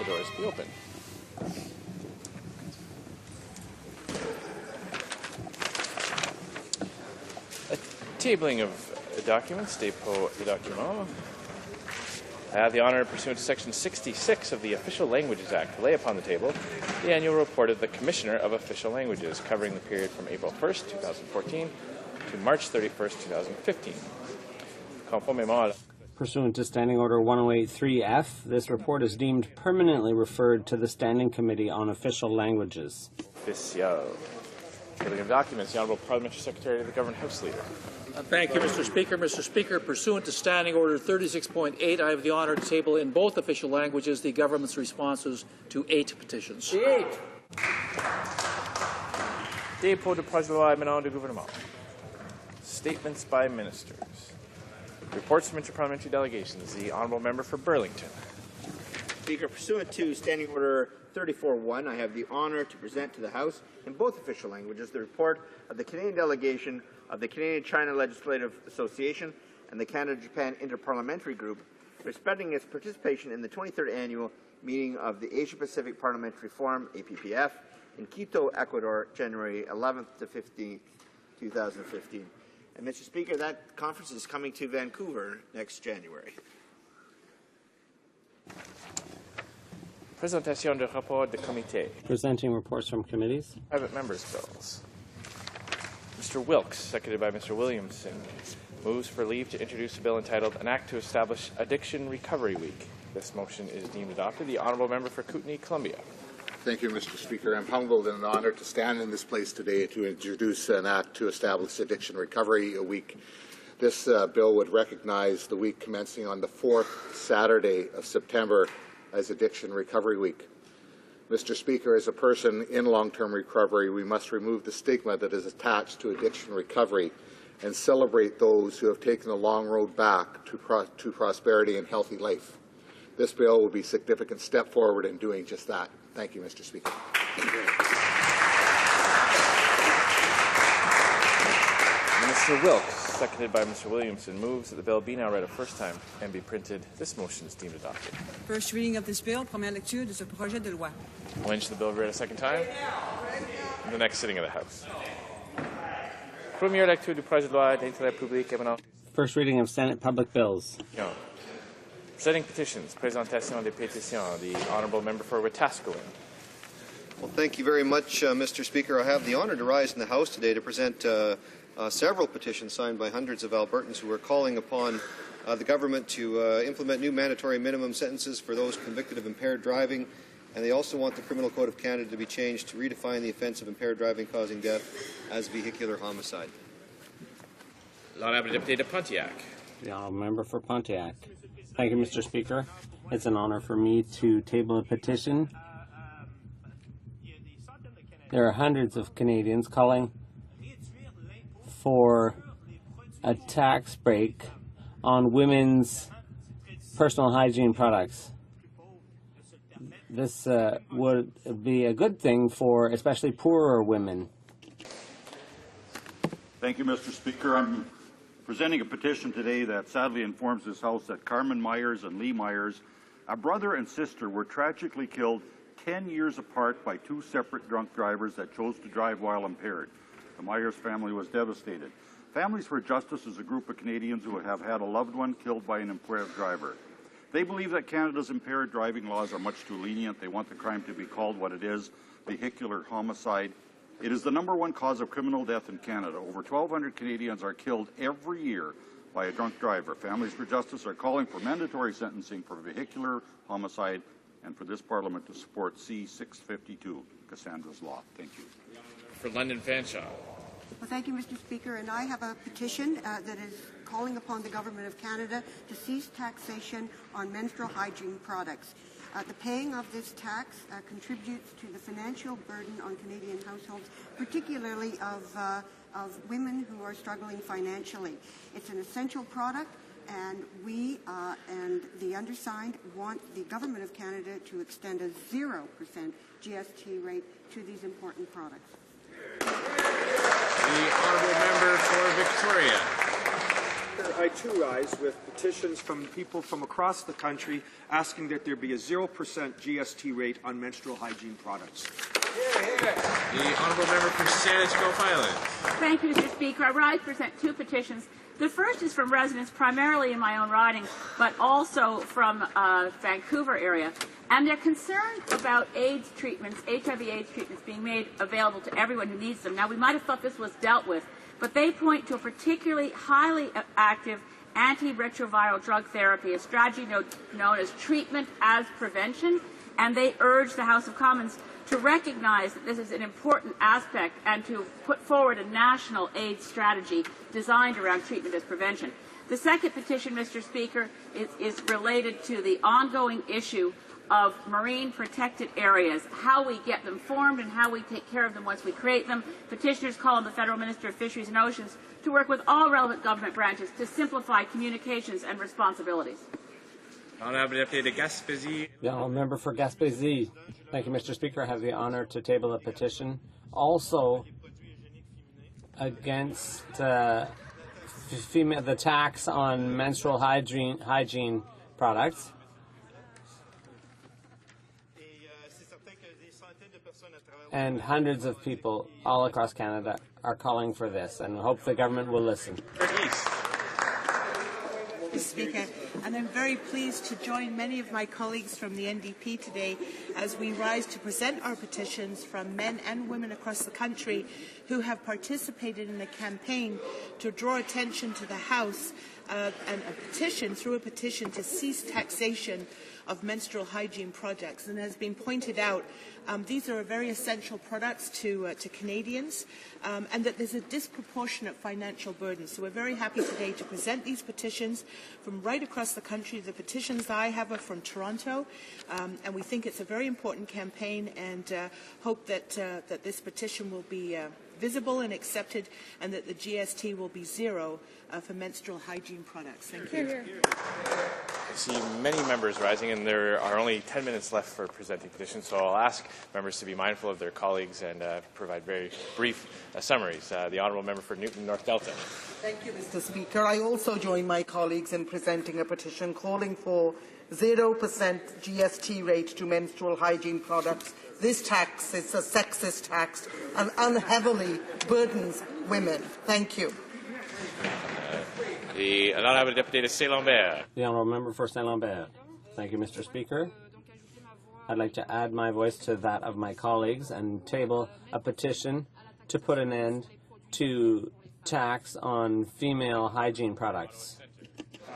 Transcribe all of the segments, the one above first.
doors be open. A tabling of documents, dépôt de documents. I have the honor, pursuant to Section 66 of the Official Languages Act, to lay upon the table the annual report of the Commissioner of Official Languages, covering the period from April 1st, 2014 to March 31st, 2015. Conformément à Pursuant to Standing Order 1083F, this report is deemed permanently referred to the Standing Committee on Official Languages. Official. Tabling of documents, the Honourable Parliamentary Secretary of the Government House Leader. Thank you, Mr. Speaker. Mr. Speaker, pursuant to Standing Order 36.8, I have the honour to table in both official languages the government's responses to 8 petitions. Dépôt de projet de loi émanant du gouvernement. Statements by ministers. Reports from interparliamentary delegations. The Honourable Member for Burlington. Speaker, pursuant to Standing Order 34.1, I have the honour to present to the House in both official languages the report of the Canadian delegation of the Canadian-China Legislative Association and the Canada-Japan Interparliamentary Group respecting its participation in the 23rd annual meeting of the Asia-Pacific Parliamentary Forum, APPF, in Quito, Ecuador, January 11th to 15th, 2015. And Mr. Speaker, that conference is coming to Vancouver next January. Présentation de rapport de comité. Presenting reports from committees. Private members' bills. Mr. Wilkes, seconded by Mr. Williamson, moves for leave to introduce a bill entitled An Act to Establish Addiction Recovery Week. This motion is deemed adopted. The Honourable Member for Kootenay, Columbia. Thank you, Mr. Speaker. I'm humbled and honoured to stand in this place today to introduce an act to establish Addiction Recovery Week. This bill would recognize the week commencing on the 4th Saturday of September as Addiction Recovery Week. Mr. Speaker, as a person in long-term recovery, we must remove the stigma that is attached to addiction recovery and celebrate those who have taken the long road back to prosperity and healthy life. This bill will be a significant step forward in doing just that. Thank you, Mr. Speaker. Mr. Wilkes, seconded by Mr. Williamson, moves that the bill be now read a first time and be printed. This motion is deemed adopted. First reading of this bill, première lecture de ce projet de loi. When should the bill be read a second time? In the next sitting of the House. Première lecture du projet de loi d'intérêt public émanant. First reading of Senate public bills. Presenting petitions, présentation des pétitions. The Honourable Member for Wetaskiwin. Well, thank you very much, Mr. Speaker. I have the honour to rise in the House today to present several petitions signed by hundreds of Albertans who are calling upon the government to implement new mandatory minimum sentences for those convicted of impaired driving, and they also want the Criminal Code of Canada to be changed to redefine the offence of impaired driving causing death as vehicular homicide. L'Honourable Député de Pontiac. The Honourable Member for Pontiac. Thank you, Mr. Speaker. It's an honour for me to table a petition. There are hundreds of Canadians calling for a tax break on women's personal hygiene products. This would be a good thing for especially poorer women. Thank you, Mr. Speaker. I'm presenting a petition today that sadly informs this House that Carmen Myers and Lee Myers, a brother and sister, were tragically killed 10 years apart by 2 separate drunk drivers that chose to drive while impaired. The Myers family was devastated. Families for Justice is a group of Canadians who have had a loved one killed by an impaired driver. They believe that Canada's impaired driving laws are much too lenient. They want the crime to be called what it is, vehicular homicide. It is the #1 cause of criminal death in Canada. Over 1,200 Canadians are killed every year by a drunk driver. Families for Justice are calling for mandatory sentencing for vehicular homicide and for this Parliament to support C-652, Cassandra's Law. Thank you. For London Fanshawe. Well, thank you, Mr. Speaker. And I have a petition that is calling upon the Government of Canada to cease taxation on menstrual hygiene products. The paying of this tax contributes to the financial burden on Canadian households, particularly of women who are struggling financially. It's an essential product, and we and the undersigned want the Government of Canada to extend a 0% GST rate to these important products. The Honourable Member for Victoria. Speaker, I too rise with petitions from people from across the country asking that there be a 0% GST rate on menstrual hygiene products. The honourable member for Sandwich-Gulf Islands. Thank you, Mr. Speaker. I rise to present two petitions. The first is from residents primarily in my own riding, but also from Vancouver area. And they're concerned about AIDS treatments, HIV/AIDS treatments being made available to everyone who needs them. Now, we might have thought this was dealt with, but they point to a particularly highly active antiretroviral drug therapy, a strategy known as treatment as prevention, and they urge the House of Commons to recognize that this is an important aspect and to put forward a national AIDS strategy designed around treatment as prevention. The second petition, Mr. Speaker, is related to the ongoing issue of marine protected areas, how we get them formed and how we take care of them once we create them. Petitioners call on the Federal Minister of Fisheries and Oceans to work with all relevant government branches to simplify communications and responsibilities. Honourable Deputy de Gaspésie. The honourable member for Gaspésie. Thank you, Mr. Speaker. I have the honour to table a petition also against the tax on menstrual hygiene products. And hundreds of people all across Canada are calling for this, and hope the government will listen. Mr. Speaker, and I'm very pleased to join many of my colleagues from the NDP today as we rise to present our petitions from men and women across the country who have participated in a campaign to draw attention to the House and through a petition to cease taxation of menstrual hygiene products. And as has been pointed out, these are very essential products to Canadians, and that there's a disproportionate financial burden. So we're very happy today to present these petitions from right across the country. The petitions I have are from Toronto, and we think it's a very important campaign, and hope that this petition will be visible and accepted, and that the GST will be zero for menstrual hygiene products. Thank you. I see many members rising, and there are only 10 minutes left for presenting petitions, so I'll ask members to be mindful of their colleagues and provide very brief summaries. The honourable member for Newton North Delta. Thank you, Mr. Speaker. I also join my colleagues in presenting a petition calling for 0% GST rate to menstrual hygiene products. This tax is a sexist tax and unheavily burdens women. Thank you. The honourable deputy de Saint-Lambert. The honourable member for Saint-Lambert. Thank you, Mr. Speaker. I'd like to add my voice to that of my colleagues and table a petition to put an end to tax on female hygiene products.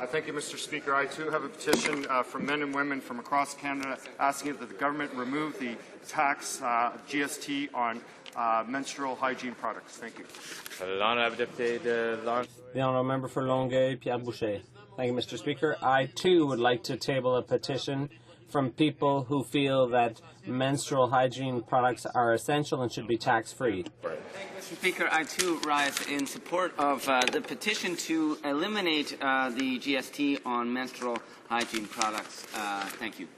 Thank you, Mr. Speaker. I too have a petition from men and women from across Canada asking that the government remove the tax GST on menstrual hygiene products. Thank you. The honourable member for Longueuil, Pierre Boucher. Thank you, Mr. Speaker. I too would like to table a petition from people who feel that menstrual hygiene products are essential and should be tax-free. Mr. Speaker, I too rise in support of the petition to eliminate the GST on menstrual hygiene products. Thank you.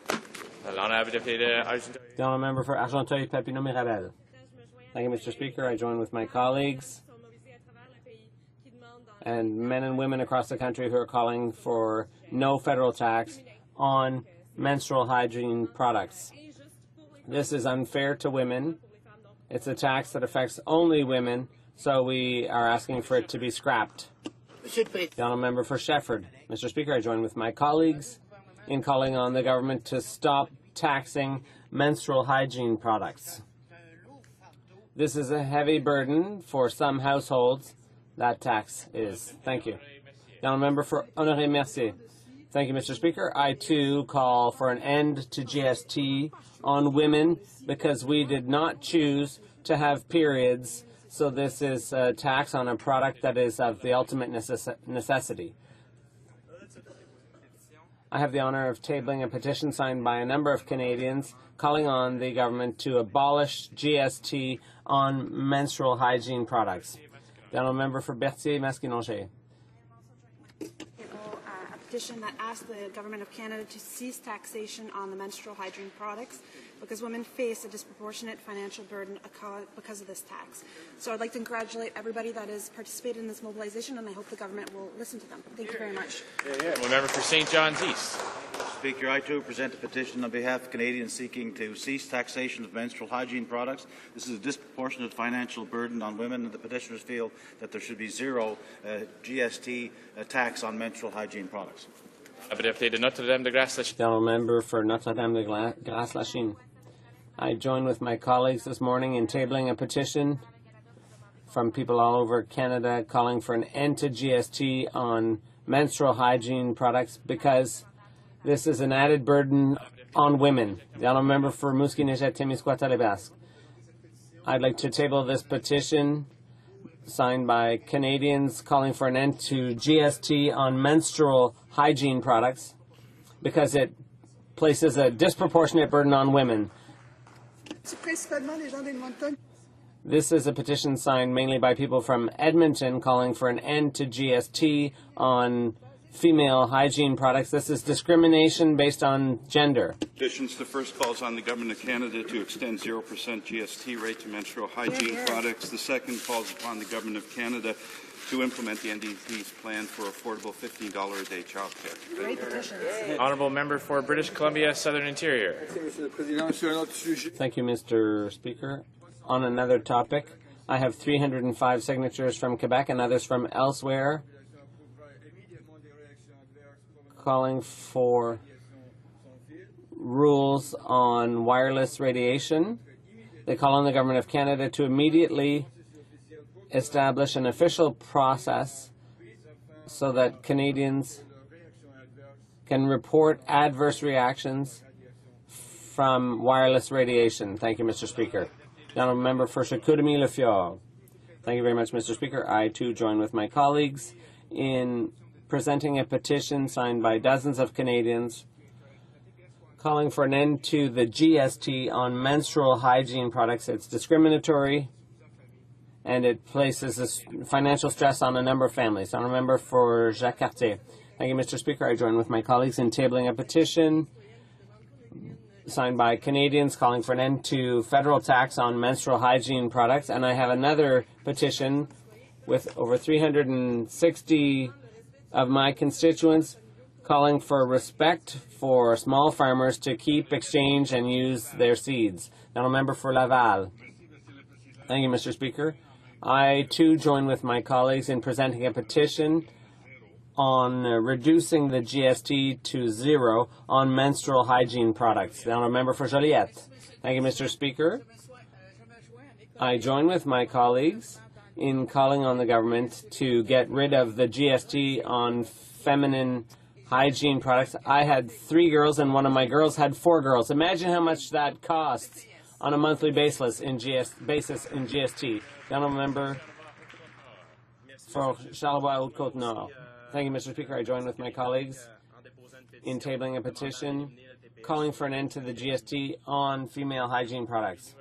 The honourable member for Argenteuil-Papineau-Mirabel. Thank you, Mr. Speaker. I join with my colleagues and men and women across the country who are calling for no federal tax on menstrual hygiene products. This is unfair to women. It's a tax that affects only women, so we are asking for it to be scrapped. The honourable member for Shefford. Mr. Speaker, I join with my colleagues in calling on the government to stop taxing menstrual hygiene products. This is a heavy burden for some households. That tax is. Thank you. The honourable member for Honoré Mercier. Thank you, Mr. Speaker. I, too, call for an end to GST on women because we did not choose to have periods, so this is a tax on a product that is of the ultimate necessity. I have the honour of tabling a petition signed by a number of Canadians calling on the government to abolish GST on menstrual hygiene products. The honourable member for Berthier-Masquinongé. petition that asks the Government of Canada to cease taxation on the menstrual hygiene products because women face a disproportionate financial burden because of this tax. So I'd like to congratulate everybody that has participated in this mobilization, and I hope the government will listen to them. Thank you very much. Well, member for St. John's East. Speaker, I too present a petition on behalf of Canadians seeking to cease taxation of menstrual hygiene products. This is a disproportionate financial burden on women, and the petitioners feel that there should be zero GST tax on menstrual hygiene products. The honourable member for Notre-Dame de Grace-Lachine. I join with my colleagues this morning in tabling a petition from people all over Canada calling for an end to GST on menstrual hygiene products because this is an added burden on women. The honourable member for Musqueam-Témiscouata-les-Basques. I'd like to table this petition signed by Canadians calling for an end to GST on menstrual hygiene products because it places a disproportionate burden on women. This is a petition signed mainly by people from Edmonton calling for an end to GST on female hygiene products. This is discrimination based on gender. Petitions. The first calls on the Government of Canada to extend 0% GST rate to menstrual hygiene products. The second calls upon the Government of Canada to implement the NDP's plan for affordable $15 a day childcare. Great petitions. Honourable member for British Columbia Southern Interior. Thank you, Mr. Speaker. On another topic, I have 305 signatures from Quebec and others from elsewhere calling for rules on wireless radiation. They call on the Government of Canada to immediately establish an official process so that Canadians can report adverse reactions from wireless radiation. Thank you, Mr. Speaker. The honourable member for Chicoutimi-Le-Fjord. Thank you very much, Mr. Speaker. I, too, join with my colleagues in presenting a petition signed by dozens of Canadians calling for an end to the GST on menstrual hygiene products. It's discriminatory, and it places a financial stress on a number of families. I remember for Jacques Cartier. Thank you, Mr. Speaker. I join with my colleagues in tabling a petition signed by Canadians calling for an end to federal tax on menstrual hygiene products. And I have another petition with over 360 of my constituents calling for respect for small farmers to keep, exchange, and use their seeds. Now, a member for Laval. Thank you, Mr. Speaker. I, too, join with my colleagues in presenting a petition on reducing the GST to zero on menstrual hygiene products. Now, a member for Joliette. Thank you, Mr. Speaker. I join with my colleagues in calling on the government to get rid of the GST on feminine hygiene products. I had 3 girls, and one of my girls had 4 girls. Imagine how much that costs on a monthly basis in GST. The honourable member for Charlevoix-Haute-Côte-Nord. Thank you, Mr. Speaker. I join with my colleagues in tabling a petition calling for an end to the GST on female hygiene products.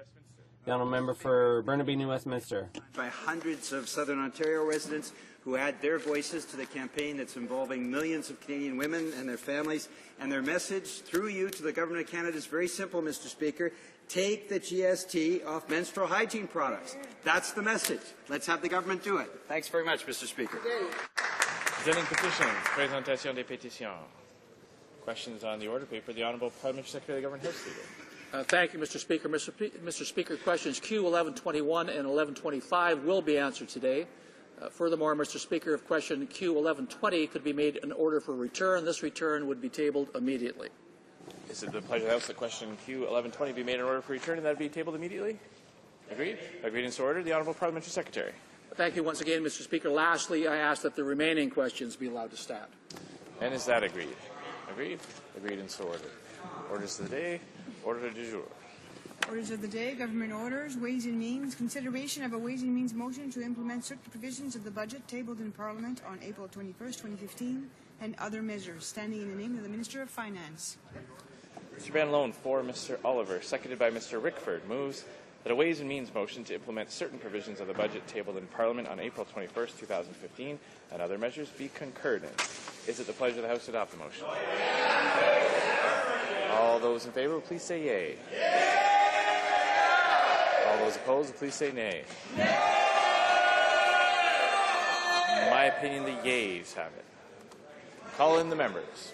The honourable member for Burnaby New Westminster. By hundreds of Southern Ontario residents who add their voices to the campaign that's involving millions of Canadian women and their families. And their message through you to the Government of Canada is very simple, Mr. Speaker. Take the GST off menstrual hygiene products. That's the message. Let's have the government do it. Thanks very much, Mr. Speaker. Presenting petitions. Présentation des pétitions. Questions on the order paper. The Honourable Parliamentary Secretary of the Government House Leader. Thank you, Mr. Speaker. Mr. Speaker, questions Q 1121 and 1125 will be answered today. Furthermore, Mr. Speaker, if question Q 1120 could be made in order for return, this return would be tabled immediately. Is it the pleasure of the House that question Q 1120 be made in order for return and that be tabled immediately? Agreed? Agreed and so ordered. The Honourable Parliamentary Secretary. Thank you once again, Mr. Speaker. Lastly, I ask that the remaining questions be allowed to stand. And is that agreed? Agreed? Agreed and so ordered. Orders of the day. Order du jour. Orders of the day, government orders, Ways and Means, consideration of a Ways and Means motion to implement certain provisions of the budget tabled in Parliament on April 21st, 2015, and other measures, standing in the name of the Minister of Finance. Mr. Van Loan for Mr. Oliver, seconded by Mr. Rickford, moves that a Ways and Means motion to implement certain provisions of the budget tabled in Parliament on April 21st, 2015, and other measures be concurred in. Is it the pleasure of the House to adopt the motion? All those in favour, please say yea. All those opposed, please say nay. In my opinion, the yeas have it. Call in the members.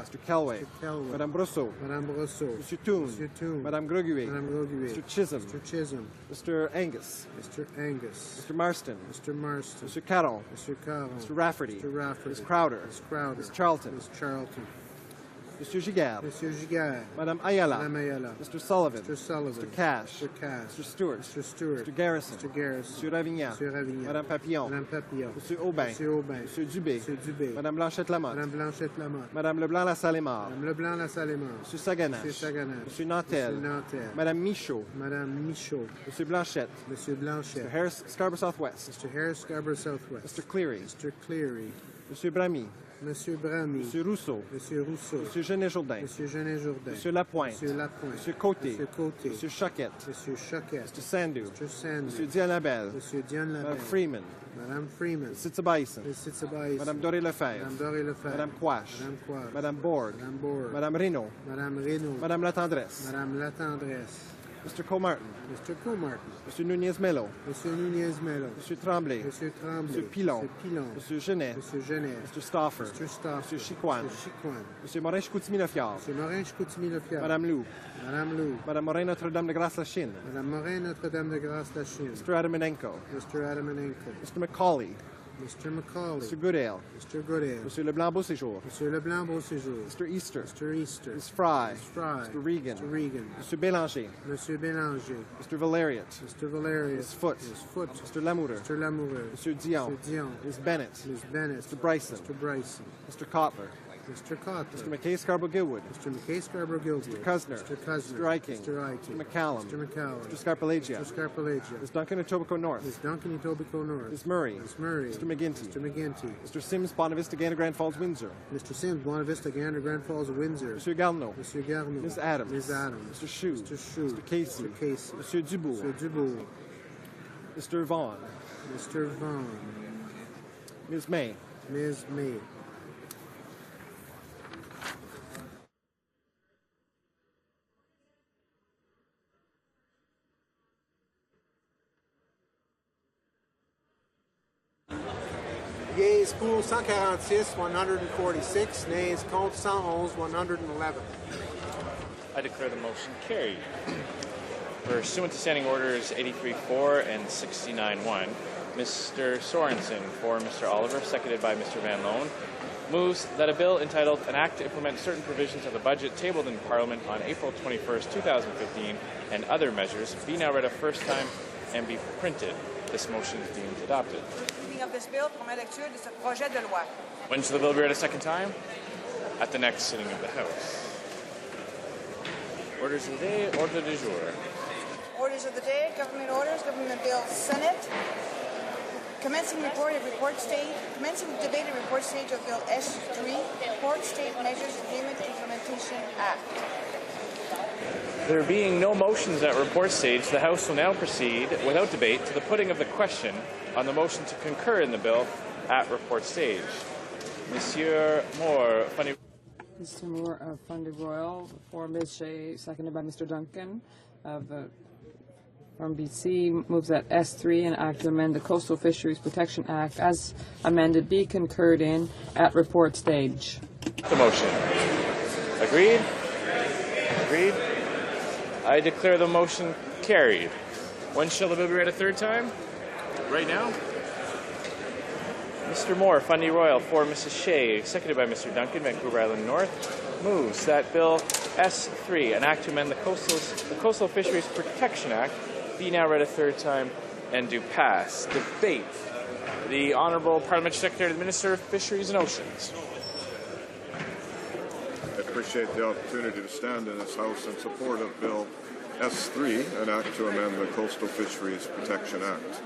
Mr. Kelway. Madame Brousseau. Mr. Toon. Madame Gregory. Mr. Chisholm. Mr. Angus. Mr. Marston. Mr. Carroll. Mr. Rafferty. Ms. Crowder. Ms. Charlton. Monsieur Giguère. Monsieur Giguère. Madame Ayala. Madame Ayala. Mr. Sullivan. Mr. Sullivan. Mr. Cash. Mr. Cash. Mr. Stewart. Mr. Stewart. Mr. Garrison. Mr. Garrison. Monsieur Ravignan. Monsieur Ravignan. Madame Papillon. Madame Papillon. Monsieur Aubin. Monsieur Aubin. Monsieur Dubé. Monsieur Dubé. Madame Blanchette-Lamotte. Madame Blanchette-Lamotte. Madame Leblanc-Lassalle-Mar. Madame Leblanc-Lassalle-Mar. Monsieur Saganache. Monsieur Saganache. Monsieur Nantel. Monsieur Nantel. Madame Michaud. Madame Michaud. Monsieur Blanchette. Monsieur Blanchette. Mr. Harris Scarborough Southwest. Mr. Harris Scarborough Southwest. Mr. Cleary. Mr. Cleary. Monsieur Bramy. Monsieur Bramy. Monsieur Rousseau. Monsieur Rousseau. Monsieur Genet-Jourdain. Monsieur Genet-Jourdain. Monsieur Lapointe. Monsieur Lapointe. Monsieur Côté. Monsieur Côté. Monsieur Choquette. Monsieur Choquette. Mr. Sandu. Mr. Sandu. Monsieur Diane Labelle. Monsieur Diane Labelle. Madame Freeman. Madame Freeman. Sitzabaisen. Sitzabaisen. Madame Doré-Lefebvre. Madame Doré-Lefebvre. Madame Quash. Madame Quash. Madame Borg. Madame Borg. Madame Reynaud. Madame Reynaud. Madame Latendresse. Madame Latendresse. Mr. Comartin. Mr. Comartin. Monsieur Nunez-Mello. Monsieur Nunez-Mello. Monsieur Tremblay. Monsieur Tremblay. Monsieur Pilon. Monsieur Pilon. Monsieur Genet. Monsieur Genet. Mr. Stauffer. Mr. Stauffer. Monsieur Chicoine. Monsieur Chicoine. Monsieur Morin-Chicoutimi-Lefiard. Monsieur Morin-Chicoutimi-Lefiard. Madame Lou. Madame Lou. Madame Morin-Notre-Dame de Grâce-la-Chine. Madame Morin-Notre-Dame de Grâce-la-Chine. Mr. Adamanenko. Mr. Adamanenko. Mr. Macaulay. Mr. Macaulay. Mr. Goodale. Mr. Goodale. Monsieur Leblanc-Beauséjour. Monsieur Leblanc-Beauséjour. Mr. Easter. Mr. Easter. Ms. Fry. Ms. Fry. Mr. Regan. Mr. Regan. Monsieur Bélanger. Monsieur Bélanger. Mr. Valeriot. Mr. Valeriot. Ms. Foote. Ms. Foote. Mr. Lamoureux. Mr. Lamoureux. Monsieur Dion. Mr. Dion. Ms. Bennett. Ms. Bennett. Mr. Bryson. Mr. Bryson. Mr. Kotler. Mr. Cotler. Mr. McKay Scarborough-Gilwood. Mr. McKay Scarborough-Gilwood. Mr. Cusner. Mr. Cusner. Mr. Eiking. Mr. Eiking. Mr. McCallum. Mr. McCallum. Mr. Scarpalagia. Mr. Scarpalagia. Ms. Duncan Etobicoke North. Ms. Duncan Etobicoke North. Ms. Murray. Ms. Murray. Mr. McGinty. Mr. McGinty. Mr. Sims, Bonavista, Gander, Grand Falls, Windsor. Mr. Sims, Bonavista, Gander, Grand Falls, Windsor. Monsieur Garneau. Monsieur Garneau. Ms. Adams. Ms. Adams. Mr. Chou. Mr. Chou. Mr. Casey. Mr. Casey. Monsieur Dubourg. Mr. Dubourg. Mr. Vaughn. Mr. Vaughn. Ms. May. Ms. May. Yeas pour 146, 146. Nays contre 111, 111. I declare the motion carried. Pursuant to Standing Orders 83-4 and 69-1, Mr. Sorensen for Mr. Oliver, seconded by Mr. Van Loan, moves that a bill entitled An Act to Implement Certain Provisions of the Budget tabled in Parliament on April 21st, 2015, and other measures be now read a first time and be printed. This motion is deemed adopted. Reading of this bill, première lecture de ce projet de loi. When shall the bill be read a second time? At the next sitting of the House. Orders of the day, ordre du jour. Orders of the day, government orders, government bill, Senate. Commencing report at report stage. Commencing debate at report stage of Bill S3, Report State Measures Agreement Implementation Act. There being no motions at report stage, the House will now proceed, without debate, to the putting of the question on the motion to concur in the bill at report stage. Monsieur Moore, funny. Mr. Moore of Funded Royal for Ms. Shea, seconded by Mr. Duncan from BC, moves that S3, an act to amend the Coastal Fisheries Protection Act as amended, be concurred in at report stage. The motion. Agreed? Agreed? I declare the motion carried. When shall the bill be read a third time? Right now? Mr. Moore, Fundy Royal, for Mrs. Shea, seconded by Mr. Duncan, Vancouver Island North, moves that Bill S3, an act to amend the Coastal Fisheries Protection Act, be now read a third time and do pass. Debate. The Honourable Parliamentary Secretary to the Minister of Fisheries and Oceans. I appreciate the opportunity to stand in this House in support of Bill S3, an act to amend the Coastal Fisheries Protection Act.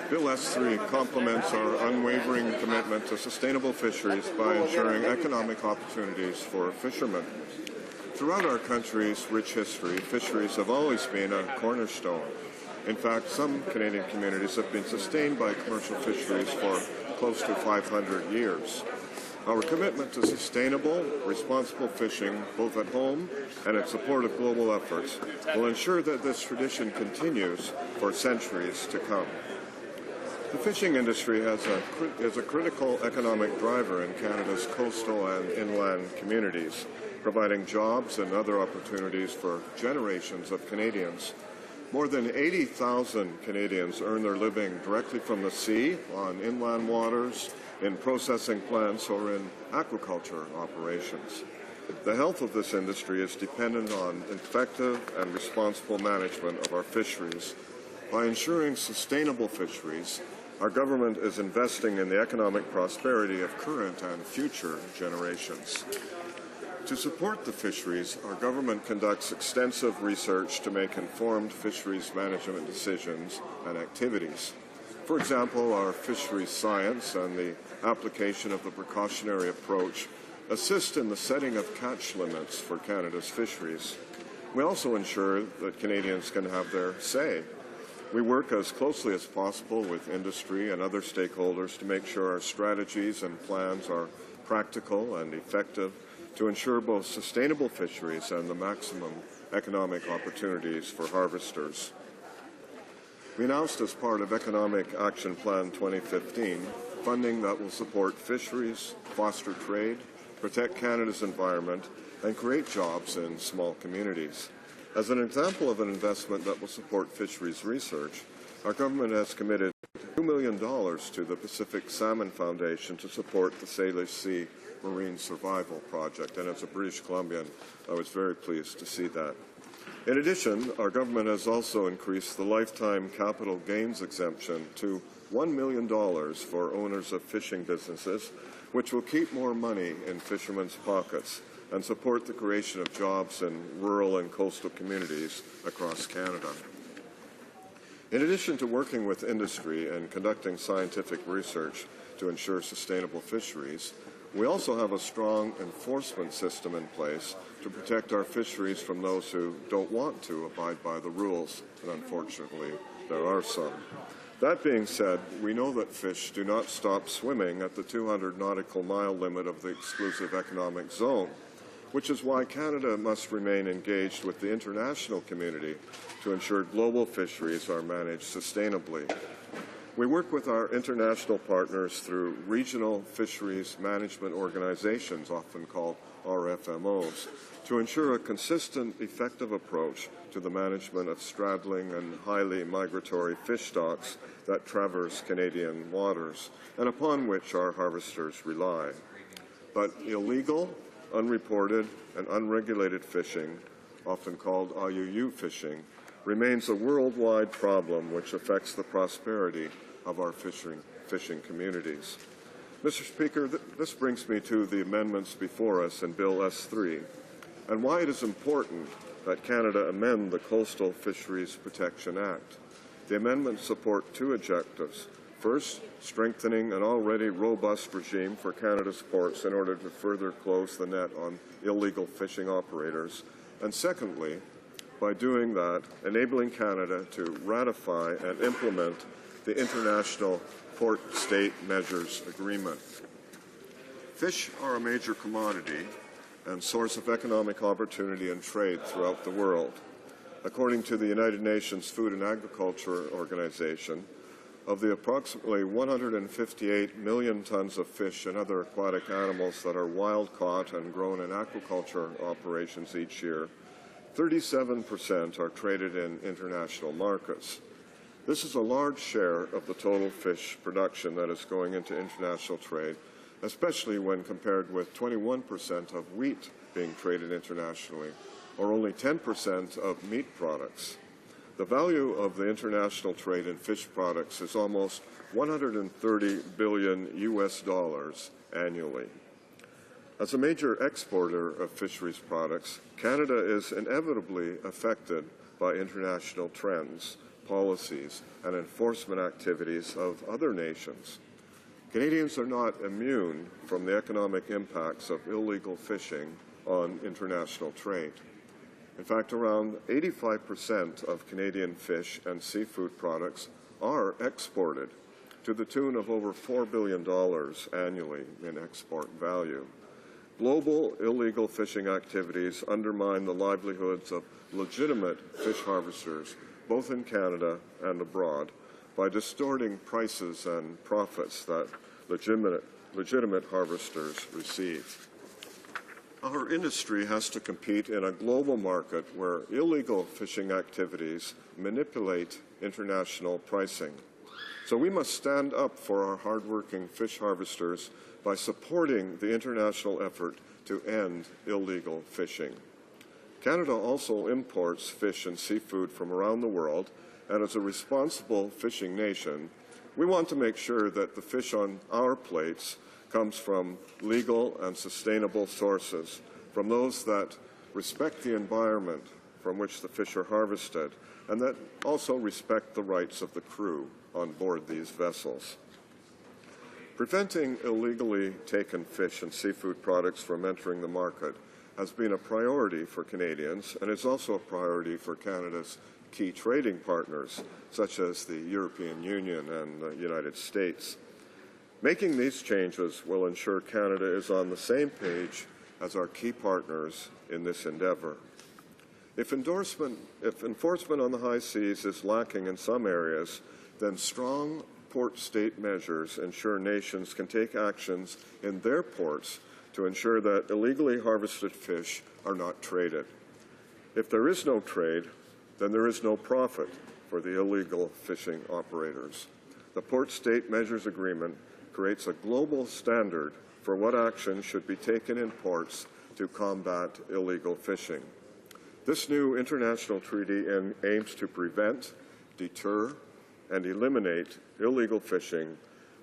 Bill S3 complements our unwavering commitment to sustainable fisheries by ensuring economic opportunities for fishermen. Throughout our country's rich history, fisheries have always been a cornerstone. In fact, some Canadian communities have been sustained by commercial fisheries for close to 500 years. Our commitment to sustainable, responsible fishing, both at home and in support of global efforts, will ensure that this tradition continues for centuries to come. The fishing industry is a critical economic driver in Canada's coastal and inland communities, providing jobs and other opportunities for generations of Canadians. More than 80,000 Canadians earn their living directly from the sea, on inland waters, in processing plants, or in aquaculture operations. The health of this industry is dependent on effective and responsible management of our fisheries. By ensuring sustainable fisheries, our government is investing in the economic prosperity of current and future generations. To support the fisheries, our government conducts extensive research to make informed fisheries management decisions and activities. For example, our fisheries science and the application of the precautionary approach assist in the setting of catch limits for Canada's fisheries. We also ensure that Canadians can have their say. We work as closely as possible with industry and other stakeholders to make sure our strategies and plans are practical and effective to ensure both sustainable fisheries and the maximum economic opportunities for harvesters. We announced as part of Economic Action Plan 2015 funding that will support fisheries, foster trade, protect Canada's environment, and create jobs in small communities. As an example of an investment that will support fisheries research, our government has committed $2 million to the Pacific Salmon Foundation to support the Salish Sea Marine Survival Project. And as a British Columbian, I was very pleased to see that. In addition, our government has also increased the lifetime capital gains exemption to $1 million for owners of fishing businesses, which will keep more money in fishermen's pockets and support the creation of jobs in rural and coastal communities across Canada. In addition to working with industry and conducting scientific research to ensure sustainable fisheries, we also have a strong enforcement system in place to protect our fisheries from those who don't want to abide by the rules, and unfortunately, there are some. That being said, we know that fish do not stop swimming at the 200 nautical mile limit of the exclusive economic zone, which is why Canada must remain engaged with the international community to ensure global fisheries are managed sustainably. We work with our international partners through regional fisheries management organizations, often called RFMOs, to ensure a consistent, effective approach to the management of straddling and highly migratory fish stocks that traverse Canadian waters and upon which our harvesters rely. But illegal, unreported, and unregulated fishing, often called IUU fishing, remains a worldwide problem which affects the prosperity of our fishing communities. Mr. Speaker, this brings me to the amendments before us in Bill S3 and why it is important that Canada amend the Coastal Fisheries Protection Act. The amendments support two objectives. First, strengthening an already robust regime for Canada's ports in order to further close the net on illegal fishing operators. And secondly, by doing that, enabling Canada to ratify and implement the International Port State Measures Agreement. Fish are a major commodity and source of economic opportunity and trade throughout the world. According to the United Nations Food and Agriculture Organization, of the approximately 158 million tons of fish and other aquatic animals that are wild-caught and grown in aquaculture operations each year, 37% are traded in international markets. This is a large share of the total fish production that is going into international trade, especially when compared with 21% of wheat being traded internationally, or only 10% of meat products. The value of the international trade in fish products is almost $130 billion annually. As a major exporter of fisheries products, Canada is inevitably affected by international trends, policies, and enforcement activities of other nations. Canadians are not immune from the economic impacts of illegal fishing on international trade. In fact, around 85% of Canadian fish and seafood products are exported to the tune of over $4 billion annually in export value. Global illegal fishing activities undermine the livelihoods of legitimate fish harvesters, both in Canada and abroad, by distorting prices and profits that legitimate harvesters receive. Our industry has to compete in a global market where illegal fishing activities manipulate international pricing. So we must stand up for our hardworking fish harvesters by supporting the international effort to end illegal fishing. Canada also imports fish and seafood from around the world, and as a responsible fishing nation, we want to make sure that the fish on our plates comes from legal and sustainable sources, from those that respect the environment from which the fish are harvested, and that also respect the rights of the crew on board these vessels. Preventing illegally taken fish and seafood products from entering the market has been a priority for Canadians, and it's also a priority for Canada's key trading partners, such as the European Union and the United States. Making these changes will ensure Canada is on the same page as our key partners in this endeavor. If enforcement on the high seas is lacking in some areas, then strong port state measures ensure nations can take actions in their ports to ensure that illegally harvested fish are not traded. If there is no trade, then there is no profit for the illegal fishing operators. The Port State Measures Agreement creates a global standard for what action should be taken in ports to combat illegal fishing. This new international treaty aims to prevent, deter, and eliminate illegal fishing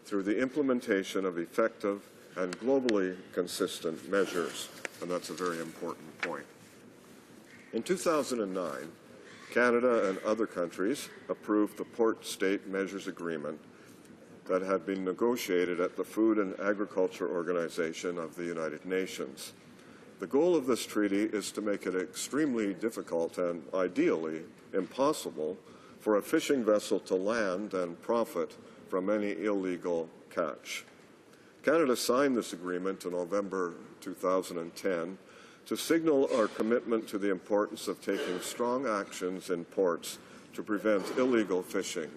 through the implementation of effective and globally consistent measures, and that's a very important point. In 2009, Canada and other countries approved the Port State Measures Agreement that had been negotiated at the Food and Agriculture Organization of the United Nations. The goal of this treaty is to make it extremely difficult and ideally impossible for a fishing vessel to land and profit from any illegal catch. Canada signed this agreement in November 2010 to signal our commitment to the importance of taking strong actions in ports to prevent illegal fishing.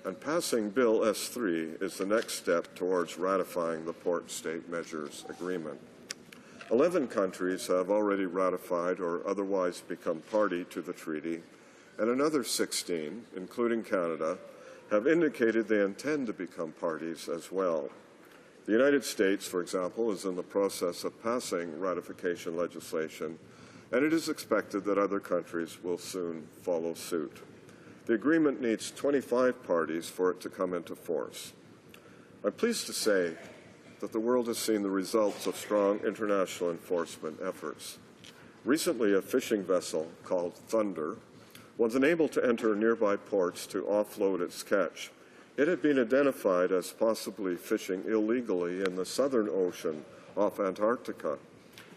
And passing Bill S3 is the next step towards ratifying the Port State Measures Agreement. 11 countries have already ratified or otherwise become party to the treaty, and another 16, including Canada, have indicated they intend to become parties as well. The United States, for example, is in the process of passing ratification legislation, and it is expected that other countries will soon follow suit. The agreement needs 25 parties for it to come into force. I'm pleased to say that the world has seen the results of strong international enforcement efforts. Recently, a fishing vessel called Thunder was unable to enter nearby ports to offload its catch. It had been identified as possibly fishing illegally in the Southern Ocean off Antarctica,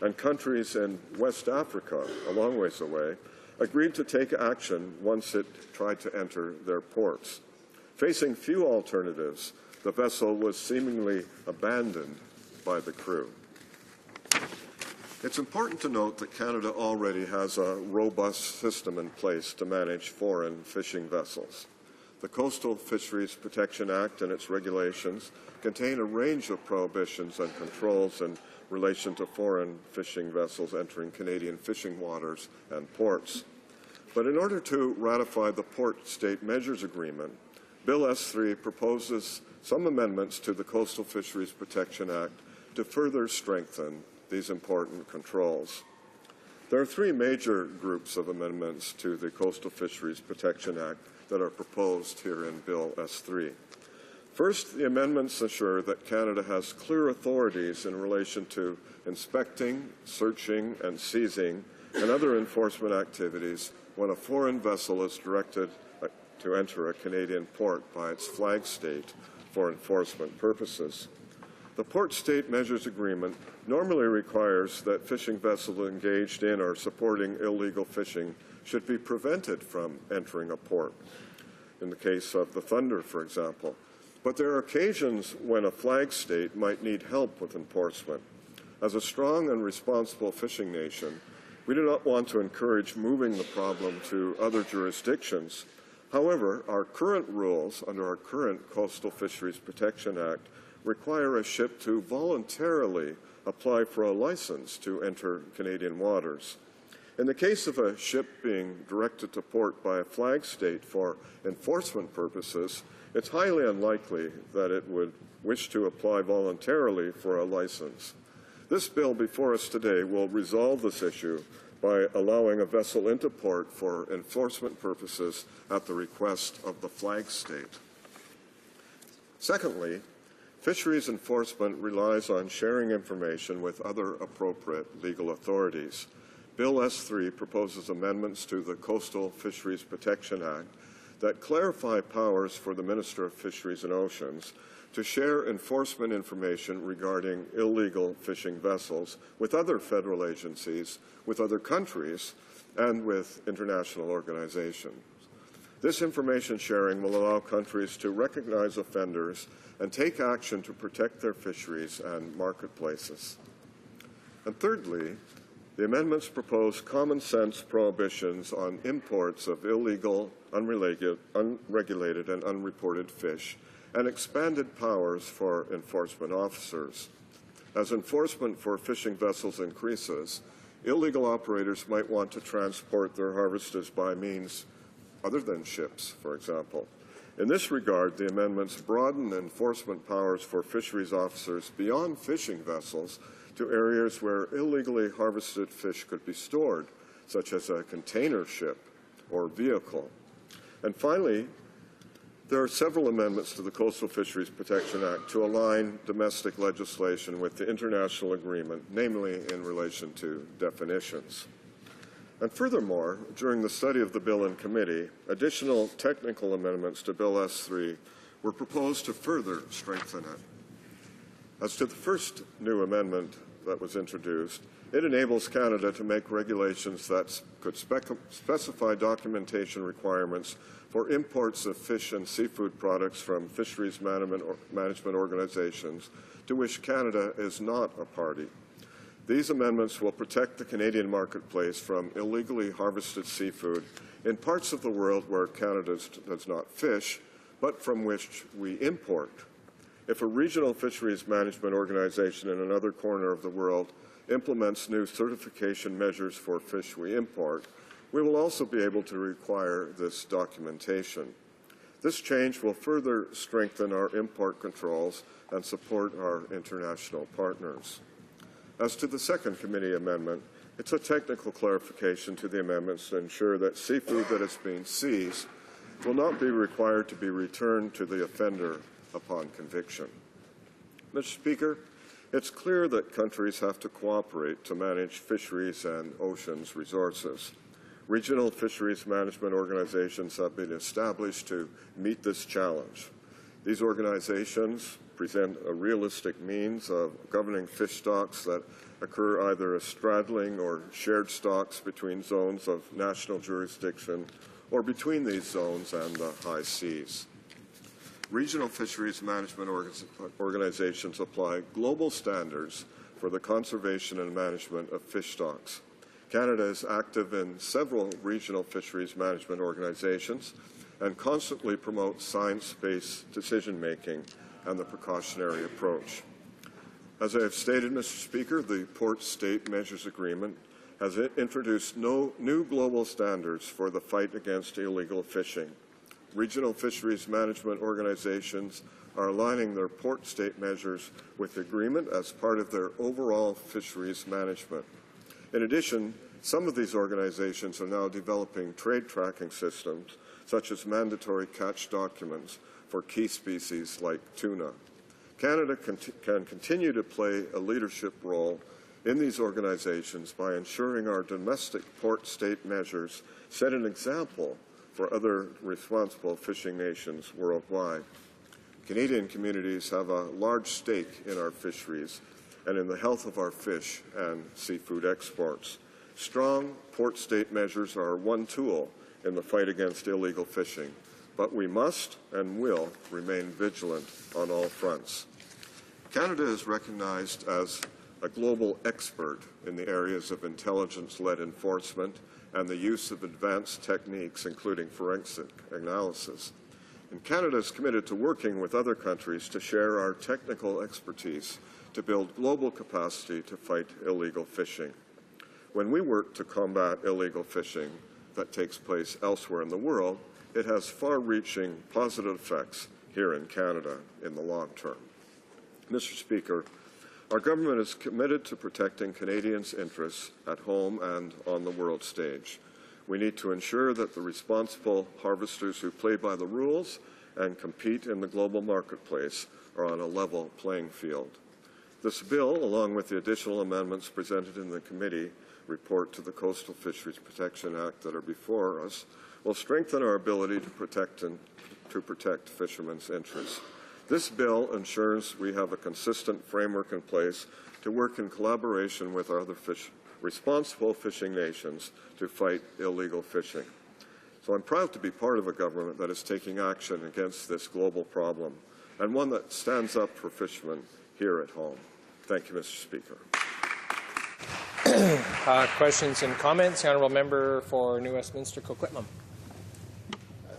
and countries in West Africa, a long ways away, agreed to take action once it tried to enter their ports. Facing few alternatives, the vessel was seemingly abandoned by the crew. It's important to note that Canada already has a robust system in place to manage foreign fishing vessels. The Coastal Fisheries Protection Act and its regulations contain a range of prohibitions and controls in relation to foreign fishing vessels entering Canadian fishing waters and ports. But in order to ratify the Port State Measures Agreement, Bill S3 proposes some amendments to the Coastal Fisheries Protection Act to further strengthen these important controls. There are three major groups of amendments to the Coastal Fisheries Protection Act that are proposed here in Bill S3. First, the amendments ensure that Canada has clear authorities in relation to inspecting, searching, and seizing, and other enforcement activities when a foreign vessel is directed to enter a Canadian port by its flag state for enforcement purposes. The Port State Measures Agreement normally requires that fishing vessels engaged in or supporting illegal fishing should be prevented from entering a port, in the case of the Thunder, for example. But there are occasions when a flag state might need help with enforcement. As a strong and responsible fishing nation, we do not want to encourage moving the problem to other jurisdictions. However, our current rules under our current Coastal Fisheries Protection Act require a ship to voluntarily apply for a license to enter Canadian waters. In the case of a ship being directed to port by a flag state for enforcement purposes, it's highly unlikely that it would wish to apply voluntarily for a license. This bill before us today will resolve this issue by allowing a vessel into port for enforcement purposes at the request of the flag state. Secondly, fisheries enforcement relies on sharing information with other appropriate legal authorities. Bill S3 proposes amendments to the Coastal Fisheries Protection Act that clarify powers for the Minister of Fisheries and Oceans to share enforcement information regarding illegal fishing vessels with other federal agencies, with other countries, and with international organizations. This information sharing will allow countries to recognize offenders and take action to protect their fisheries and marketplaces. And thirdly, the amendments propose common sense prohibitions on imports of illegal, unregulated, and unreported fish, and expanded powers for enforcement officers. As enforcement for fishing vessels increases, illegal operators might want to transport their harvests by means other than ships, for example. In this regard, the amendments broaden enforcement powers for fisheries officers beyond fishing vessels to areas where illegally harvested fish could be stored, such as a container ship or vehicle. And finally, there are several amendments to the Coastal Fisheries Protection Act to align domestic legislation with the international agreement, namely in relation to definitions. And furthermore, during the study of the bill in committee, additional technical amendments to Bill S3 were proposed to further strengthen it. As to the first new amendment that was introduced, it enables Canada to make regulations that could specify documentation requirements for imports of fish and seafood products from fisheries management organizations to which Canada is not a party. These amendments will protect the Canadian marketplace from illegally harvested seafood in parts of the world where Canada does not fish, but from which we import. If a regional fisheries management organization in another corner of the world implements new certification measures for fish we import, we will also be able to require this documentation. This change will further strengthen our import controls and support our international partners. As to the second committee amendment, it's a technical clarification to the amendments to ensure that seafood that is being seized will not be required to be returned to the offender upon conviction. Mr. Speaker, it's clear that countries have to cooperate to manage fisheries and oceans resources. Regional fisheries management organizations have been established to meet this challenge. These organizations present a realistic means of governing fish stocks that occur either as straddling or shared stocks between zones of national jurisdiction or between these zones and the high seas. Regional fisheries management organizations apply global standards for the conservation and management of fish stocks. Canada is active in several regional fisheries management organizations and constantly promotes science-based decision-making and the precautionary approach. As I have stated, Mr. Speaker, the Port State Measures Agreement has introduced no new global standards for the fight against illegal fishing. Regional fisheries management organizations are aligning their port state measures with the agreement as part of their overall fisheries management. In addition, some of these organizations are now developing trade tracking systems, such as mandatory catch documents for key species like tuna. Canada can continue to play a leadership role in these organizations by ensuring our domestic port state measures set an example for other responsible fishing nations worldwide. Canadian communities have a large stake in our fisheries and in the health of our fish and seafood exports. Strong port state measures are one tool in the fight against illegal fishing, but we must and will remain vigilant on all fronts. Canada is recognized as a global expert in the areas of intelligence-led enforcement and the use of advanced techniques, including forensic analysis. And Canada is committed to working with other countries to share our technical expertise to build global capacity to fight illegal fishing. When we work to combat illegal fishing that takes place elsewhere in the world, it has far-reaching positive effects here in Canada in the long term. Mr. Speaker, Our government is committed to protecting Canadians' interests at home and on the world stage. We need to ensure that the responsible harvesters who play by the rules and compete in the global marketplace are on a level playing field. This bill, along with the additional amendments presented in the committee report to the Coastal Fisheries Protection Act that are before us, will strengthen our ability to protect fishermen's interests. This bill ensures we have a consistent framework in place to work in collaboration with other responsible fishing nations to fight illegal fishing. So I'm proud to be part of a government that is taking action against this global problem and one that stands up for fishermen here at home. Thank you, Mr. Speaker. Questions and comments? The Honourable Member for New Westminster, Coquitlam.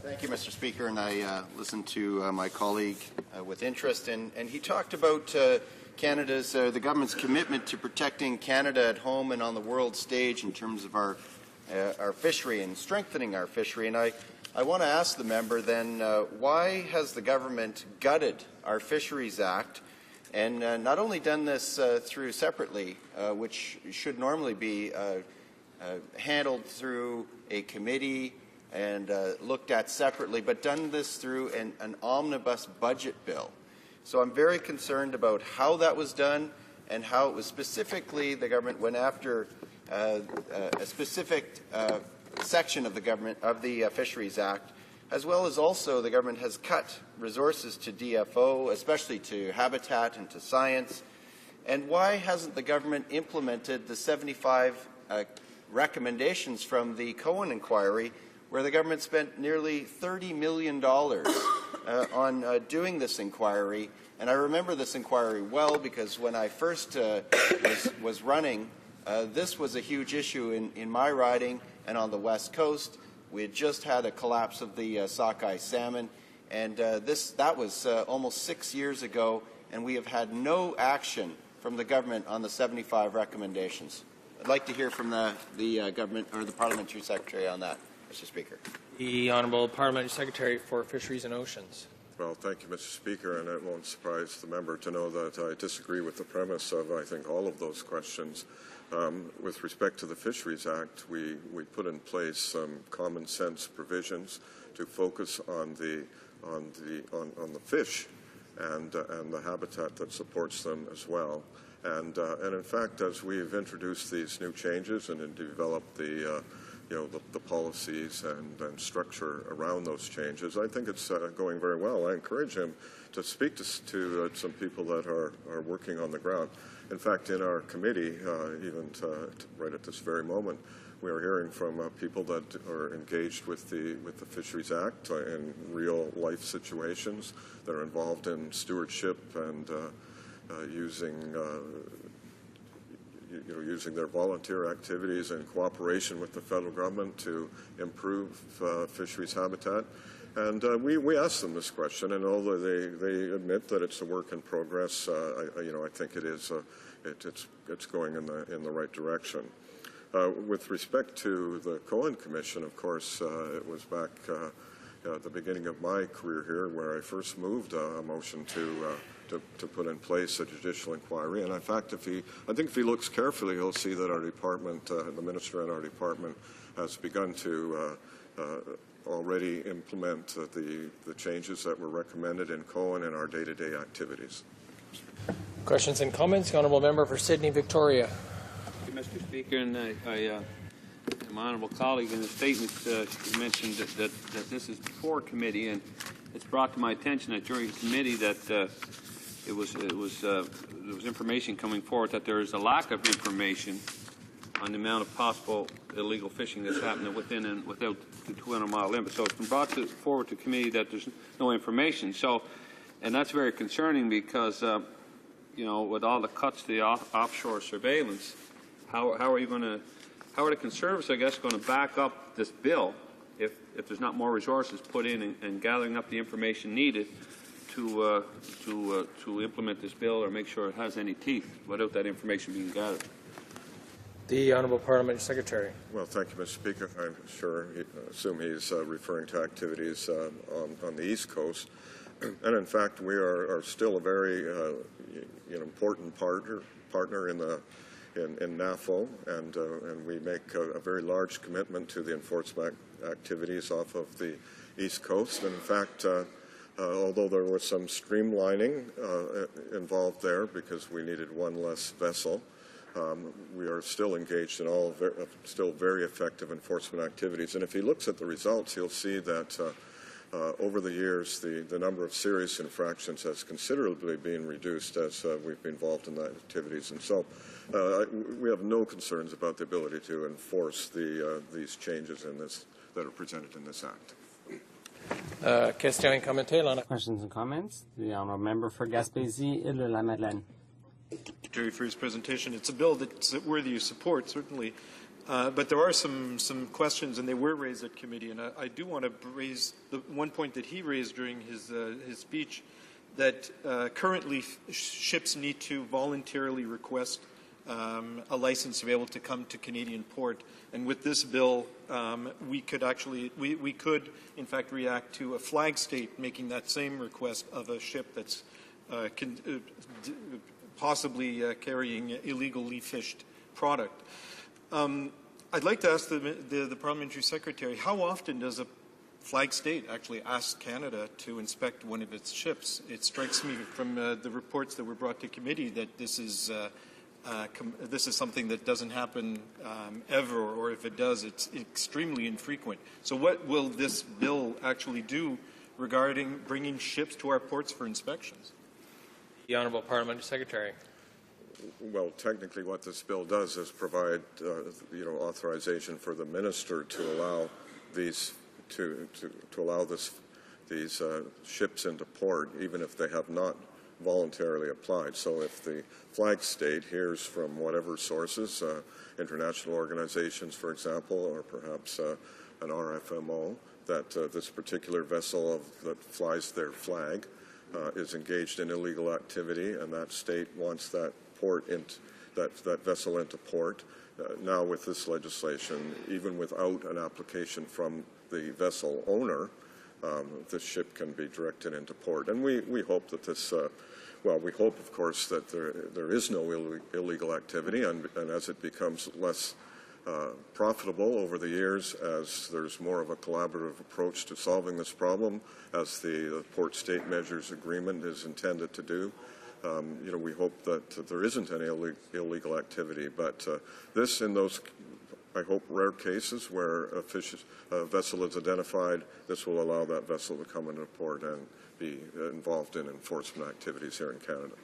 Thank you, Mr. Speaker, and I listened to my colleague with interest, and he talked about Canada's, the government's commitment to protecting Canada at home and on the world stage in terms of our fishery and strengthening our fishery. And I want to ask the member then, why has the government gutted our Fisheries Act and not only done this through separately, which should normally be handled through a committee and looked at separately, but done this through an omnibus budget bill? So I'm very concerned about how that was done and how it was specifically the government went after a specific section of the government of the Fisheries Act, as well as also the government has cut resources to DFO, especially to habitat and to science. And why hasn't the government implemented the 75 recommendations from the Cohen inquiry, where the government spent nearly $30 million on doing this inquiry? And I remember this inquiry well because when I first was running, this was a huge issue in my riding and on the West Coast. We had just had a collapse of the sockeye salmon, and that was almost 6 years ago, and we have had no action from the government on the 75 recommendations. I'd like to hear from the government or the Parliamentary Secretary on that, Mr. Speaker. The Honourable Parliamentary Secretary for Fisheries and Oceans. Well, thank you, Mr. Speaker, and it won't surprise the member to know that I disagree with the premise of, I think, all of those questions. With respect to the Fisheries Act, we put in place some common sense provisions to focus on the fish and the habitat that supports them as well. And in fact, as we've introduced these new changes and developed the policies and structure around those changes, I think it's going very well. I encourage him to speak to some people that are working on the ground. In fact, in our committee, even right at this very moment, we are hearing from people that are engaged with the Fisheries Act in real life situations that are involved in stewardship and using their volunteer activities in cooperation with the federal government to improve fisheries habitat. And we asked them this question, and although they admit that it's a work in progress, I think it is. It's going in the right direction. With respect to the Cohen Commission, of course, it was back at the beginning of my career here where I first moved a motion to put in place a judicial inquiry. And in fact, I think if he looks carefully, he'll see that our department, the minister in our department, has begun to already implement the changes that were recommended in Cohen in our day-to-day activities. Questions and comments? The Honourable Member for Sydney, Victoria. Thank you, Mr. Speaker, and my honourable colleague in the statement mentioned that this is before committee, and it's brought to my attention that during committee that there was information coming forward that there is a lack of information on the amount of possible illegal fishing that's happening within and without the 200-mile limit. So it's been brought forward to committee that there's no information. So, and that's very concerning because, with all the cuts to the offshore surveillance, how are the Conservatives, I guess, going to back up this bill if there's not more resources put in and gathering up the information needed to implement this bill or make sure it has any teeth without that information being gathered? The Honourable Parliamentary Secretary. Well, thank you, Mr. Speaker. I'm assume he's referring to activities on the East Coast. And in fact, we are still a very important partner in NAFO, and we make a very large commitment to the enforcement activities off of the East Coast. And in fact, although there was some streamlining involved there because we needed one less vessel, we are still engaged in all still very effective enforcement activities. And if he looks at the results, he'll see that over the years, the number of serious infractions has considerably been reduced as we've been involved in that activities. And so we have no concerns about the ability to enforce these changes that are presented in this Act. Questions and comments? The honourable member for Gaspésie et La Madeleine. Secretary, for his presentation. It's a bill that's worthy of support, certainly. But there are some questions, and they were raised at committee. And I do want to raise the one point that he raised during his speech, that currently ships need to voluntarily request a license to be able to come to Canadian port. And with this bill, we could in fact react to a flag state making that same request of a ship that's possibly carrying illegally fished product. I'd like to ask the parliamentary secretary, how often does a flag state actually ask Canada to inspect one of its ships? It strikes me from the reports that were brought to committee that this is something that doesn't happen ever, or if it does, it's extremely infrequent. So what will this bill actually do regarding bringing ships to our ports for inspections? The Honourable Parliamentary Secretary. Well, technically what this bill does is provide authorization for the minister to allow these these ships into port, even if they have not voluntarily applied. So if the flag state hears from whatever sources, international organizations, for example, or perhaps an RFMO, that this particular vessel that flies their flag is engaged in illegal activity, and that state wants that vessel into port. Now, with this legislation, even without an application from the vessel owner, this ship can be directed into port. And we hope that this, we hope, of course, that there is no illegal activity, and as it becomes less profitable over the years, as there's more of a collaborative approach to solving this problem, as the Port State Measures Agreement is intended to do. We hope that there isn't any illegal activity, but this, in those, I hope, rare cases where a vessel is identified, this will allow that vessel to come into port and be involved in enforcement activities here in Canada.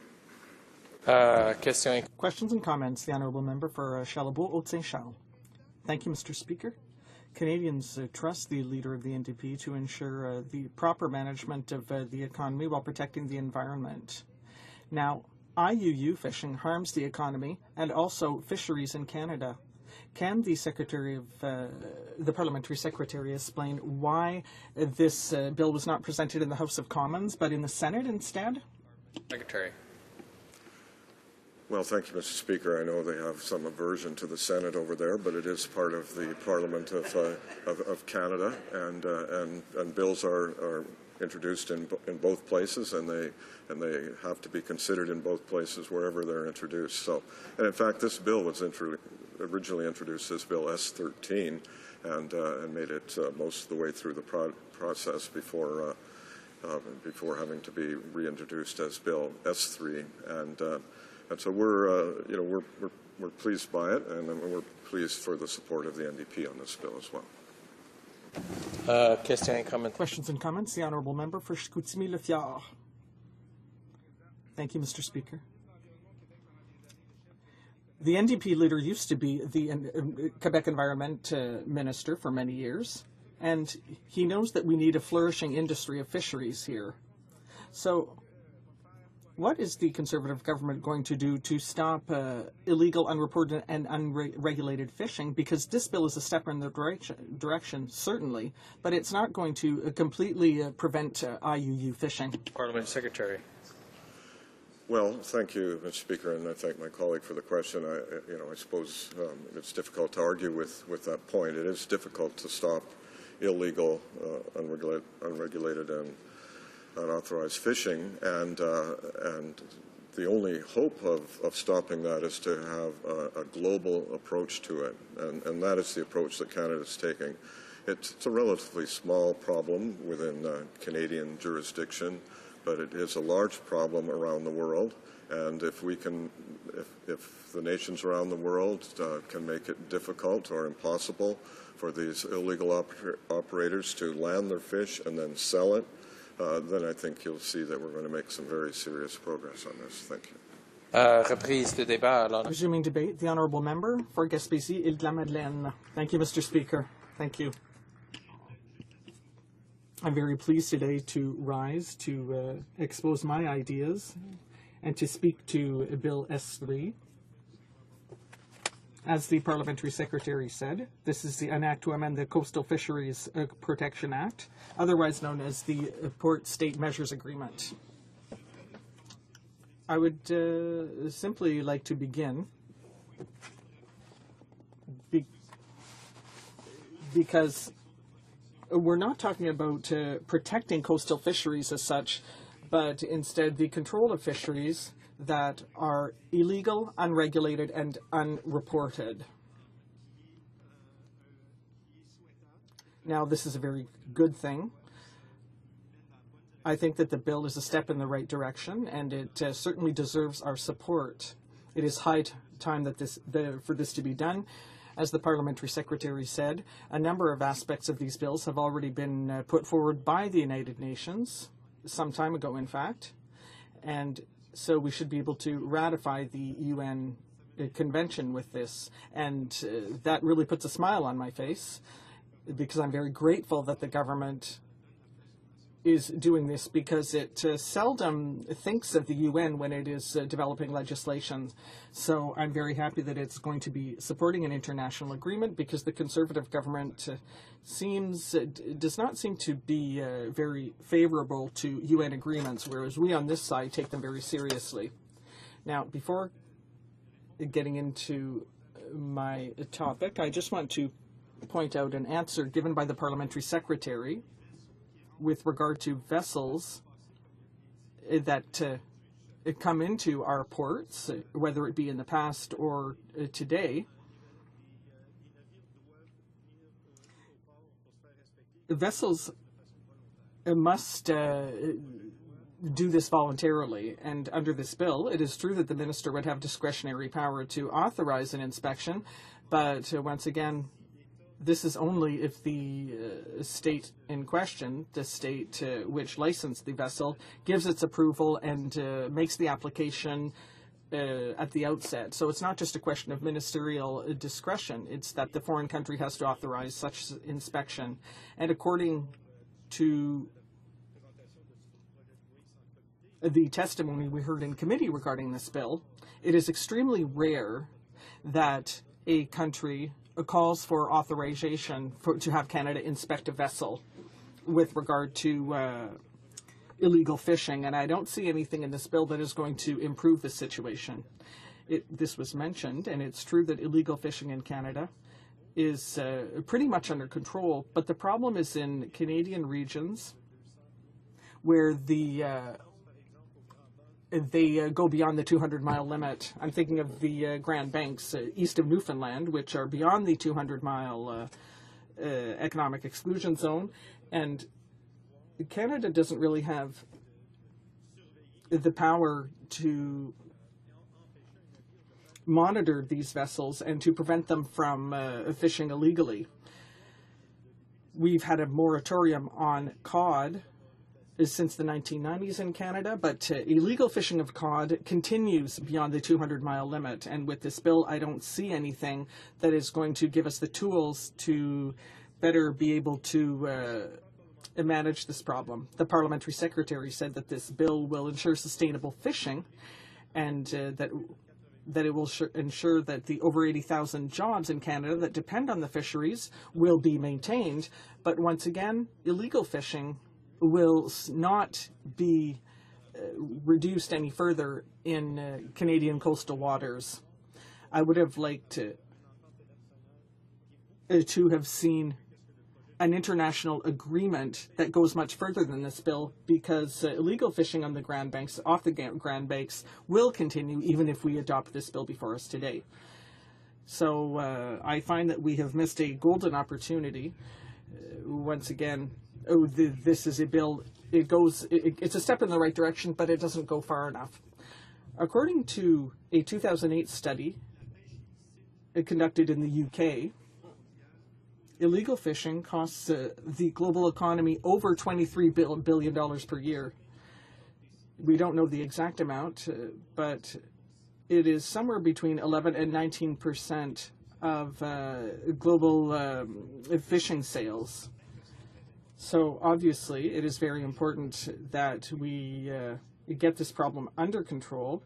Questions and comments. The Honourable Member for Charlebourg-Haute-Saint-Charles. Thank you, Mr. Speaker. Canadians trust the Leader of the NDP to ensure the proper management of the economy while protecting the environment. Now, IUU fishing harms the economy and also fisheries in Canada. Can the Secretary of the Parliamentary Secretary explain why this bill was not presented in the House of Commons but in the Senate instead? Secretary. Well, thank you, Mr. Speaker. I know they have some aversion to the Senate over there, but it is part of the Parliament of Canada, and bills are introduced in both places, and they have to be considered in both places wherever they're introduced. So, and in fact, this bill was originally introduced as Bill S13, and made it most of the way through the process before having to be reintroduced as Bill S3, and so we're pleased by it, and we're pleased for the support of the NDP on this bill as well. Questions and comments. The Honourable Member for Chicoutimi-Le-Fjord. Thank you, Mr. Speaker. The NDP leader used to be the Quebec Environment Minister for many years, and he knows that we need a flourishing industry of fisheries here. So what is the Conservative government going to do to stop illegal, unreported, and unregulated fishing? Because this bill is a step in the direction, certainly, but it's not going to completely prevent IUU fishing. Parliament Secretary. Well, thank you, Mr. Speaker, and I thank my colleague for the question. I suppose it's difficult to argue with that point. It is difficult to stop illegal, unregulated, and unauthorized fishing, and the only hope of stopping that is to have a global approach to it, and that is the approach that Canada is taking. It's a relatively small problem within Canadian jurisdiction, but it is a large problem around the world. And if we can, if the nations around the world can make it difficult or impossible for these illegal operators to land their fish and then sell it, then I think you'll see that we're going to make some very serious progress on this. Thank you. Reprise de débat. Resuming debate, the honourable member for Gaspésie, Île-de-la-Madeleine. Thank you, Mr. Speaker. Thank you. I'm very pleased today to rise to expose my ideas and to speak to Bill S3. As the Parliamentary Secretary said, this is an act to amend the Coastal Fisheries Protection Act, otherwise known as the Port State Measures Agreement. I would simply like to begin because we're not talking about protecting coastal fisheries as such, but instead the control of fisheries that are illegal, unregulated, and unreported. Now, this is a very good thing. I think that the bill is a step in the right direction, and it certainly deserves our support. It is high time that for this to be done. As the Parliamentary Secretary said, a number of aspects of these bills have already been put forward by the United Nations, some time ago, in fact, and so we should be able to ratify the UN convention with this, and that really puts a smile on my face, because I'm very grateful that the government is doing this, because it seldom thinks of the UN when it is developing legislation. So I'm very happy that it's going to be supporting an international agreement, because the Conservative government does not seem to be very favorable to UN agreements, whereas we on this side take them very seriously. Now, before getting into my topic, I just want to point out an answer given by the Parliamentary Secretary with regard to vessels that come into our ports, whether it be in the past or today. Vessels must do this voluntarily, and under this bill, it is true that the minister would have discretionary power to authorize an inspection, but once again, this is only if the state in question, the state which licensed the vessel, gives its approval and makes the application at the outset. So it's not just a question of ministerial discretion. It's that the foreign country has to authorize such inspection. And according to the testimony we heard in committee regarding this bill, it is extremely rare that a country calls for authorization to have Canada inspect a vessel with regard to illegal fishing, and I don't see anything in this bill that is going to improve the situation. This was mentioned, and it's true that illegal fishing in Canada is pretty much under control, but the problem is in Canadian regions where they go beyond the 200-mile limit. I'm thinking of the Grand Banks east of Newfoundland, which are beyond the 200-mile economic exclusion zone, and Canada doesn't really have the power to monitor these vessels and to prevent them from fishing illegally. We've had a moratorium on cod since the 1990s in Canada, but illegal fishing of cod continues beyond the 200-mile limit. And with this bill, I don't see anything that is going to give us the tools to better be able to manage this problem. The Parliamentary Secretary said that this bill will ensure sustainable fishing, and that it will ensure that the over 80,000 jobs in Canada that depend on the fisheries will be maintained. But once again, illegal fishing will not be reduced any further in Canadian coastal waters. I would have liked to have seen an international agreement that goes much further than this bill, because illegal fishing on the Grand Banks, off the Grand Banks, will continue even if we adopt this bill before us today. So I find that we have missed a golden opportunity. Once again, this is a bill. It's a step in the right direction, but it doesn't go far enough. According to a 2008 study conducted in the UK, illegal fishing costs the global economy over $23 billion per year. We don't know the exact amount, but it is somewhere between 11 and 19% of global fishing sales. So obviously, it is very important that we get this problem under control.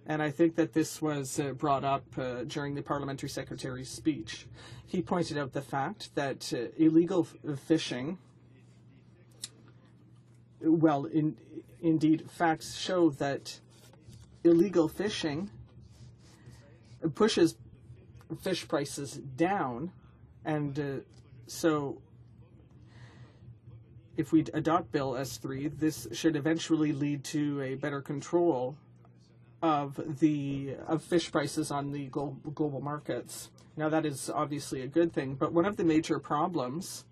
And I think that this was brought up during the parliamentary secretary's speech. He pointed out the fact that illegal fishing, well, indeed, facts show that illegal fishing pushes fish prices down. And so if we adopt Bill S3, this should eventually lead to a better control of fish prices on the global markets. Now, that is obviously a good thing, but one of the major problems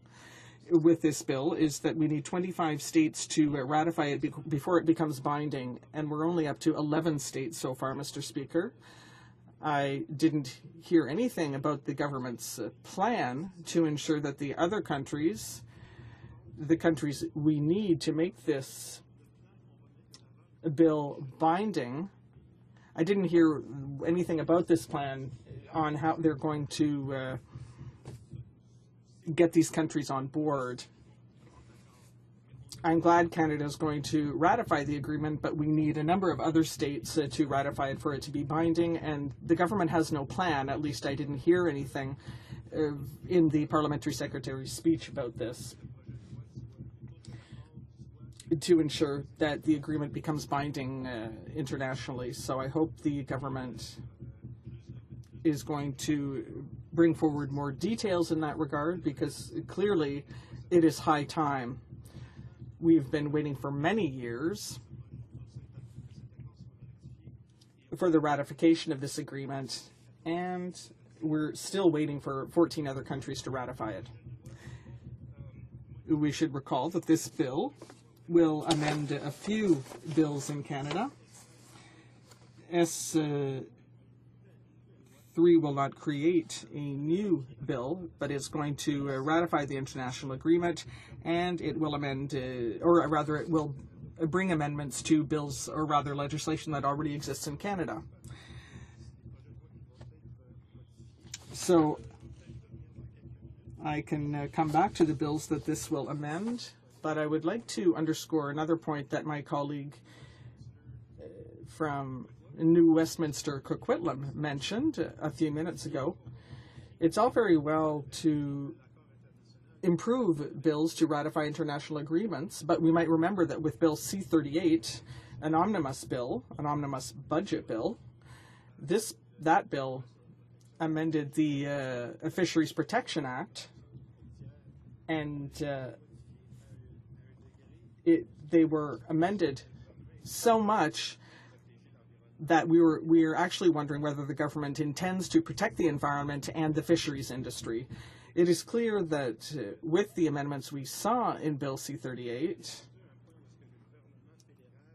with this bill is that we need 25 states to ratify it before it becomes binding, and we're only up to 11 states so far, Mr. Speaker. I didn't hear anything about the government's plan to ensure that the other countries, the countries we need to make this bill binding, I didn't hear anything about this plan on how they're going to get these countries on board. I'm glad Canada is going to ratify the agreement, but we need a number of other states to ratify it for it to be binding, and the government has no plan. At least I didn't hear anything in the parliamentary secretary's speech about this, to ensure that the agreement becomes binding internationally. So I hope the government is going to bring forward more details in that regard, because clearly it is high time. We've been waiting for many years for the ratification of this agreement, and we're still waiting for 14 other countries to ratify it. We should recall that this bill will amend a few bills in Canada. S3 will not create a new bill, but is going to ratify the international agreement, and it will amend, or rather it will bring amendments to bills, or rather legislation that already exists in Canada. So I can come back to the bills that this will amend, but I would like to underscore another point that my colleague from New Westminster Coquitlam mentioned a few minutes ago. It's all very well to improve bills to ratify international agreements, but we might remember that with Bill C-38, an omnibus bill, an omnibus budget bill, that bill amended the Fisheries Protection Act, and they were amended so much that we are actually wondering whether the government intends to protect the environment and the fisheries industry. It is clear that with the amendments we saw in Bill C-38,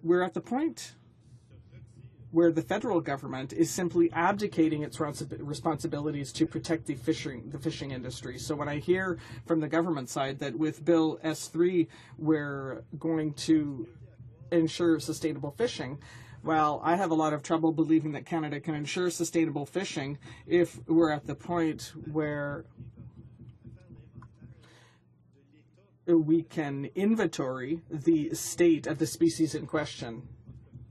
we're at the point where the federal government is simply abdicating its responsibilities to protect the fishing industry. So when I hear from the government side that with Bill S3 we're going to ensure sustainable fishing, well, I have a lot of trouble believing that Canada can ensure sustainable fishing if we're at the point where we can inventory the state of the species in question.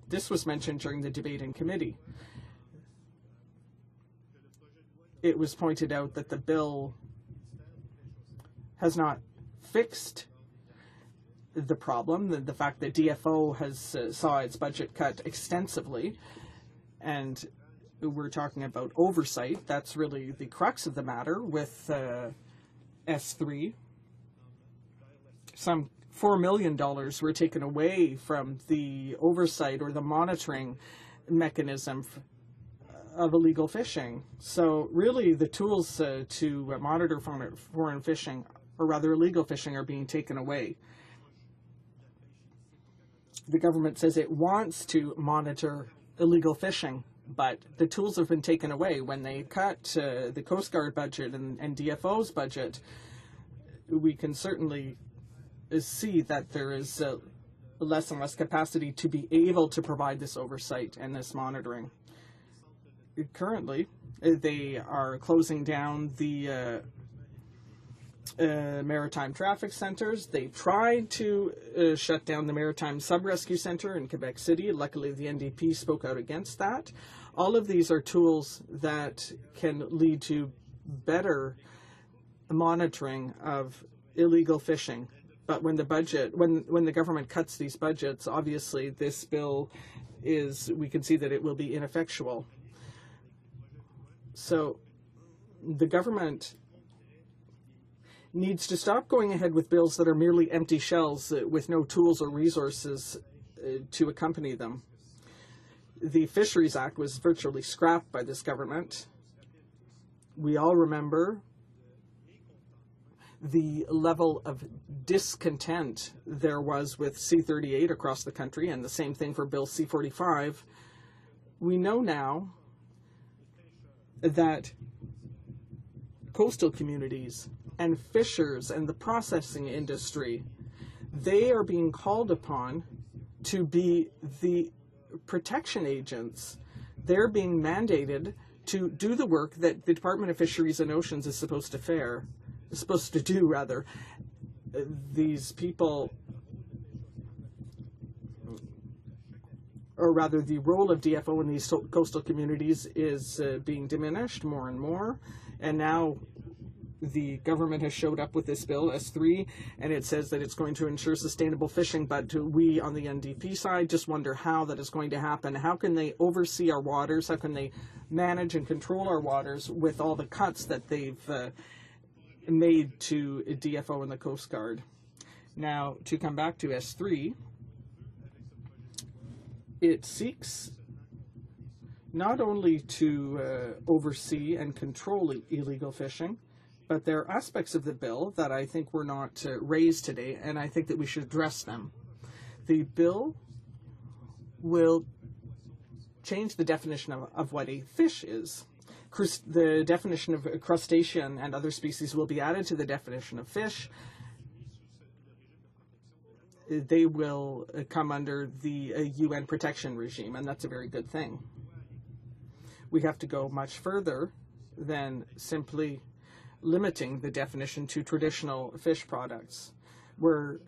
This was mentioned during the debate in committee. It was pointed out that the bill has not fixed the problem, the fact that DFO has saw its budget cut extensively, and we're talking about oversight. That's really the crux of the matter with S3. some $4 million were taken away from the oversight or the monitoring mechanism of illegal fishing. So really the tools to monitor foreign fishing, or rather illegal fishing, are being taken away. The government says it wants to monitor illegal fishing, but the tools have been taken away. When they cut the Coast Guard budget and DFO's budget, we can certainly see that there is less and less capacity to be able to provide this oversight and this monitoring. Currently, they are closing down the maritime traffic centers. They tried to shut down the Maritime Sub-Rescue Center in Quebec City. Luckily, the NDP spoke out against that. All of these are tools that can lead to better monitoring of illegal fishing. But when the budget, when the government cuts these budgets, obviously this bill we can see that it will be ineffectual. So the government needs to stop going ahead with bills that are merely empty shells with no tools or resources to accompany them. The Fisheries Act was virtually scrapped by this government. We all remember the level of discontent there was with C-38 across the country, and the same thing for Bill C-45. We know now that coastal communities and fishers and the processing industry, they are being called upon to be the protection agents. They're being mandated to do the work that the Department of Fisheries and Oceans is supposed to do. These people, or rather the role of DFO in these coastal communities is being diminished more and more. And now the government has showed up with this bill, S3, and it says that it's going to ensure sustainable fishing, but we on the NDP side just wonder how that is going to happen. How can they oversee our waters? How can they manage and control our waters with all the cuts that they've made to DFO and the Coast Guard? Now, to come back to S3, it seeks not only to oversee and control illegal fishing, but there are aspects of the bill that I think were not raised today, and I think that we should address them. The bill will change the definition of what a fish is. The definition of crustacean and other species will be added to the definition of fish. They will come under the UN protection regime, and that's a very good thing. We have to go much further than simply limiting the definition to traditional fish products. We're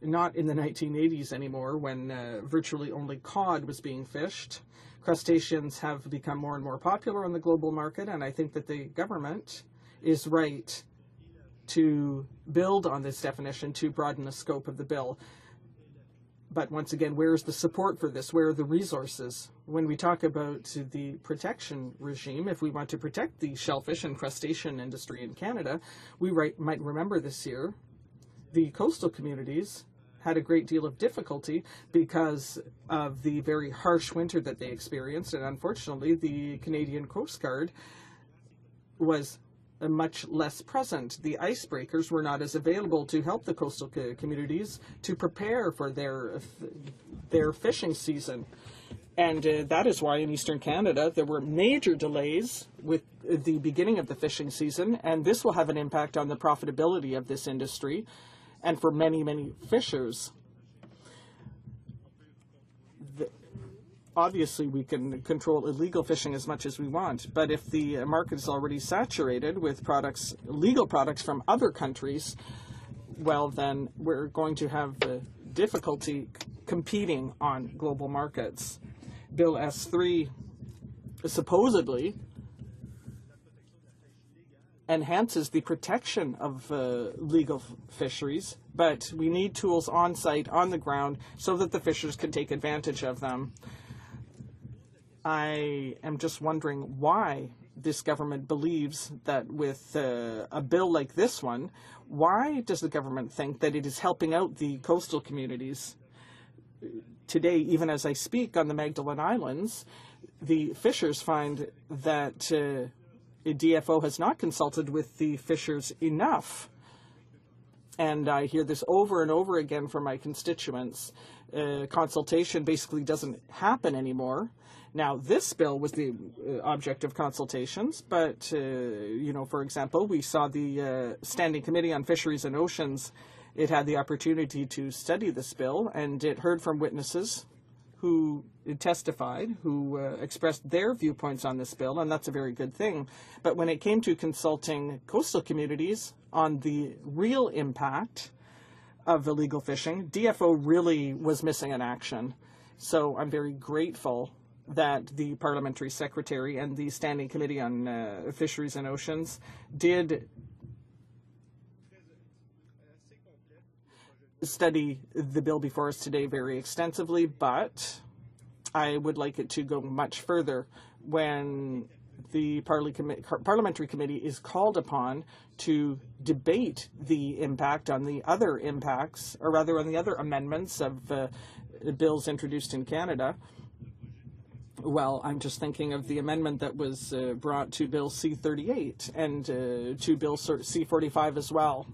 not in the 1980s anymore when virtually only cod was being fished. Crustaceans have become more and more popular on the global market, and I think that the government is right to build on this definition to broaden the scope of the bill. But once again, where is the support for this? Where are the resources? When we talk about the protection regime, if we want to protect the shellfish and crustacean industry in Canada, we might remember this year the coastal communities had a great deal of difficulty because of the very harsh winter that they experienced, and unfortunately the Canadian Coast Guard was much less present. The icebreakers were not as available to help the coastal communities to prepare for their fishing season. And that is why in Eastern Canada there were major delays with the beginning of the fishing season, and this will have an impact on the profitability of this industry and for many, many fishers. Obviously, we can control illegal fishing as much as we want, but if the market is already saturated with products, legal products from other countries, well, then we're going to have difficulty competing on global markets. Bill S3 supposedly enhances the protection of legal fisheries, but we need tools on site, on the ground, so that the fishers can take advantage of them. I am just wondering why this government believes that with a bill like this one, Why does the government think that it is helping out the coastal communities? Today, even as I speak on the Magdalen Islands, the fishers find that DFO has not consulted with the fishers enough. And I hear this over and over again from my constituents. Consultation basically doesn't happen anymore. Now, this bill was the object of consultations, but, you know, for example, we saw the Standing Committee on Fisheries and Oceans. It had the opportunity to study this bill, and it heard from witnesses who testified, who expressed their viewpoints on this bill, and that's a very good thing. But when it came to consulting coastal communities on the real impact of illegal fishing, DFO really was missing in action. So I'm very grateful that the Parliamentary Secretary and the Standing Committee on Fisheries and Oceans did study the bill before us today very extensively, but I would like it to go much further when the Parliamentary Committee is called upon to debate the impact on the other impacts, or rather on the other amendments of bills introduced in Canada. Well, I'm just thinking of the amendment that was brought to Bill C-38 and to Bill C-45 as well.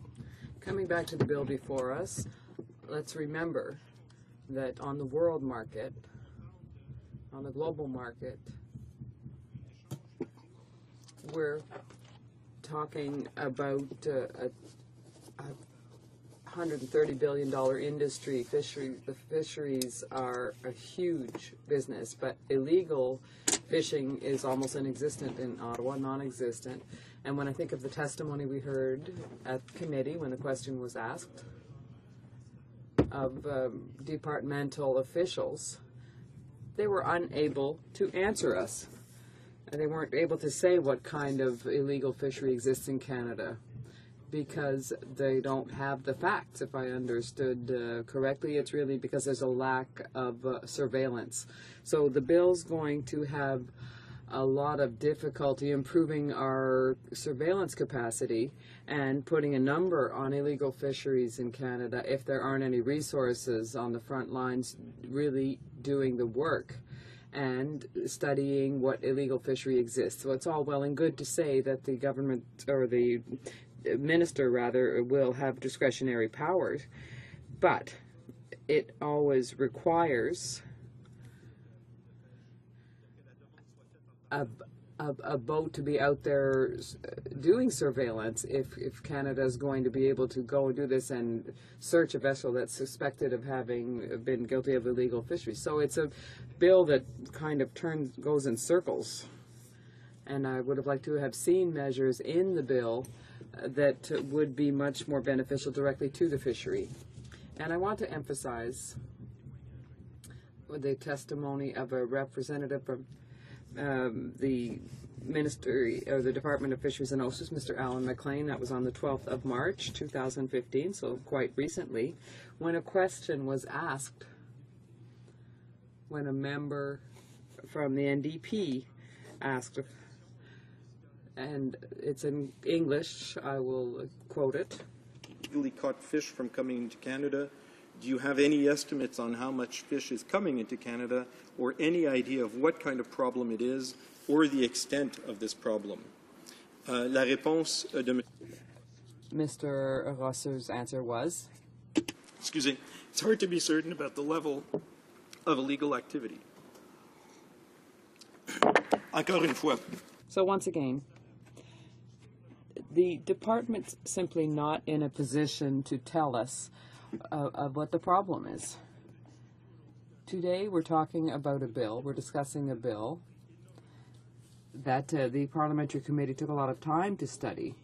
Coming back to the bill before us, let's remember that on the world market, on the global market, we're talking about a $130 billion industry. The fisheries are a huge business, but illegal fishing is almost inexistent in Ottawa, non-existent. And when I think of the testimony we heard at committee when the question was asked of departmental officials, they were unable to answer us. And they weren't able to say what kind of illegal fishery exists in Canada because they don't have the facts. If I understood correctly, it's really because there's a lack of surveillance. So the bill's going to have a lot of difficulty improving our surveillance capacity and putting a number on illegal fisheries in Canada if there aren't any resources on the front lines really doing the work and studying what illegal fishery exists. So it's all well and good to say that the government, or the minister rather, will have discretionary powers, but it always requires a boat to be out there doing surveillance if Canada is going to be able to go and do this and search a vessel that's suspected of having been guilty of illegal fisheries. So it's a bill that kind of goes in circles. And I would have liked to have seen measures in the bill that would be much more beneficial directly to the fishery. And I want to emphasize the testimony of a representative from the Ministry, or the Department of Fisheries and Oceans, Mr. Alan McLean. That was on the 12th of March, 2015, so quite recently, when a question was asked when a member from the NDP asked, and it's in English, I will quote it. Illegally caught fish from coming into Canada. Do you have any estimates on how much fish is coming into Canada, or any idea of what kind of problem it is, or the extent of this problem? La réponse de Mr. Rosser's answer was? Excuse me. It's hard to be certain about the level of illegal activity. Encore une fois. So once again, the department's simply not in a position to tell us of what the problem is. Today we're talking about a bill, we're discussing a bill that the Parliamentary Committee took a lot of time to study.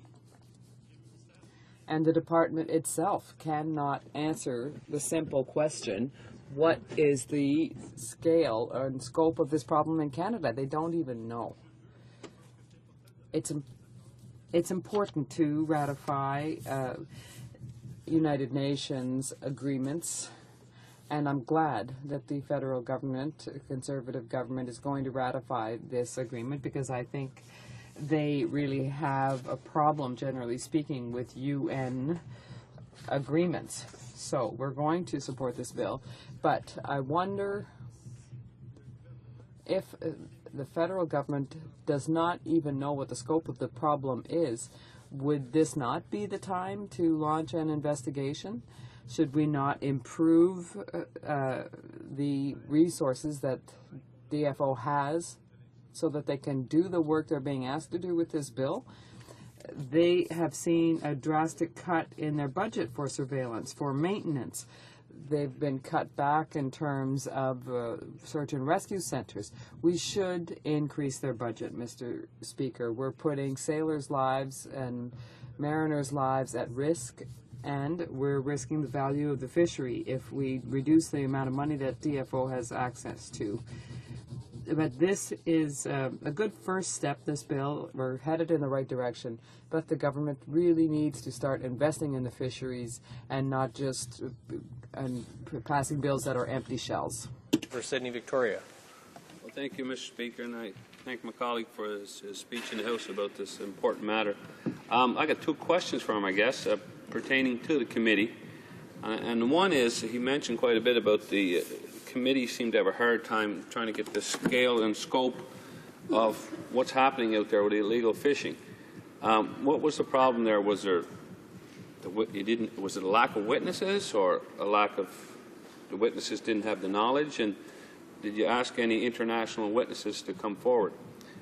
And the department itself cannot answer the simple question, what is the scale and scope of this problem in Canada? They don't even know. It's important to ratify United Nations agreements, and I'm glad that the federal government, Conservative government, is going to ratify this agreement, because I think they really have a problem, generally speaking, with UN agreements. So we're going to support this bill, but I wonder if the federal government does not even know what the scope of the problem is. Would this not be the time to launch an investigation? Should we not improve the resources that DFO has so that they can do the work they're being asked to do with this bill? They have seen a drastic cut in their budget for surveillance, for maintenance. They've been cut back in terms of search and rescue centers. We should increase their budget, Mr. Speaker. We're putting sailors' lives and mariners' lives at risk, and we're risking the value of the fishery if we reduce the amount of money that DFO has access to. But this is a good first step, this bill. We're headed in the right direction, but the government really needs to start investing in the fisheries and not just passing bills that are empty shells. For Sydney, Victoria. Well, thank you, Mr. Speaker, and I thank my colleague for his speech in the House about this important matter. I got two questions for him, I guess, pertaining to the committee. And one is, he mentioned quite a bit about the committee seemed to have a hard time trying to get the scale and scope of what's happening out there with illegal fishing. What was the problem there? Was there was it a lack of witnesses, or a lack of the witnesses didn't have the knowledge? And did you ask any international witnesses to come forward?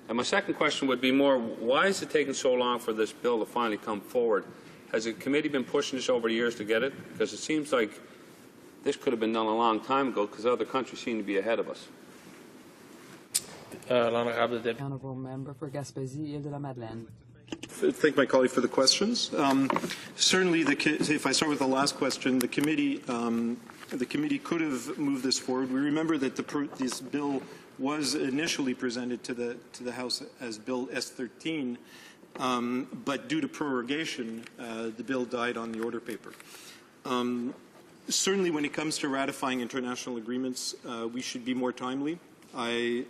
And my second question would be more, why is it taking so long for this bill to finally come forward? Has the committee been pushing this over the years to get it? Because it seems like this could have been done a long time ago, because other countries seem to be ahead of us. Honourable member for Gaspésie, Île de la Madeleine. Thank my colleague for the questions. Certainly, if I start with the last question, the committee could have moved this forward. We remember that this bill was initially presented to the House as Bill S13, but due to prorogation, the bill died on the order paper. Certainly, when it comes to ratifying international agreements, we should be more timely. I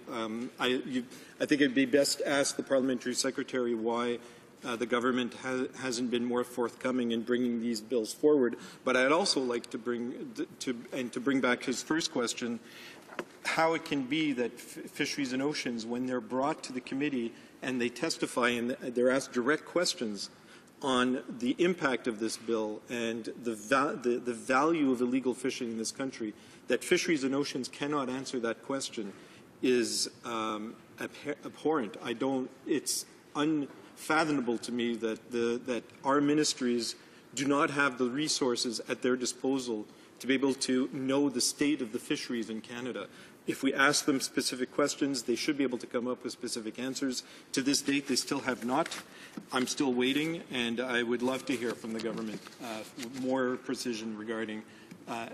think it would be best to ask the parliamentary secretary why the government hasn't been more forthcoming in bringing these bills forward. But I'd also like to bring back his first question, how it can be that fisheries and oceans, when they're brought to the committee and they testify and they're asked direct questions on the impact of this bill and the value of illegal fishing in this country, that fisheries and oceans cannot answer that question is abhorrent. It's unfathomable to me that our ministries do not have the resources at their disposal to be able to know the state of the fisheries in Canada. If we ask them specific questions, they should be able to come up with specific answers. To this date, they still have not. I'm still waiting, and I would love to hear from the government more precision regarding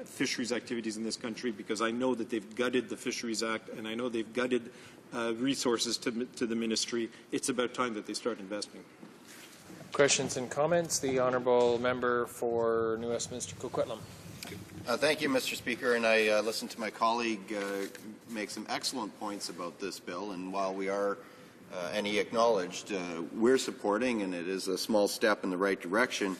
fisheries activities in this country, because I know that they've gutted the Fisheries Act, and I know they've gutted resources to the ministry. It's about time that they start investing. Questions and comments? The honourable member for New Westminster Coquitlam. Thank you, Mr. Speaker, and I listened to my colleague make some excellent points about this bill, and while we are, and he acknowledged, we're supporting, and it is a small step in the right direction,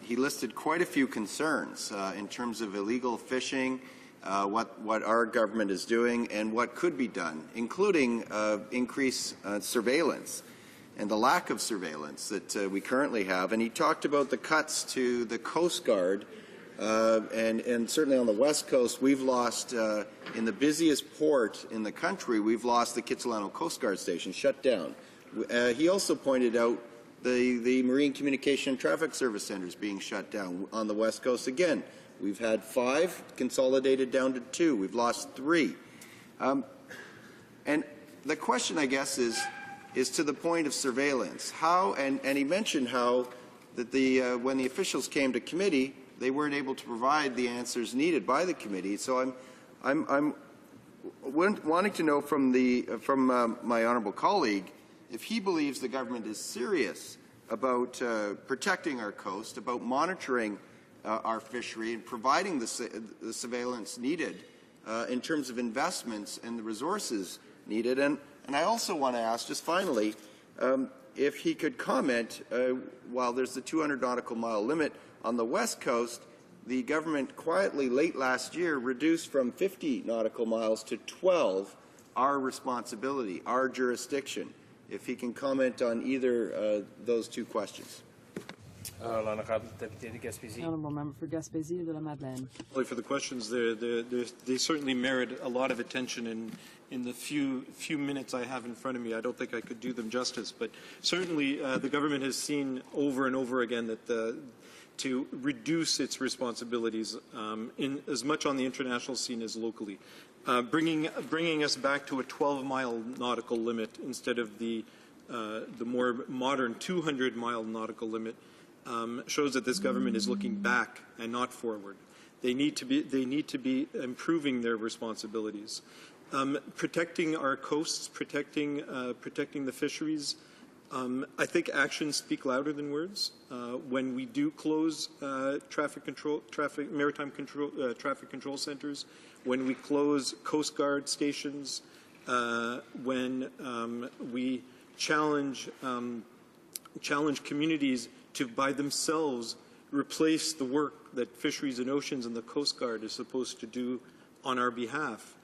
he listed quite a few concerns in terms of illegal fishing, what our government is doing, and what could be done, including increased surveillance and the lack of surveillance that we currently have. And he talked about the cuts to the Coast Guard. And certainly on the West Coast, we've lost, in the busiest port in the country, we've lost the Kitsilano Coast Guard Station, shut down. He also pointed out the Marine Communication and Traffic Service centers being shut down on the West Coast again. We've had 5, consolidated down to 2. We've lost 3. And the question, I guess, is to the point of surveillance. How, and he mentioned how that when the officials came to committee, they weren't able to provide the answers needed by the committee. So I'm wanting to know from my honourable colleague if he believes the government is serious about protecting our coast, about monitoring our fishery and providing the surveillance needed in terms of investments and the resources needed. And I also want to ask, just finally, if he could comment, while there's the 200 nautical mile limit on the West Coast, the government quietly late last year reduced from 50 nautical miles to 12 our responsibility, our jurisdiction. If he can comment on either those two questions. Honourable member for Gaspésie de la Madeleine. For the questions, they certainly merit a lot of attention. In the few minutes I have in front of me, I don't think I could do them justice. But certainly, the government has seen over and over again that to reduce its responsibilities in as much on the international scene as locally, bringing us back to a 12-mile nautical limit instead of the more modern 200-mile nautical limit. Shows that this government is looking back and not forward. They need to be improving their responsibilities, protecting our coasts, protecting the fisheries. I think actions speak louder than words. When we do close maritime traffic control centers, when we close Coast Guard stations, when we challenge communities to, by themselves, replace the work that Fisheries and Oceans and the Coast Guard is supposed to do on our behalf.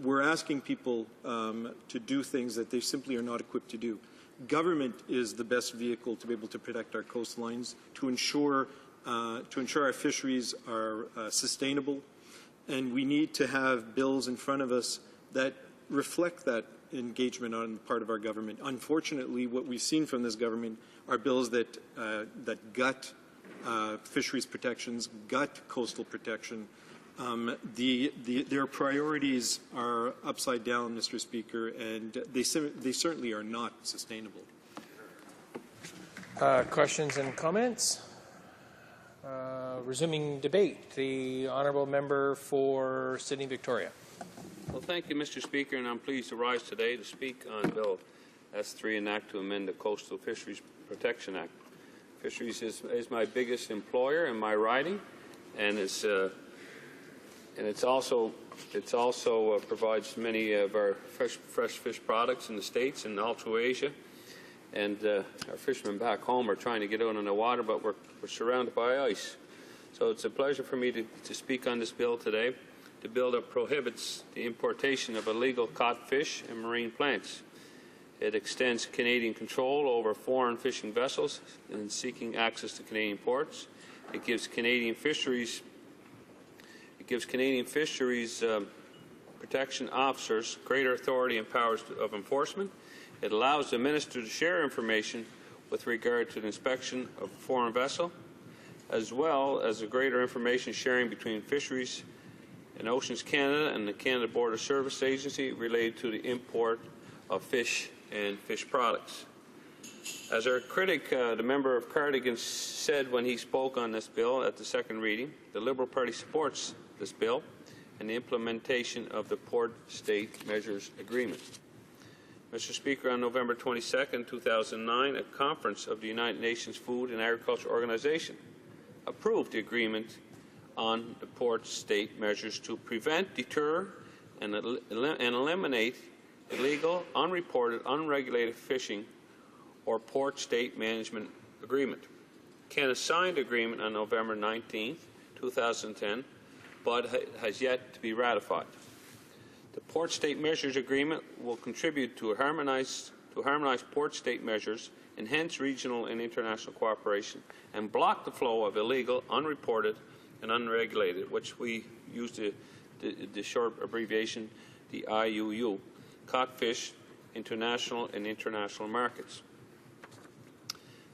We're asking people to do things that they simply are not equipped to do. Government is the best vehicle to be able to protect our coastlines, to ensure our fisheries are sustainable, and we need to have bills in front of us that reflect that engagement on the part of our government. Unfortunately, what we've seen from this government are bills that gut fisheries protections, gut coastal protection. Their priorities are upside down, Mr. Speaker, and they certainly are not sustainable. Questions and comments? Resuming debate, the honourable member for Sydney Victoria. Well, thank you, Mr. Speaker, and I'm pleased to rise today to speak on Bill S3, an act to amend the Coastal Fisheries Protection Act. Fisheries is my biggest employer in my riding, and it's also provides many of our fresh fish products in the States and all through Asia. And our fishermen back home are trying to get out on the water, but we're surrounded by ice. So it's a pleasure for me to speak on this bill today. The bill that prohibits the importation of illegal caught fish and marine plants. It extends Canadian control over foreign fishing vessels and seeking access to Canadian ports. It gives Canadian fisheries protection officers greater authority and powers of enforcement. It allows the minister to share information with regard to the inspection of a foreign vessel, as well as a greater information sharing between Fisheries and Oceans Canada and the Canada Border Service Agency related to the import of fish and fish products. As our critic, the member of Cardigan, said when he spoke on this bill at the second reading, the Liberal Party supports this bill and the implementation of the Port-State Measures Agreement. Mr. Speaker, on November 22, 2009, a conference of the United Nations Food and Agriculture Organization approved the agreement on the port-state measures to prevent, deter, and eliminate illegal, unreported, unregulated fishing or port-state management agreement. Canada signed the agreement on November 19, 2010, but has yet to be ratified. The Port-State Measures Agreement will contribute to harmonized port-state measures, enhance regional and international cooperation, and block the flow of illegal, unreported, and unregulated, which we use the short abbreviation, the IUU, caught fish into national and international markets.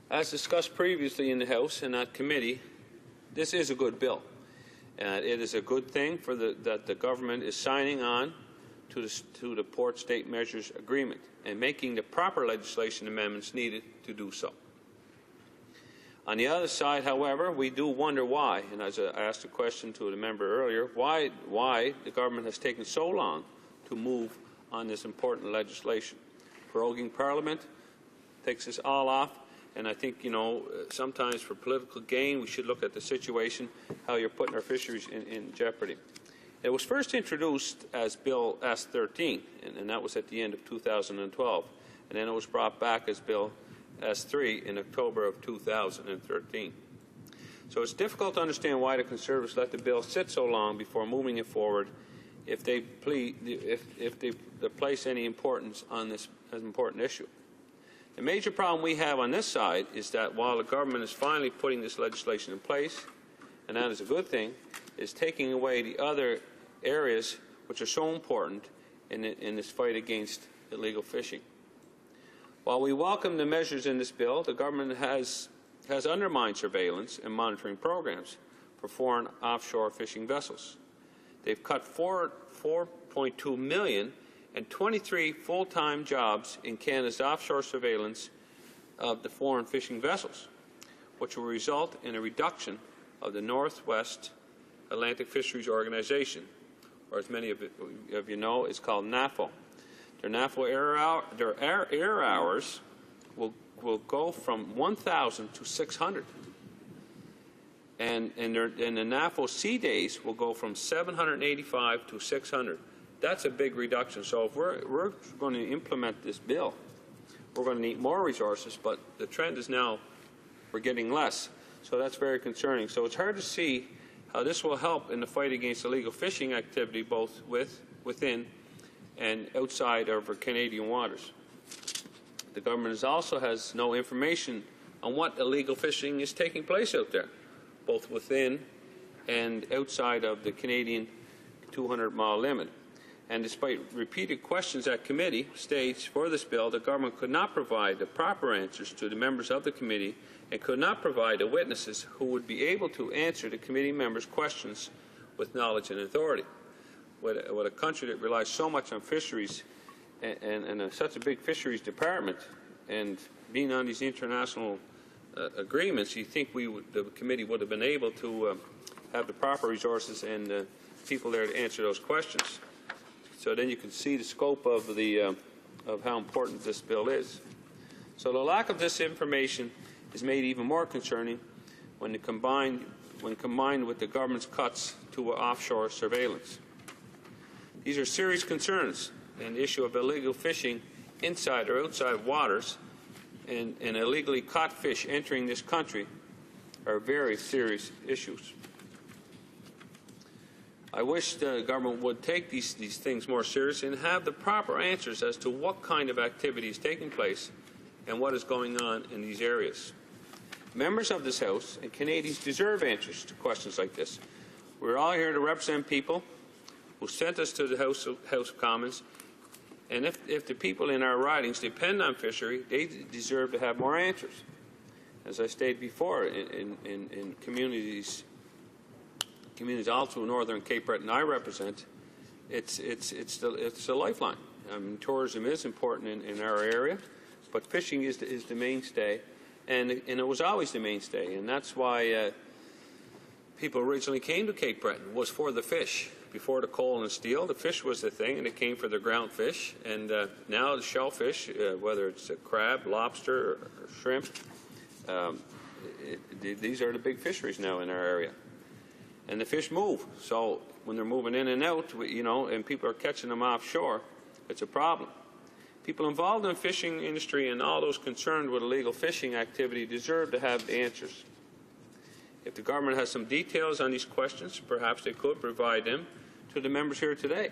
As discussed previously in the House and at committee, this is a good bill. It is a good thing that the government is signing on to the Port-State Measures Agreement and making the proper legislation amendments needed to do so. On the other side, however, we do wonder why, and as I asked a question to the member earlier, why the government has taken so long to move on this important legislation. Proroguing Parliament takes us all off, and I think, sometimes for political gain, we should look at the situation, how you're putting our fisheries in jeopardy. It was first introduced as Bill S13, and that was at the end of 2012. and then it was brought back as Bill S3 in October of 2013. So it's difficult to understand why the Conservatives let the bill sit so long before moving it forward if they place any importance on this important issue. The major problem we have on this side is that while the government is finally putting this legislation in place, and that is a good thing, is taking away the other areas which are so important in this fight against illegal fishing. While we welcome the measures in this bill, the government has undermined surveillance and monitoring programs for foreign offshore fishing vessels. They've cut 4.2 million and 23 full-time jobs in Canada's offshore surveillance of the foreign fishing vessels, which will result in a reduction of the Northwest Atlantic Fisheries Organization, or as many of you know, it's called NAFO. Their NAFO air hours will go from 1,000 to 600. And the NAFO sea days will go from 785 to 600. That's a big reduction. So if we're going to implement this bill, we're going to need more resources, but the trend is now we're getting less. So that's very concerning. So it's hard to see how this will help in the fight against illegal fishing activity both within and outside of our Canadian waters. The government also has no information on what illegal fishing is taking place out there, both within and outside of the Canadian 200-mile limit. And despite repeated questions at committee stage for this bill, the government could not provide the proper answers to the members of the committee and could not provide the witnesses who would be able to answer the committee members' questions with knowledge and authority. With a country that relies so much on fisheries and such a big fisheries department, and being on these international agreements, you think the committee would have been able to have the proper resources and people there to answer those questions. So then you can see the scope of how important this bill is. So the lack of this information is made even more concerning when combined with the government's cuts to offshore surveillance. These are serious concerns, and the issue of illegal fishing inside or outside waters and illegally caught fish entering this country are very serious issues. I wish the government would take these things more seriously and have the proper answers as to what kind of activity is taking place and what is going on in these areas. Members of this House and Canadians deserve answers to questions like this. We're all here to represent people who sent us to the House of Commons, and if the people in our ridings depend on fishery, they deserve to have more answers. As I stated before, in communities also in northern Cape Breton I represent, it's a lifeline. I mean, tourism is important in our area, but fishing is the mainstay, and it was always the mainstay, and that's why people originally came to Cape Breton, was for the fish. Before the coal and steel, the fish was the thing, and it came for the ground fish. And now the shellfish, whether it's a crab, lobster, or shrimp, these are the big fisheries now in our area. And the fish move. So when they're moving in and out, and people are catching them offshore, it's a problem. People involved in the fishing industry and all those concerned with illegal fishing activity deserve to have the answers. If the government has some details on these questions, perhaps they could provide them to the members here today.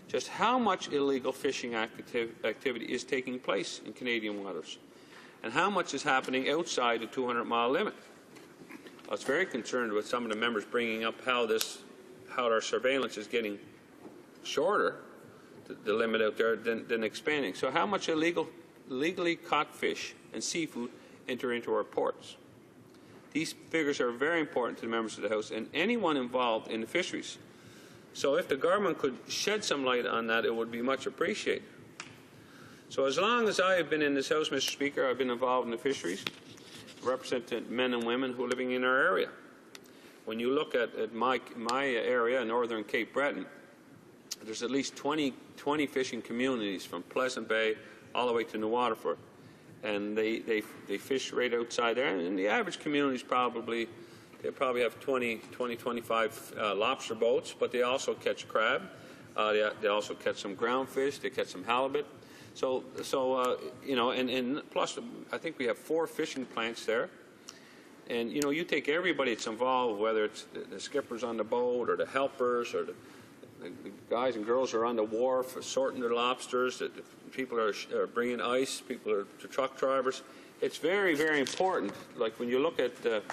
Just how much illegal fishing activity is taking place in Canadian waters, and how much is happening outside the 200-mile limit? I was very concerned with some of the members bringing up how our surveillance is getting shorter, the limit out there, than expanding. So how much illegally caught fish and seafood enter into our ports? These figures are very important to the members of the House and anyone involved in the fisheries. So if the government could shed some light on that, it would be much appreciated. So as long as I have been in this House, Mr. Speaker, I've been involved in the fisheries, representing men and women who are living in our area. When you look at my area in northern Cape Breton, there's at least 20 fishing communities from Pleasant Bay all the way to New Waterford. And they fish right outside there. And the average community is probably have 25 lobster boats, but they also catch crab. They also catch some ground fish. They catch some halibut. So you know, and plus, I think we have 4 fishing plants there. And, you know, you take everybody that's involved, whether it's the skippers on the boat or the helpers or the guys and girls who are on the wharf sorting their lobsters, the people are bringing ice, people are the truck drivers. It's very, very important. Like when you look at the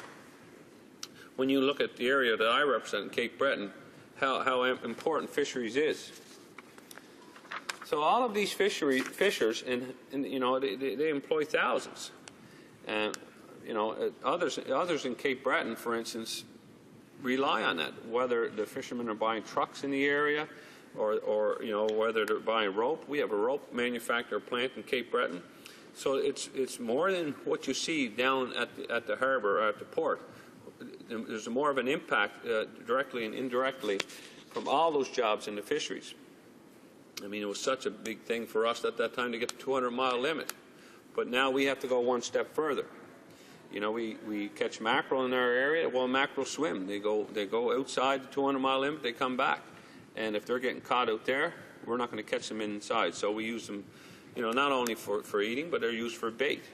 area that I represent in Cape Breton, how important fisheries is. So all of these fishers, and you know, they employ thousands. You know, others in Cape Breton, for instance, rely on that. Whether the fishermen are buying trucks in the area, or you know, whether they're buying rope. We have a rope manufacturer plant in Cape Breton, so it's more than what you see down at the harbor or at the port. There's more of an impact directly and indirectly from all those jobs in the fisheries. I mean, it was such a big thing for us at that time to get the 200-mile limit, but now we have to go one step further. You know, we catch mackerel in our area. Well, mackerel swim. They go outside the 200-mile limit. They come back, and if they're getting caught out there, we're not going to catch them inside. So we use them, you know, not only for eating, but they're used for bait.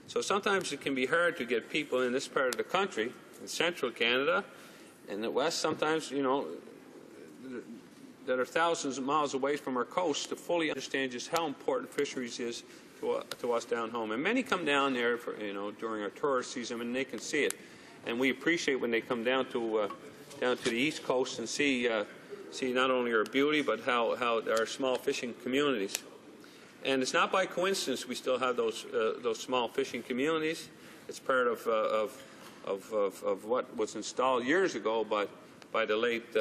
So sometimes it can be hard to get people in this part of the country, in central Canada, and the west. Sometimes, you know, that are thousands of miles away from our coast to fully understand just how important fisheries is to us down home. And many come down there for, you know, during our tourist season, and they can see it. And we appreciate when they come down to the East Coast and see not only our beauty, but how our small fishing communities. And it's not by coincidence we still have those small fishing communities. It's part of what was installed years ago by the late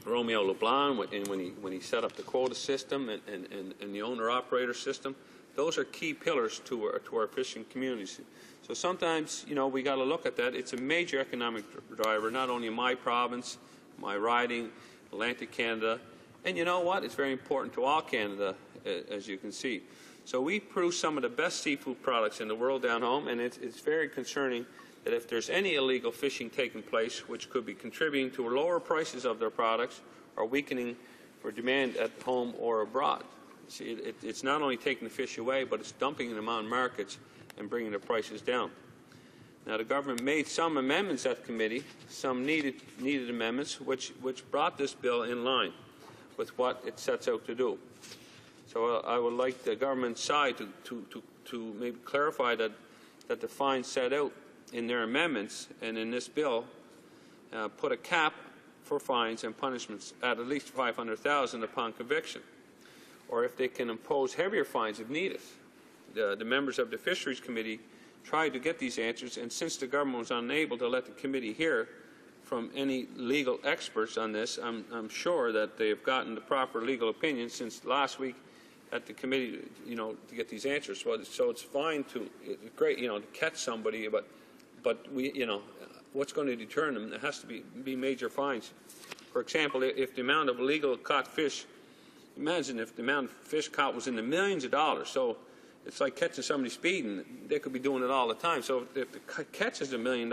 Romeo LeBlanc when he set up the quota system and the owner-operator system. Those are key pillars to our fishing communities. So sometimes, you know, we got to look at that. It's a major economic driver, not only in my province, my riding, Atlantic Canada, and you know what? It's very important to all Canada, as you can see. So we produce some of the best seafood products in the world down home, and it's very concerning that if there's any illegal fishing taking place, which could be contributing to lower prices of their products or weakening for demand at home or abroad. See, it's not only taking the fish away, but it's dumping them on markets and bringing the prices down. Now, the government made some amendments at committee, some needed amendments, which brought this bill in line with what it sets out to do. So I would like the government side to maybe clarify that the fines set out in their amendments and in this bill put a cap for fines and punishments at least $500,000 upon conviction, or if they can impose heavier fines if needed. The members of the Fisheries Committee tried to get these answers, and since the government was unable to let the committee hear from any legal experts on this, I'm sure that they have gotten the proper legal opinion since last week at the committee, you know, to get these answers. So it's fine great, you know, to catch somebody, but we, you know, what's going to deter them? There has to be major fines. For example, if the amount of illegal caught fish, imagine if the amount of fish caught was in the millions of dollars. So it's like catching somebody speeding. They could be doing it all the time. So if the catch is $1 million,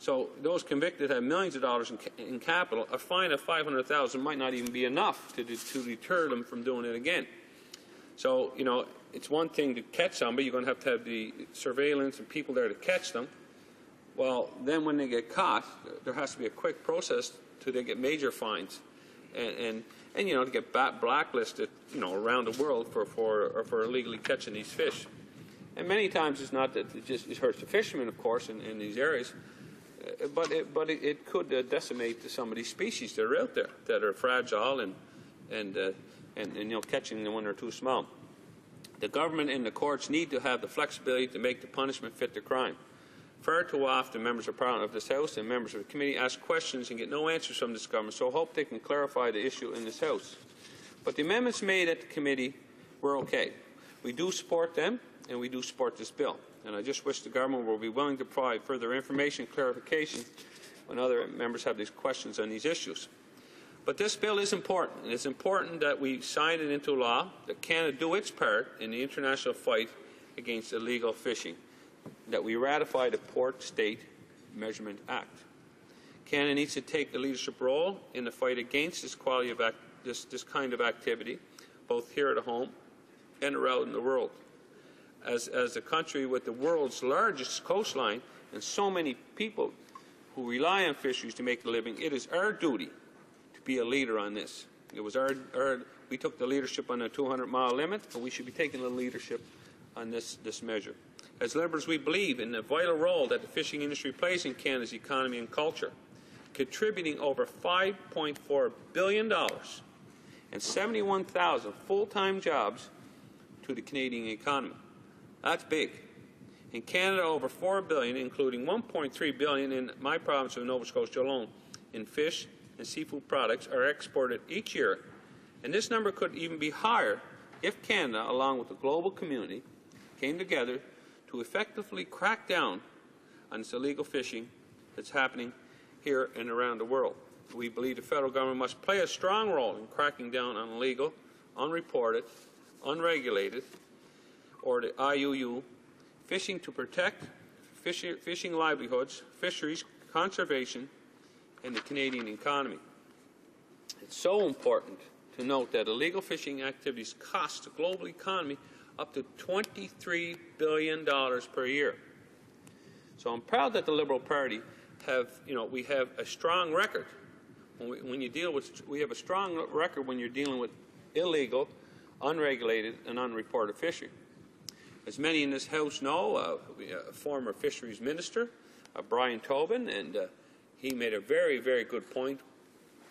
so those convicted have millions of dollars in capital, a fine of $500,000 might not even be enough to deter them from doing it again. So, you know, it's one thing to catch somebody. You're going to have the surveillance and people there to catch them. Well, then when they get caught, there has to be a quick process till they get major fines, and you know, to get blacklisted, you know, around the world for illegally catching these fish. And many times it's not that it hurts the fishermen, of course, in these areas, but it could decimate some of these species that are out there that are fragile and you know, catching them when they're too small. The government and the courts need to have the flexibility to make the punishment fit the crime. Far too often, members of Parliament of this House and members of the committee ask questions and get no answers from this government, so I hope they can clarify the issue in this House. But the amendments made at the committee were okay. We do support them, and we do support this bill. And I just wish the government will be willing to provide further information and clarification when other members have these questions on these issues. But this bill is important, and it's important that we sign it into law, that Canada do its part in the international fight against illegal fishing, that we ratify the Port State Measurement Act. Canada needs to take a leadership role in the fight against this kind of activity, both here at home and around the world. As a country with the world's largest coastline and so many people who rely on fisheries to make a living, it is our duty to be a leader on this. It was we took the leadership on the 200-mile limit, and we should be taking the leadership on this measure. As Liberals, we believe in the vital role that the fishing industry plays in Canada's economy and culture, contributing over $5.4 billion and 71,000 full-time jobs to the Canadian economy. That's big. In Canada, over $4 billion, including $1.3 billion in my province of Nova Scotia alone, in fish and seafood products are exported each year. And this number could even be higher if Canada, along with the global community, came together to effectively crack down on this illegal fishing that's happening here and around the world. We believe the federal government must play a strong role in cracking down on illegal, unreported, unregulated, or the IUU, fishing to protect fishing livelihoods, fisheries, conservation, and the Canadian economy. It's so important to note that illegal fishing activities cost the global economy up to $23 billion per year. So I'm proud that the Liberal Party we have a strong record. We have a strong record when you're dealing with illegal, unregulated, and unreported fishing. As many in this House know, a former fisheries minister, Brian Tobin, and he made a very, very good point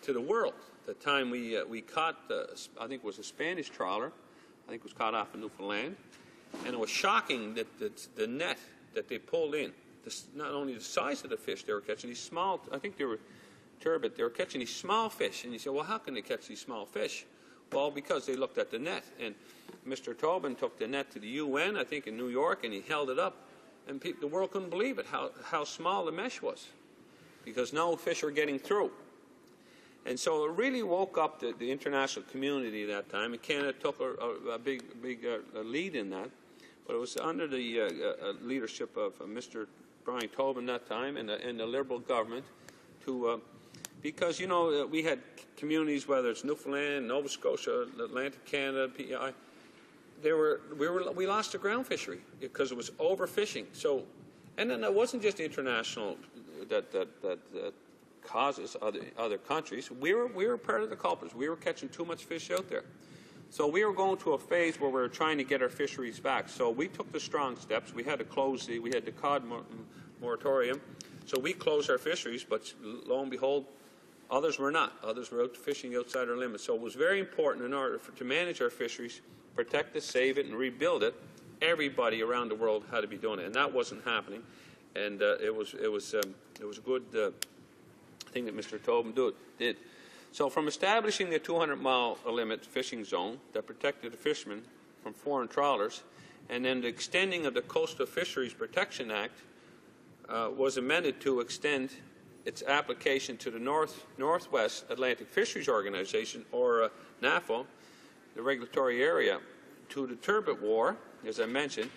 to the world. The time we caught, I think it was a Spanish trawler, I think it was caught off in Newfoundland, and it was shocking that the net that they pulled in, not only the size of the fish they were catching, these small, I think they were turbot, they were catching these small fish. And you say, well, how can they catch these small fish? Well, because they looked at the net. And Mr. Tobin took the net to the UN, I think in New York, and he held it up. And the world couldn't believe it, how small the mesh was, because no fish were getting through. And so it really woke up the international community at that time, and Canada took a big lead in that. But it was under the leadership of Mr. Brian Tobin that time and the Liberal government because, we had communities, whether it's Newfoundland, Nova Scotia, Atlantic Canada, PEI, we lost the ground fishery because it was overfishing. So, and then it wasn't just international that causes other countries. We were part of the culprits. We were catching too much fish out there. So we were going to a phase where we were trying to get our fisheries back. So we took the strong steps. We had to close we had the cod moratorium. So we closed our fisheries, but lo and behold, others were not. Others were out fishing outside our limits. So it was very important in order to manage our fisheries, protect it, save it, and rebuild it. Everybody around the world had to be doing it, and that wasn't happening. And it was a good thing that Mr. Tobin did. So from establishing the 200-mile limit fishing zone that protected the fishermen from foreign trawlers, and then the extending of the Coastal Fisheries Protection Act was amended to extend its application to the Northwest Atlantic Fisheries Organization, or NAFO, the regulatory area, to the turbot war, as I mentioned,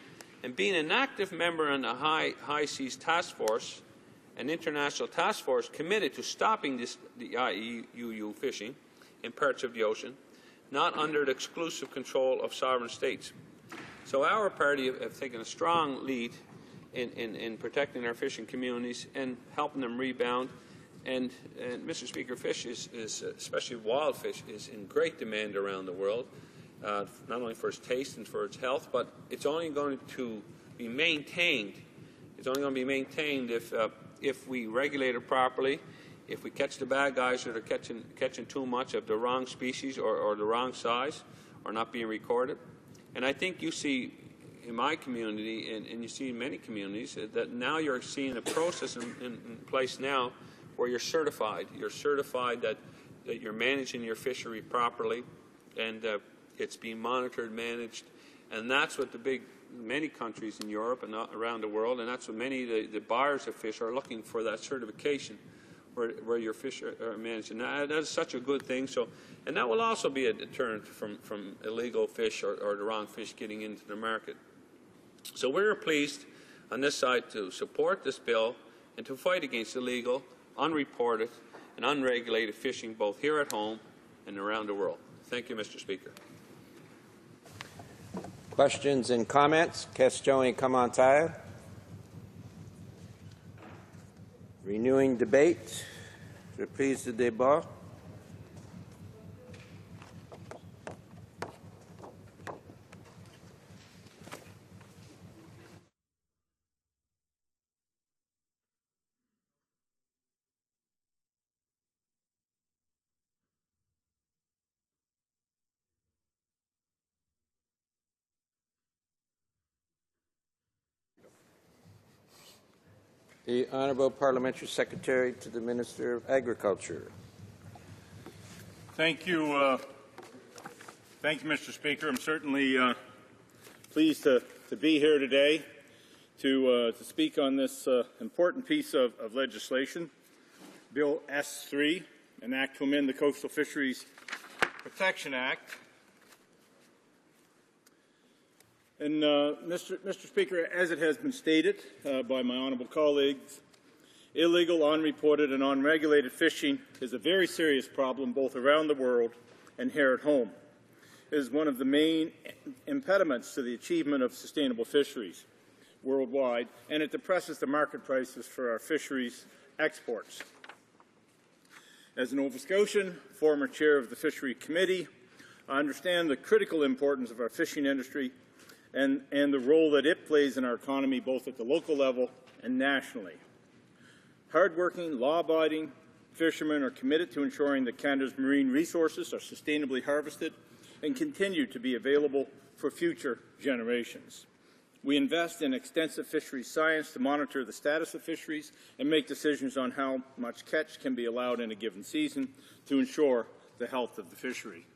and being an active member in the High Seas Task Force, an international task force committed to stopping the IUU fishing in parts of the ocean, not under the exclusive control of sovereign states. So our party have taken a strong lead in protecting our fishing communities and helping them rebound. And Mr. Speaker, fish is, especially wild fish, is in great demand around the world, not only for its taste and for its health, but it's only going to be maintained. It's only going to be maintained if we regulate it properly, if we catch the bad guys that are catching too much of the wrong species or the wrong size or not being recorded. And I think you see in my community, and you see in many communities, that now you're seeing a process in place now where you're certified. You're certified that you're managing your fishery properly, and it's being monitored, managed, and that's what many countries in Europe and around the world, and that's what many of the buyers of fish are looking for, that certification where your fish are managed. And that's such a good thing. So, and that will also be a deterrent from illegal fish or the wrong fish getting into the market. So we're pleased on this side to support this bill and to fight against illegal, unreported, and unregulated fishing both here at home and around the world. Thank you, Mr. Speaker. Questions and comments? Questions et commentaires? Renewing debate. Reprise de débat. The Honourable Parliamentary Secretary to the Minister of Agriculture. Thank you, Mr. Speaker. I'm certainly pleased to be here today to speak on this important piece of legislation, Bill S3, an act to amend the Coastal Fisheries Protection Act. And Mr. Speaker, as it has been stated by my honourable colleagues, illegal, unreported and unregulated fishing is a very serious problem both around the world and here at home. It is one of the main impediments to the achievement of sustainable fisheries worldwide, and it depresses the market prices for our fisheries exports. As a Nova Scotian, former chair of the Fishery Committee, I understand the critical importance of our fishing industry and the role that it plays in our economy both at the local level and nationally. Hard-working, law-abiding fishermen are committed to ensuring that Canada's marine resources are sustainably harvested and continue to be available for future generations. We invest in extensive fisheries science to monitor the status of fisheries and make decisions on how much catch can be allowed in a given season to ensure the health of the fishery.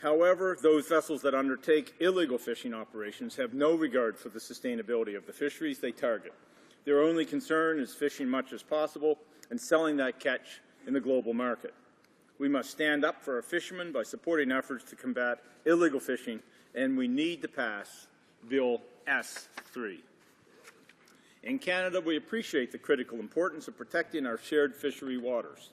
However, those vessels that undertake illegal fishing operations have no regard for the sustainability of the fisheries they target. Their only concern is fishing much as possible and selling that catch in the global market. We must stand up for our fishermen by supporting efforts to combat illegal fishing, and we need to pass Bill S3. In Canada, we appreciate the critical importance of protecting our shared fishery waters.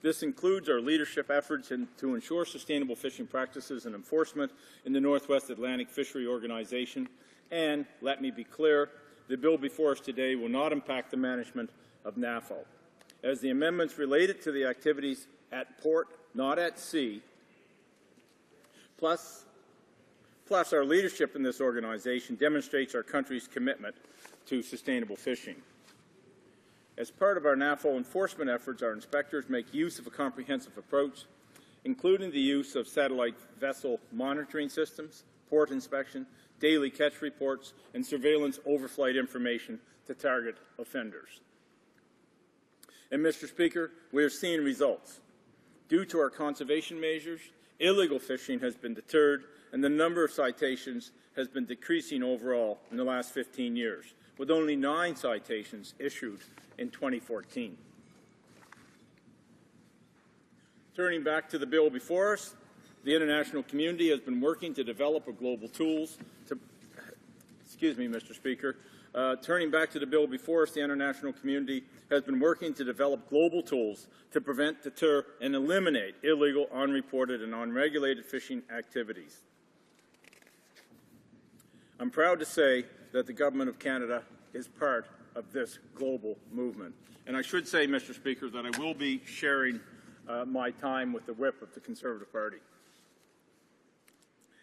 This includes our leadership efforts to ensure sustainable fishing practices and enforcement in the Northwest Atlantic Fishery Organization. And, let me be clear, the bill before us today will not impact the management of NAFO, as the amendments related to the activities at port, not at sea, plus our leadership in this organization demonstrates our country's commitment to sustainable fishing. As part of our NAFO enforcement efforts, our inspectors make use of a comprehensive approach, including the use of satellite vessel monitoring systems, port inspection, daily catch reports, and surveillance overflight information to target offenders. And, Mr. Speaker, we are seeing results. Due to our conservation measures, illegal fishing has been deterred, and the number of citations has been decreasing overall in the last 15 years, with only 9 citations issued in 2014. Turning back to the bill before us, the international community has been working to develop a global tools to, Mr. Speaker. Turning back to the bill before us, the international community has been working to develop global tools to prevent, deter, and eliminate illegal, unreported, and unregulated fishing activities. I'm proud to say that the Government of Canada is part of this global movement. And I should say, Mr. Speaker, that I will be sharing my time with the whip of the Conservative Party.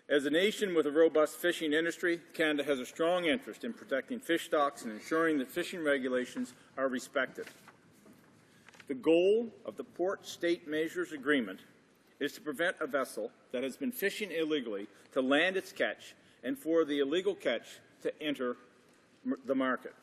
As a nation with a robust fishing industry, Canada has a strong interest in protecting fish stocks and ensuring that fishing regulations are respected. The goal of the Port State Measures Agreement is to prevent a vessel that has been fishing illegally to land its catch and for the illegal catch to enter the market.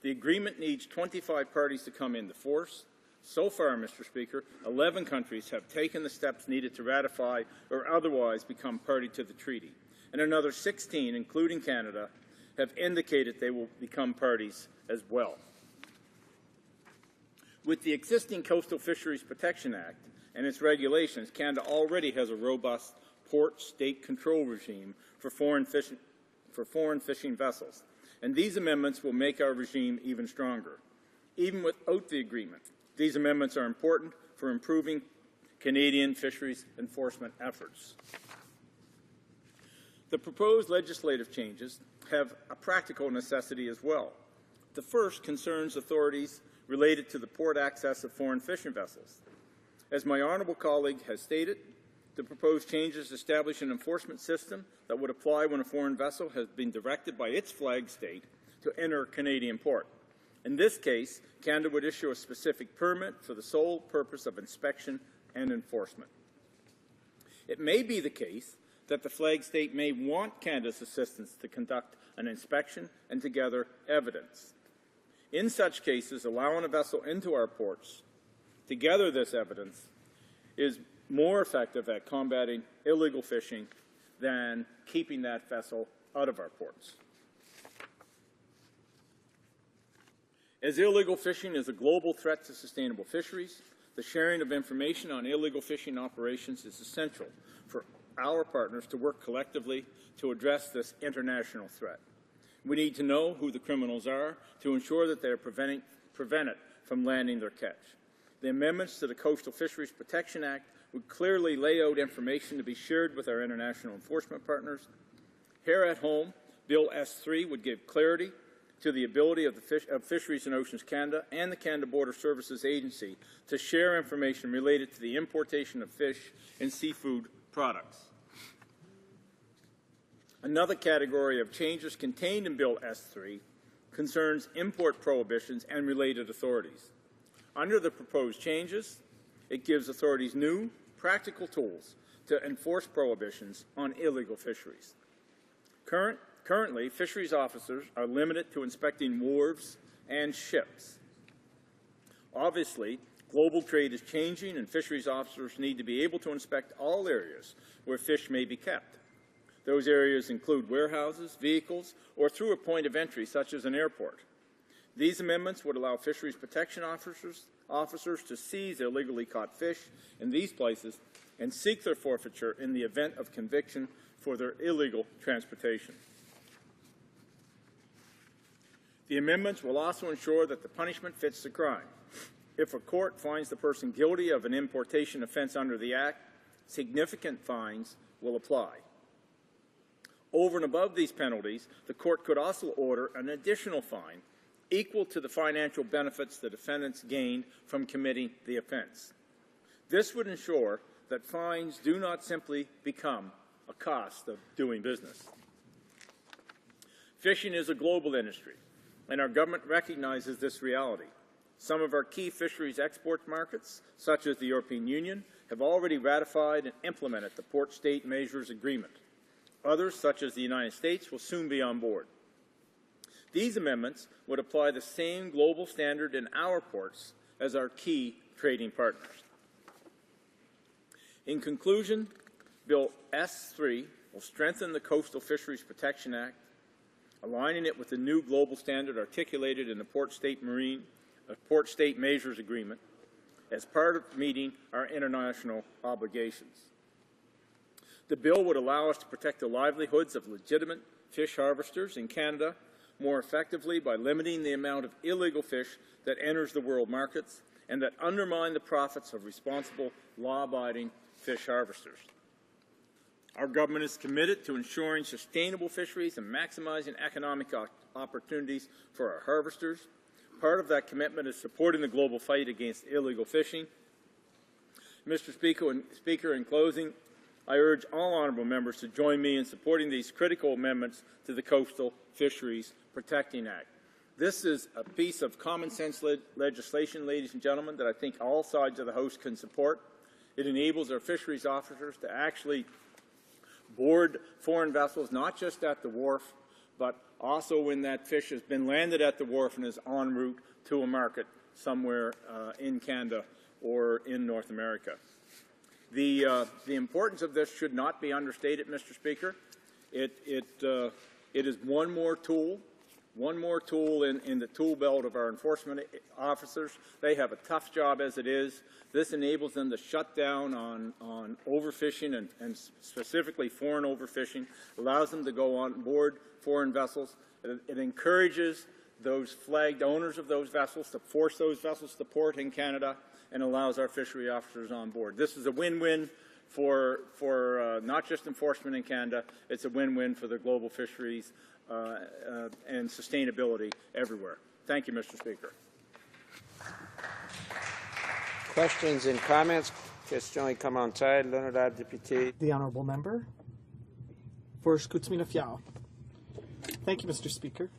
The agreement needs 25 parties to come into force. So far, Mr. Speaker, 11 countries have taken the steps needed to ratify or otherwise become party to the treaty, and another 16, including Canada, have indicated they will become parties as well. With the existing Coastal Fisheries Protection Act and its regulations, Canada already has a robust port state control regime for foreign fishing vessels, and these amendments will make our regime even stronger. Even without the agreement, these amendments are important for improving Canadian fisheries enforcement efforts. The proposed legislative changes have a practical necessity as well. The first concerns authorities related to the port access of foreign fishing vessels. As my honourable colleague has stated, the proposed changes establish an enforcement system that would apply when a foreign vessel has been directed by its flag state to enter a Canadian port. In this case, Canada would issue a specific permit for the sole purpose of inspection and enforcement. It may be the case that the flag state may want Canada's assistance to conduct an inspection and to gather evidence. In such cases, allowing a vessel into our ports to gather this evidence is more effective at combating illegal fishing than keeping that vessel out of our ports. As illegal fishing is a global threat to sustainable fisheries, the sharing of information on illegal fishing operations is essential for our partners to work collectively to address this international threat. We need to know who the criminals are to ensure that they are prevented from landing their catch. The amendments to the Coastal Fisheries Protection Act would clearly lay out information to be shared with our international enforcement partners. Here at home, Bill S3 would give clarity to the ability of Fisheries and Oceans Canada and the Canada Border Services Agency to share information related to the importation of fish and seafood products. Another category of changes contained in Bill S3 concerns import prohibitions and related authorities. Under the proposed changes, it gives authorities new, practical tools to enforce prohibitions on illegal fisheries. Currently, fisheries officers are limited to inspecting wharves and ships. Obviously, global trade is changing, and fisheries officers need to be able to inspect all areas where fish may be kept. Those areas include warehouses, vehicles, or through a point of entry, such as an airport. These amendments would allow fisheries protection officers to seize illegally caught fish in these places and seek their forfeiture in the event of conviction for their illegal transportation. The amendments will also ensure that the punishment fits the crime. If a court finds the person guilty of an importation offence under the Act, significant fines will apply. Over and above these penalties, the court could also order an additional fine equal to the financial benefits the defendants gained from committing the offence. This would ensure that fines do not simply become a cost of doing business. Fishing is a global industry, and our government recognizes this reality. Some of our key fisheries export markets, such as the European Union, have already ratified and implemented the Port State Measures Agreement. Others, such as the United States, will soon be on board. These amendments would apply the same global standard in our ports as our key trading partners. In conclusion, Bill S3 will strengthen the Coastal Fisheries Protection Act, aligning it with the new global standard articulated in the Port State Measures Agreement as part of meeting our international obligations. The bill would allow us to protect the livelihoods of legitimate fish harvesters in Canada more effectively by limiting the amount of illegal fish that enters the world markets and that undermine the profits of responsible, law-abiding fish harvesters. Our government is committed to ensuring sustainable fisheries and maximizing economic opportunities for our harvesters. Part of that commitment is supporting the global fight against illegal fishing. Mr. Speaker, in closing, I urge all honourable members to join me in supporting these critical amendments to the Coastal Fisheries Protecting Act. This is a piece of common sense legislation, ladies and gentlemen, that I think all sides of the House can support. It enables our fisheries officers to actually board foreign vessels, not just at the wharf, but also when that fish has been landed at the wharf and is en route to a market somewhere in Canada or in North America. The importance of this should not be understated, Mr. Speaker. It is one more tool in the tool belt of our enforcement officers. They have a tough job as it is. This enables them to shut down on overfishing and specifically foreign overfishing, allows them to go on board foreign vessels. It encourages those flagged owners of those vessels to force those vessels to port in Canada, and allows our fishery officers on board. This is a win-win for not just enforcement in Canada, it's a win-win for the global fisheries and sustainability everywhere. Thank you, Mr. Speaker. Questions and comments? Question commentaire, l'honorable député. The honourable member for Chicoutimi-Fial. Thank you, Mr. Speaker.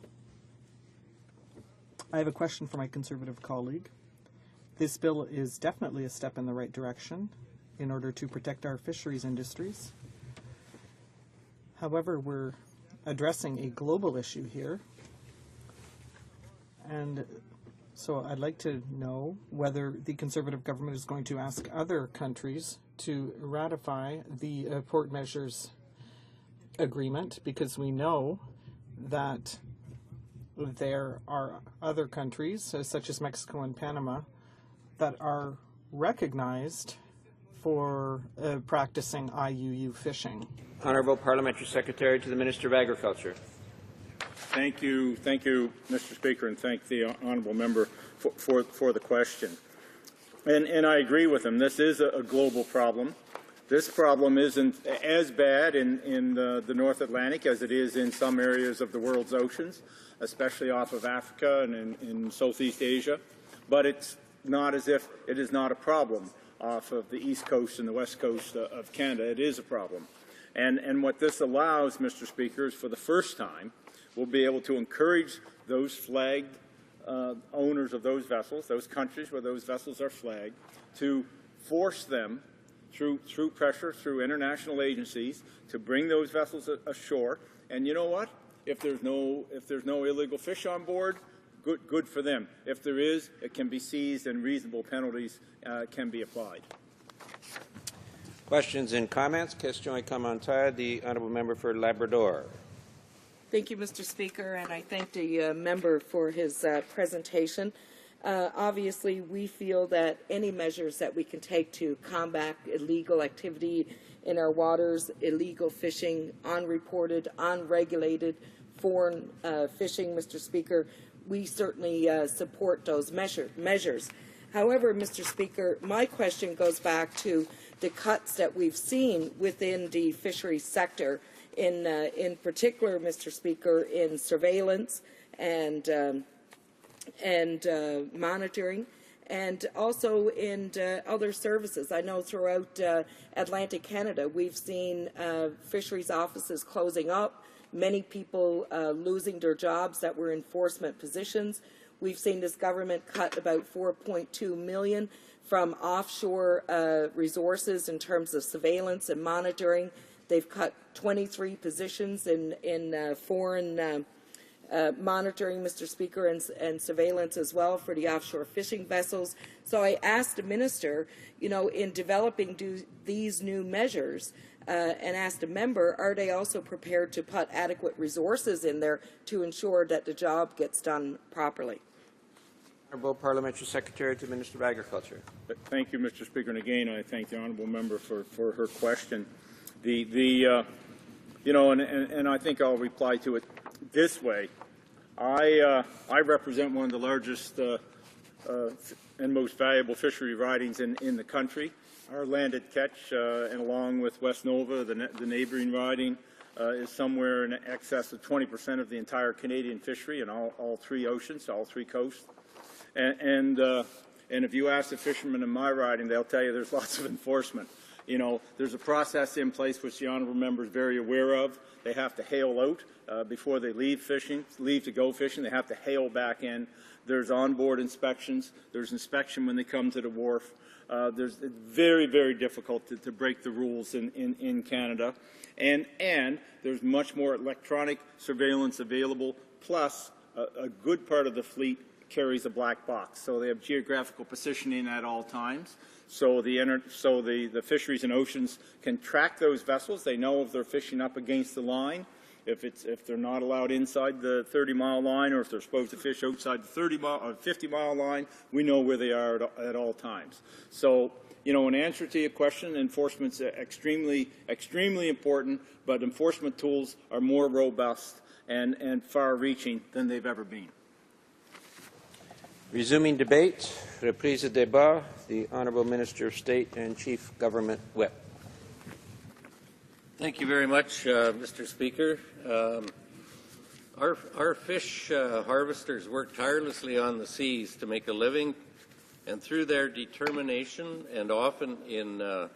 I have a question for my Conservative colleague. This bill is definitely a step in the right direction in order to protect our fisheries industries. However, we're addressing a global issue here, and so I'd like to know whether the Conservative government is going to ask other countries to ratify the port measures agreement, because we know that there are other countries, such as Mexico and Panama, that are recognized for practicing IUU fishing. Honourable Parliamentary Secretary to the Minister of Agriculture. Thank you, Mr. Speaker, and thank the honourable member for the question. And I agree with him. This is a global problem. This problem isn't as bad in the North Atlantic as it is in some areas of the world's oceans, especially off of Africa and in Southeast Asia. But it's not as if it is not a problem off of the East Coast and the West Coast of Canada. It is a problem. And what this allows, Mr. Speaker, is for the first time, we'll be able to encourage those flagged owners of those vessels, those countries where those vessels are flagged, to force them through pressure, through international agencies, to bring those vessels ashore. And you know what? If there's no illegal fish on board, good for them. If there is, it can be seized and reasonable penalties can be applied. Questions and comments? Question commentaire. The honourable member for Labrador. Thank you, Mr. Speaker, and I thank the member for his presentation. Obviously, we feel that any measures that we can take to combat illegal activity in our waters, illegal fishing, unreported, unregulated foreign fishing, Mr. Speaker, we certainly support those measures. However, Mr. Speaker, my question goes back to the cuts that we've seen within the fisheries sector, in particular, Mr. Speaker, in surveillance and monitoring, and also in other services. I know throughout Atlantic Canada we've seen fisheries offices closing up, many people losing their jobs that were enforcement positions. We've seen this government cut about $4.2 million from offshore resources in terms of surveillance and monitoring. They've cut 23 positions in foreign monitoring, Mr. Speaker, and surveillance as well for the offshore fishing vessels. So I asked the minister, in developing these new measures, and asked a member, are they also prepared to put adequate resources in there to ensure that the job gets done properly? Honourable Parliamentary Secretary to the Minister of Agriculture. Thank you, Mr. Speaker, and again I thank the honourable member for her question. And I think I'll reply to it this way. I represent one of the largest and most valuable fishery ridings in the country. Our landed catch, and along with West Nova, the neighbouring riding, is somewhere in excess of 20% of the entire Canadian fishery in all three oceans, all three coasts. And if you ask the fishermen in my riding, they'll tell you there's lots of enforcement. There's a process in place which the honourable member is very aware of. They have to hail out before they leave to go fishing. They have to hail back in. There's onboard inspections. There's inspection when they come to the wharf. It's very, very difficult to break the rules in Canada. And there's much more electronic surveillance available, plus a good part of the fleet carries a black box. So they have geographical positioning at all times. So the fisheries and oceans can track those vessels. They know if they're fishing up against the line, if they're not allowed inside the 30-mile line, or if they're supposed to fish outside the 30-mile or 50-mile line. We know where they are at all times. So, in answer to your question, enforcement's extremely, extremely important, but enforcement tools are more robust and far-reaching than they've ever been. Resuming debate, reprise de débat, the Honourable Minister of State and Chief Government Whip. Thank you very much, Mr. Speaker. Our fish harvesters work tirelessly on the seas to make a living, and through their determination and often in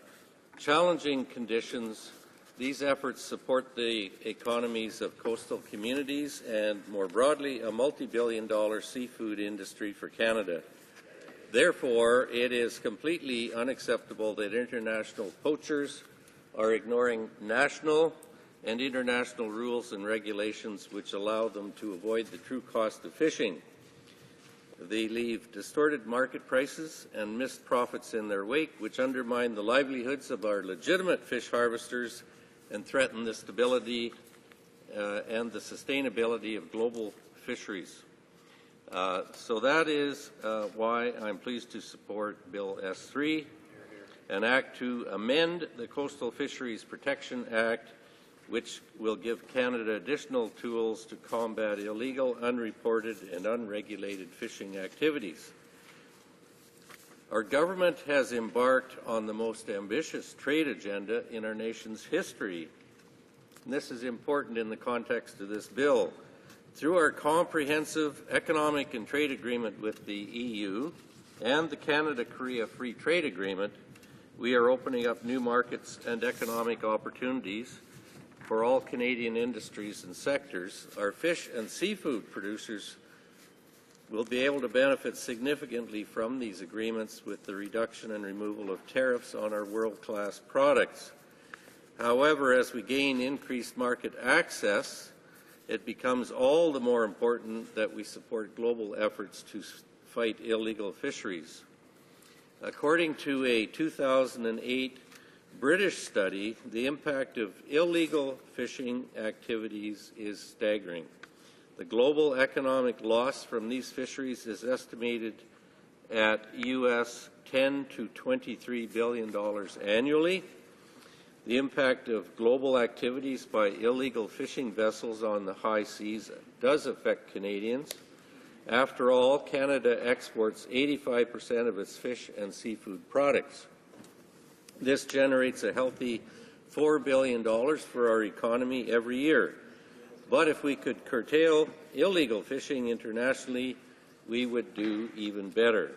challenging conditions, these efforts support the economies of coastal communities and, more broadly, a multi-billion-dollar seafood industry for Canada. Therefore, it is completely unacceptable that international poachers are ignoring national and international rules and regulations which allow them to avoid the true cost of fishing. They leave distorted market prices and missed profits in their wake, which undermine the livelihoods of our legitimate fish harvesters and threaten the stability and the sustainability of global fisheries. So that is why I'm pleased to support Bill S3, an act to amend the Coastal Fisheries Protection Act, which will give Canada additional tools to combat illegal, unreported, and unregulated fishing activities. Our government has embarked on the most ambitious trade agenda in our nation's history. And this is important in the context of this bill. Through our comprehensive economic and trade agreement with the EU and the Canada-Korea Free Trade Agreement, we are opening up new markets and economic opportunities for all Canadian industries and sectors. Our fish and seafood producers will be able to benefit significantly from these agreements with the reduction and removal of tariffs on our world-class products. However, as we gain increased market access, it becomes all the more important that we support global efforts to fight illegal fisheries. According to a 2008 British study, the impact of illegal fishing activities is staggering. The global economic loss from these fisheries is estimated at US $10 to $23 billion annually. The impact of global activities by illegal fishing vessels on the high seas does affect Canadians. After all, Canada exports 85% of its fish and seafood products. This generates a healthy $4 billion for our economy every year. But if we could curtail illegal fishing internationally, we would do even better.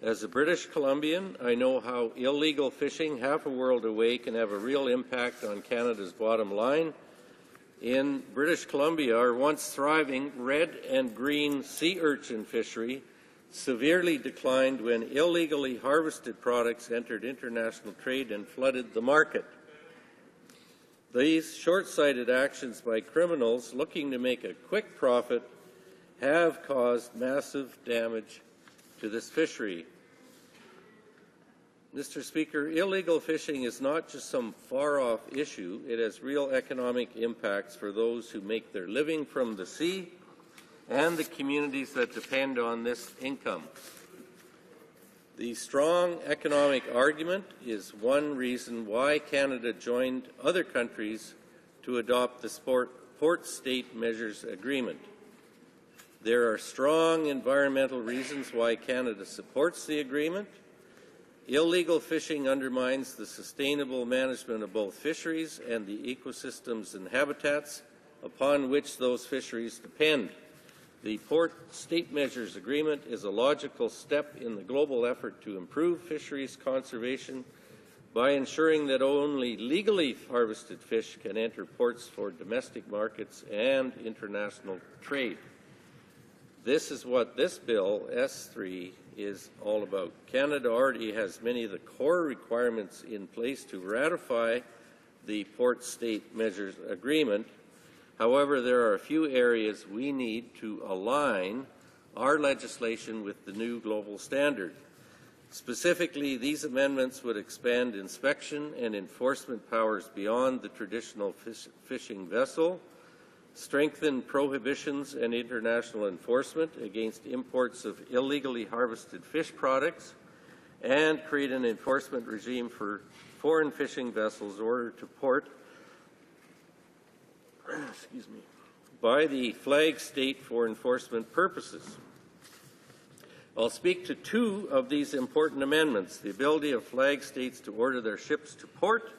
As a British Columbian, I know how illegal fishing half a world away can have a real impact on Canada's bottom line. In British Columbia, our once thriving red and green sea urchin fishery severely declined when illegally harvested products entered international trade and flooded the market. These short-sighted actions by criminals looking to make a quick profit have caused massive damage to this fishery. Mr. Speaker, illegal fishing is not just some far-off issue. It has real economic impacts for those who make their living from the sea and the communities that depend on this income. The strong economic argument is one reason why Canada joined other countries to adopt the Port State Measures Agreement. There are strong environmental reasons why Canada supports the agreement. Illegal fishing undermines the sustainable management of both fisheries and the ecosystems and habitats upon which those fisheries depend. The Port State Measures Agreement is a logical step in the global effort to improve fisheries conservation by ensuring that only legally harvested fish can enter ports for domestic markets and international trade. This is what this bill, S3, is all about. Canada already has many of the core requirements in place to ratify the Port State Measures Agreement. However, there are a few areas we need to align our legislation with the new global standard. Specifically, these amendments would expand inspection and enforcement powers beyond the traditional fishing vessel, strengthen prohibitions and international enforcement against imports of illegally harvested fish products, and create an enforcement regime for foreign fishing vessels ordered to port by the flag state for enforcement purposes. I'll speak to two of these important amendments: the ability of flag states to order their ships to port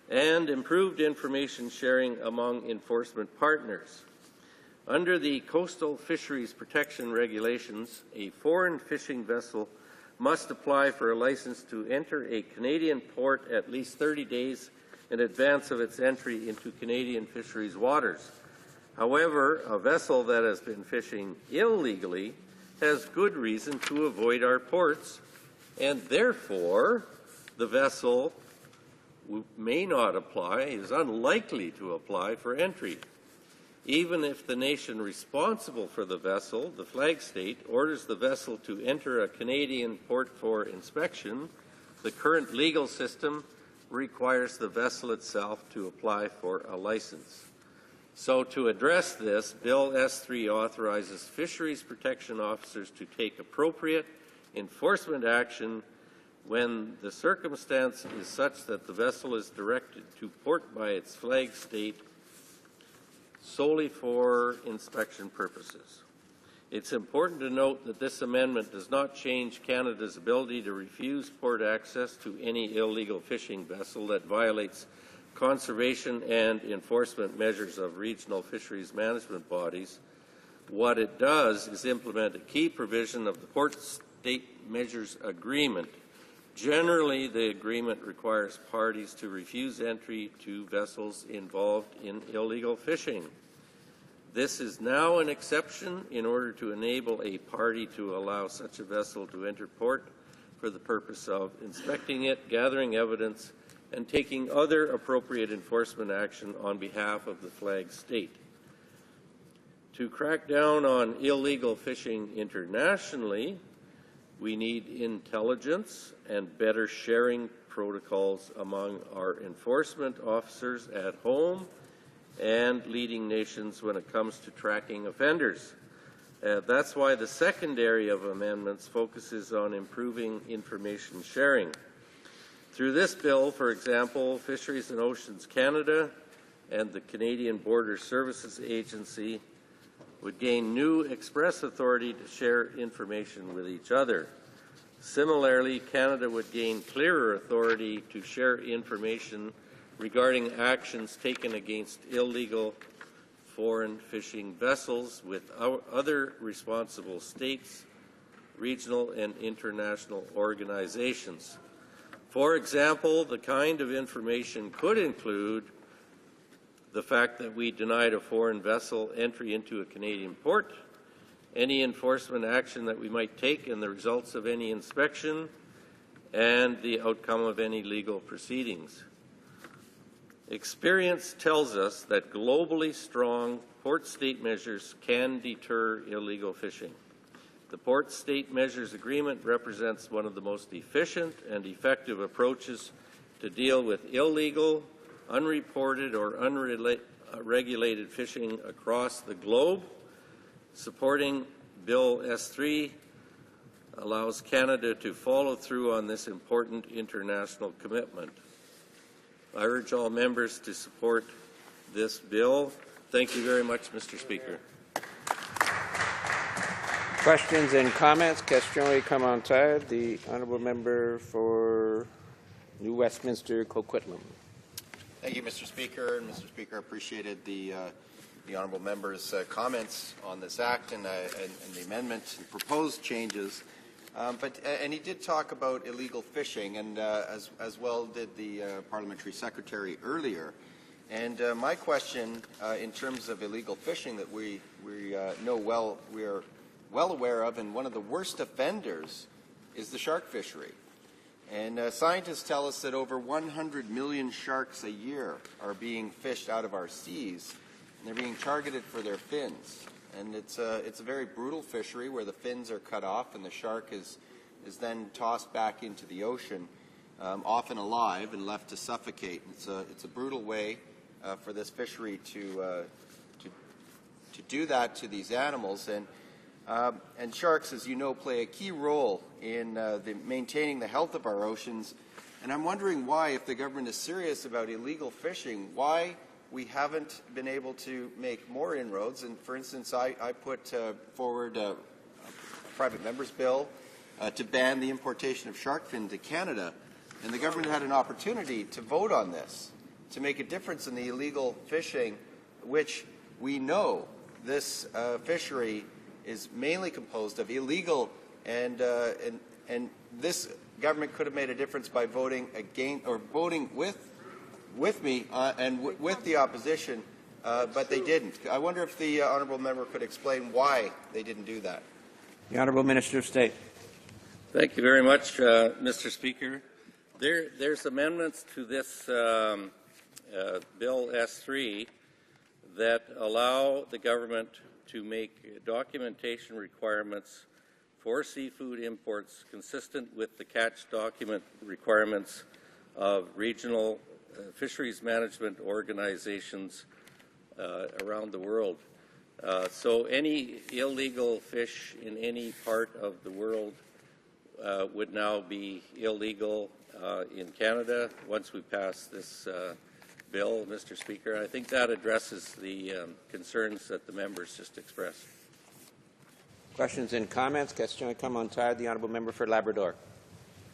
and improved information sharing among enforcement partners. Under the Coastal Fisheries Protection Regulations, a foreign fishing vessel must apply for a license to enter a Canadian port at least 30 days in advance of its entry into Canadian fisheries waters. However, a vessel that has been fishing illegally has good reason to avoid our ports, and therefore the vessel may not apply, is unlikely to apply for entry. Even if the nation responsible for the vessel, the flag state, orders the vessel to enter a Canadian port for inspection, the current legal system requires the vessel itself to apply for a license. So to address this, Bill S3 authorizes fisheries protection officers to take appropriate enforcement action when the circumstance is such that the vessel is directed to port by its flag state solely for inspection purposes. It's important to note that this amendment does not change Canada's ability to refuse port access to any illegal fishing vessel that violates conservation and enforcement measures of regional fisheries management bodies. What it does is implement a key provision of the Port State Measures Agreement. Generally, the agreement requires parties to refuse entry to vessels involved in illegal fishing. This is now an exception in order to enable a party to allow such a vessel to enter port for the purpose of inspecting it, gathering evidence, and taking other appropriate enforcement action on behalf of the flag state. To crack down on illegal fishing internationally, we need intelligence and better sharing protocols among our enforcement officers at home and leading nations when it comes to tracking offenders. That's why the second area of amendments focuses on improving information sharing. Through this bill, for example, Fisheries and Oceans Canada and the Canadian Border Services Agency would gain new express authority to share information with each other. Similarly, Canada would gain clearer authority to share information regarding actions taken against illegal foreign fishing vessels with other responsible states, regional and international organizations. For example, the kind of information could include the fact that we denied a foreign vessel entry into a Canadian port, any enforcement action that we might take and the results of any inspection, and the outcome of any legal proceedings. Experience tells us that globally strong port state measures can deter illegal fishing. The Port State Measures Agreement represents one of the most efficient and effective approaches to deal with illegal, unreported, or unregulated fishing across the globe. Supporting Bill S3 allows Canada to follow through on this important international commitment. I urge all members to support this bill. Thank you very much, Mr. Speaker. Questions and comments? Question commentaire. The honourable member for New Westminster, Coquitlam. Thank you, Mr. Speaker. And Mr. Speaker, I appreciated the honourable member's comments on this act and the amendment and proposed changes. And he did talk about illegal fishing, and as well did the parliamentary secretary earlier. And my question, in terms of illegal fishing that we know well, we are well aware of, and one of the worst offenders is the shark fishery. And scientists tell us that over 100 million sharks a year are being fished out of our seas, and they're being targeted for their fins. And it's a very brutal fishery where the fins are cut off and the shark is then tossed back into the ocean, often alive and left to suffocate. It's a brutal way for this fishery to do that to these animals. And sharks, as you know, play a key role in maintaining the health of our oceans. And I'm wondering why, if the government is serious about illegal fishing, why we haven't been able to make more inroads. And for instance, I put forward a private member's bill to ban the importation of shark fin to Canada. And the government had an opportunity to vote on this, to make a difference in the illegal fishing, which we know this fishery is mainly composed of illegal, and this government could have made a difference by voting against or voting with me and with the opposition, but they didn't. I wonder if the honourable member could explain why they didn't do that. The Honourable Minister of State. Thank you very much, Mr. Speaker. There's amendments to this Bill S3 that allow the government to make documentation requirements for seafood imports consistent with the catch document requirements of regional fisheries management organizations around the world. So any illegal fish in any part of the world would now be illegal in Canada once we pass this bill, Mr. Speaker. I think that addresses the concerns that the members just expressed. Questions and comments? Question commentaire. The Honourable Member for Labrador.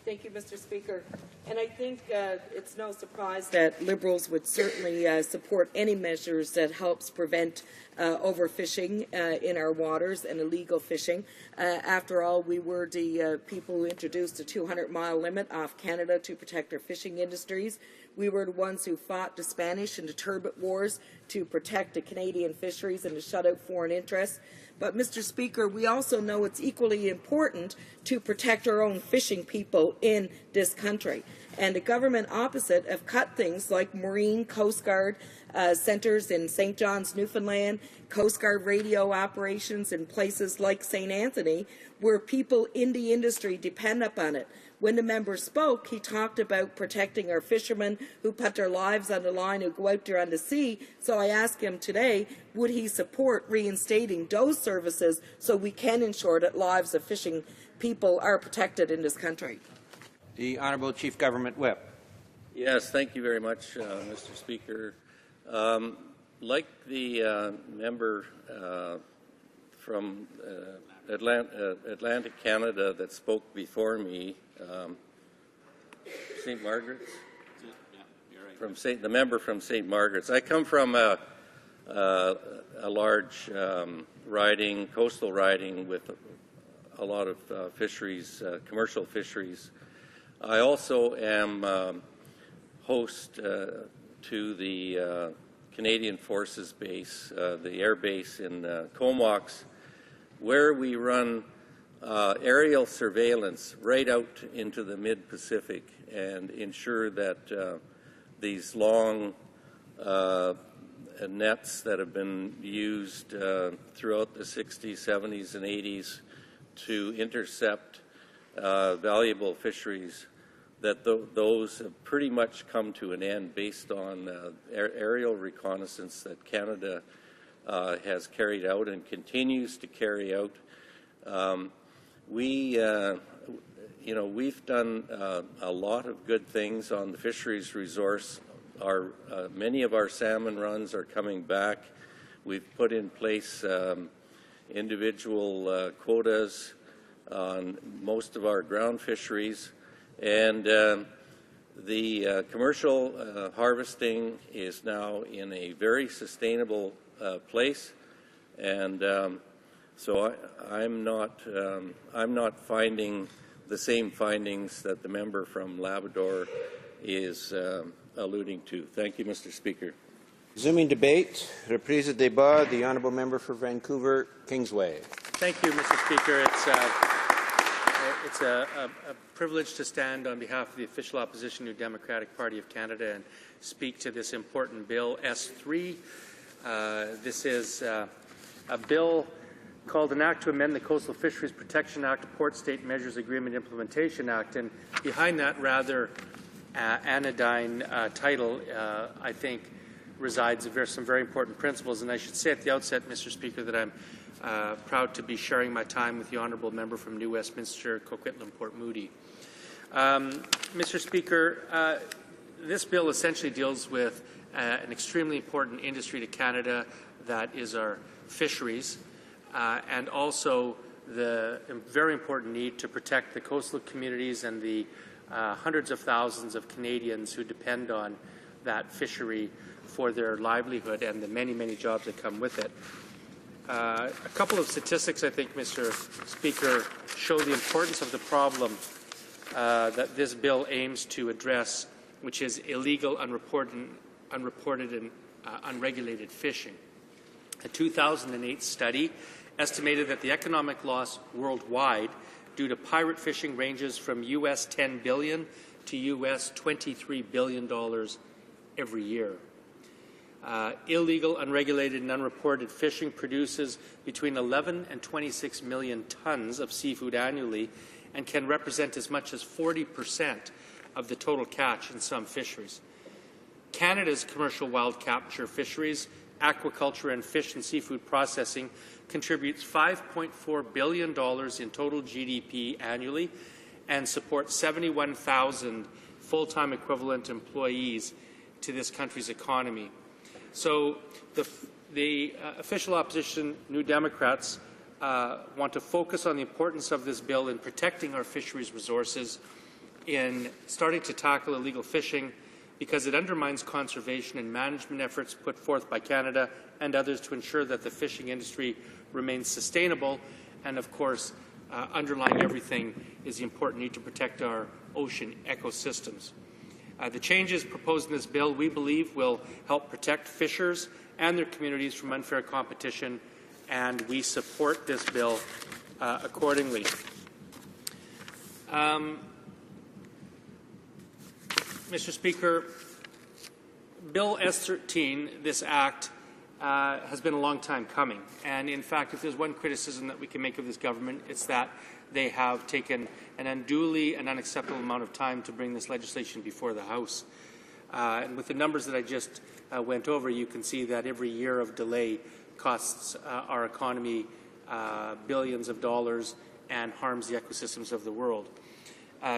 Thank you, Mr. Speaker. And I think it's no surprise that Liberals would certainly support any measures that helps prevent overfishing in our waters and illegal fishing. After all, we were the people who introduced a 200-mile limit off Canada to protect our fishing industries. We were the ones who fought the Spanish and the turbot wars to protect the Canadian fisheries and to shut out foreign interests. But, Mr. Speaker, we also know it's equally important to protect our own fishing people in this country. And the government opposite have cut things like Marine Coast Guard centres in St. John's, Newfoundland, Coast Guard radio operations in places like St. Anthony, where people in the industry depend upon it. When the member spoke, he talked about protecting our fishermen who put their lives on the line, who go out there on the sea. So I asked him today, would he support reinstating those services so we can ensure that lives of fishing people are protected in this country? The Honourable Chief Government Whip. Yes, thank you very much, Mr. Speaker. Like the member from Atlantic Canada that spoke before me, St. Margaret's? From the member from St. Margaret's. I come from a large coastal riding with a lot of fisheries, commercial fisheries. I also am host to the Canadian Forces base, the air base in Comox, where we run aerial surveillance right out into the mid-Pacific and ensure that these long nets that have been used throughout the 60s, 70s, and 80s to intercept valuable fisheries, that those have pretty much come to an end based on aerial reconnaissance that Canada has carried out and continues to carry out. We've done a lot of good things on the fisheries resource. Many of our salmon runs are coming back. We've put in place individual quotas on most of our ground fisheries, and the commercial harvesting is now in a very sustainable place, and so I'm not finding the same findings that the member from Labrador is alluding to. Thank you, Mr. Speaker. Resuming debate, reprise de débat, the Honourable Member for Vancouver, Kingsway. Thank you, Mr. Speaker. It's a privilege to stand on behalf of the official opposition New Democratic Party of Canada and speak to this important bill, S3. This is a bill called an Act to amend the Coastal Fisheries Protection Act, Port State Measures Agreement Implementation Act, and behind that rather anodyne title, I think, resides some very important principles. And I should say at the outset, Mr. Speaker, that I'm proud to be sharing my time with the honourable member from New Westminster, Coquitlam, Port Moody. Mr. Speaker, this bill essentially deals with an extremely important industry to Canada, that is our fisheries, and also the very important need to protect the coastal communities and the hundreds of thousands of Canadians who depend on that fishery for their livelihood and the many, many jobs that come with it. A couple of statistics, I think, Mr. Speaker, show the importance of the problem that this bill aims to address, which is illegal, unreported and unregulated fishing. A 2008 study estimated that the economic loss worldwide due to pirate fishing ranges from U.S. $10 billion to U.S. $23 billion every year. Illegal, unregulated, and unreported fishing produces between 11 and 26 million tons of seafood annually and can represent as much as 40% of the total catch in some fisheries. Canada's commercial wild capture fisheries, aquaculture, and fish and seafood processing contributes $5.4 billion in total GDP annually and supports 71,000 full-time equivalent employees to this country's economy. So the official opposition, New Democrats, want to focus on the importance of this bill in protecting our fisheries resources, in starting to tackle illegal fishing, because it undermines conservation and management efforts put forth by Canada and others to ensure that the fishing industry remains sustainable. And, of course, underlying everything is the important need to protect our ocean ecosystems. The changes proposed in this bill, we believe, will help protect fishers and their communities from unfair competition, and we support this bill accordingly. Mr. Speaker, Bill S-13, this Act, has been a long time coming. And, in fact, if there's one criticism that we can make of this government, it's that they have taken an unduly and unacceptable amount of time to bring this legislation before the House. And with the numbers that I just went over, you can see that every year of delay costs our economy billions of dollars and harms the ecosystems of the world.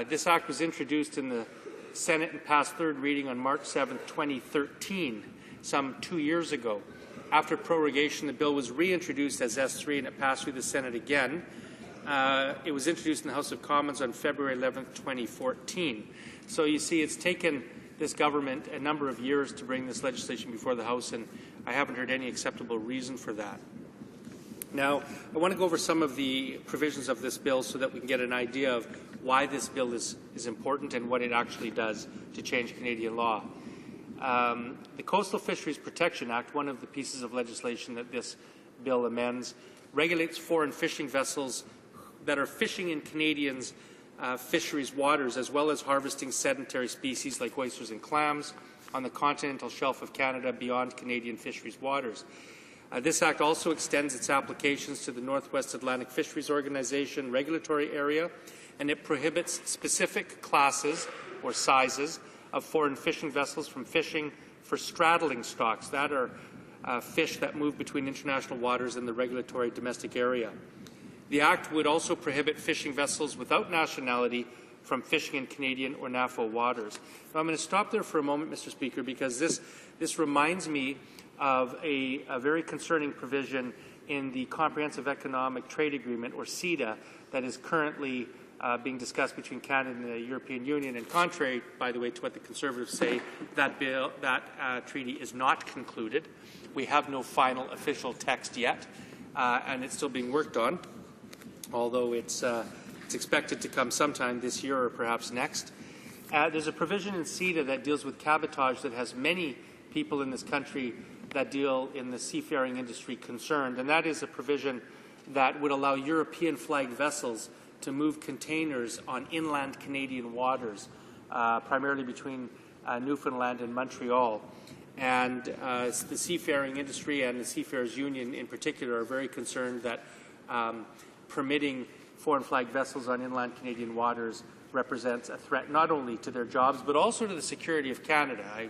This Act was introduced in the Senate and passed third reading on March 7, 2013, some 2 years ago. After prorogation, the bill was reintroduced as S3 and it passed through the Senate again. It was introduced in the House of Commons on February 11, 2014. So you see, it's taken this government a number of years to bring this legislation before the House, and I haven't heard any acceptable reason for that. Now, I want to go over some of the provisions of this bill so that we can get an idea of why this bill is important and what it actually does to change Canadian law. The Coastal Fisheries Protection Act, one of the pieces of legislation that this bill amends, regulates foreign fishing vessels that are fishing in Canadians' fisheries waters, as well as harvesting sedentary species like oysters and clams on the continental shelf of Canada beyond Canadian fisheries waters. This Act also extends its applications to the Northwest Atlantic Fisheries Organization regulatory area, and it prohibits specific classes or sizes of foreign fishing vessels from fishing for straddling stocks, that are fish that move between international waters and the regulatory domestic area. The Act would also prohibit fishing vessels without nationality from fishing in Canadian or NAFO waters. Now, I'm going to stop there for a moment, Mr. Speaker, because this reminds me of a very concerning provision in the Comprehensive Economic Trade Agreement, or CETA, that is currently being discussed between Canada and the European Union. And contrary, by the way, to what the Conservatives say, that treaty is not concluded. We have no final official text yet, and it's still being worked on, although it's expected to come sometime this year or perhaps next. There's a provision in CETA that deals with cabotage that has many people in this country that deal in the seafaring industry concerned, and that is a provision that would allow European-flagged vessels to move containers on inland Canadian waters, primarily between Newfoundland and Montreal. And the seafaring industry and the Seafarers Union in particular are very concerned that permitting foreign-flagged vessels on inland Canadian waters represents a threat not only to their jobs but also to the security of Canada. I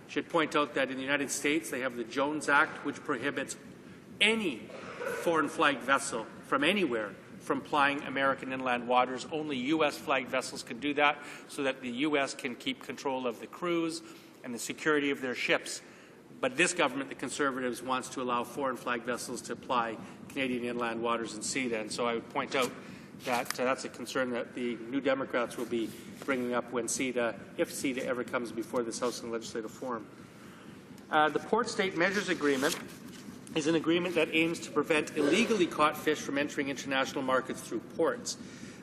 should point out that in the United States they have the Jones Act, which prohibits any foreign-flagged vessel from anywhere from plying American inland waters. Only U.S.-flagged vessels can do that so that the U.S. can keep control of the crews and the security of their ships But this government, the Conservatives, wants to allow foreign flag vessels to apply Canadian inland waters in CETA. And so I would point out that that's a concern that the New Democrats will be bringing up when CETA, if CETA ever comes before this House in legislative form. The Port State Measures Agreement is an agreement that aims to prevent illegally caught fish from entering international markets through ports.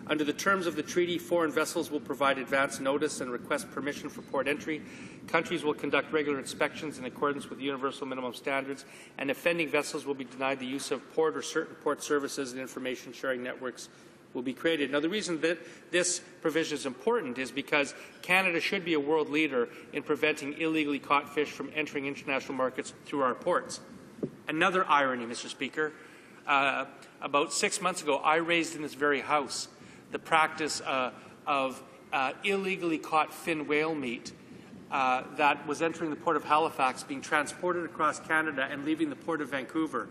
Under the terms of the treaty, foreign vessels will provide advance notice and request permission for port entry. Countries will conduct regular inspections in accordance with universal minimum standards, and offending vessels will be denied the use of port or certain port services, and information sharing networks will be created. Now, the reason that this provision is important is because Canada should be a world leader in preventing illegally caught fish from entering international markets through our ports. Another irony, Mr. Speaker, about 6 months ago, I raised in this very House the practice of illegally caught fin whale meat that was entering the port of Halifax, being transported across Canada and leaving the port of Vancouver.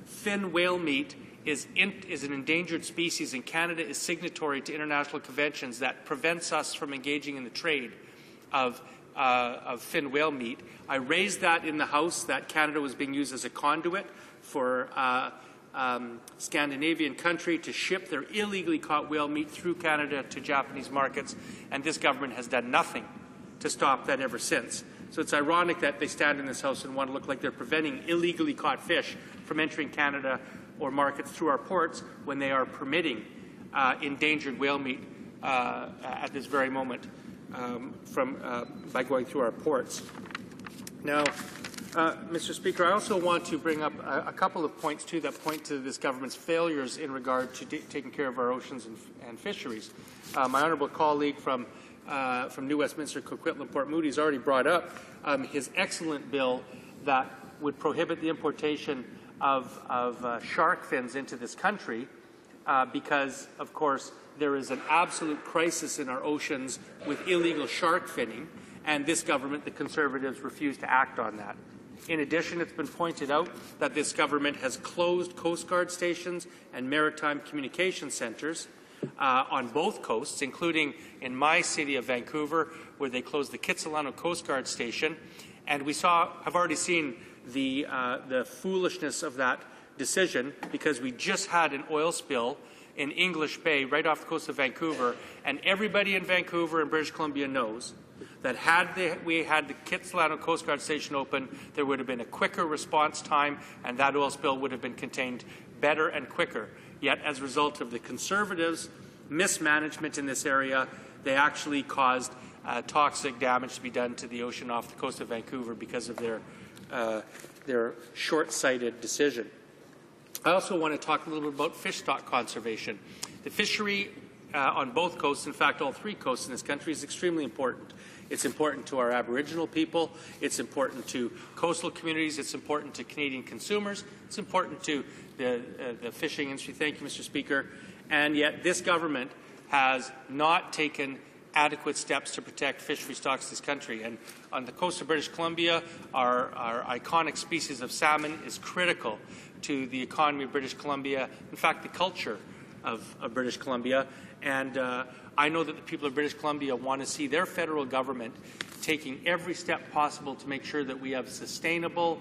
Fin whale meat is an endangered species, and Canada is signatory to international conventions that prevents us from engaging in the trade of fin whale meat. I raised that in the House, that Canada was being used as a conduit for Scandinavian country to ship their illegally caught whale meat through Canada to Japanese markets, and this government has done nothing to stop that ever since. So it's ironic that they stand in this House and want to look like they're preventing illegally caught fish from entering Canada or markets through our ports when they are permitting endangered whale meat at this very moment by going through our ports. Now, Mr. Speaker, I also want to bring up a couple of points, too, that point to this government's failures in regard to taking care of our oceans and fisheries. My honourable colleague from New Westminster, Coquitlam, Port Moody has already brought up his excellent bill that would prohibit the importation of shark fins into this country because, of course, there is an absolute crisis in our oceans with illegal shark finning, and this government, the Conservatives, refuse to act on that. In addition, it's been pointed out that this government has closed Coast Guard stations and maritime communication centres on both coasts, including in my city of Vancouver, where they closed the Kitsilano Coast Guard station. And have already seen the foolishness of that decision, because we just had an oil spill in English Bay right off the coast of Vancouver, and everybody in Vancouver and British Columbia knows that we had the Kitsilano Coast Guard station open, there would have been a quicker response time, and that oil spill would have been contained better and quicker. Yet, as a result of the Conservatives' mismanagement in this area, they actually caused toxic damage to be done to the ocean off the coast of Vancouver because of their short-sighted decision. I also want to talk a little bit about fish stock conservation. The fishery on both coasts, in fact all three coasts in this country, is extremely important. It's important to our Aboriginal people, it's important to coastal communities, it's important to Canadian consumers, it's important to the fishing industry. Thank you, Mr. Speaker. And yet this government has not taken adequate steps to protect fishery stocks in this country. And on the coast of British Columbia, our iconic species of salmon is critical to the economy of British Columbia, in fact, the culture of British Columbia. And I know that the people of British Columbia want to see their federal government taking every step possible to make sure that we have sustainable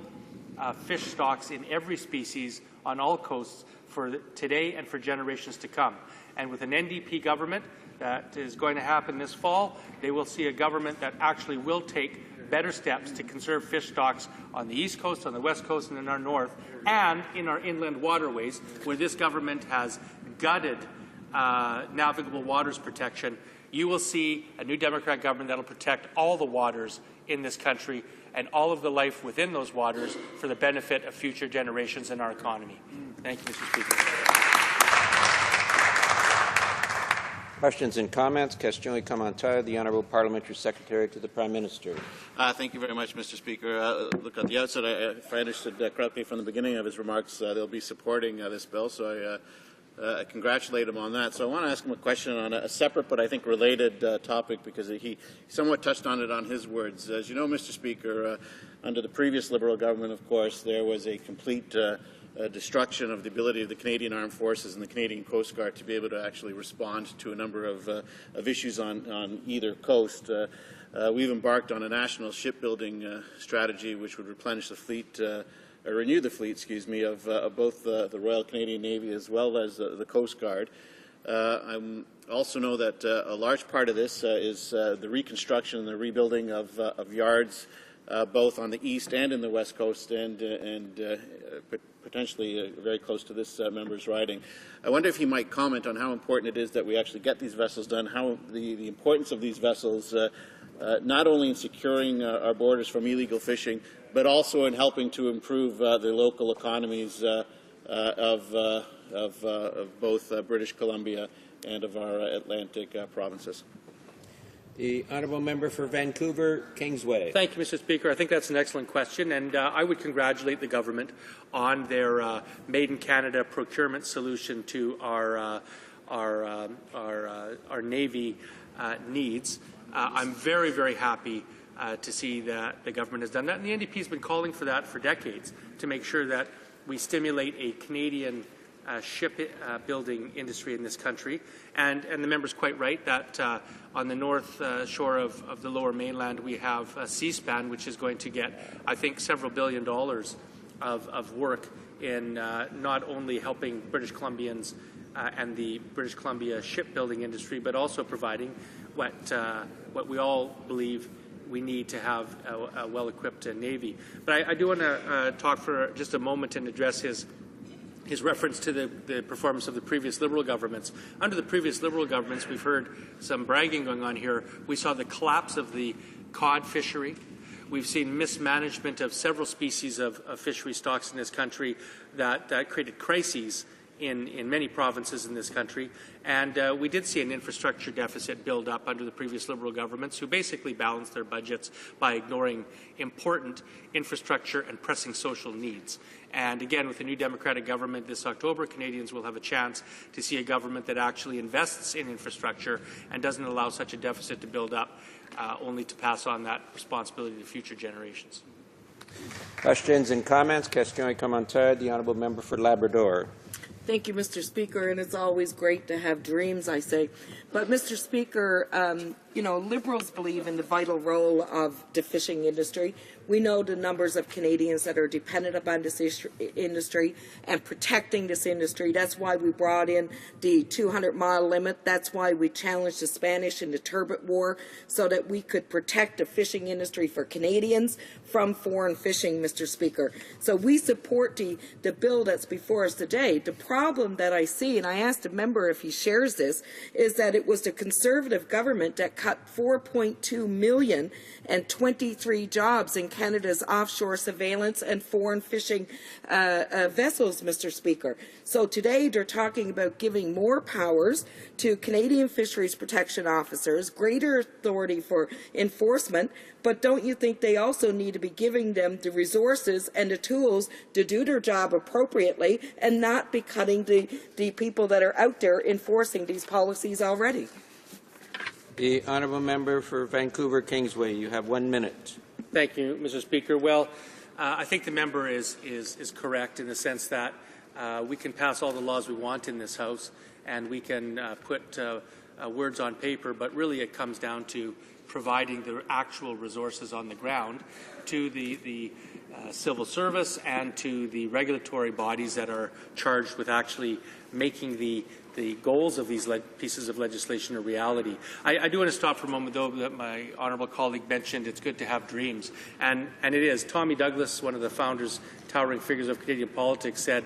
fish stocks in every species on all coasts for today and for generations to come. And with an NDP government that is going to happen this fall, they will see a government that actually will take better steps to conserve fish stocks on the East Coast, on the West Coast, and in our North, and in our inland waterways, where this government has gutted navigable waters protection. You will see a New Democrat government that will protect all the waters in this country and all of the life within those waters for the benefit of future generations in our economy. Thank you, Mr. Speaker. Questions and comments. Question commentaire. The Honourable Parliamentary Secretary to the Prime Minister. Thank you very much, Mr. Speaker. Look, at the outset, if I understood correctly from the beginning of his remarks, they'll be supporting this bill, so I congratulate him on that. So I want to ask him a question on a separate but I think related topic, because he somewhat touched on it on his words. As you know, Mr. Speaker, under the previous Liberal government, of course, there was a complete destruction of the ability of the Canadian Armed Forces and the Canadian Coast Guard to be able to actually respond to a number of issues on either coast. We've embarked on a national shipbuilding strategy which would replenish the fleet, renew the fleet, of both the Royal Canadian Navy as well as the Coast Guard. I also know that a large part of this is the reconstruction and the rebuilding of yards both on the east and in the west coast, and potentially very close to this member's riding. I wonder if he might comment on how important it is that we actually get these vessels done, how the importance of these vessels not only in securing our borders from illegal fishing, but also in helping to improve the local economies of both British Columbia and of our Atlantic provinces. The honourable member for Vancouver, Kingsway. Thank you, Mr. Speaker. I think that's an excellent question, and I would congratulate the government on their Made in Canada procurement solution to our Navy needs. I'm very, very happy to see that the government has done that, and the NDP has been calling for that for decades, to make sure that we stimulate a Canadian shipbuilding industry in this country. And the member's quite right that on the north shore of the Lower Mainland we have C-SPAN, which is going to get, I think, several $1 billion of work in not only helping British Columbians and the British Columbia shipbuilding industry, but also providing what we all believe we need to have a well-equipped Navy. But I do want to talk for just a moment and address his reference to the performance of the previous Liberal governments. Under the previous Liberal governments, we've heard some bragging going on here. We saw the collapse of the cod fishery. We've seen mismanagement of several species of fishery stocks in this country that created crises in many provinces in this country. And we did see an infrastructure deficit build up under the previous Liberal governments, who basically balanced their budgets by ignoring important infrastructure and pressing social needs. And again, with the new Democratic government this October, Canadians will have a chance to see a government that actually invests in infrastructure and doesn't allow such a deficit to build up, only to pass on that responsibility to future generations. Questions and comments? Question commentaire. The honourable member for Labrador. Thank you, Mr. Speaker, and it's always great to have dreams, I say. But, Mr. Speaker, Liberals believe in the vital role of the fishing industry. We know the numbers of Canadians that are dependent upon this industry and protecting this industry. That's why we brought in the 200-mile limit. That's why we challenged the Spanish in the Turbot War, so that we could protect the fishing industry for Canadians from foreign fishing, Mr. Speaker. So we support the bill that's before us today. The problem that I see, and I asked the member if he shares this, is that it was the Conservative government that cut $4.2 million and 23 jobs in Canada's offshore surveillance and foreign fishing vessels, Mr. Speaker. So today they're talking about giving more powers to Canadian fisheries protection officers, greater authority for enforcement, but don't you think they also need to be giving them the resources and the tools to do their job appropriately and not be cutting the people that are out there enforcing these policies already? The honourable member for Vancouver Kingsway. You have 1 minute. Thank you, Mr. Speaker. Well, I think the member is correct in the sense that we can pass all the laws we want in this House and we can put words on paper, but really it comes down to providing the actual resources on the ground to the civil service and to the regulatory bodies that are charged with actually making the goals of these pieces of legislation a reality. I do want to stop for a moment, though, that my honourable colleague mentioned it's good to have dreams. And it is. Tommy Douglas, one of the founders, towering figures of Canadian politics, said,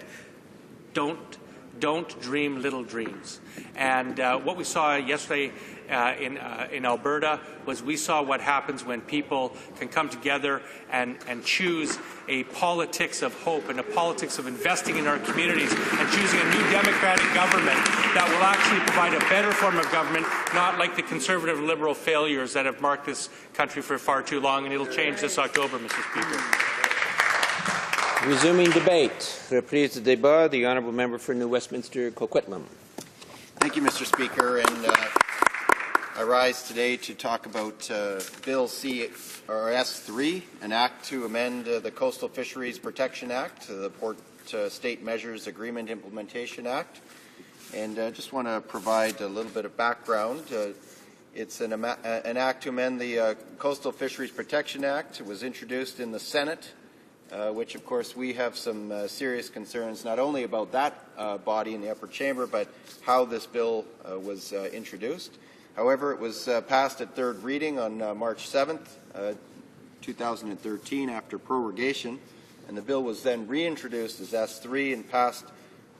don't dream little dreams. And what we saw yesterday in Alberta was we saw what happens when people can come together and choose a politics of hope and a politics of investing in our communities and choosing a new democratic government that will actually provide a better form of government, not like the Conservative and Liberal failures that have marked this country for far too long, and it'll change this October, Mr. Speaker. Resuming debate. Reprise de débat. The honourable member for New Westminster Coquitlam. Thank you, Mr. Speaker. And I rise today to talk about Bill S3, an act to amend the Coastal Fisheries Protection Act, the Port State Measures Agreement Implementation Act. And I just want to provide a little bit of background. It's an act to amend the Coastal Fisheries Protection Act. It was introduced in the Senate, which of course we have some serious concerns not only about that body in the upper chamber, but how this bill was introduced. However, it was passed at third reading on March 7th, 2013 after prorogation, and the bill was then reintroduced as S3 and passed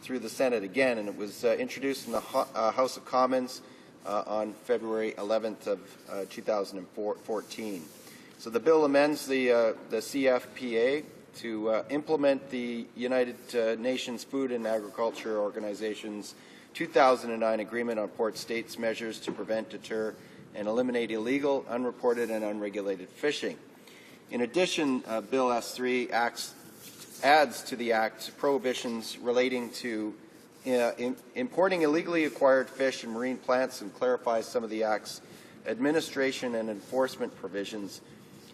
through the Senate again, and it was introduced in the House of Commons on February 11th of 2014. So the bill amends the CFPA to implement the United Nations Food and Agriculture Organization's 2009 Agreement on Port States Measures to Prevent, Deter, and Eliminate Illegal, Unreported, and Unregulated Fishing. In addition, Bill S3 adds to the Act prohibitions relating to importing illegally acquired fish and marine plants and clarifies some of the Act's administration and enforcement provisions.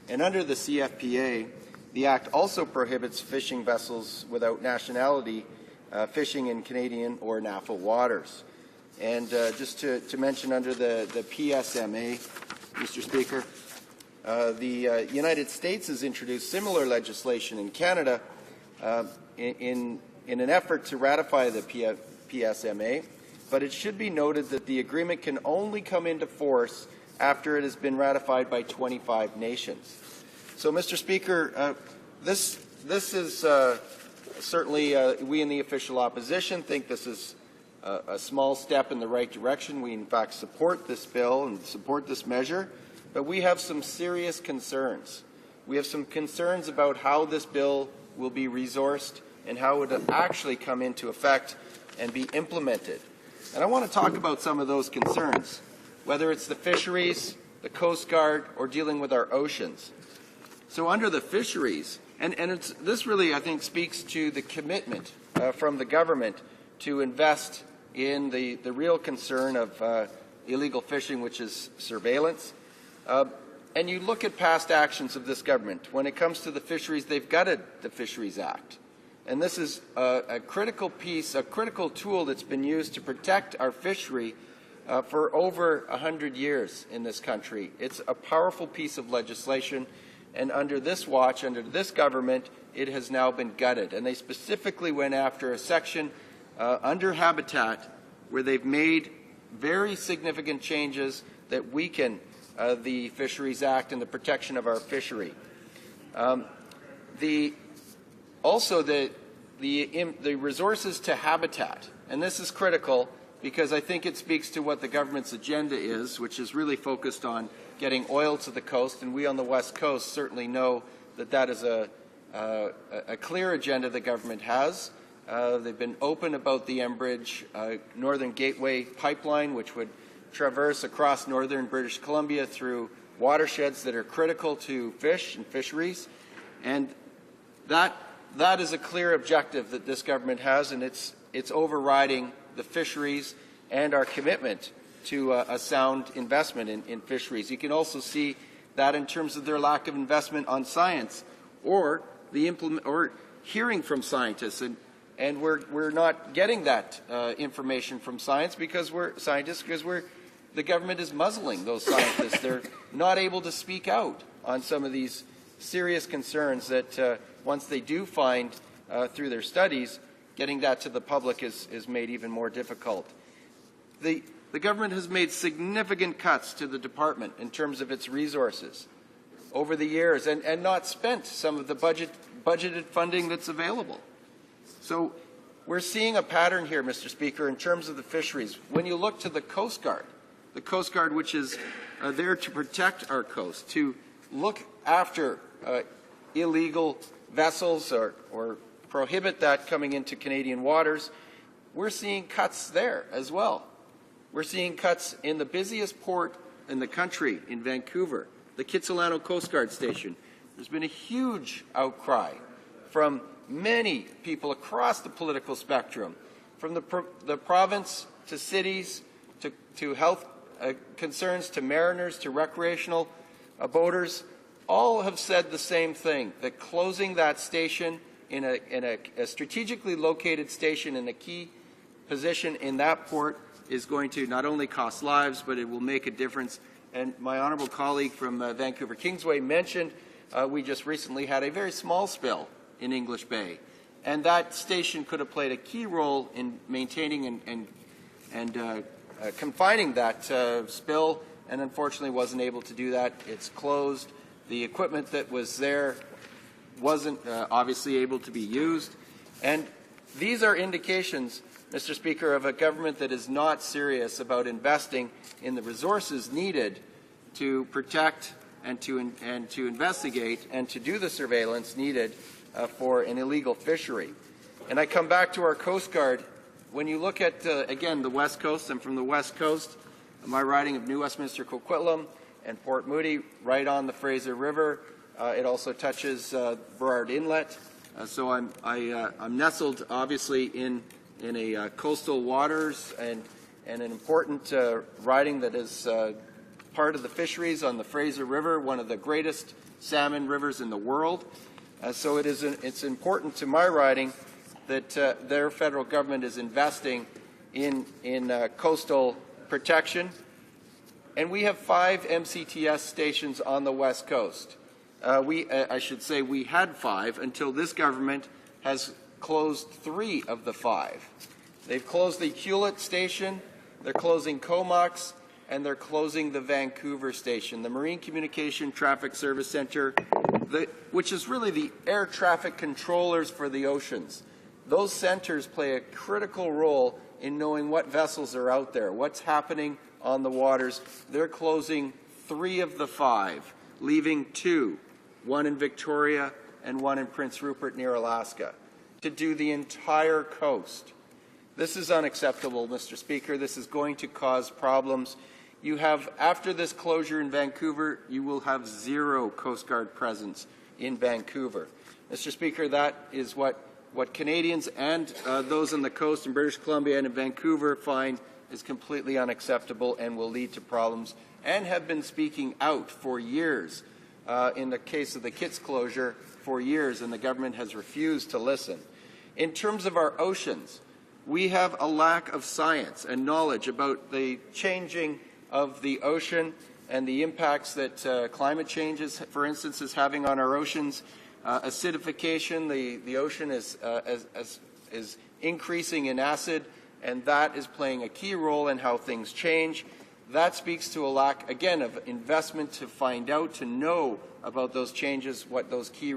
And under the CFPA, the Act also prohibits fishing vessels without nationality fishing in Canadian or NAFTA waters. And just to mention under the PSMA, Mr. Speaker, the United States has introduced similar legislation in Canada in an effort to ratify the PSMA, but it should be noted that the agreement can only come into force after it has been ratified by 25 nations. So, Mr. Speaker, this is certainly, we in the official opposition think this is a small step in the right direction. We, in fact, support this bill and support this measure, but we have some serious concerns. We have some concerns about how this bill will be resourced and how it will actually come into effect and be implemented. And I want to talk about some of those concerns, whether it's the fisheries, the Coast Guard, or dealing with our oceans. So under the fisheries, and this really, I think, speaks to the commitment from the government to invest in the real concern of illegal fishing, which is surveillance. And you look at past actions of this government. When it comes to the fisheries, they've gutted the Fisheries Act. And this is a critical piece, a critical tool that's been used to protect our fishery for over 100 years in this country. It's a powerful piece of legislation. And under this watch, under this government, it has now been gutted. And they specifically went after a section under Habitat where they've made very significant changes that weaken the Fisheries Act and the protection of our fishery. Also, the resources to Habitat, and this is critical because I think it speaks to what the government's agenda is, which is really focused on getting oil to the coast, and we on the West Coast certainly know that that is a clear agenda the government has. They've been open about the Enbridge Northern Gateway pipeline, which would traverse across northern British Columbia through watersheds that are critical to fish and fisheries. And that is a clear objective that this government has, and it's overriding the fisheries and our commitment to a sound investment in fisheries. You can also see that in terms of their lack of investment on science or hearing from scientists, and we're not getting that information from science because the government is muzzling those scientists. They're not able to speak out on some of these serious concerns that once they do find through their studies, getting that to the public is made even more difficult. The government has made significant cuts to the department in terms of its resources over the years and not spent some of the budgeted funding that's available. So we're seeing a pattern here, Mr. Speaker, in terms of the fisheries. When you look to the Coast Guard which is there to protect our coast, to look after illegal vessels or prohibit that coming into Canadian waters, we're seeing cuts there as well. We're seeing cuts in the busiest port in the country, in Vancouver, the Kitsilano Coast Guard Station. There's been a huge outcry from many people across the political spectrum, from the province to cities to health concerns to mariners, to recreational boaters, all have said the same thing, that closing that station in a strategically located station in a key position in that port is going to not only cost lives, but it will make a difference. And my honourable colleague from Vancouver Kingsway mentioned we just recently had a very small spill in English Bay. And that station could have played a key role in maintaining and confining that spill, and unfortunately wasn't able to do that. It's closed. The equipment that was there wasn't obviously able to be used. And these are indications, Mr. Speaker, of a government that is not serious about investing in the resources needed to protect and to investigate and to do the surveillance needed for an illegal fishery. And I come back to our Coast Guard. When you look at, again, the West Coast, I'm from the West Coast, my riding of New Westminster Coquitlam and Port Moody, right on the Fraser River. It also touches Burrard Inlet. So I'm nestled, obviously, in a coastal waters and an important riding that is part of the fisheries on the Fraser River, one of the greatest salmon rivers in the world. So it's important to my riding that their federal government is investing in coastal protection. And we have 5 MCTS stations on the West Coast. I should say we had 5 until this government has closed 3 of the 5. They've closed the Hewlett station, they're closing Comox, and they're closing the Vancouver station, the Marine Communication Traffic Service Center, which is really the air traffic controllers for the oceans. Those centers play a critical role in knowing what vessels are out there, what's happening on the waters. They're closing 3 of the 5, leaving 2, one in Victoria and one in Prince Rupert near Alaska, to do the entire coast. This is unacceptable, Mr. Speaker. This is going to cause problems. You have, after this closure in Vancouver, you will have 0 Coast Guard presence in Vancouver. Mr. Speaker, that is what Canadians and those on the coast in British Columbia and in Vancouver find is completely unacceptable and will lead to problems, and have been speaking out for years. In the case of the Kitts closure, for years, and the government has refused to listen. In terms of our oceans, we have a lack of science and knowledge about the changing of the ocean and the impacts that climate change, for instance, is having on our oceans. Acidification, the ocean is increasing in acid, and that is playing a key role in how things change. That speaks to a lack, again, of investment to find out, to know about those changes, what those key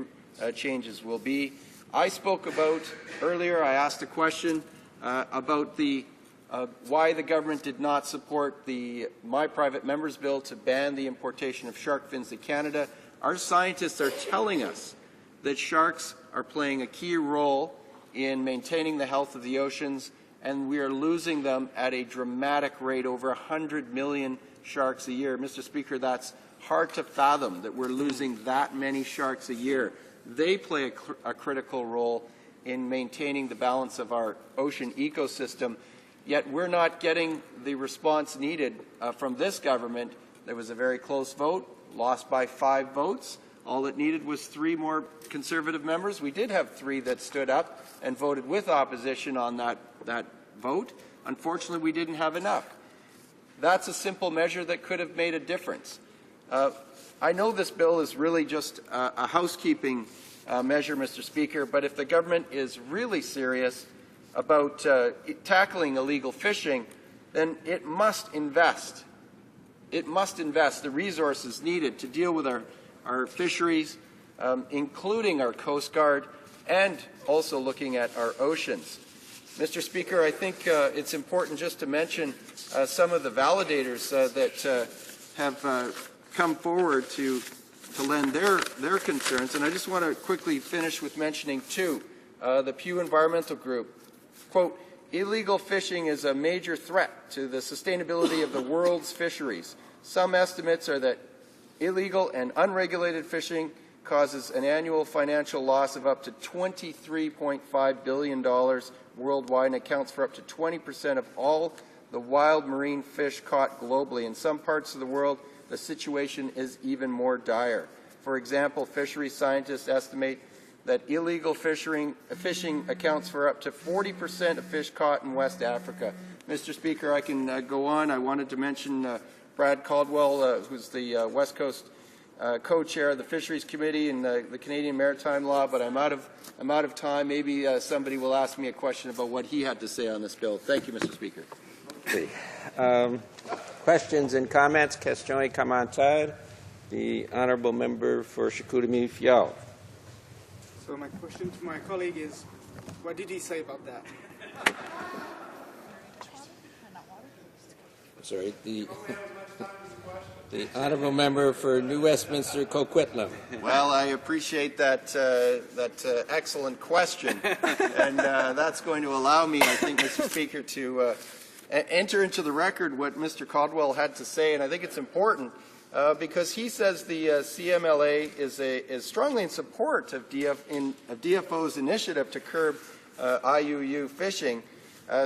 changes will be. I spoke about, earlier I asked a question about why the government did not support my private member's bill to ban the importation of shark fins to Canada. Our scientists are telling us that sharks are playing a key role in maintaining the health of the oceans, and we are losing them at a dramatic rate, over 100 million sharks a year. Mr. Speaker, that's hard to fathom that we're losing that many sharks a year. They play a critical role in maintaining the balance of our ocean ecosystem, yet we're not getting the response needed from this government. There was a very close vote, lost by 5 votes. All it needed was 3 more Conservative members. We did have 3 that stood up and voted with opposition on that vote. Unfortunately, we didn't have enough. That's a simple measure that could have made a difference. I know this bill is really just a housekeeping measure, Mr. Speaker, but if the government is really serious about tackling illegal fishing, then it must invest. It must invest the resources needed to deal with our fisheries, including our Coast Guard, and also looking at our oceans. Mr. Speaker, I think it's important just to mention some of the validators that have come forward to lend their concerns, and I just want to quickly finish with mentioning 2. The Pew Environmental Group, quote, "Illegal fishing is a major threat to the sustainability of the world's fisheries. Some estimates are that illegal and unregulated fishing causes an annual financial loss of up to $23.5 billion worldwide and accounts for up to 20% of all the wild marine fish caught globally. In some parts of the world, the situation is even more dire. For example, fisheries scientists estimate that illegal fishing accounts for up to 40% of fish caught in West Africa. Mr. Speaker, I can go on. I wanted to mention Brad Caldwell, who's the West Coast co-chair of the Fisheries Committee in the Canadian Maritime Law, but I'm out of time. Maybe somebody will ask me a question about what he had to say on this bill. Thank you, Mr. Speaker. Questions and comments? Questions et commentaires. The honourable member for Chicoutimi-Fiala. So my question to my colleague is, what did he say about that? Sorry, the honourable member for New Westminster Coquitlam. Well, I appreciate that excellent question, and that's going to allow me, I think, Mr. Speaker, to enter into the record what Mr. Caldwell had to say, and I think it's important because he says the CMLA is strongly in support of DFO's initiative to curb IUU fishing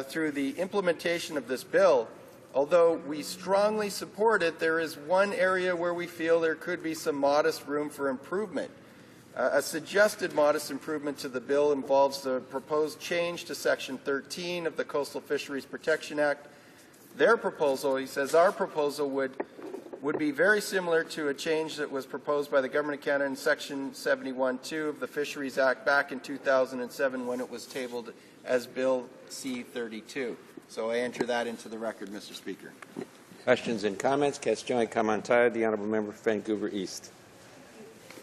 through the implementation of this bill. Although we strongly support it, there is one area where we feel there could be some modest room for improvement. A suggested modest improvement to the bill involves the proposed change to Section 13 of the Coastal Fisheries Protection Act. Their proposal, he says, our proposal would be very similar to a change that was proposed by the Government of Canada in Section 71(2) of the Fisheries Act back in 2007 when it was tabled as Bill C-32. So I enter that into the record, Mr. Speaker. Questions and comments? Questions et commentaires. The honourable member for Vancouver East.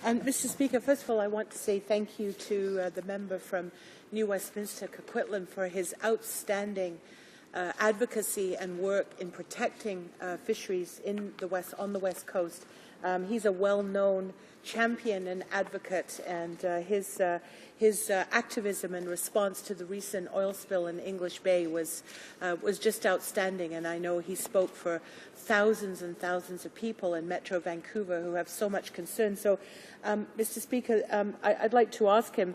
Mr. Speaker, first of all, I want to say thank you to the member from New Westminster Coquitlam for his outstanding advocacy and work in protecting fisheries in the on the West Coast. He's a well-known champion and advocate, and his activism in response to the recent oil spill in English Bay was just outstanding. And I know he spoke for thousands and thousands of people in Metro Vancouver who have so much concern. So, Mr. Speaker, I'd like to ask him,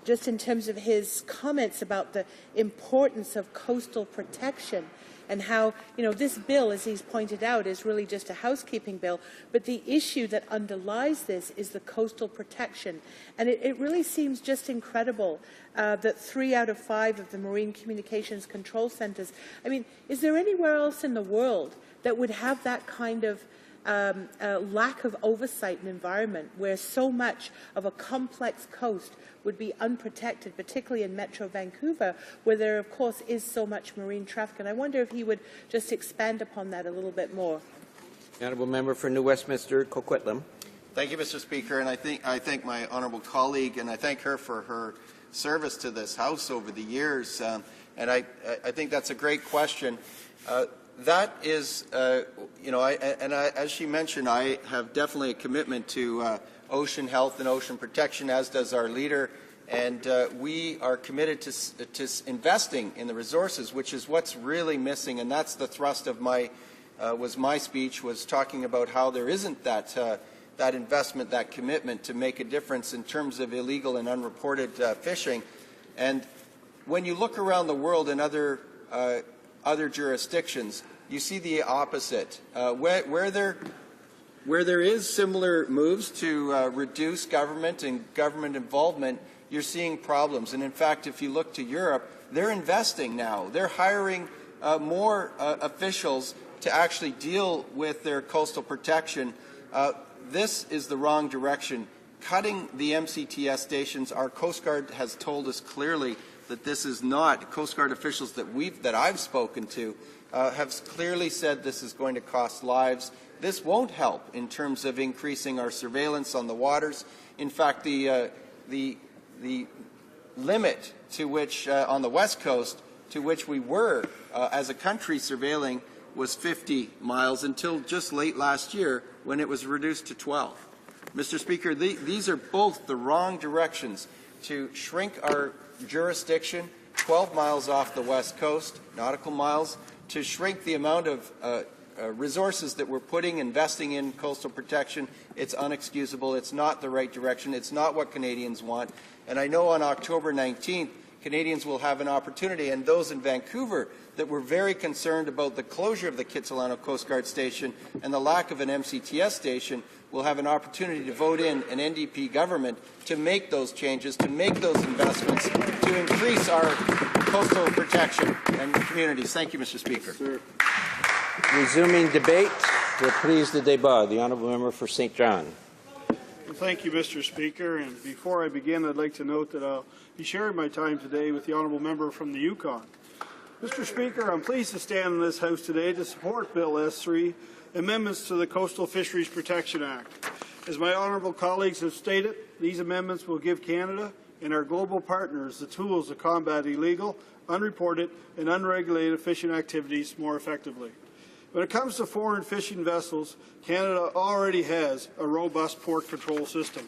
just in terms of his comments about the importance of coastal protection, and how, this bill, as he's pointed out, is really just a housekeeping bill, but the issue that underlies this is the coastal protection. And it really seems just incredible that 3 out of 5 of the Marine Communications Control Centres, is there anywhere else in the world that would have that kind of lack of oversight and environment where so much of a complex coast would be unprotected, particularly in Metro Vancouver, where there, of course, is so much marine traffic. And I wonder if he would just expand upon that a little bit more. The honourable member for New Westminster Coquitlam. Thank you, Mr. Speaker, and I thank my honourable colleague, and I thank her for her service to this House over the years. And I think that's a great question. That is, as she mentioned, I have definitely a commitment to ocean health and ocean protection, as does our leader, and we are committed to investing in the resources, which is what's really missing, and that's the thrust of my speech, was talking about how there isn't that investment, that commitment to make a difference in terms of illegal and unreported fishing. And when you look around the world in other jurisdictions, you see the opposite. Where there is similar moves to reduce government and government involvement, you're seeing problems. And in fact, if you look to Europe, they're investing now. They're hiring more officials to actually deal with their coastal protection. This is the wrong direction. Cutting the MCTS stations, our Coast Guard has told us clearly that this is not. Coast Guard officials that I've spoken to have clearly said this is going to cost lives. This won't help in terms of increasing our surveillance on the waters. In fact, the limit to which on the West Coast to which we were as a country surveilling was 50 miles until just late last year when it was reduced to 12. Mr. Speaker, these are both the wrong directions to shrink our jurisdiction 12 miles off the West Coast, nautical miles, to shrink the amount of resources that we're investing in coastal protection. It's unexcusable. It's not the right direction. It's not what Canadians want. And I know on October 19th, Canadians will have an opportunity, and those in Vancouver that were very concerned about the closure of the Kitsilano Coast Guard station and the lack of an MCTS station will have an opportunity to vote in an NDP government to make those changes, to make those investments, to increase our coastal protection and communities. Thank you, Mr. Speaker. Sir. Resuming debate, reprise de débat. The honourable member for St. John. Well, thank you, Mr. Speaker. And before I begin, I'd like to note that I'll be sharing my time today with the honourable member from the Yukon. Mr. Speaker, I'm pleased to stand in this House today to support Bill S3, amendments to the Coastal Fisheries Protection Act. As my honourable colleagues have stated, these amendments will give Canada and our global partners the tools to combat illegal, unreported and unregulated fishing activities more effectively. When it comes to foreign fishing vessels, Canada already has a robust port control system.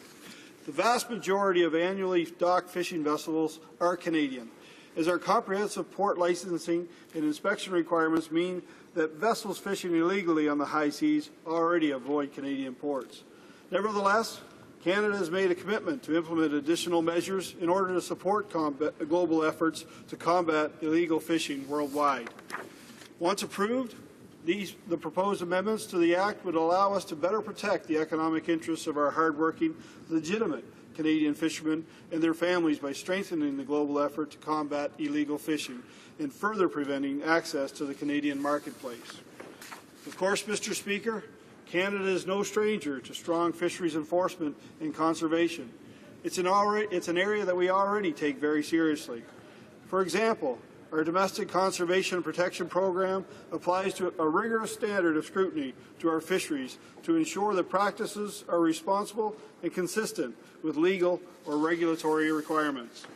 The vast majority of annually docked fishing vessels are Canadian, as our comprehensive port licensing and inspection requirements mean that vessels fishing illegally on the high seas already avoid Canadian ports. Nevertheless, Canada has made a commitment to implement additional measures in order to support global efforts to combat illegal fishing worldwide. Once approved, the proposed amendments to the Act would allow us to better protect the economic interests of our hard-working, legitimate Canadian fishermen and their families by strengthening the global effort to combat illegal fishing and further preventing access to the Canadian marketplace. Of course, Mr. Speaker, Canada is no stranger to strong fisheries enforcement and conservation. It's an area that we already take very seriously. For example, our domestic conservation and protection program applies to a rigorous standard of scrutiny to our fisheries to ensure that practices are responsible and consistent with legal or regulatory requirements.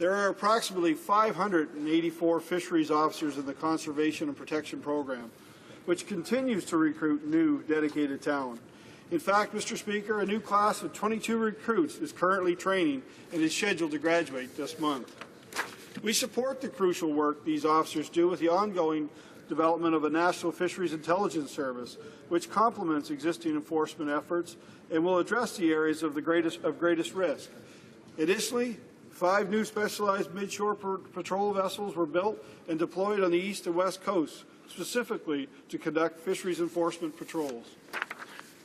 There are approximately 584 fisheries officers in the conservation and protection program, which continues to recruit new dedicated talent. In fact, Mr. Speaker, a new class of 22 recruits is currently training and is scheduled to graduate this month. We support the crucial work these officers do with the ongoing development of a National Fisheries Intelligence Service, which complements existing enforcement efforts and will address the areas of greatest risk. Additionally, 5 new specialized midshore patrol vessels were built and deployed on the east and west coasts, specifically to conduct fisheries enforcement patrols.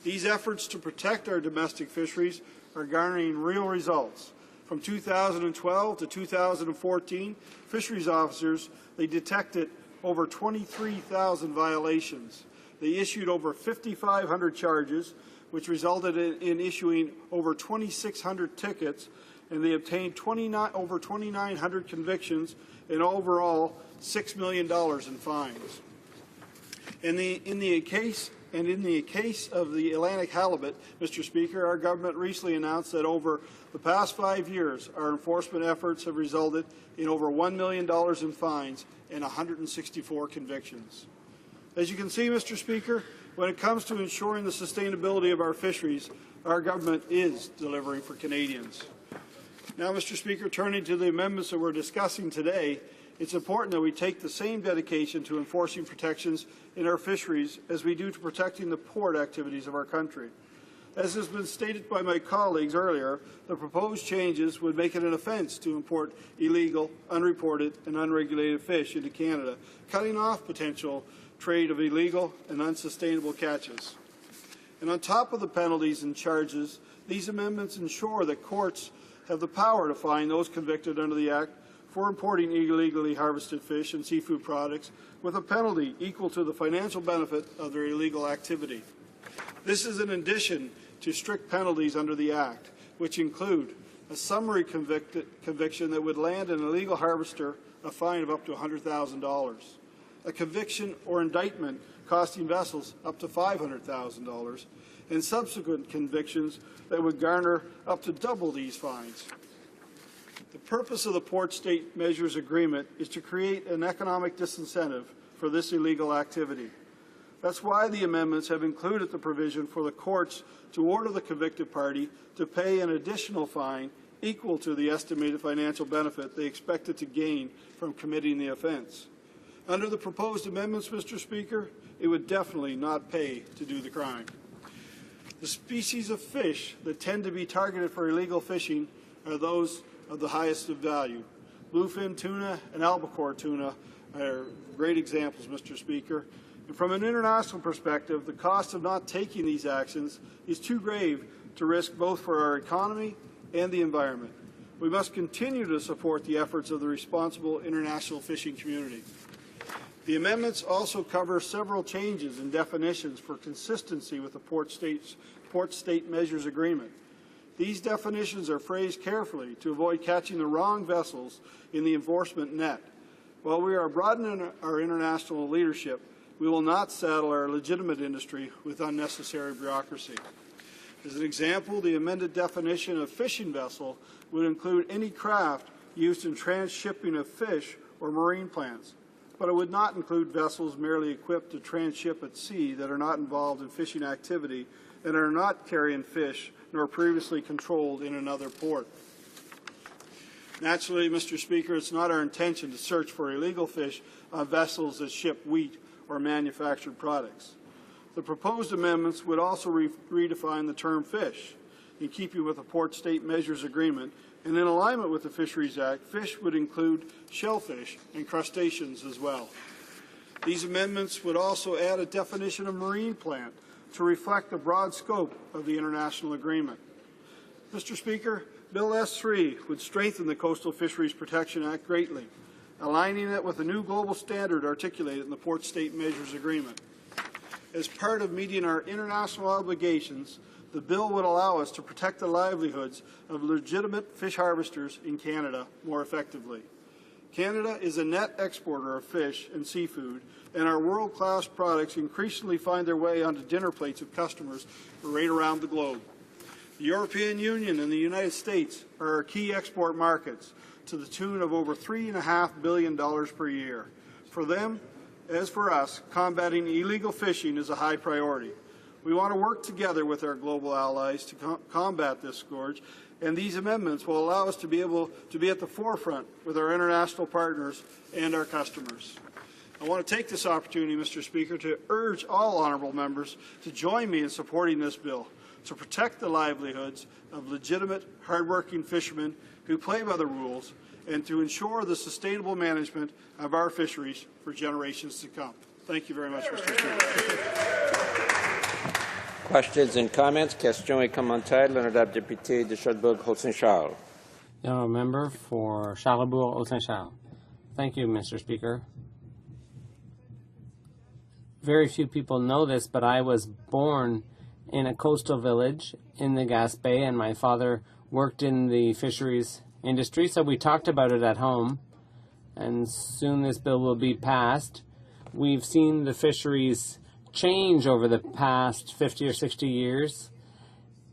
These efforts to protect our domestic fisheries are garnering real results. From 2012 to 2014, fisheries officers, they detected over 23,000 violations. They issued over 5,500 charges, which resulted in issuing over 2,600 tickets, and they obtained over 2,900 convictions and overall $6 million in fines. In the case of the Atlantic halibut, Mr. Speaker, our government recently announced that over the past 5 years, our enforcement efforts have resulted in over $1 million in fines and 164 convictions. As you can see, Mr. Speaker, when it comes to ensuring the sustainability of our fisheries, our government is delivering for Canadians. Now, Mr. Speaker, turning to the amendments that we're discussing today, it's important that we take the same dedication to enforcing protections in our fisheries as we do to protecting the port activities of our country. As has been stated by my colleagues earlier, the proposed changes would make it an offence to import illegal, unreported and unregulated fish into Canada, cutting off potential trade of illegal and unsustainable catches. And on top of the penalties and charges, these amendments ensure that courts have the power to fine those convicted under the Act for importing illegally harvested fish and seafood products with a penalty equal to the financial benefit of their illegal activity. This is in addition to strict penalties under the Act, which include a summary conviction that would land an illegal harvester a fine of up to $100,000, a conviction or indictment costing vessels up to $500,000, and subsequent convictions that would garner up to double these fines. The purpose of the Port State Measures Agreement is to create an economic disincentive for this illegal activity. That's why the amendments have included the provision for the courts to order the convicted party to pay an additional fine equal to the estimated financial benefit they expected to gain from committing the offence. Under the proposed amendments, Mr. Speaker, it would definitely not pay to do the crime. The species of fish that tend to be targeted for illegal fishing are those of the highest of value. bluefin tuna and albacore tuna are great examples, Mr. Speaker. And from an international perspective, the cost of not taking these actions is too grave to risk both for our economy and the environment. We must continue to support the efforts of the responsible international fishing community. The amendments also cover several changes in definitions for consistency with the Port State Measures Agreement. These definitions are phrased carefully to avoid catching the wrong vessels in the enforcement net. While we are broadening our international leadership, we will not saddle our legitimate industry with unnecessary bureaucracy. As an example, the amended definition of fishing vessel would include any craft used in transshipping of fish or marine plants, but it would not include vessels merely equipped to transship at sea that are not involved in fishing activity and are not carrying fish nor previously controlled in another port. Naturally, Mr. Speaker, it's not our intention to search for illegal fish on vessels that ship wheat or manufactured products. The proposed amendments would also redefine the term fish. In keeping with the Port State Measures Agreement and in alignment with the Fisheries Act, fish would include shellfish and crustaceans as well. These amendments would also add a definition of marine plant to reflect the broad scope of the international agreement. Mr. Speaker, Bill S3 would strengthen the Coastal Fisheries Protection Act greatly, aligning it with a new global standard articulated in the Port State Measures Agreement. As part of meeting our international obligations, the bill would allow us to protect the livelihoods of legitimate fish harvesters in Canada more effectively. Canada is a net exporter of fish and seafood, and our world-class products increasingly find their way onto dinner plates of customers right around the globe. The European Union and the United States are our key export markets, to the tune of over $3.5 billion per year. For them, as for us, combating illegal fishing is a high priority. We want to work together with our global allies to combat this scourge, and these amendments will allow us to be able to be at the forefront with our international partners and our customers. I want to take this opportunity, Mr. Speaker, to urge all honourable members to join me in supporting this bill to protect the livelihoods of legitimate, hard-working fishermen who play by the rules and to ensure the sustainable management of our fisheries for generations to come. Thank you very much, Mr. Speaker. Questions and comments? Question et commentaires. L'honorable député de Charlebourg-Haute-Saint-Charles. The honourable member for Charlebourg-Haute-Saint-Charles. Thank you, Mr. Speaker. Very few people know this, but I was born in a coastal village in the Gaspé, and my father worked in the fisheries industry, so we talked about it at home, and soon this bill will be passed. We've seen the fisheries change over the past 50 or 60 years.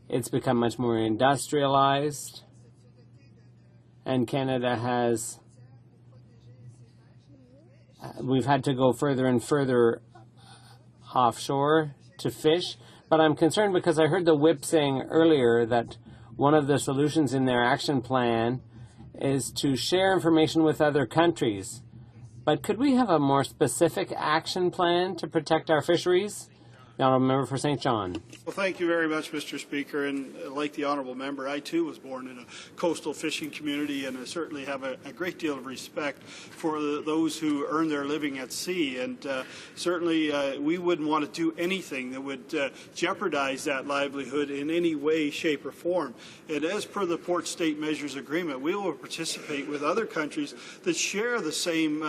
It's become much more industrialized, and Canada has, we've had to go further and further offshore to fish. But I'm concerned because I heard the whip saying earlier that one of the solutions in their action plan is to share information with other countries. But could we have a more specific action plan to protect our fisheries? The honourable member for St. John. Well, thank you very much, Mr. Speaker. And like the honourable member, I too was born in a coastal fishing community, and I certainly have a great deal of respect for those who earn their living at sea. And certainly we wouldn't want to do anything that would jeopardize that livelihood in any way, shape, or form. And as per the Port State Measures Agreement, we will participate with other countries that share the same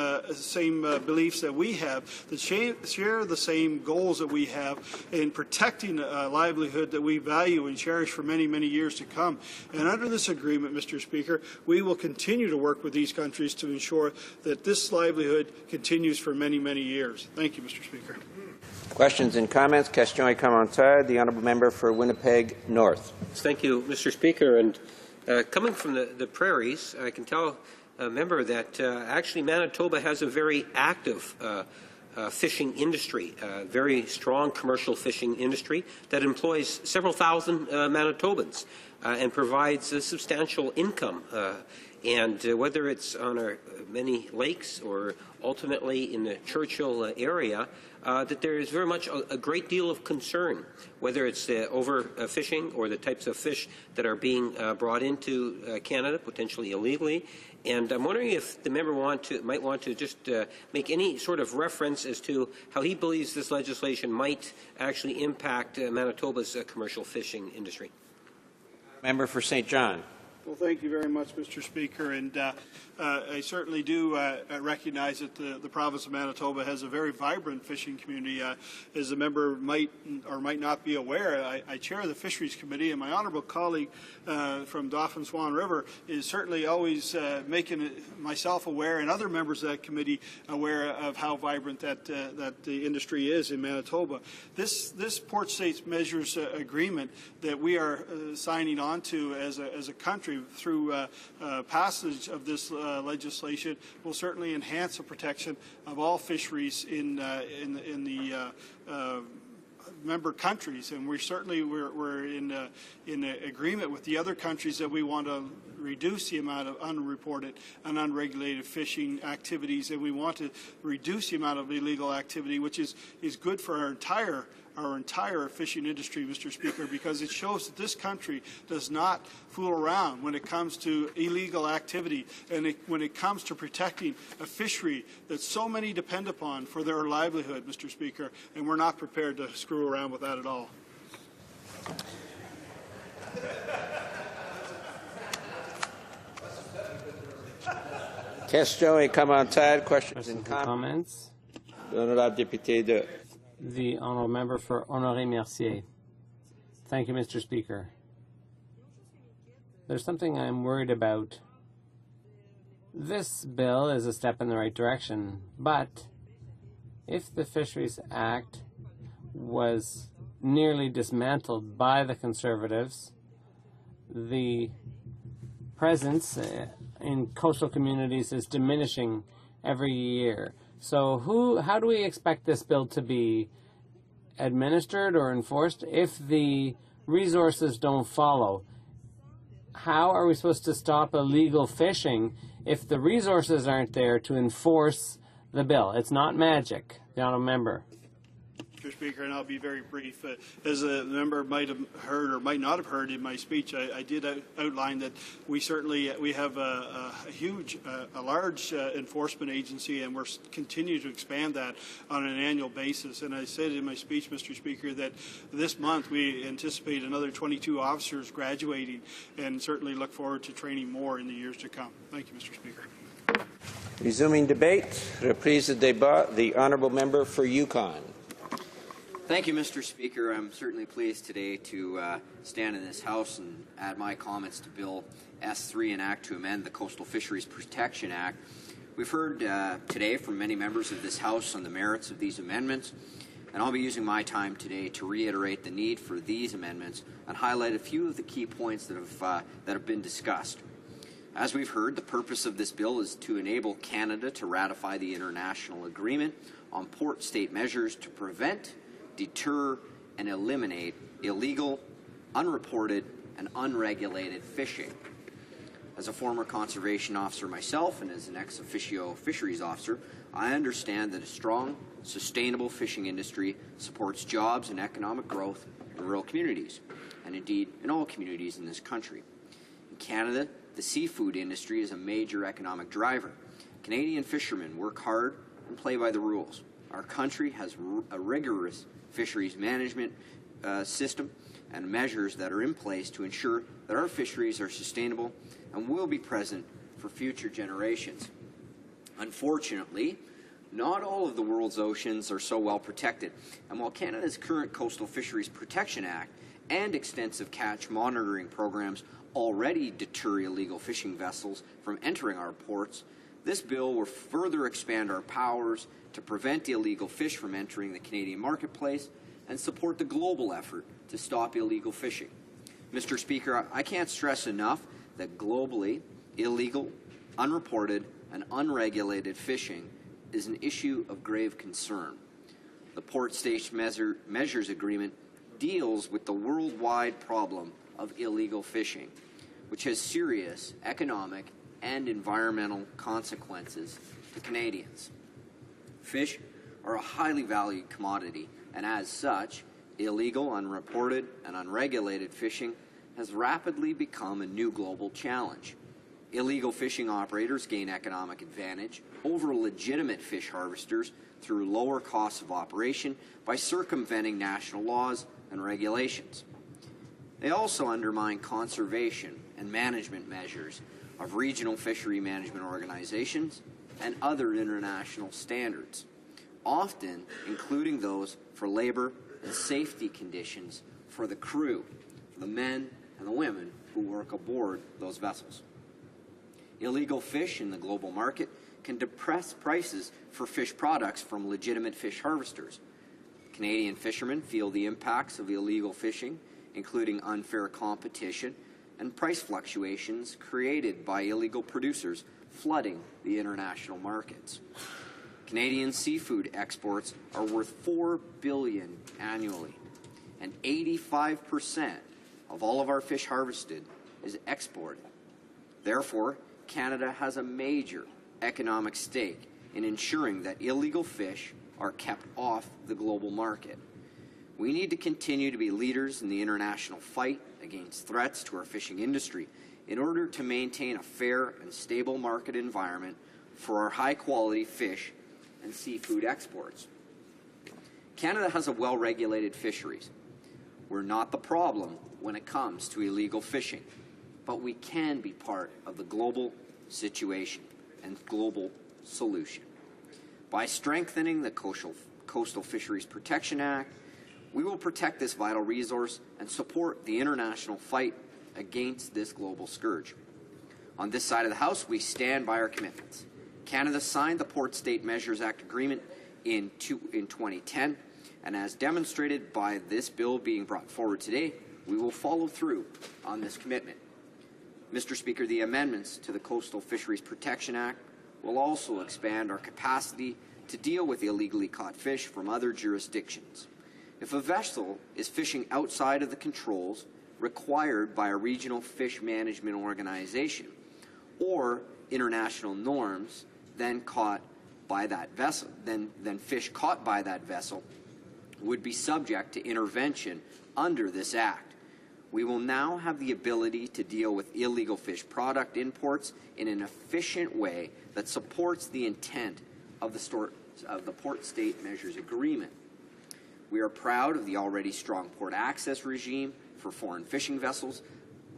beliefs that we have, that share the same goals that we have in protecting a livelihood that we value and cherish for many, many years to come. And under this agreement, Mr. Speaker, we will continue to work with these countries to ensure that this livelihood continues for many, many years. Thank you, Mr. Speaker. Questions and comments? Question et commentaire. The honourable member for Winnipeg North. Thank you, Mr. Speaker. And coming from the prairies, I can tell a member that actually Manitoba has a very active fishing industry, very strong commercial fishing industry that employs several thousand Manitobans. and provides a substantial income. And whether it's on our many lakes or ultimately in the Churchill area, that there is very much a great deal of concern, whether it's overfishing or the types of fish that are being brought into Canada, potentially illegally. And I'm wondering if the member might want to just make any sort of reference as to how he believes this legislation might actually impact Manitoba's commercial fishing industry. Member for St. John. Well, thank you very much, Mr. Speaker. And I certainly do recognize that the province of Manitoba has a very vibrant fishing community. As a member might or might not be aware, I chair the Fisheries Committee, and my honourable colleague from Dauphin Swan River is certainly always making myself aware and other members of that committee aware of how vibrant that the industry is in Manitoba. This Port States Measures Agreement that we are signing on to as a country through passage of this legislation will certainly enhance the protection of all fisheries in the member countries, and we're in agreement with the other countries that we want to reduce the amount of unreported and unregulated fishing activities, and we want to reduce the amount of illegal activity, which is good for our entire fishing industry, Mr. Speaker, because it shows that this country does not fool around when it comes to illegal activity and when it comes to protecting a fishery that so many depend upon for their livelihood, Mr. Speaker, and we're not prepared to screw around with that at all. Question et commentaires, questions and comments. L'honorable député de The honourable member for Honoré-Mercier. Thank you, Mr. Speaker. There's something I'm worried about. This bill is a step in the right direction, but if the Fisheries Act was nearly dismantled by the Conservatives, the presence in coastal communities is diminishing every year. So how do we expect this bill to be administered or enforced if the resources don't follow? How are we supposed to stop illegal fishing if the resources aren't there to enforce the bill? It's not magic, the honourable member. Mr. Speaker, and I'll be very brief. As a member might have heard or might not have heard in my speech, I did outline that we have a large enforcement agency, and we're continue to expand that on an annual basis. And I said in my speech, Mr. Speaker, that this month we anticipate another 22 officers graduating, and certainly look forward to training more in the years to come. Thank you, Mr. Speaker. Resuming debate, reprise de débat, the honourable member for Yukon. Thank you, Mr. Speaker. I'm certainly pleased today to stand in this House and add my comments to Bill S3, an act to amend the Coastal Fisheries Protection Act. We've heard today from many members of this House on the merits of these amendments, and I'll be using my time today to reiterate the need for these amendments and highlight a few of the key points that have been discussed. As we've heard, the purpose of this bill is to enable Canada to ratify the international agreement on port state measures to prevent, deter, and eliminate illegal, unreported, and unregulated fishing. As a former conservation officer myself and as an ex officio fisheries officer, I understand that a strong, sustainable fishing industry supports jobs and economic growth in rural communities, and indeed in all communities in this country. In Canada, the seafood industry is a major economic driver. Canadian fishermen work hard and play by the rules. Our country has a rigorous fisheries management system and measures that are in place to ensure that our fisheries are sustainable and will be present for future generations. Unfortunately, not all of the world's oceans are so well protected, and while Canada's current Coastal Fisheries Protection Act and extensive catch monitoring programs already deter illegal fishing vessels from entering our ports, this bill will further expand our powers to prevent illegal fish from entering the Canadian marketplace and support the global effort to stop illegal fishing. Mr. Speaker, I can't stress enough that globally, illegal, unreported, and unregulated fishing is an issue of grave concern. The Port State Measures Agreement deals with the worldwide problem of illegal fishing, which has serious economic and environmental consequences to Canadians. Fish are a highly valued commodity, and as such, illegal, unreported, and unregulated fishing has rapidly become a new global challenge. Illegal fishing operators gain economic advantage over legitimate fish harvesters through lower costs of operation by circumventing national laws and regulations. They also undermine conservation and management measures of regional fishery management organizations and other international standards, often including those for labor and safety conditions for the crew, for the men and the women who work aboard those vessels. Illegal fish in the global market can depress prices for fish products from legitimate fish harvesters. Canadian fishermen feel the impacts of illegal fishing, including unfair competition and price fluctuations created by illegal producers flooding the international markets. Canadian seafood exports are worth $4 billion annually, and 85% of all of our fish harvested is exported. Therefore, Canada has a major economic stake in ensuring that illegal fish are kept off the global market. We need to continue to be leaders in the international fight against threats to our fishing industry in order to maintain a fair and stable market environment for our high-quality fish and seafood exports. Canada has a well-regulated fisheries. We're not the problem when it comes to illegal fishing, but we can be part of the global situation and global solution. By strengthening the Coastal Fisheries Protection Act, we will protect this vital resource and support the international fight against this global scourge. On this side of the House, we stand by our commitments. Canada signed the Port State Measures Act agreement in 2010, and as demonstrated by this bill being brought forward today, we will follow through on this commitment. Mr. Speaker, the amendments to the Coastal Fisheries Protection Act will also expand our capacity to deal with illegally caught fish from other jurisdictions. If a vessel is fishing outside of the controls required by a regional fish management organization or international norms, then fish caught by that vessel would be subject to intervention under this act. We will now have the ability to deal with illegal fish product imports in an efficient way that supports the intent of the Port State Measures Agreement. We are proud of the already strong port access regime for foreign fishing vessels.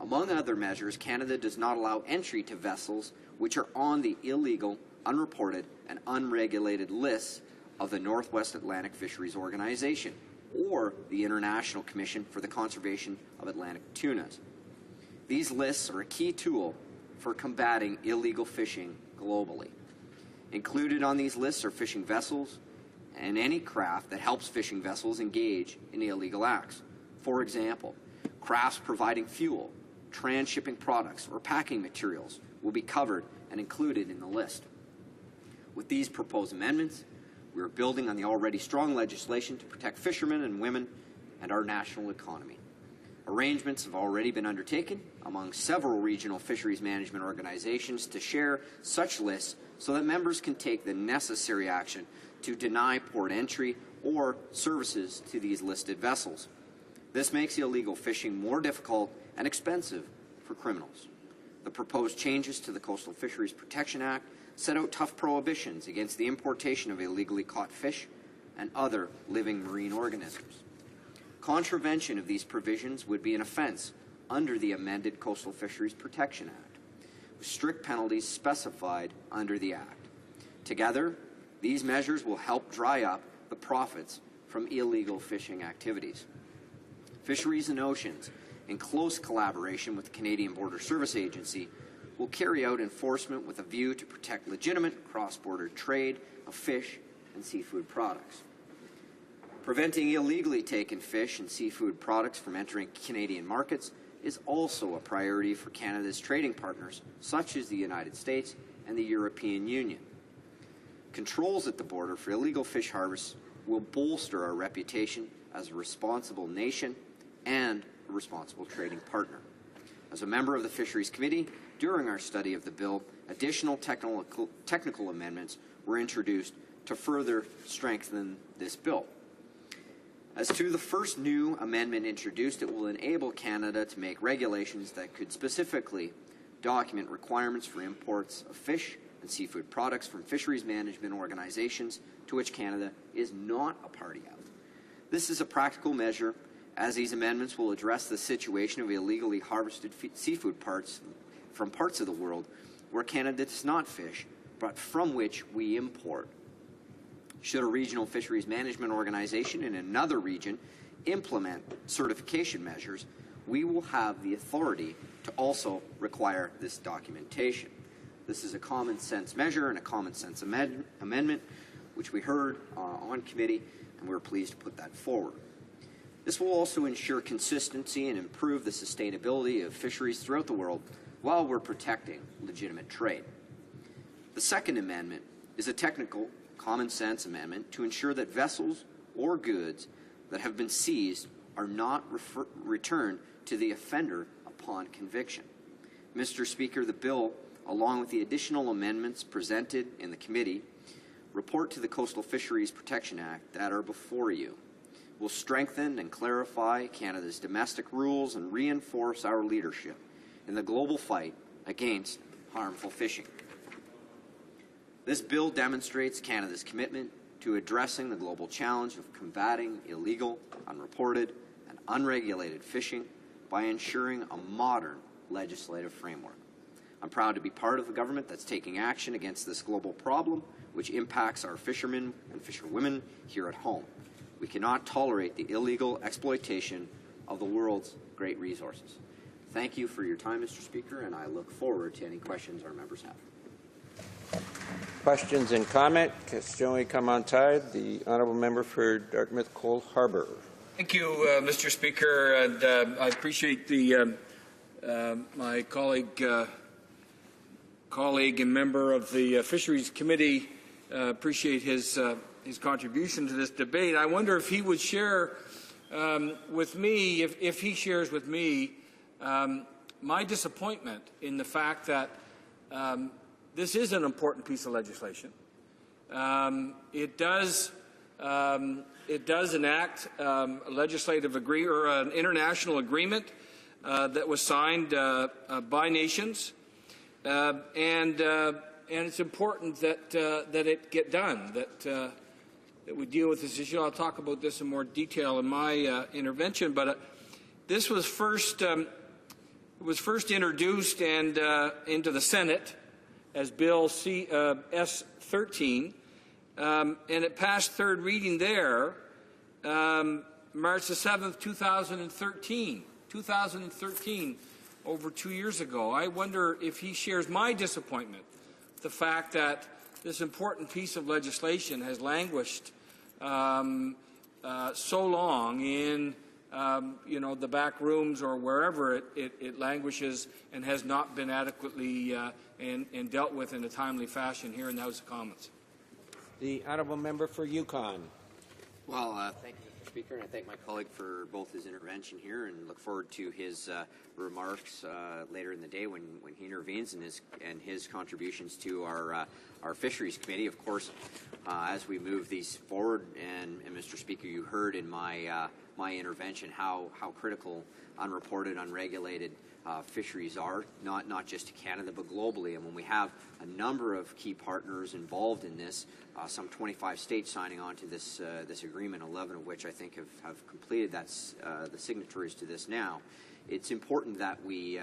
Among other measures, Canada does not allow entry to vessels which are on the illegal, unreported, and unregulated lists of the Northwest Atlantic Fisheries Organization or the International Commission for the Conservation of Atlantic Tunas. These lists are a key tool for combating illegal fishing globally. Included on these lists are fishing vessels and any craft that helps fishing vessels engage in illegal acts. For example, crafts providing fuel, transshipping products, or packing materials will be covered and included in the list. With these proposed amendments, we are building on the already strong legislation to protect fishermen and women and our national economy. Arrangements have already been undertaken among several regional fisheries management organizations to share such lists so that members can take the necessary action to deny port entry or services to these listed vessels. This makes illegal fishing more difficult and expensive for criminals. The proposed changes to the Coastal Fisheries Protection Act set out tough prohibitions against the importation of illegally caught fish and other living marine organisms. Contravention of these provisions would be an offense under the amended Coastal Fisheries Protection Act, with strict penalties specified under the Act. Together, these measures will help dry up the profits from illegal fishing activities. Fisheries and Oceans, in close collaboration with the Canadian Border Service Agency, will carry out enforcement with a view to protect legitimate cross-border trade of fish and seafood products. Preventing illegally taken fish and seafood products from entering Canadian markets is also a priority for Canada's trading partners, such as the United States and the European Union. Controls at the border for illegal fish harvests will bolster our reputation as a responsible nation and a responsible trading partner. As a member of the Fisheries Committee, during our study of the bill, additional technical amendments were introduced to further strengthen this bill. As to the first new amendment introduced, it will enable Canada to make regulations that could specifically document requirements for imports of fish and seafood products from fisheries management organizations to which Canada is not a party of. This is a practical measure, as these amendments will address the situation of illegally harvested seafood parts from parts of the world where Canada does not fish, but from which we import. Should a regional fisheries management organization in another region implement certification measures, we will have the authority to also require this documentation. This is a common sense measure and a common sense amendment, which we heard on committee, and we're pleased to put that forward. This will also ensure consistency and improve the sustainability of fisheries throughout the world while we're protecting legitimate trade. The second amendment is a technical, common sense amendment to ensure that vessels or goods that have been seized are not returned to the offender upon conviction. Mr. Speaker, the bill, along with the additional amendments presented in the committee, report to the Coastal Fisheries Protection Act that are before you, will strengthen and clarify Canada's domestic rules and reinforce our leadership in the global fight against harmful fishing. This bill demonstrates Canada's commitment to addressing the global challenge of combating illegal, unreported, and unregulated fishing by ensuring a modern legislative framework. I'm proud to be part of the government that's taking action against this global problem, which impacts our fishermen and fisherwomen here at home. We cannot tolerate the illegal exploitation of the world's great resources. Thank you for your time, Mr. Speaker, and I look forward to any questions our members have. Questions and comment. Question come on tide. The honourable member for Dartmouth Cole Harbour. Thank you, Mr. Speaker, and I appreciate the my colleague and member of the Fisheries Committee. Appreciate his contribution to this debate. I wonder if he would share with me, if he shares with me, my disappointment in the fact that this is an important piece of legislation. It does enact a legislative or an international agreement that was signed by nations, and it's important that it get done. That we deal with this issue. I'll talk about this in more detail in my intervention, but this was first introduced and into the Senate as Bill S-13, and it passed third reading there March the 7th, 2013, over 2 years ago. I wonder if he shares my disappointment, the fact that this important piece of legislation has languished so long in the back rooms or wherever it languishes and has not been adequately and dealt with in a timely fashion here in the House of Commons. The honourable member for Yukon. Well, thank you, Mr. Speaker, and I thank my colleague for both his intervention here and look forward to his remarks later in the day when he intervenes and his contributions to our Fisheries Committee. Of course, as we move these forward, and Mr. Speaker, you heard in my intervention how critical unreported, unregulated fisheries are, not just to Canada but globally. And when we have a number of key partners involved in this, some 25 states signing on to this agreement, 11 of which I think have completed the signatories to this now, it's important that we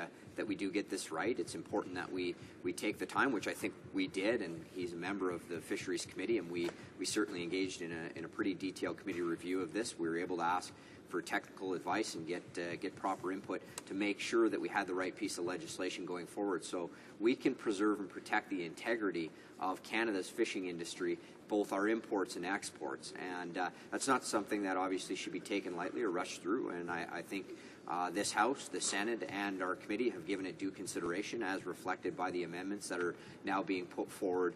do get this right. It's important that we take the time, which I think we did, and he's a member of the Fisheries Committee, and we certainly engaged in a pretty detailed committee review of this. We were able to ask for technical advice and get proper input to make sure that we had the right piece of legislation going forward, so we can preserve and protect the integrity of Canada's fishing industry, both our imports and exports. And that's not something that obviously should be taken lightly or rushed through. And I think This House, the Senate, and our committee have given it due consideration, as reflected by the amendments that are now being put forward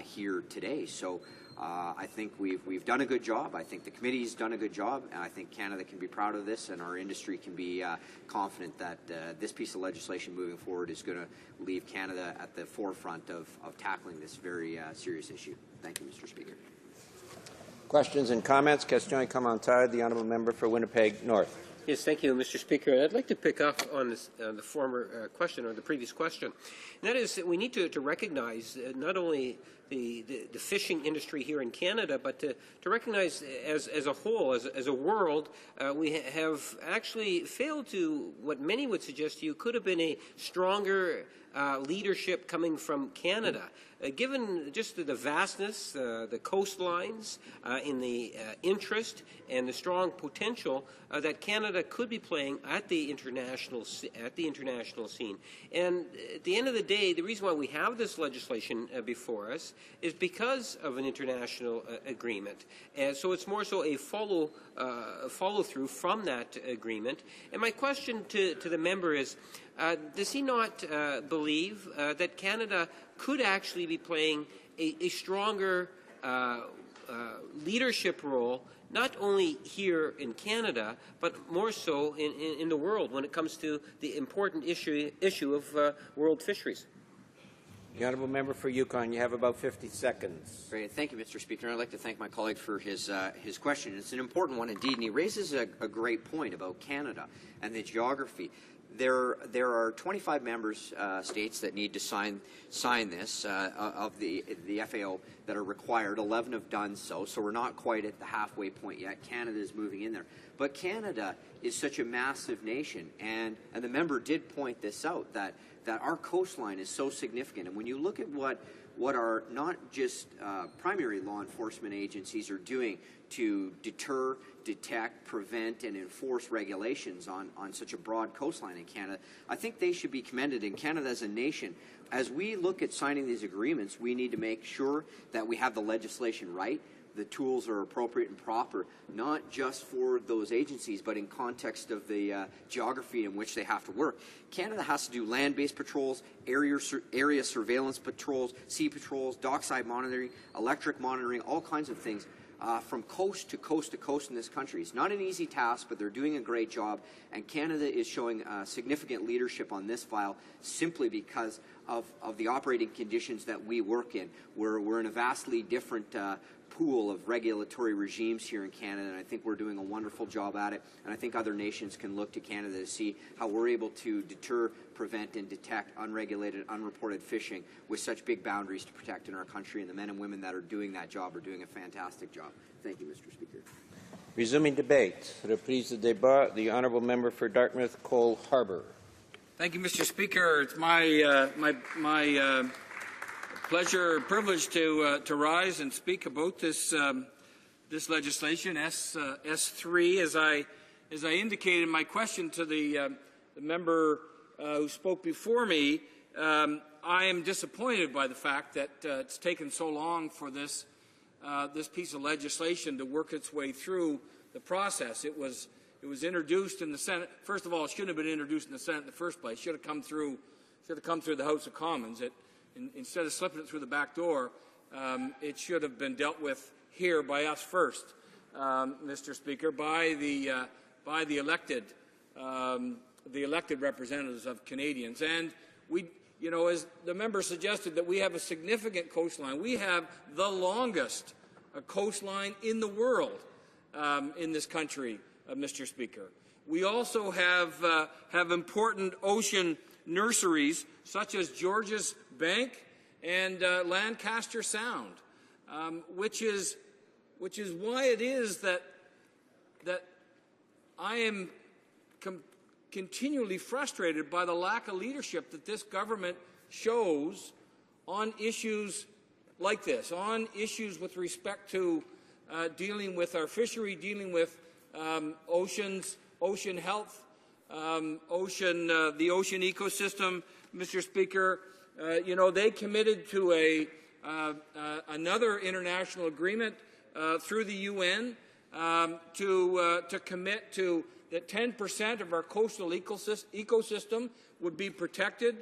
here today. So I think we've done a good job. I think the committee's done a good job, and I think Canada can be proud of this, and our industry can be confident that this piece of legislation moving forward is going to leave Canada at the forefront of tackling this very serious issue. Thank you, Mr. Speaker. Questions and comments? Question commentaire. The honourable member for Winnipeg North. Yes, thank you, Mr. Speaker. I'd like to pick up on this, the former question, or the previous question. And that is that we need to recognize not only the fishing industry here in Canada, but to recognize as a whole, as a world, we have actually failed to, what many would suggest to you, could have been a stronger leadership coming from Canada. Given just the vastness, the coastlines, in the interest and the strong potential that Canada could be playing at the international scene, and at the end of the day, the reason why we have this legislation before us is because of an international agreement, and so it's more so a follow through from that agreement. And my question to the member is, does he not believe that Canada could actually be playing a stronger leadership role, not only here in Canada, but more so in the world when it comes to the important issue of world fisheries? The honourable member for Yukon, you have about 50 seconds. Great. Thank you, Mr. Speaker. I'd like to thank my colleague for his question. It's an important one indeed, and he raises a great point about Canada and the geography. There are 25 states that need to sign this of the FAO that are required. 11 have done so, so we're not quite at the halfway point yet. Canada is moving in there. But Canada is such a massive nation, and the member did point this out, that our coastline is so significant. And when you look at what our not just primary law enforcement agencies are doing to deter, detect, prevent, and enforce regulations on such a broad coastline in Canada, I think they should be commended. In Canada as a nation, as we look at signing these agreements, we need to make sure that we have the legislation right, the tools are appropriate and proper, not just for those agencies, but in context of the geography in which they have to work. Canada has to do land-based patrols, area surveillance patrols, sea patrols, dockside monitoring, electric monitoring, all kinds of things. From coast to coast to coast in this country. It's not an easy task, but they're doing a great job, and Canada is showing significant leadership on this file simply because of the operating conditions that we work in. We're in a vastly different pool of regulatory regimes here in Canada, and I think we're doing a wonderful job at it, and I think other nations can look to Canada to see how we're able to deter, prevent, and detect unregulated, unreported fishing with such big boundaries to protect in our country, and the men and women that are doing that job are doing a fantastic job. Thank you, Mr. Speaker. Resuming debate. Reprise de débat. The honourable member for Dartmouth, Cole Harbour. Thank you, Mr. Speaker. It's my pleasure, privilege to rise and speak about this this legislation, S3. As I indicated in my question to the member who spoke before me, I am disappointed by the fact that it's taken so long for this piece of legislation to work its way through the process. It was introduced in the Senate. First of all, it shouldn't have been introduced in the Senate in the first place. It should have come through the House of Commons. Instead of slipping it through the back door, it should have been dealt with here by us first, Mr. Speaker, by the elected representatives of Canadians. And we, as the member suggested, that we have a significant coastline. We have the longest coastline in the world in this country, Mr. Speaker. We also have important ocean nurseries such as Georges Bank and Lancaster Sound, which is why it is that I am continually frustrated by the lack of leadership that this government shows on issues like this, on issues with respect to dealing with our fishery, dealing with oceans, ocean health, the ocean ecosystem, Mr. Speaker. They committed to another international agreement through the UN to commit to that 10% of our coastal ecosystem would be protected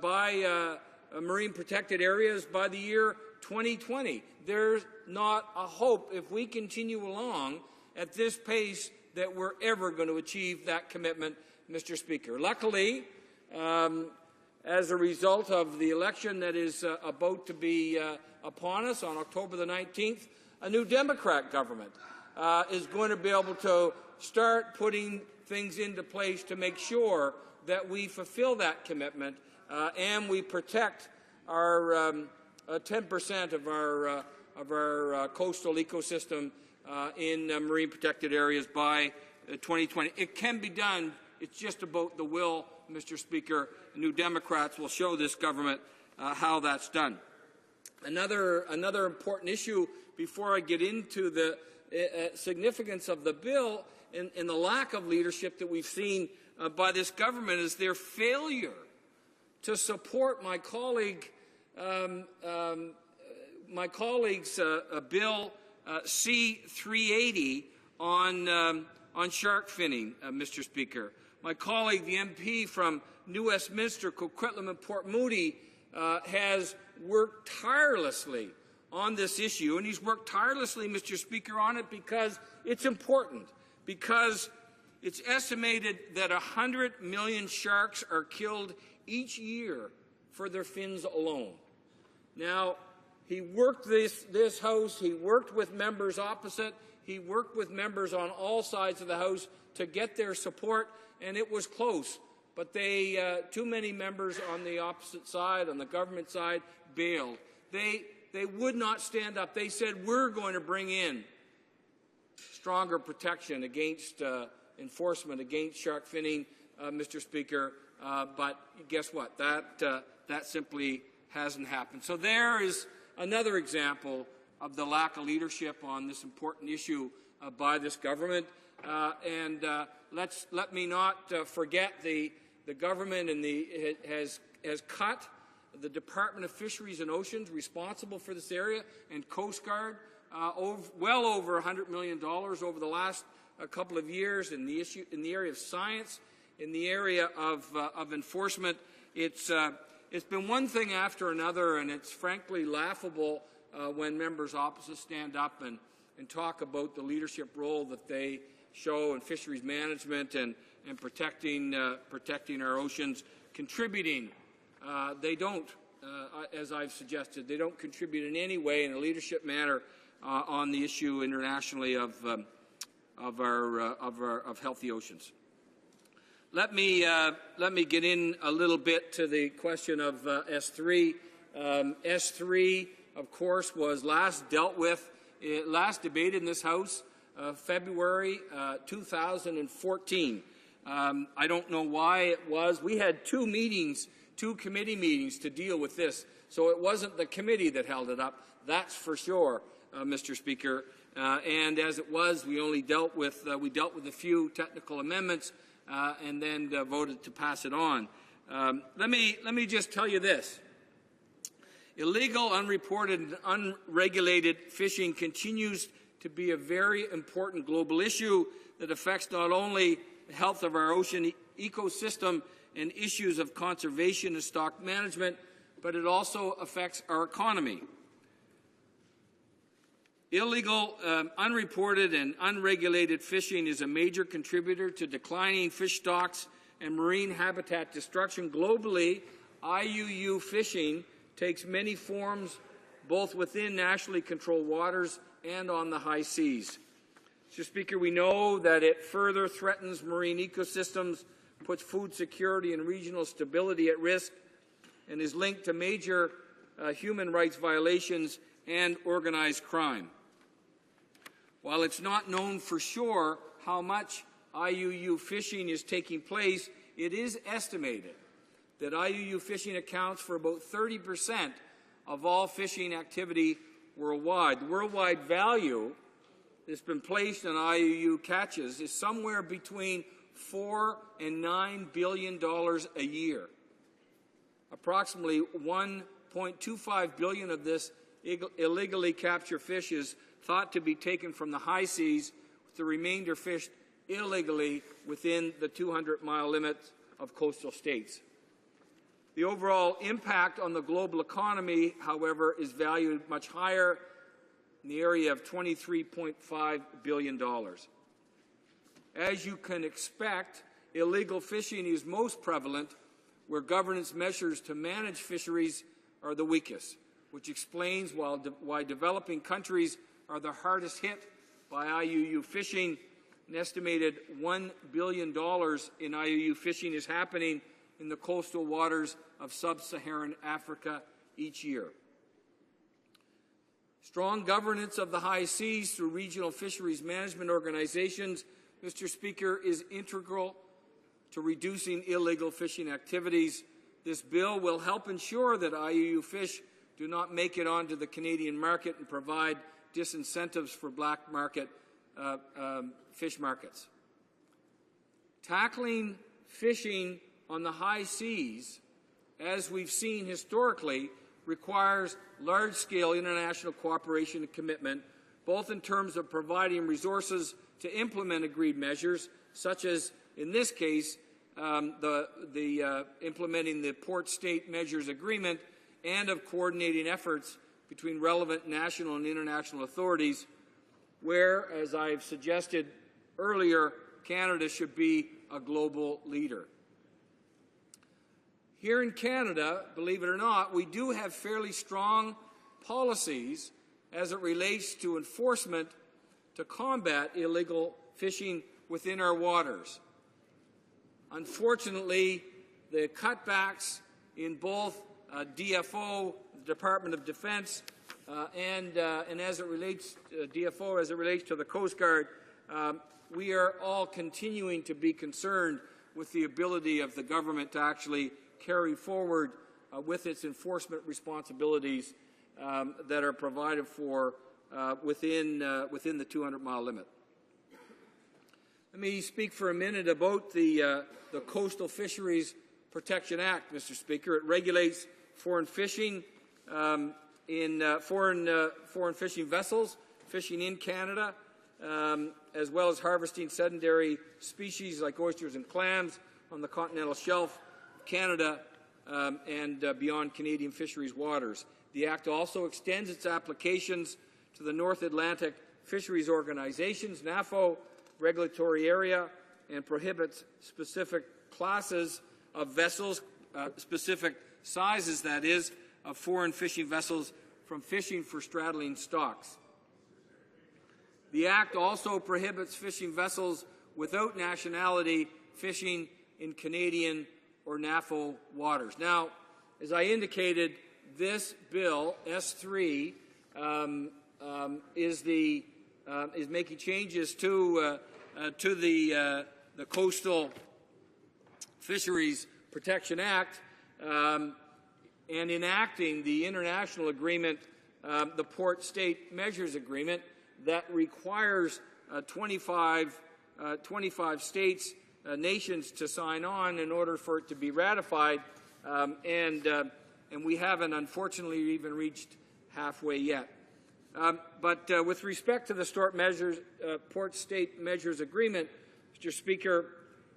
by marine protected areas by the year 2020. There's not a hope, if we continue along at this pace, that we're ever going to achieve that commitment, Mr. Speaker. Luckily, as a result of the election that is about to be upon us on October the 19th, a new Democrat government is going to be able to start putting things into place to make sure that we fulfill that commitment and we protect our 10% of our coastal ecosystem in marine protected areas by 2020. It can be done. It's just about the will, Mr. Speaker. New Democrats will show this government how that's done. Another important issue before I get into the significance of the bill and the lack of leadership that we've seen by this government is their failure to support my colleague's bill C-380 on shark finning, Mr. Speaker. My colleague, the MP from New Westminster, Coquitlam and Port Moody, has worked tirelessly on this issue, and he's worked tirelessly, Mr. Speaker, on it because it's important, because it's estimated that 100 million sharks are killed each year for their fins alone. Now, he worked this House, he worked with members opposite, he worked with members on all sides of the House to get their support, and it was close. But too many members on the opposite side, on the government side, bailed. They would not stand up. They said, we're going to bring in stronger protection against enforcement against shark finning, Mr. Speaker. But guess what? That simply hasn't happened. So there is another example of the lack of leadership on this important issue by this government. Let me not forget the government has cut the Department of Fisheries and Oceans responsible for this area and Coast Guard well over $100 million over the last couple of years in the area of science, in the area of enforcement. It's been one thing after another, and it's frankly laughable when members opposite stand up and talk about the leadership role that they show in fisheries management and protecting our oceans, contributing. They don't, as I've suggested, they don't contribute in any way in a leadership manner on the issue internationally of healthy oceans. Let me get in a little bit to the question of S3. S3, of course, was last debated in this House February 2014. I don't know why it was. We had two committee meetings to deal with this, so it wasn't the committee that held it up. That's for sure, Mr. Speaker. And as it was, we dealt with a few technical amendments and then voted to pass it on. Let me just tell you this. Illegal, unreported, and unregulated fishing continues to be a very important global issue that affects not only the health of our ocean ecosystem and issues of conservation and stock management, but it also affects our economy. Illegal, unreported, and unregulated fishing is a major contributor to declining fish stocks and marine habitat destruction. Globally, IUU fishing takes many forms, both within nationally controlled waters and on the high seas. Mr. Speaker, we know that it further threatens marine ecosystems, puts food security and regional stability at risk, and is linked to major human rights violations and organized crime. While it's not known for sure how much IUU fishing is taking place, it is estimated that IUU fishing accounts for about 30% of all fishing activity worldwide. The worldwide value that's been placed on IUU catches is somewhere between $4 and $9 billion a year. Approximately $1.25 billion of this illegally captured fish is thought to be taken from the high seas, with the remainder fished illegally within the 200-mile limit of coastal states. The overall impact on the global economy, however, is valued much higher, in the area of $23.5 billion. As you can expect, illegal fishing is most prevalent where governance measures to manage fisheries are the weakest, which explains why developing countries are the hardest hit by IUU fishing. An estimated $1 billion in IUU fishing is happening in the coastal waters of sub-Saharan Africa each year. Strong governance of the high seas through regional fisheries management organizations, Mr. Speaker, is integral to reducing illegal fishing activities. This bill will help ensure that IUU fish do not make it onto the Canadian market and provide disincentives for black market fish markets. Tackling fishing on the high seas, as we've seen historically, requires large-scale international cooperation and commitment, both in terms of providing resources to implement agreed measures, such as, in this case, implementing the Port State Measures Agreement, and of coordinating efforts between relevant national and international authorities, where, as I've suggested earlier, Canada should be a global leader. Here in Canada, believe it or not, we do have fairly strong policies as it relates to enforcement to combat illegal fishing within our waters. Unfortunately, the cutbacks in both DFO, the Department of Defense, and as it relates DFO as it relates to the Coast Guard, we are all continuing to be concerned with the ability of the government to actually carry forward with its enforcement responsibilities that are provided for within the 200-mile limit. Let me speak for a minute about the Coastal Fisheries Protection Act, Mr. Speaker. It regulates foreign fishing foreign fishing vessels fishing in Canada, as well as harvesting sedentary species like oysters and clams on the continental shelf of Canada and beyond Canadian fisheries waters. The Act also extends its applications to the North Atlantic Fisheries Organization's NAFO regulatory area and prohibits specific classes of vessels, specific sizes, that is, of foreign fishing vessels from fishing for straddling stocks. The Act also prohibits fishing vessels without nationality fishing in Canadian or NAFO waters. Now, as I indicated, this bill, S3, is making changes to the Coastal Fisheries Protection Act and enacting the international agreement, the Port State Measures Agreement, that requires 25 states, nations to sign on in order for it to be ratified, and we haven't, unfortunately, even reached halfway yet. But with respect to the Port State Measures Agreement, Mr. Speaker,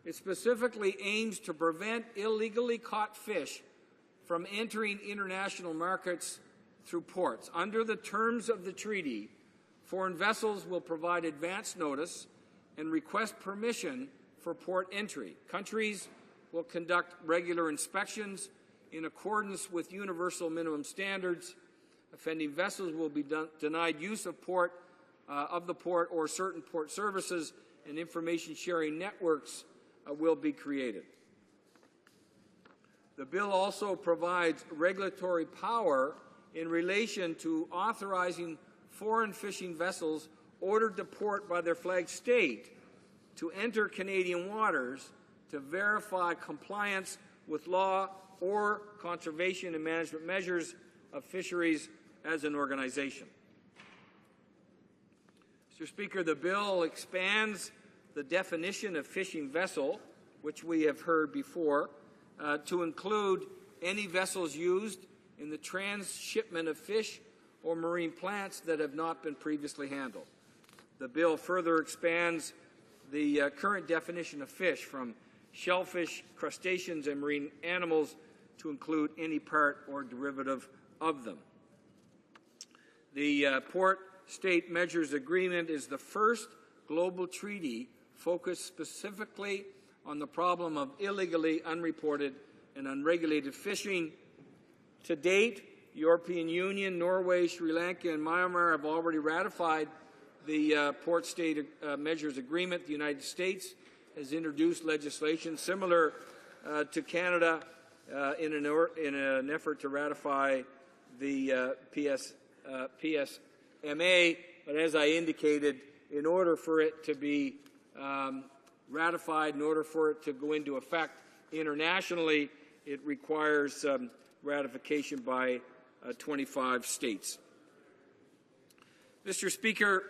it specifically aims to prevent illegally caught fish from entering international markets through ports. Under the terms of the treaty, foreign vessels will provide advance notice and request permission for port entry. Countries will conduct regular inspections in accordance with universal minimum standards. Offending vessels will be denied use of the port or certain port services, and information sharing networks will be created. The bill also provides regulatory power in relation to authorizing foreign fishing vessels ordered to port by their flag state to enter Canadian waters to verify compliance with law or conservation and management measures of fisheries as an organization. Mr. Speaker, the bill expands the definition of fishing vessel, which we have heard before, to include any vessels used in the transshipment of fish or marine plants that have not been previously handled. The bill further expands the current definition of fish from shellfish, crustaceans, and marine animals to include any part or derivative of them. The Port State Measures Agreement is the first global treaty focused specifically on the problem of illegally unreported and unregulated fishing. To date, European Union, Norway, Sri Lanka, and Myanmar have already ratified the Port State Measures Agreement. The United States has introduced legislation similar to Canada in an effort to ratify the PSMA. But as I indicated, in order for it to be ratified, in order for it to go into effect internationally, it requires ratification by 25 states. Mr. Speaker,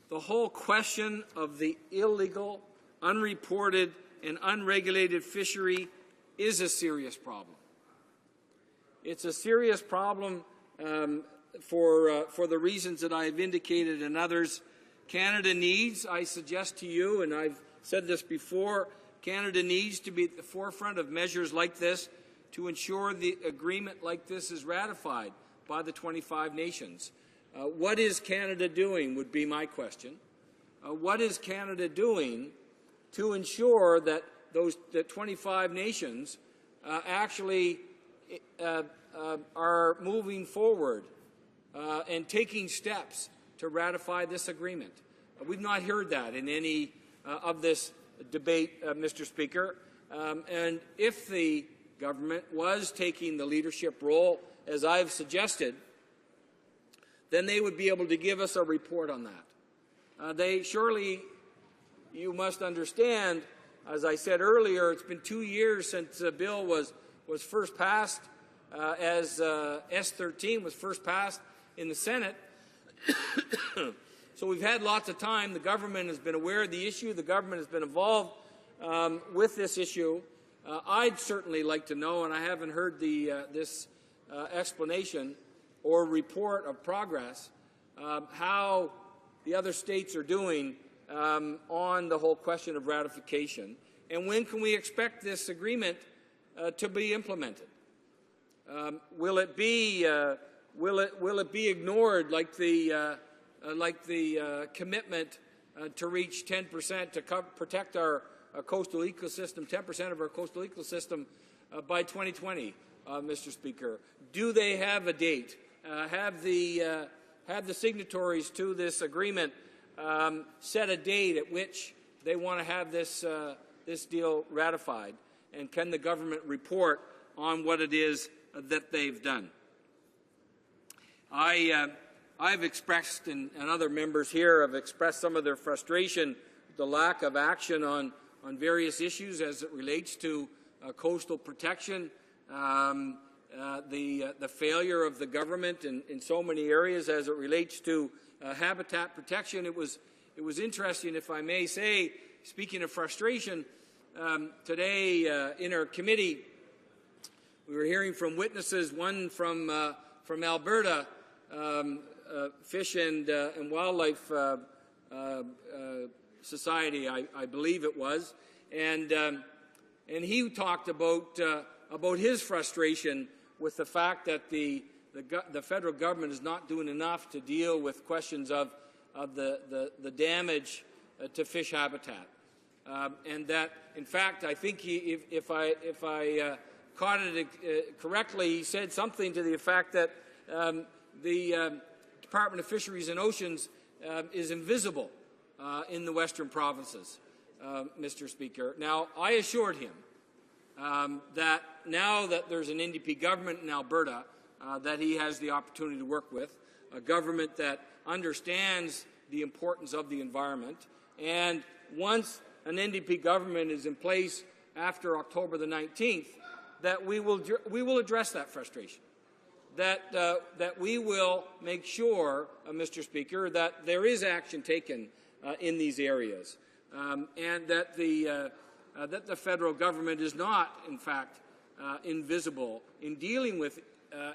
the whole question of the illegal, unreported, and unregulated fishery is a serious problem. It's a serious problem for the reasons that I've indicated and others. Canada needs, I suggest to you, and I've said this before, Canada needs to be at the forefront of measures like this to ensure the agreement like this is ratified by the 25 nations. What is Canada doing would be my question. What is Canada doing to ensure that the 25 nations actually are moving forward and taking steps to ratify this agreement? We've not heard that in any of this debate, Mr. Speaker. And if the government was taking the leadership role, as I've suggested, then they would be able to give us a report on that. They surely, you must understand, as I said earlier, it's been 2 years since the bill was first passed, as S13 was first passed in the Senate. So we've had lots of time. The government has been aware of the issue. The government has been involved with this issue. I'd certainly like to know, and I haven't heard this explanation or report of progress, how the other states are doing on the whole question of ratification, and when can we expect this agreement to be implemented? Will it be ignored like the commitment to reach 10% to protect our coastal ecosystem, 10% of our coastal ecosystem by 2020, Mr. Speaker? Do they have a date? Have the signatories to this agreement set a date at which they want to have this deal ratified? And can the government report on what it is that they've done? I've expressed, and other members here have expressed some of their frustration with the lack of action on various issues as it relates to coastal protection, the failure of the government in so many areas as it relates to habitat protection. It was interesting, if I may say, speaking of frustration, today in our committee we were hearing from witnesses, one from Alberta Fish and Wildlife Society, I believe it was, and he talked about his frustration with the fact that the federal government is not doing enough to deal with questions of the damage to fish habitat, and that, in fact, I think if I caught it correctly, he said something to the effect that the Department of Fisheries and Oceans is invisible in the Western provinces, Mr. Speaker. Now, I assured him that now that there's an NDP government in Alberta that he has the opportunity to work with, a government that understands the importance of the environment, and once an NDP government is in place after October the 19th, that we will address that frustration. That we will make sure, Mr. Speaker, that there is action taken in these areas, and that the federal government is not, in fact, invisible in dealing with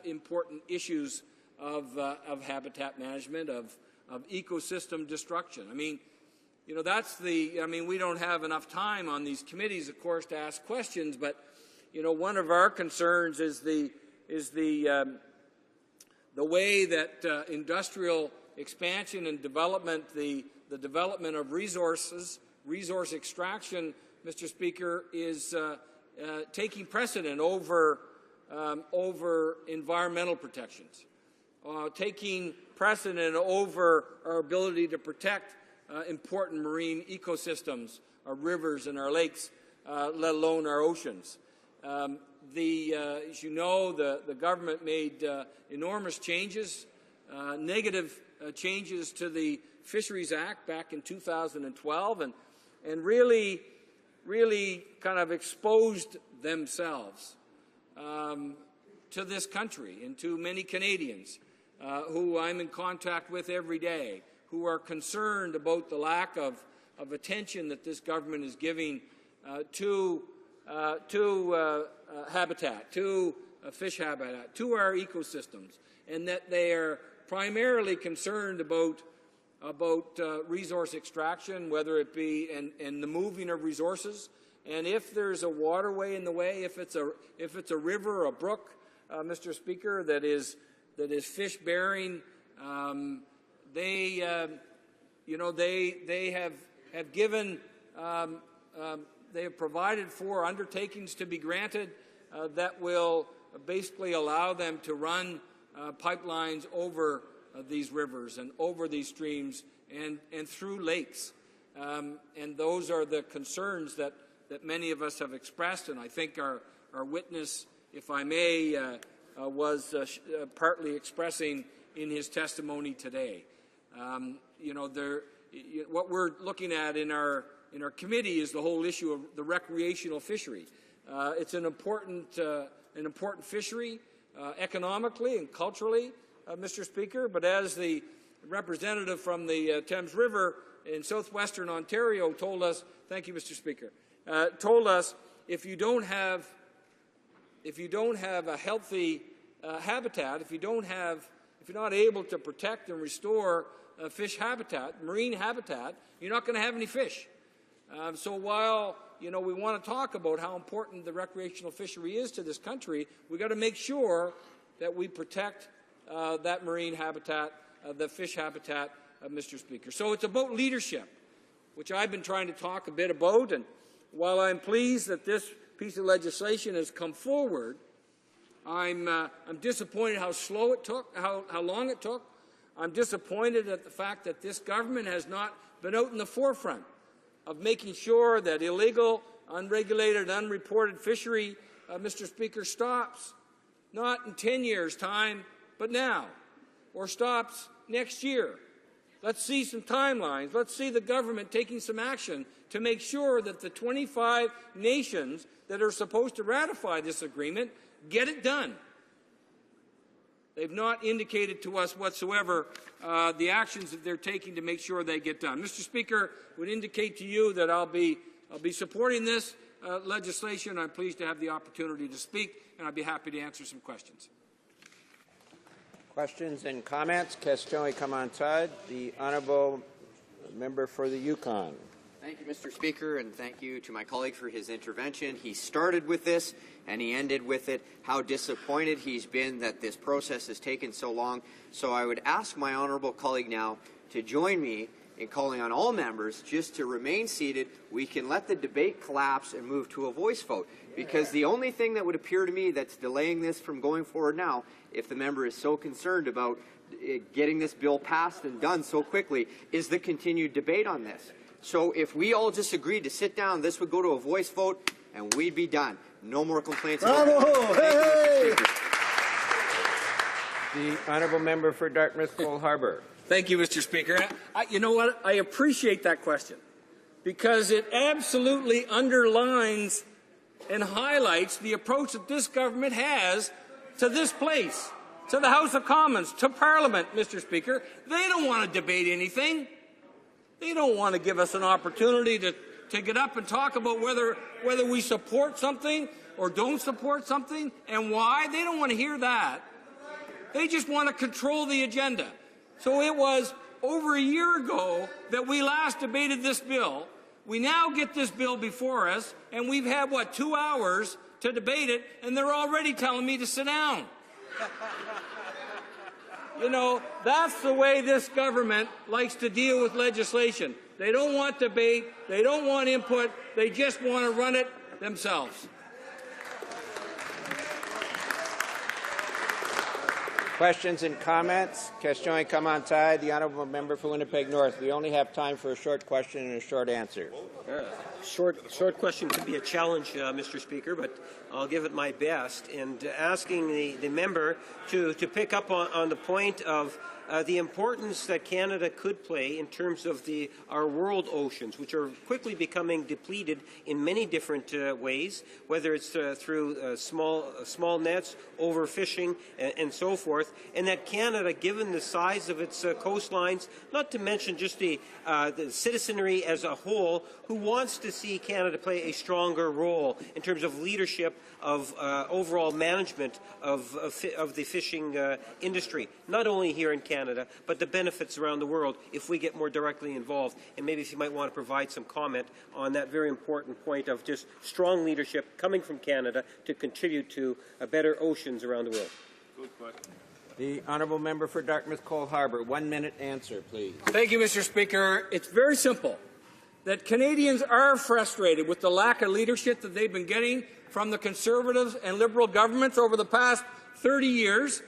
important issues of habitat management, of ecosystem destruction. I mean, you know, that's the, I mean, we don't have enough time on these committees, of course, to ask questions, but, you know, one of our concerns is the way that industrial expansion and development, the development of resources, resource extraction, Mr. Speaker, is taking precedent over environmental protections, taking precedent over our ability to protect important marine ecosystems, our rivers and our lakes, let alone our oceans. As you know, the government made enormous changes, negative changes to the Fisheries Act back in 2012, and really kind of exposed themselves to this country and to many Canadians who I'm in contact with every day, who are concerned about the lack of attention that this government is giving to habitat, to fish habitat, to our ecosystems, and that they are primarily concerned about resource extraction, whether it be and the moving of resources. And if there's a waterway in the way, if it's a river or a brook, Mr. Speaker, that is fish bearing, they have given they have provided for undertakings to be granted that will basically allow them to run pipelines over these rivers and over these streams and through lakes. And those are the concerns that many of us have expressed, and I think our witness, if I may, was partly expressing in his testimony today. What we're looking at in our committee is the whole issue of the recreational fishery. It's an important fishery economically and culturally, Mr. Speaker, but as the representative from the Thames River in southwestern Ontario told us, thank you, Mr. Speaker, told us if you don't have a healthy habitat, if you're not able to protect and restore fish habitat, marine habitat, you're not going to have any fish. So while we want to talk about how important the recreational fishery is to this country, we've got to make sure that we protect that marine habitat, the fish habitat, Mr. Speaker. So it's about leadership, which I've been trying to talk a bit about. And while I'm pleased that this piece of legislation has come forward, I'm disappointed how slow it took, how long it took. I'm disappointed at the fact that this government has not been out in the forefront of making sure that illegal, unregulated, unreported fishery, Mr. Speaker, stops, not in 10 years' time, but now, or stops next year. Let's see some timelines. Let's see the government taking some action to make sure that the 25 nations that are supposed to ratify this agreement get it done. They've not indicated to us whatsoever the actions that they're taking to make sure they get done. Mr. Speaker, would indicate to you that I'll be supporting this legislation. I'm pleased to have the opportunity to speak, and I'd be happy to answer some questions. Questions and comments? Question come on side. The honourable member for the Yukon. Thank you, Mr. Speaker, and thank you to my colleague for his intervention. He started with this and he ended with it, how disappointed he's been that this process has taken so long. So I would ask my honourable colleague now to join me in calling on all members just to remain seated. We can let the debate collapse and move to a voice vote, because the only thing that would appear to me that's delaying this from going forward now, if the member is so concerned about getting this bill passed and done so quickly, is the continued debate on this. So if we all just agreed to sit down, this would go to a voice vote and we'd be done. No more complaints. Bravo! Hey! The honourable member for Dartmouth Cole Harbour. Thank you, Mr. Speaker. You know what? I appreciate that question, because it absolutely underlines and highlights the approach that this government has to this place, to the House of Commons, to Parliament, Mr. Speaker. They don't want to debate anything. They don't want to give us an opportunity to get up and talk about whether we support something or don't support something and why. They don't want to hear that. They just want to control the agenda. So it was over a year ago that we last debated this bill. We now get this bill before us, and we've had, 2 hours to debate it, and they're already telling me to sit down. You know, that's the way this government likes to deal with legislation. They don't want debate, they don't want input, they just want to run it themselves. Questions and comments? Question commentaire. The honourable member for Winnipeg North. We only have time for a short question and a short answer. Short question could be a challenge, Mr. Speaker, but I'll give it my best. And asking the member to pick up on the point of the importance that Canada could play in terms of our world oceans, which are quickly becoming depleted in many different ways, whether it's through small nets, overfishing, and so forth, and that Canada, given the size of its coastlines, not to mention just the citizenry as a whole, who wants to see Canada play a stronger role in terms of leadership of overall management of the fishing industry, not only here in Canada, but the benefits around the world if we get more directly involved. And maybe if you might want to provide some comment on that very important point of just strong leadership coming from Canada to contribute to better oceans around the world. Good question. The honourable member for Dartmouth Cole Harbour. 1 minute answer, please. Thank you, Mr. Speaker. It's very simple. That Canadians are frustrated with the lack of leadership that they've been getting from the Conservative and Liberal governments over the past 30 years.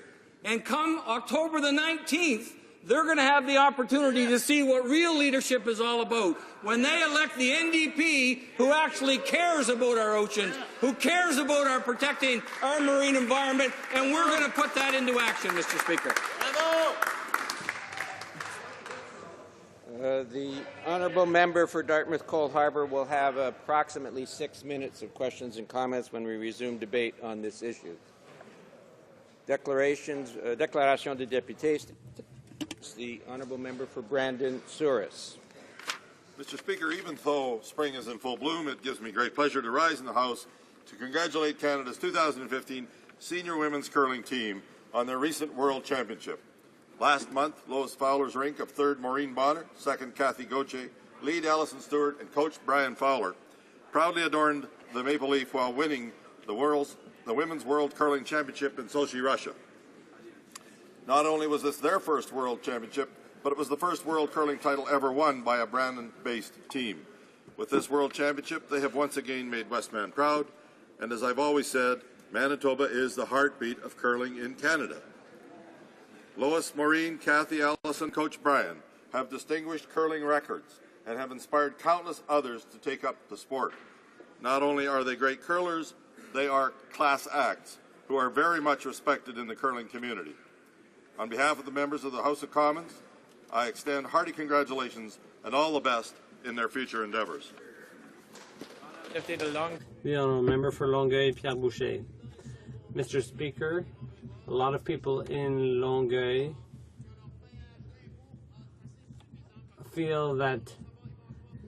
And come October the 19th, they're going to have the opportunity to see what real leadership is all about. When they elect the NDP who actually cares about our oceans, who cares about our protecting our marine environment, and we're going to put that into action, Mr. Speaker. The honourable member for Dartmouth Cole Harbour will have approximately 6 minutes of questions and comments when we resume debate on this issue. Déclaration de députés. The honourable member for Brandon Souris. Mr. Speaker, even though spring is in full bloom, it gives me great pleasure to rise in the House to congratulate Canada's 2015 senior women's curling team on their recent World Championship. Last month, Lois Fowler's rink of 3rd Maureen Bonner, 2nd Kathy Gauthier, lead Alison Stewart, and coach Brian Fowler proudly adorned the Maple Leaf while winning the Women's World Curling Championship in Sochi, Russia. Not only was this their first World Championship, but it was the first World Curling title ever won by a Brandon-based team. With this World Championship, they have once again made Westman proud, and as I've always said, Manitoba is the heartbeat of curling in Canada. Lois, Maureen, Kathy, Allison, Coach Brian have distinguished curling records and have inspired countless others to take up the sport. Not only are they great curlers, they are class acts who are very much respected in the curling community. On behalf of the members of the House of Commons, I extend hearty congratulations and all the best in their future endeavours. The honourable member for Longueuil, Pierre Boucher. Mr. Speaker, a lot of people in Longueuil feel that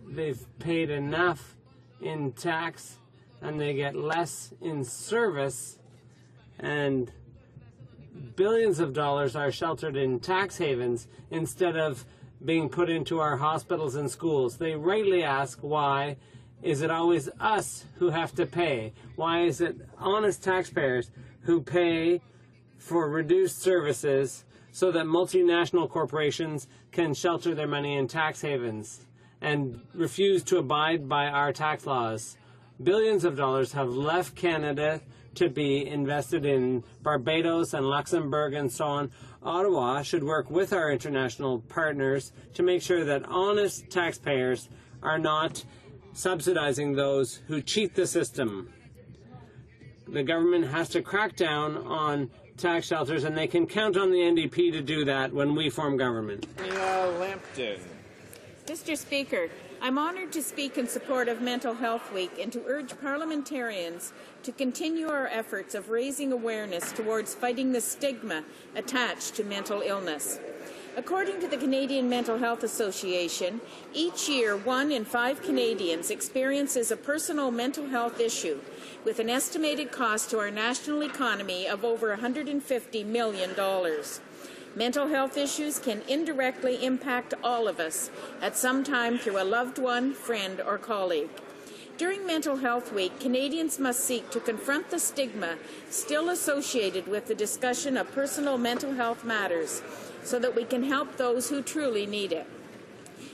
they've paid enough in tax and they get less in service, and billions of dollars are sheltered in tax havens instead of being put into our hospitals and schools. They rightly ask, why is it always us who have to pay? Why is it honest taxpayers who pay for reduced services so that multinational corporations can shelter their money in tax havens and refuse to abide by our tax laws? Billions of dollars have left Canada to be invested in Barbados and Luxembourg and so on. Ottawa should work with our international partners to make sure that honest taxpayers are not subsidizing those who cheat the system. The government has to crack down on tax shelters, and they can count on the NDP to do that when we form government. Lampton. Mr. Speaker, I'm honoured to speak in support of Mental Health Week and to urge parliamentarians to continue our efforts of raising awareness towards fighting the stigma attached to mental illness. According to the Canadian Mental Health Association, each year 1 in 5 Canadians experiences a personal mental health issue, with an estimated cost to our national economy of over $150 million. Mental health issues can indirectly impact all of us at some time through a loved one, friend, or colleague. During Mental Health Week, Canadians must seek to confront the stigma still associated with the discussion of personal mental health matters so that we can help those who truly need it.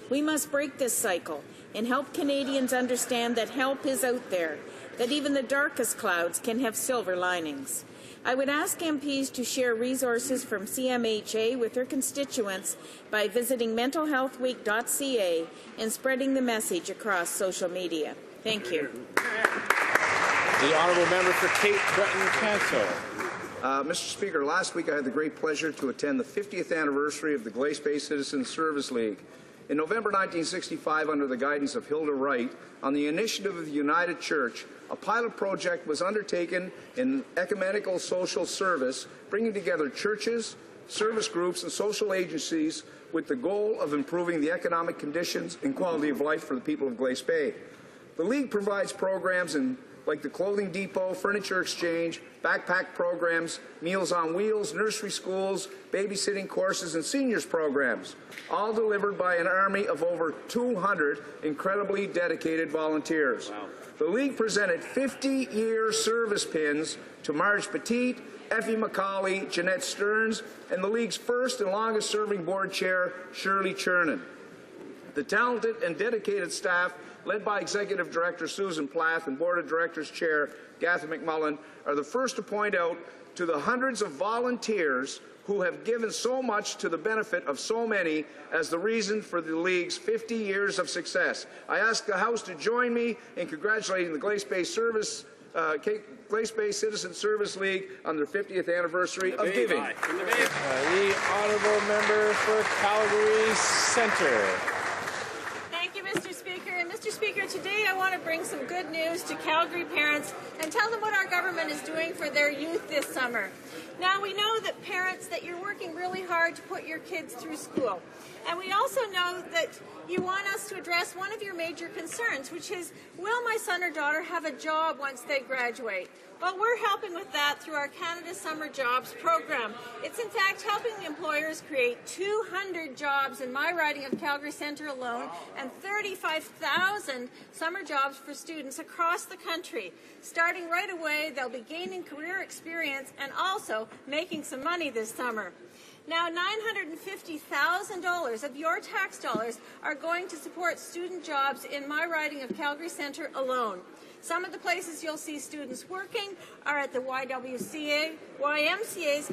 We must break this cycle and help Canadians understand that help is out there, that even the darkest clouds can have silver linings. I would ask MPs to share resources from CMHA with their constituents by visiting mentalhealthweek.ca and spreading the message across social media. Thank you. The honourable member for Cape Breton-Canso. Mr. Speaker, last week I had the great pleasure to attend the 50th anniversary of the Glace Bay Citizens Service League. In November 1965, under the guidance of Hilda Wright, on the initiative of the United Church, a pilot project was undertaken in ecumenical social service, bringing together churches, service groups, and social agencies with the goal of improving the economic conditions and quality of life for the people of Glace Bay. The League provides programs like the Clothing Depot, Furniture Exchange, backpack programs, Meals on Wheels, nursery schools, babysitting courses, and seniors programs, all delivered by an army of over 200 incredibly dedicated volunteers. Wow. The League presented 50-year service pins to Marge Petit, Effie McCauley, Jeanette Stearns, and the League's first and longest-serving board chair, Shirley Chernin. The talented and dedicated staff, led by Executive Director Susan Plath and Board of Directors Chair Gatha McMullen, are the first to point out to the hundreds of volunteers who have given so much to the benefit of so many as the reason for the League's 50 years of success. I ask the House to join me in congratulating the Glace Bay Glace Bay Citizen Service League on their 50th anniversary of giving. The honourable member for Calgary Centre. Thank you, Mr. Speaker. And Mr. Speaker, today I want to bring some good news to Calgary parents and tell them what our government is doing for their youth this summer. Now, we know that parents, that you're working really hard to put your kids through school. And we also know that you want us to address one of your major concerns, which is, will my son or daughter have a job once they graduate? Well, we're helping with that through our Canada Summer Jobs program. It's in fact helping employers create 200 jobs in my riding of Calgary Centre alone and 35,000 summer jobs for students across the country. Starting right away, they'll be gaining career experience and also making some money this summer. Now, $950,000 of your tax dollars are going to support student jobs in my riding of Calgary Centre alone. Some of the places you'll see students working are at the YMCA's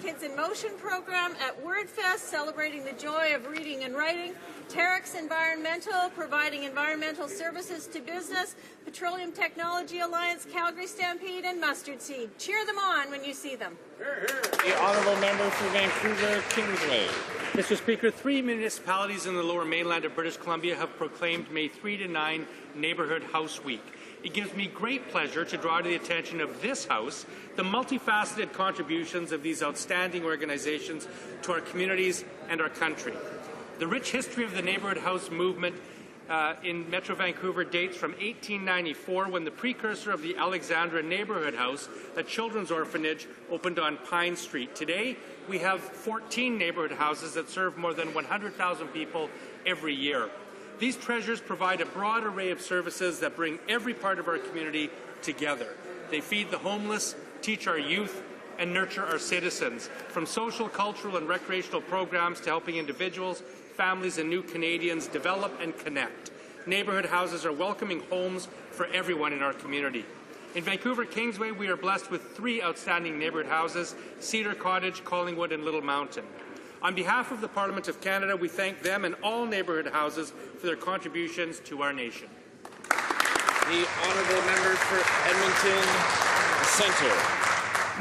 Kids in Motion program, at WordFest, celebrating the joy of reading and writing, Terex Environmental, providing environmental services to business, Petroleum Technology Alliance, Calgary Stampede, and Mustard Seed. Cheer them on when you see them. The honourable member for Vancouver Kingsway. Mr. Speaker, 3 municipalities in the Lower Mainland of British Columbia have proclaimed May 3 to 9 Neighbourhood House Week. It gives me great pleasure to draw to the attention of this House the multifaceted contributions of these outstanding organizations to our communities and our country. The rich history of the Neighbourhood House movement in Metro Vancouver dates from 1894, when the precursor of the Alexandra Neighbourhood House, a children's orphanage, opened on Pine Street. Today, we have 14 neighbourhood houses that serve more than 100,000 people every year. These treasures provide a broad array of services that bring every part of our community together. They feed the homeless, teach our youth, and nurture our citizens, from social, cultural, and recreational programs to helping individuals, families, and new Canadians develop and connect. Neighbourhood houses are welcoming homes for everyone in our community. In Vancouver Kingsway, we are blessed with 3 outstanding neighbourhood houses: Cedar Cottage, Collingwood, and Little Mountain. On behalf of the Parliament of Canada, we thank them and all neighbourhood houses for their contributions to our nation. The honourable member for Edmonton Centre.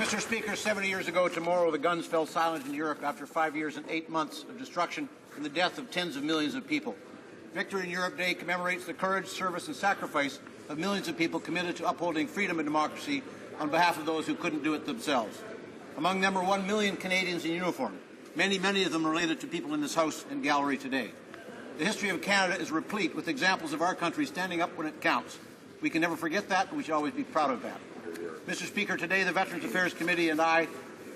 Mr. Speaker, 70 years ago tomorrow, the guns fell silent in Europe after 5 years and 8 months of destruction and the death of tens of millions of people. Victory in Europe Day commemorates the courage, service, and sacrifice of millions of people committed to upholding freedom and democracy on behalf of those who couldn't do it themselves. Among them are 1 million Canadians in uniform. Many of them related to people in this House and gallery today. The history of Canada is replete with examples of our country standing up when it counts. We can never forget that, and we should always be proud of that. Mr. Speaker, today the Veterans Affairs Committee and I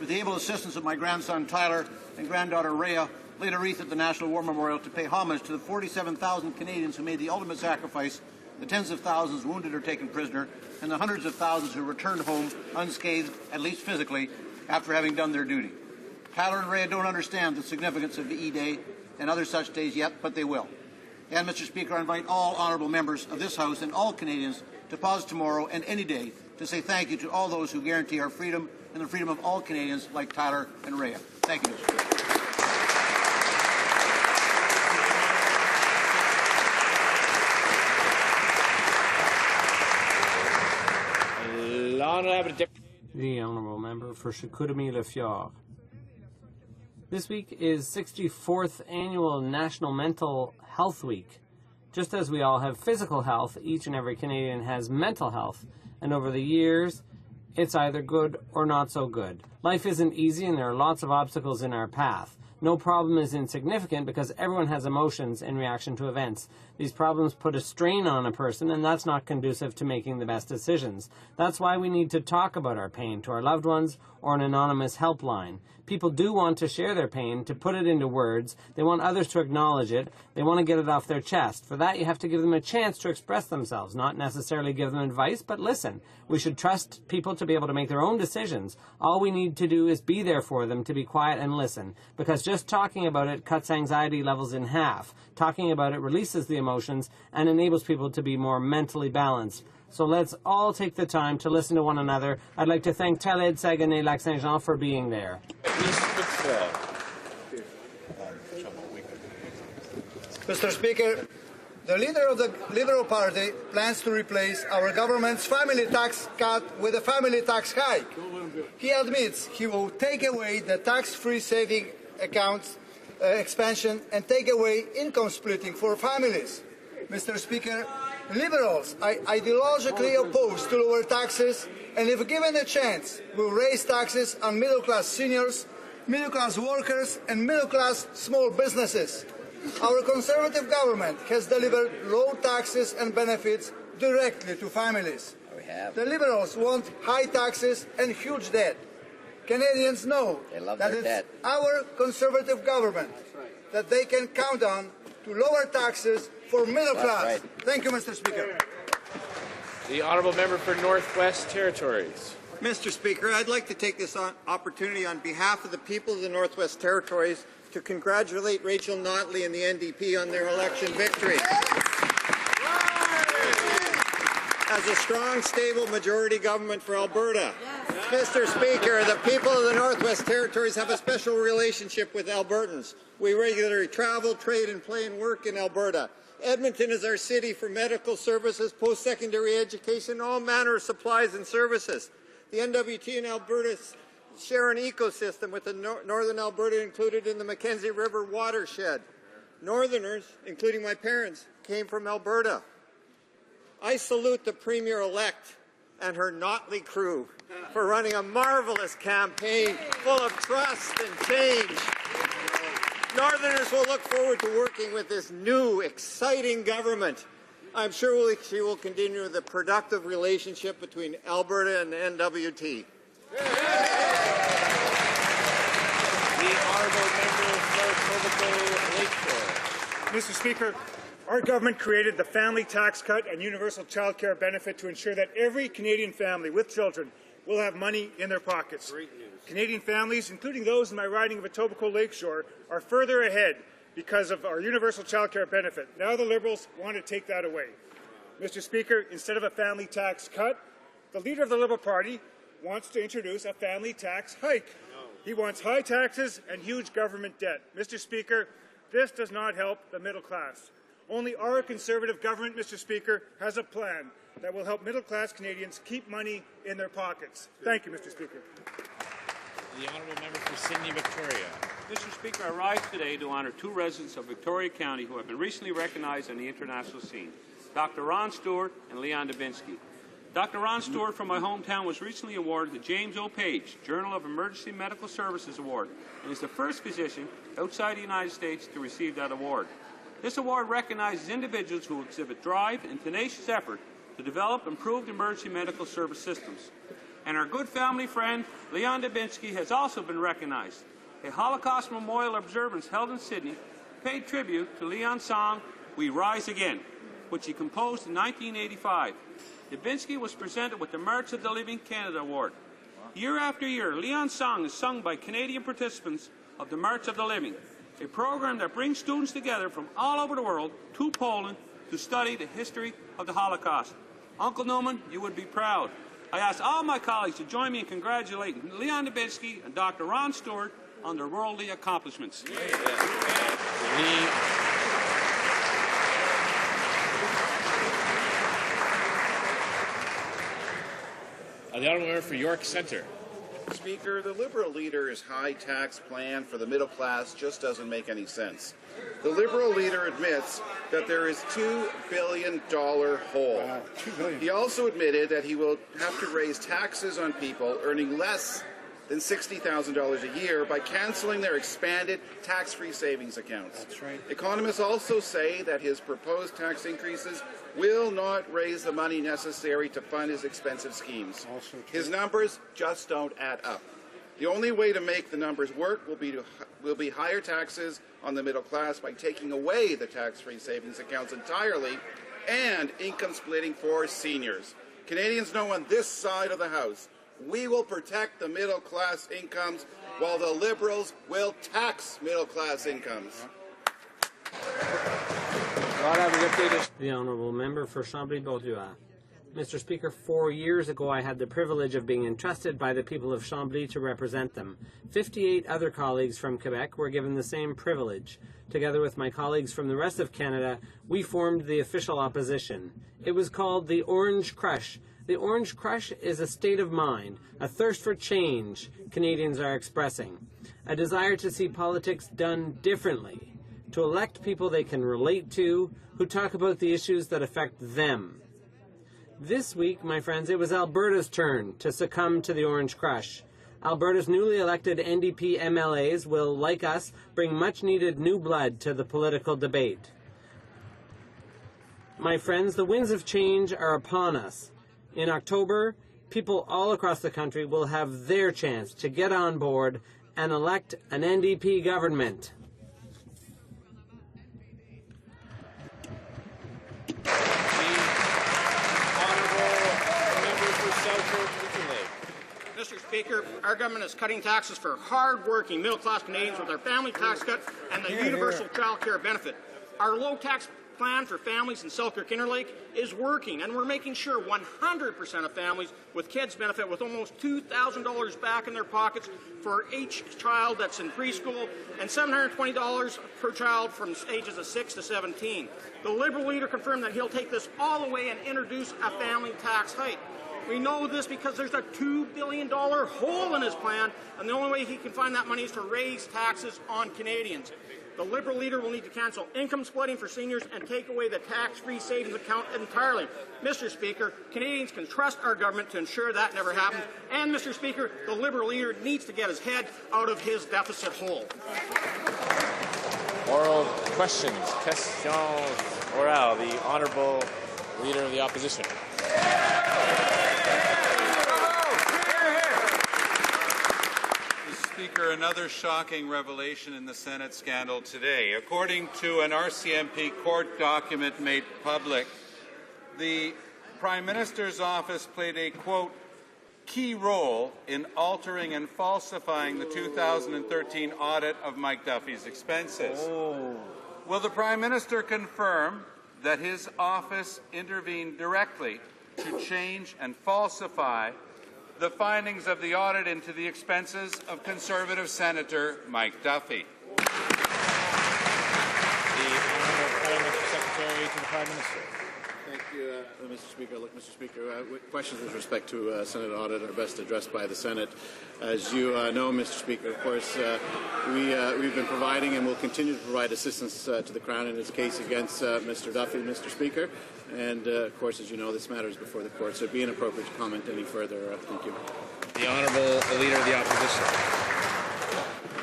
with the able assistance of my grandson Tyler and granddaughter Rhea, laid a wreath at the National War Memorial to pay homage to the 47,000 Canadians who made the ultimate sacrifice, the tens of thousands wounded or taken prisoner, and the hundreds of thousands who returned home unscathed, at least physically, after having done their duty. Tyler and Rhea don't understand the significance of the E-Day and other such days yet, but they will. And, Mr. Speaker, I invite all honourable members of this House and all Canadians to pause tomorrow and any day to say thank you to all those who guarantee our freedom and the freedom of all Canadians like Tyler and Rhea. Thank you, Mr. Speaker. The Honourable Member for Chicoutimi-Le-Fjord. This week is 64th Annual National Mental Health Week. Just as we all have physical health, each and every Canadian has mental health. And over the years, it's either good or not so good. Life isn't easy and there are lots of obstacles in our path. No problem is insignificant because everyone has emotions in reaction to events. These problems put a strain on a person, and that's not conducive to making the best decisions. That's why we need to talk about our pain to our loved ones or an anonymous helpline. People do want to share their pain, to put it into words. They want others to acknowledge it. They want to get it off their chest. For that, you have to give them a chance to express themselves, not necessarily give them advice, but listen. We should trust people to be able to make their own decisions. All we need to do is be there for them, to be quiet and listen, because just talking about it cuts anxiety levels in half. Talking about it releases the emotions and enables people to be more mentally balanced. So let's all take the time to listen to one another. I'd like to thank Tel-Ed Saguenay-Lac-Saint-Jean for being there. Mr. Speaker, the leader of the Liberal Party plans to replace our government's family tax cut with a family tax hike. He admits he will take away the tax-free saving accounts expansion and take away income splitting for families. Mr. Speaker, Liberals are ideologically opposed to lower taxes, and if given a chance, will raise taxes on middle-class seniors, middle-class workers, and middle-class small businesses. Our Conservative government has delivered low taxes and benefits directly to families. The Liberals want high taxes and huge debt. Canadians know that it's our Conservative government that they can count on to lower taxes for middle class. Right. Thank you, Mr. Speaker. The Honourable Member for Northwest Territories. Mr. Speaker, I'd like to take this opportunity on behalf of the people of the Northwest Territories to congratulate Rachel Notley and the NDP on their election victory. As a strong, stable majority government for Alberta. Mr. Speaker, the people of the Northwest Territories have a special relationship with Albertans. We regularly travel, trade, and play and work in Alberta. Edmonton is our city for medical services, post-secondary education, all manner of supplies and services. The NWT and Alberta share an ecosystem with the Northern Alberta included in the Mackenzie River watershed. Northerners, including my parents, came from Alberta. I salute the Premier-elect and her Notley crew for running a marvelous campaign full of trust and change. Northerners will look forward to working with this new, exciting government. I'm sure she will continue the productive relationship between Alberta and the NWT. The Honourable Member for Etobicoke Lakeshore. Mr. Speaker, our government created the family tax cut and universal child care benefit to ensure that every Canadian family with children will have money in their pockets. Canadian families, including those in my riding of Etobicoke Lakeshore, are further ahead because of our universal child care benefit. Now the Liberals want to take that away. Mr. Speaker, instead of a family tax cut, the leader of the Liberal Party wants to introduce a family tax hike. He wants high taxes and huge government debt. Mr. Speaker, this does not help the middle class. Only our Conservative government, Mr. Speaker, has a plan that will help middle-class Canadians keep money in their pockets. Thank you, Mr. Speaker. The Honourable Member for Sydney, Victoria. Mr. Speaker, I rise today to honour two residents of Victoria County who have been recently recognized on the international scene, Dr. Ron Stewart and Leon Dubinsky. Dr. Ron Stewart from my hometown was recently awarded the James O. Page Journal of Emergency Medical Services Award and is the first physician outside the United States to receive that award. This award recognizes individuals who exhibit drive and tenacious effort to develop improved emergency medical service systems. And our good family friend, Leon Dubinsky, has also been recognized. A Holocaust memorial observance held in Sydney paid tribute to Leon's song, We Rise Again, which he composed in 1985. Dubinsky was presented with the March of the Living Canada Award. Year after year, Leon's song is sung by Canadian participants of the March of the Living, a program that brings students together from all over the world to Poland to study the history of the Holocaust. Uncle Newman, you would be proud. I ask all my colleagues to join me in congratulating Leon Dubinsky and Dr. Ron Stewart on their worldly accomplishments. The honourable member for York Centre. Speaker, the Liberal leader's high tax plan for the middle class just doesn't make any sense. The Liberal leader admits that there is $2 billion hole. Wow, $2 billion. He also admitted that he will have to raise taxes on people earning less than $60,000 a year by canceling their expanded tax-free savings accounts. That's right. Economists also say that his proposed tax increases will not raise the money necessary to fund his expensive schemes. Also true. His numbers just don't add up. The only way to make the numbers work will be higher taxes on the middle class by taking away the tax-free savings accounts entirely and income splitting for seniors. Canadians know on this side of the House, we will protect the middle class incomes while the Liberals will tax middle class incomes. The Honourable Member for Chambly-Bordua. Mr. Speaker, 4 years ago I had the privilege of being entrusted by the people of Chambly to represent them. 58 other colleagues from Quebec were given the same privilege. Together with my colleagues from the rest of Canada, we formed the official opposition. It was called the Orange Crush. The Orange Crush is a state of mind, a thirst for change Canadians are expressing, a desire to see politics done differently, to elect people they can relate to, who talk about the issues that affect them. This week, my friends, it was Alberta's turn to succumb to the Orange Crush. Alberta's newly elected NDP MLAs will, like us, bring much-needed new blood to the political debate. My friends, the winds of change are upon us. In October, people all across the country will have their chance to get on board and elect an NDP government. Mr. Speaker, our government is cutting taxes for hard-working middle-class Canadians with our family tax cut and the universal child care benefit. Our low-tax plan for families in Selkirk-Interlake is working, and we're making sure 100% of families with kids benefit with almost $2,000 back in their pockets for each child that's in preschool and $720 per child from ages of 6 to 17. The Liberal leader confirmed that he'll take this all away and introduce a family tax hike. We know this because there's a $2 billion hole in his plan, and the only way he can find that money is to raise taxes on Canadians. The Liberal leader will need to cancel income splitting for seniors and take away the tax-free savings account entirely. Mr. Speaker, Canadians can trust our government to ensure that never happens. And, Mr. Speaker, the Liberal leader needs to get his head out of his deficit hole. Oral questions. Questions orales. The Honourable Leader of the Opposition. Speaker, another shocking revelation in the Senate scandal today. According to an RCMP court document made public, the Prime Minister's office played a, quote, key role in altering and falsifying the 2013 audit of Mike Duffy's expenses. Oh. Will the Prime Minister confirm that his office intervened directly to change and falsify the findings of the audit into the expenses of Conservative Senator Mike Duffy? The Honourable Parliamentary Secretary to the Prime Minister. Thank you, Mr. Speaker. Look, Mr. Speaker, questions with respect to Senate audit are best addressed by the Senate. As you know, Mr. Speaker, of course, we've been providing and will continue to provide assistance to the Crown in its case against Mr. Duffy, Mr. Speaker. And, of course, as you know, this matter is before the court, so it would be inappropriate to comment any further. Thank you. The Honourable Leader of the Opposition.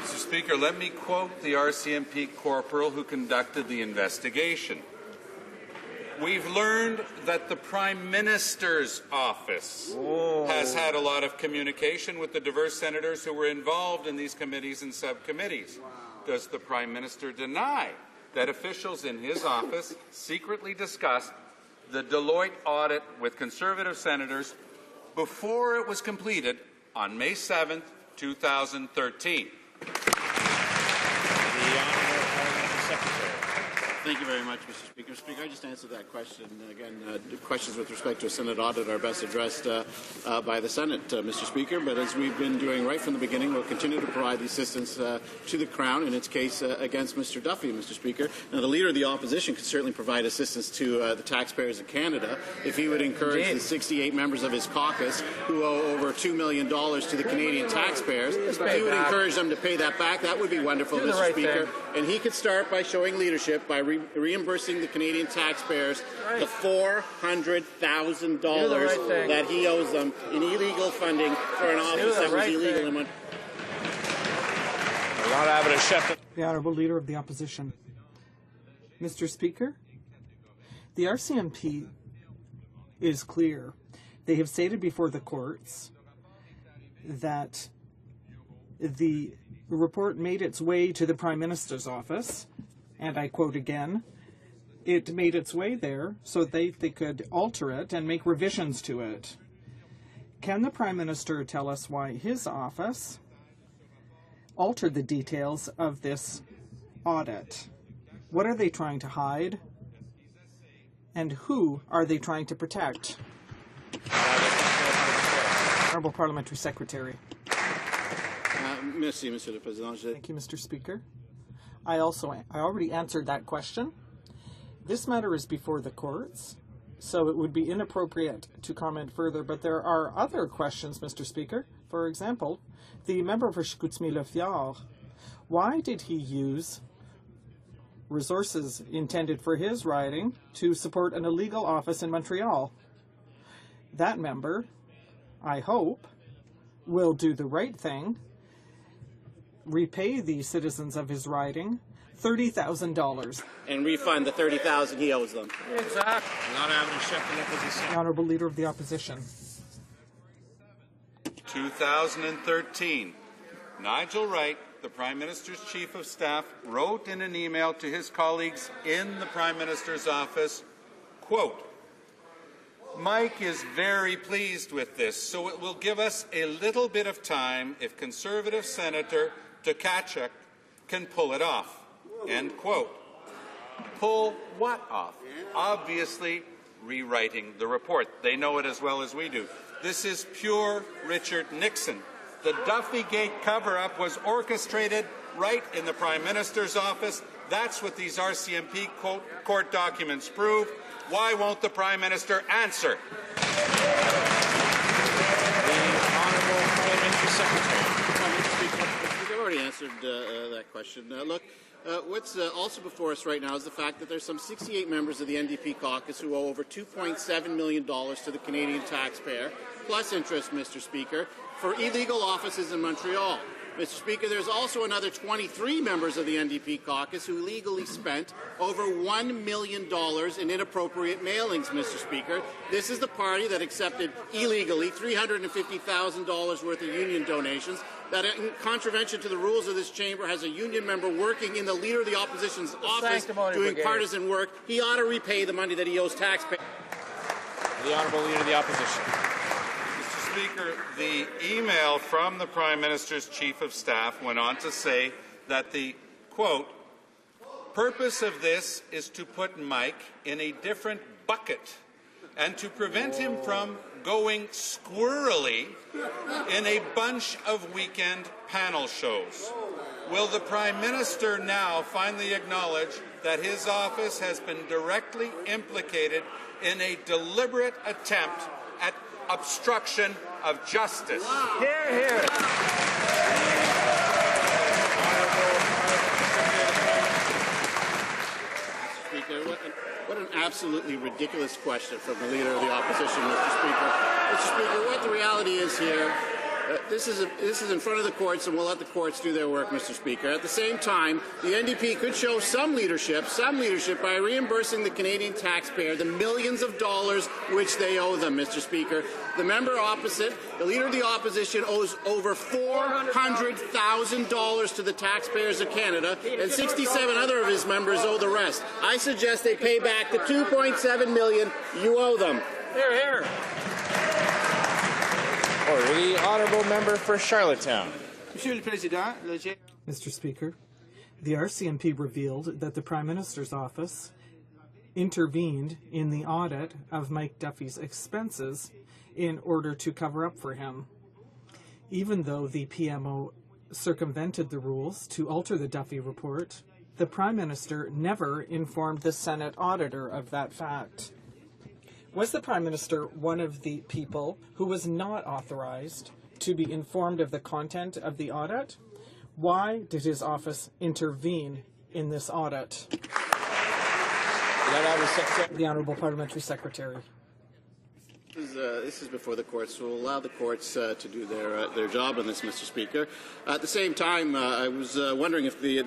Mr. Speaker, let me quote the RCMP corporal who conducted the investigation. We've learned that the Prime Minister's office has had a lot of communication with the diverse senators who were involved in these committees and subcommittees. Does the Prime Minister deny that officials in his office secretly discussed the Deloitte audit with Conservative senators before it was completed on May 7th, 2013? Thank you very much, Mr. Speaker. Speaker, I just answered that question. Again, questions with respect to a Senate audit are best addressed by the Senate, Mr. Speaker. But as we've been doing right from the beginning, we'll continue to provide the assistance to the Crown in its case against Mr. Duffy, Mr. Speaker. Now, the Leader of the Opposition could certainly provide assistance to the taxpayers of Canada if he would encourage the 68 members of his caucus who owe over $2 million to the Canadian taxpayers. If he would encourage them to pay that back, that would be wonderful, Mr. Speaker. And he could start by showing leadership by reimbursing the Canadian taxpayers the $400,000 that he owes them in illegal funding for an office that was illegal in Montreal. The Honourable Leader of the Opposition. Mr. Speaker, the RCMP is clear. They have stated before the courts that the report made its way to the Prime Minister's office, and I quote again, it made its way there so they could alter it and make revisions to it. Can the Prime Minister tell us why his office altered the details of this audit? What are they trying to hide? And who are they trying to protect? Honourable Parliamentary Secretary. Merci, Monsieur le Président. Thank you, Mr. Speaker. I already answered that question. This matter is before the courts, so it would be inappropriate to comment further, but there are other questions, Mr. Speaker. For example, the member for Chicoutimi-Le-Fjord, why did he use resources intended for his riding to support an illegal office in Montreal? That member, I hope, will do the right thing, repay the citizens of his riding $30,000. And refund the $30,000 he owes them. Exactly. The Honourable Leader of the Opposition. 2013. Nigel Wright, the Prime Minister's Chief of Staff, wrote in an email to his colleagues in the Prime Minister's office, quote, Mike is very pleased with this, so it will give us a little bit of time if Conservative Senator Tukachuk can pull it off. End quote. Pull what off? Obviously, rewriting the report. They know it as well as we do. This is pure Richard Nixon. The Duffygate cover-up was orchestrated right in the Prime Minister's office. That's what these RCMP court documents prove. Why won't the Prime Minister answer? The Honourable Parliamentary Secretary. I've already answered that question. Look, what's also before us right now is the fact that there's some 68 members of the NDP caucus who owe over $2.7 million to the Canadian taxpayer, plus interest, Mr. Speaker, for illegal offices in Montreal. Mr. Speaker, there's also another 23 members of the NDP caucus who illegally spent over $1 million in inappropriate mailings, Mr. Speaker. This is the party that accepted illegally $350,000 worth of union donations, that in contravention to the rules of this chamber has a union member working in the Leader of the Opposition's office doing partisan work. He ought to repay the money that he owes taxpayers. The Honourable Leader of the Opposition. Speaker, the email from the Prime Minister's Chief of Staff went on to say that the, quote, purpose of this is to put Mike in a different bucket and to prevent him from going squirrely in a bunch of weekend panel shows. Will the Prime Minister now finally acknowledge that his office has been directly implicated in a deliberate attempt at obstruction of justice? Hear, hear. Speaker, what an absolutely ridiculous question from the Leader of the Opposition, Mr. Speaker. Mr. Speaker, what the reality is here This is in front of the courts, and we'll let the courts do their work, Mr. Speaker. At the same time, the NDP could show some leadership by reimbursing the Canadian taxpayer the millions of dollars which they owe them, Mr. Speaker. The member opposite, the Leader of the Opposition, owes over $400,000 to the taxpayers of Canada, and 67 other of his members owe the rest. I suggest they pay back the $2.7 million you owe them. Hear, hear. Or the honourable member for Charlottetown. Mr. Speaker, the RCMP revealed that the Prime Minister's office intervened in the audit of Mike Duffy's expenses in order to cover up for him. Even though the PMO circumvented the rules to alter the Duffy report, the Prime Minister never informed the Senate auditor of that fact. Was the Prime Minister one of the people who was not authorized to be informed of the content of the audit? Why did his office intervene in this audit? The Honourable Parliamentary Secretary. This is before the courts, so we'll allow the courts to do their job on this, Mr. Speaker. At the same time, I was wondering if the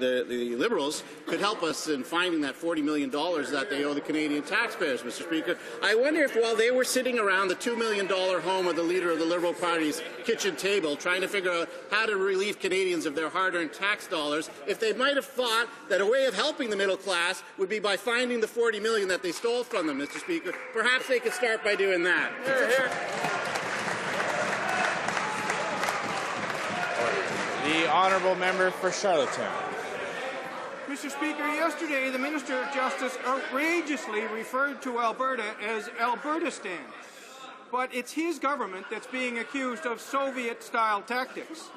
Liberals could help us in finding that $40 million that they owe the Canadian taxpayers, Mr. Speaker. I wonder if while they were sitting around the $2 million home of the Leader of the Liberal Party's kitchen table trying to figure out how to relieve Canadians of their hard-earned tax dollars, if they might have thought that a way of helping the middle class would be by finding the $40 million that they stole from them, Mr. Speaker. Perhaps they could start by doing that. Here, here. The honourable member for Charlottetown. Mr. Speaker, yesterday the Minister of Justice outrageously referred to Alberta as Albertistan. But it's his government that's being accused of Soviet-style tactics.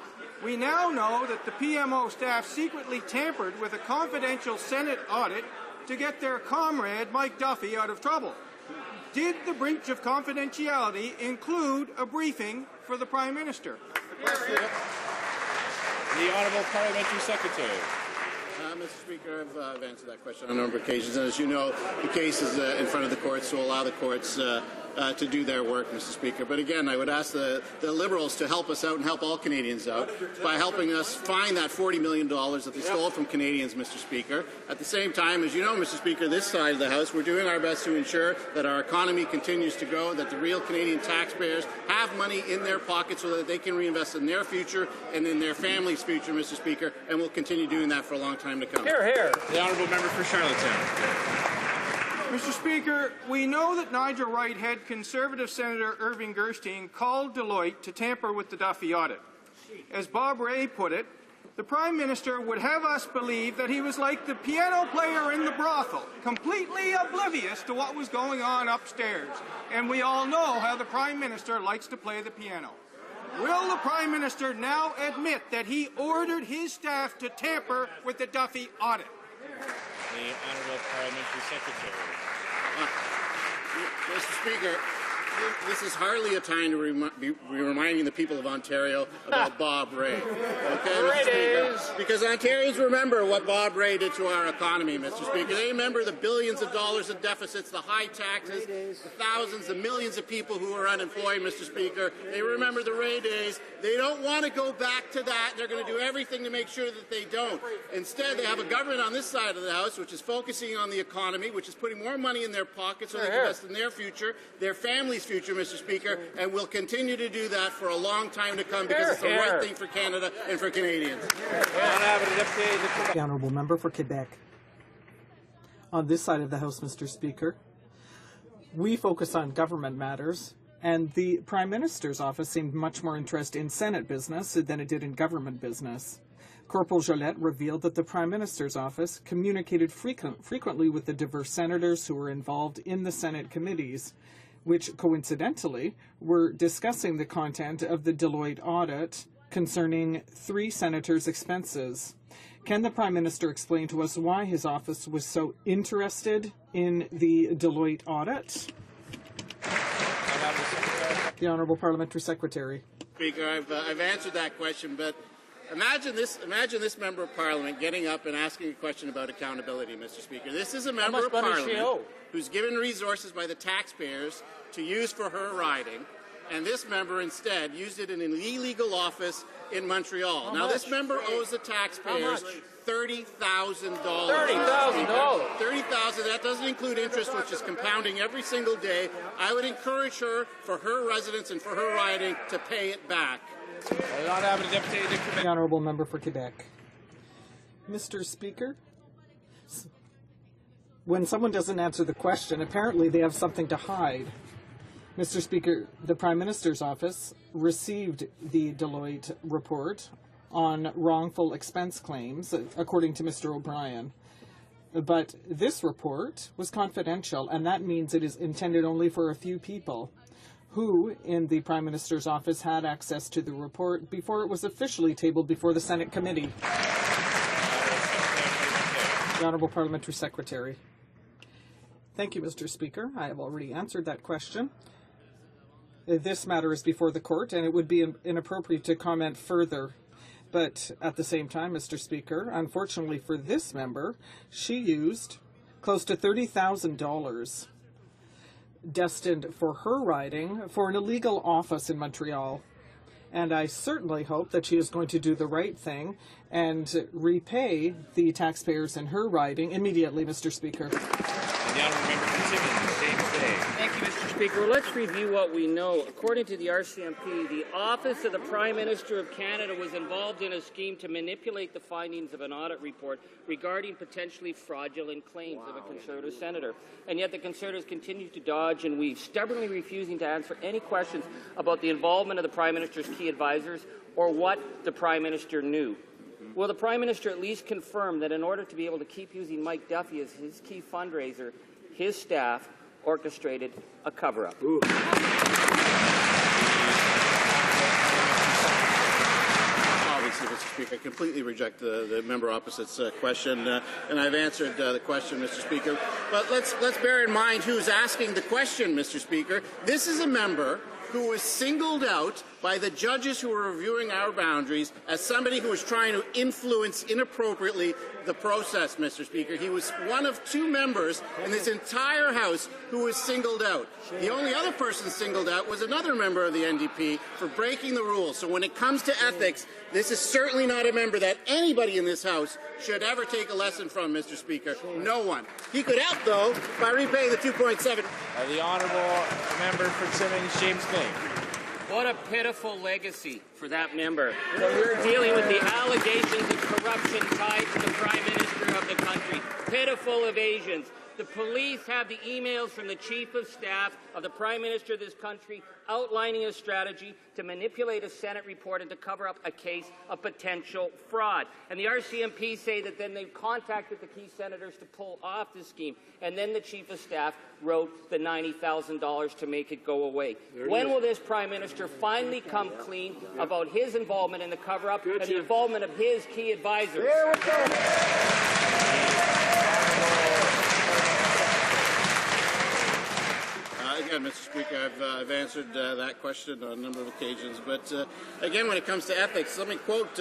We now know that the PMO staff secretly tampered with a confidential Senate audit to get their comrade Mike Duffy out of trouble. Did the breach of confidentiality include a briefing for the Prime Minister? The Honourable Parliamentary Secretary. Mr. Speaker, I've answered that question on a number of occasions. And as you know, the case is in front of the courts, so we'll allow the courts to do their work, Mr. Speaker. But again, I would ask the Liberals to help us out and help all Canadians out by helping us find that $40 million that they stole from Canadians, Mr. Speaker. At the same time, as you know, Mr. Speaker, this side of the House, we're doing our best to ensure that our economy continues to grow, that the real Canadian taxpayers have money in their pockets so that they can reinvest in their future and in their families' future, Mr. Speaker, and we'll continue doing that for a long time to come. Here, here. The honourable member for Charlottetown. Mr. Speaker, we know that Nigel Wright had Conservative Senator Irving Gerstein called Deloitte to tamper with the Duffy audit. As Bob Rae put it, the Prime Minister would have us believe that he was like the piano player in the brothel, completely oblivious to what was going on upstairs. And we all know how the Prime Minister likes to play the piano. Will the Prime Minister now admit that he ordered his staff to tamper with the Duffy audit? The Honourable Parliamentary Secretary. Mr. Speaker, this is hardly a time to be reminding the people of Ontario about Bob Rae. Okay, Mr. Speaker? Because Ontarians remember what Bob Rae did to our economy, Mr. Speaker. They remember the billions of dollars in deficits, the high taxes, the thousands, the millions of people who are unemployed, Mr. Speaker. They remember the Rae days. They don't want to go back to that. They're going to do everything to make sure that they don't. Instead, they have a government on this side of the House which is focusing on the economy, which is putting more money in their pockets so they can invest in their future, their families' future, Mr. Speaker, and will continue to do that for a long time to come because it's the right thing for Canada and for Canadians. The Honourable Member for Quebec. On this side of the House, Mr. Speaker, we focus on government matters, and the Prime Minister's office seemed much more interested in Senate business than it did in government business. Corporal Gillette revealed that the Prime Minister's office communicated frequently with the diverse senators who were involved in the Senate committees, which coincidentally were discussing the content of the Deloitte audit concerning 3 senators' expenses. Can the Prime Minister explain to us why his office was so interested in the Deloitte audit? The Honourable Parliamentary Secretary. Speaker, I've answered that question, but imagine this Member of Parliament getting up and asking a question about accountability, Mr. Speaker. This is a Member of Parliament who's given resources by the taxpayers to use for her riding, and this member instead used it in an illegal office in Montreal. Now, this member owes the taxpayers $30,000. $30,000. $30,000. That doesn't include interest, which is compounding every single day. I would encourage her, for her residents and for her riding, to pay it back. The honourable member for Quebec. Mr. Speaker, when someone doesn't answer the question, apparently they have something to hide. Mr. Speaker, the Prime Minister's office received the Deloitte report on wrongful expense claims, according to Mr. O'Brien. But this report was confidential, and that means it is intended only for a few people who, in the Prime Minister's office, had access to the report before it was officially tabled before the Senate committee. The Honourable Parliamentary Secretary. Thank you, Mr. Speaker. I have already answered that question. This matter is before the court, and it would be inappropriate to comment further. But at the same time, Mr. Speaker, unfortunately for this member, she used close to $30,000 destined for her riding for an illegal office in Montreal. And I certainly hope that she is going to do the right thing and repay the taxpayers in her riding immediately, Mr. Speaker. And the honourable member for Timmins, James Day. Thank you, Mr. Speaker. Well, let's review what we know. According to the RCMP, the Office of the Prime Minister of Canada was involved in a scheme to manipulate the findings of an audit report regarding potentially fraudulent claims of a Conservative senator. And yet the Conservatives continue to dodge and weave, stubbornly refusing to answer any questions about the involvement of the Prime Minister's key advisors or what the Prime Minister knew. Will the Prime Minister at least confirm that in order to be able to keep using Mike Duffy as his key fundraiser, his staff orchestrated a cover-up? Obviously, Mr. Speaker, I completely reject the member opposite's question, and I've answered the question, Mr. Speaker. But let's bear in mind who's asking the question, Mr. Speaker. This is a member who was singled out by the judges who were reviewing our boundaries as somebody who was trying to influence inappropriately the process, Mr. Speaker. He was one of two members in this entire House who was singled out. The only other person singled out was another member of the NDP for breaking the rules. So when it comes to ethics, this is certainly not a member that anybody in this House should ever take a lesson from, Mr. Speaker. No one. He could help, though, by repaying the 2.7. The honourable member for Timmins, James May. What a pitiful legacy for that member. When we're dealing with the allegations of corruption tied to the Prime Minister of the country. Pitiful evasions. The police have the emails from the Chief of Staff of the Prime Minister of this country outlining a strategy to manipulate a Senate report and to cover up a case of potential fraud. And the RCMP say that then they contacted the key senators to pull off this scheme. And then the Chief of Staff wrote the $90,000 to make it go away. When will this Prime Minister finally come clean about his involvement in the cover-up and the involvement of his key advisors? There we go. Again, Mr. Speaker, I've answered that question on a number of occasions. But again, when it comes to ethics, let me quote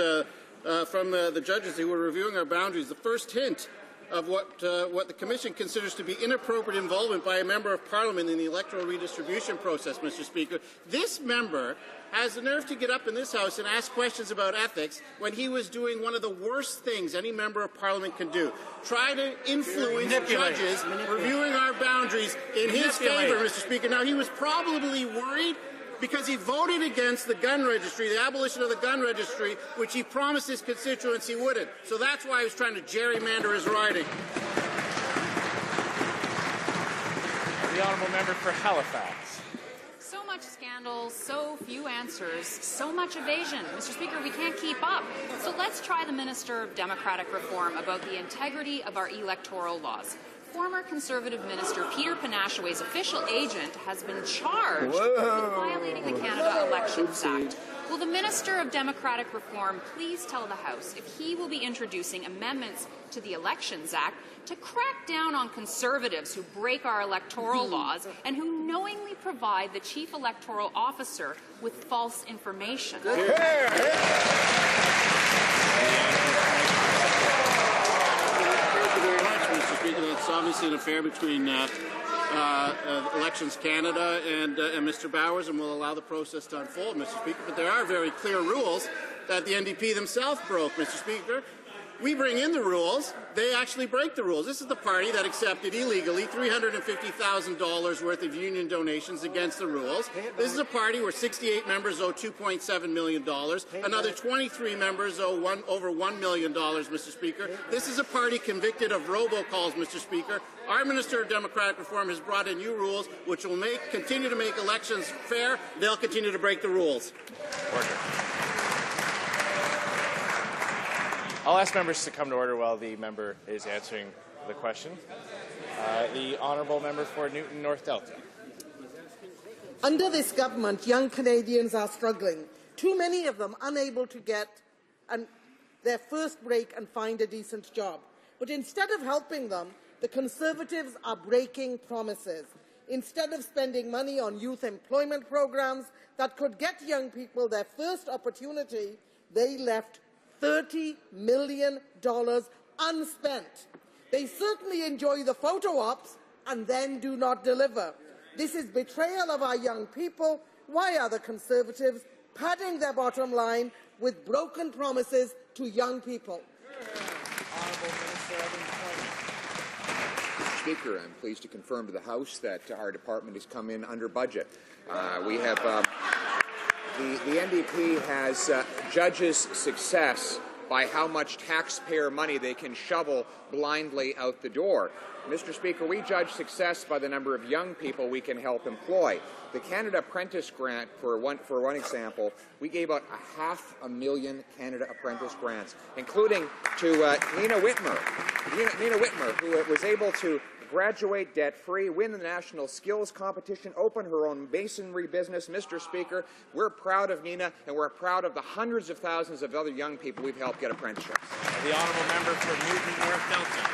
from the judges who were reviewing our boundaries. The first hint of what the Commission considers to be inappropriate involvement by a member of Parliament in the electoral redistribution process, Mr. Speaker. This member has the nerve to get up in this House and ask questions about ethics when he was doing one of the worst things any member of Parliament can do. Try to influence judges reviewing our boundaries in his favor, Mr. Speaker. Now, he was probably worried because he voted against the gun registry, the abolition of the gun registry, which he promised his constituents he wouldn't. So that's why he was trying to gerrymander his riding. The honourable member for Halifax. So much scandal, so few answers, so much evasion. Mr. Speaker, we can't keep up. So let's try the Minister of Democratic Reform about the integrity of our electoral laws. Former Conservative Minister Peter Panashaway's official agent has been charged with violating the Canada Elections Act. Will the Minister of Democratic Reform please tell the House if he will be introducing amendments to the Elections Act to crack down on Conservatives who break our electoral laws and who knowingly provide the Chief Electoral Officer with false information? Thank you very much, Mr. Speaker. That's obviously an affair between Elections Canada and Mr. Bowers, and we'll allow the process to unfold, Mr. Speaker. But there are very clear rules that the NDP themselves broke, Mr. Speaker. We bring in the rules. They actually break the rules. This is the party that accepted illegally $350,000 worth of union donations against the rules. This is a party where 68 members owe $2.7 million. Another 23 members owe over $1 million, Mr. Speaker. This is a party convicted of robocalls, Mr. Speaker. Our Minister of Democratic Reform has brought in new rules which will continue to make elections fair. They'll continue to break the rules. Order. I'll ask members to come to order while the member is answering the question. The honourable member for Newton North Delta. Under this government, young Canadians are struggling. Too many of them unable to get their first break and find a decent job. But instead of helping them, the Conservatives are breaking promises. Instead of spending money on youth employment programs that could get young people their first opportunity, they left $30 million unspent. They certainly enjoy the photo ops and then do not deliver. This is betrayal of our young people. Why are the Conservatives padding their bottom line with broken promises to young people? Mr. Speaker, I'm pleased to confirm to the House that our department has come in under budget. We have the NDP has judges success by how much taxpayer money they can shovel blindly out the door. Mr. Speaker, we judge success by the number of young people we can help employ. The Canada Apprentice Grant, for one example, we gave out 500,000 Canada Apprentice grants, including to Nina Whitmer, who was able to graduate debt-free, win the national skills competition, open her own masonry business. Mr. Speaker, we're proud of Nina, and we're proud of the hundreds of thousands of other young people we've helped get apprenticeships. The honourable member for Newton North Delta.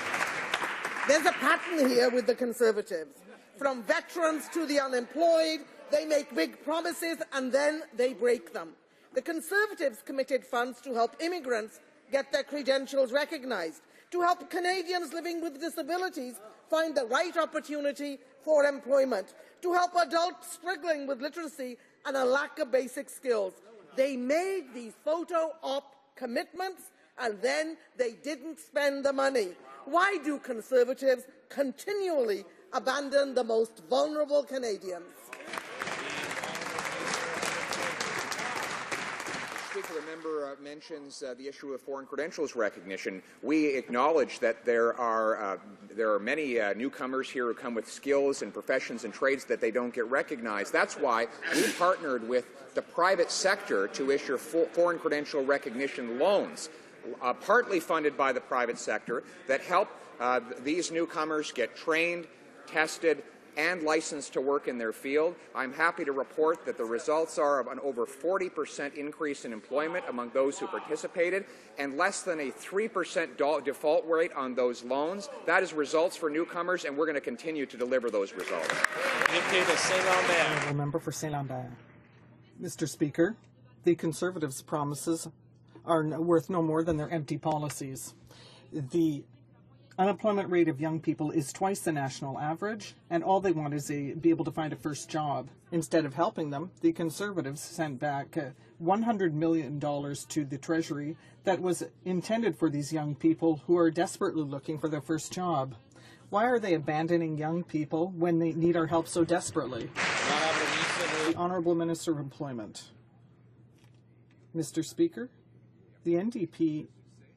There's a pattern here with the Conservatives. From veterans to the unemployed, they make big promises and then they break them. The Conservatives committed funds to help immigrants get their credentials recognized, to help Canadians living with disabilities find the right opportunity for employment, to help adults struggling with literacy and a lack of basic skills. They made these photo op commitments and then they didn't spend the money. Why do Conservatives continually abandon the most vulnerable Canadians? Speaker, the member mentions the issue of foreign credentials recognition. We acknowledge that there are many newcomers here who come with skills and professions and trades that they don't get recognized. That's why we partnered with the private sector to issue foreign credential recognition loans, partly funded by the private sector, that help these newcomers get trained, tested, and licensed to work in their field. I'm happy to report that the results are of an over 40% increase in employment among those who participated and less than a 3% default rate on those loans. That is results for newcomers, and we're going to continue to deliver those results. Honourable member for Saint-Lambert. Mr. Speaker, the Conservatives' promises are worth no more than their empty policies. The unemployment rate of young people is twice the national average, and all they want is to be able to find a first job. Instead of helping them, the Conservatives sent back $100 million to the Treasury that was intended for these young people who are desperately looking for their first job. Why are they abandoning young people when they need our help so desperately? The Honourable Minister of Employment. Mr. Speaker, the NDP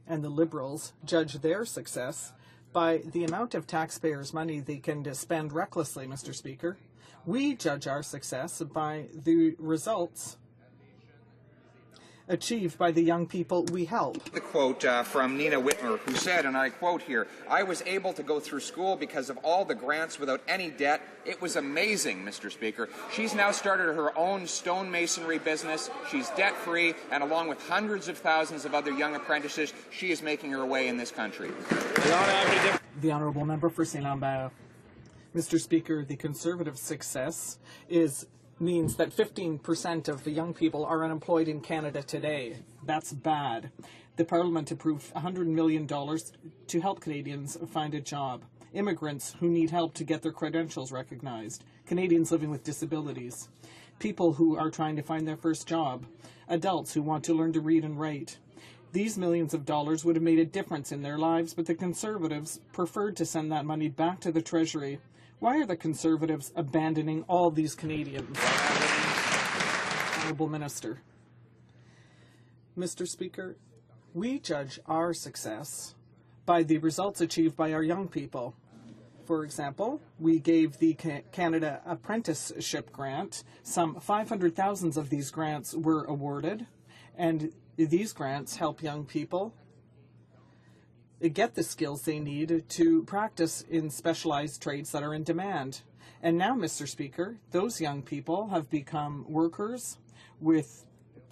and the Liberals judge their success by the amount of taxpayers' money they can spend recklessly, Mr. Speaker. We judge our success by the results achieved by the young people we help. The quote from Nina Whitmer, who said, and I quote here, "I was able to go through school because of all the grants without any debt. It was amazing, Mr. Speaker." She's now started her own stonemasonry business. She's debt-free, and along with hundreds of thousands of other young apprentices, she is making her way in this country. The Honourable Member for Saint-Lambert. Mr. Speaker, the Conservative success is means that 15% of the young people are unemployed in Canada today. That's bad. The Parliament approved $100 million to help Canadians find a job. Immigrants who need help to get their credentials recognized. Canadians living with disabilities. People who are trying to find their first job. Adults who want to learn to read and write. These millions of dollars would have made a difference in their lives, but the Conservatives preferred to send that money back to the Treasury. Why are the Conservatives abandoning all these Canadians? Honourable Minister. Mr. Speaker, we judge our success by the results achieved by our young people. For example, we gave the Canada Apprenticeship Grant. Some 500,000 of these grants were awarded, and these grants help young people get the skills they need to practice in specialized trades that are in demand. And now, Mr. Speaker, those young people have become workers with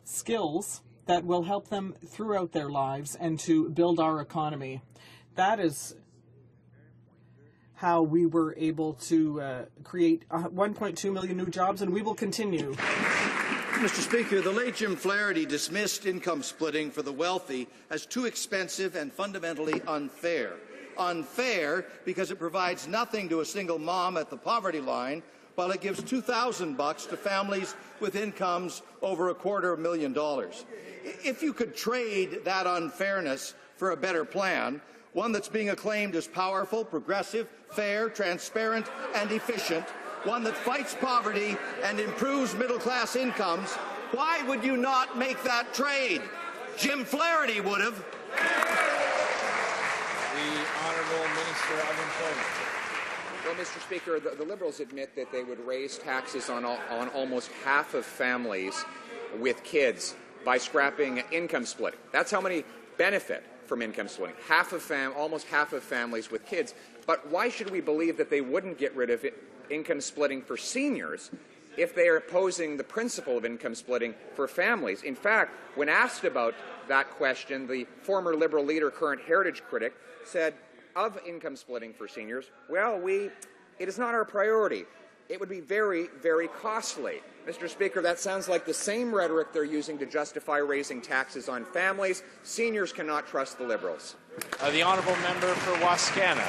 skills that will help them throughout their lives and to build our economy. That is how we were able to create 1.2 million new jobs, and we will continue. Mr. Speaker, the late Jim Flaherty dismissed income splitting for the wealthy as too expensive and fundamentally unfair. Unfair because it provides nothing to a single mom at the poverty line, while it gives $2,000 to families with incomes over $250,000. If you could trade that unfairness for a better plan, one that's being acclaimed as powerful, progressive, fair, transparent, and efficient, one that fights poverty and improves middle-class incomes, why would you not make that trade? Jim Flaherty would have. The Honourable Minister of Employment. Well, Mr. Speaker, the Liberals admit that they would raise taxes on almost half of families with kids by scrapping income splitting. That's how many benefit from income splitting. Almost half of families with kids. But why should we believe that they wouldn't get rid of income splitting for seniors if they are opposing the principle of income splitting for families? In fact, when asked about that question, the former Liberal leader, current Heritage critic, said of income splitting for seniors, well, it is not our priority. It would be very, very costly. Mr. Speaker, that sounds like the same rhetoric they're using to justify raising taxes on families. Seniors cannot trust the Liberals. The Honourable Member for Wascana.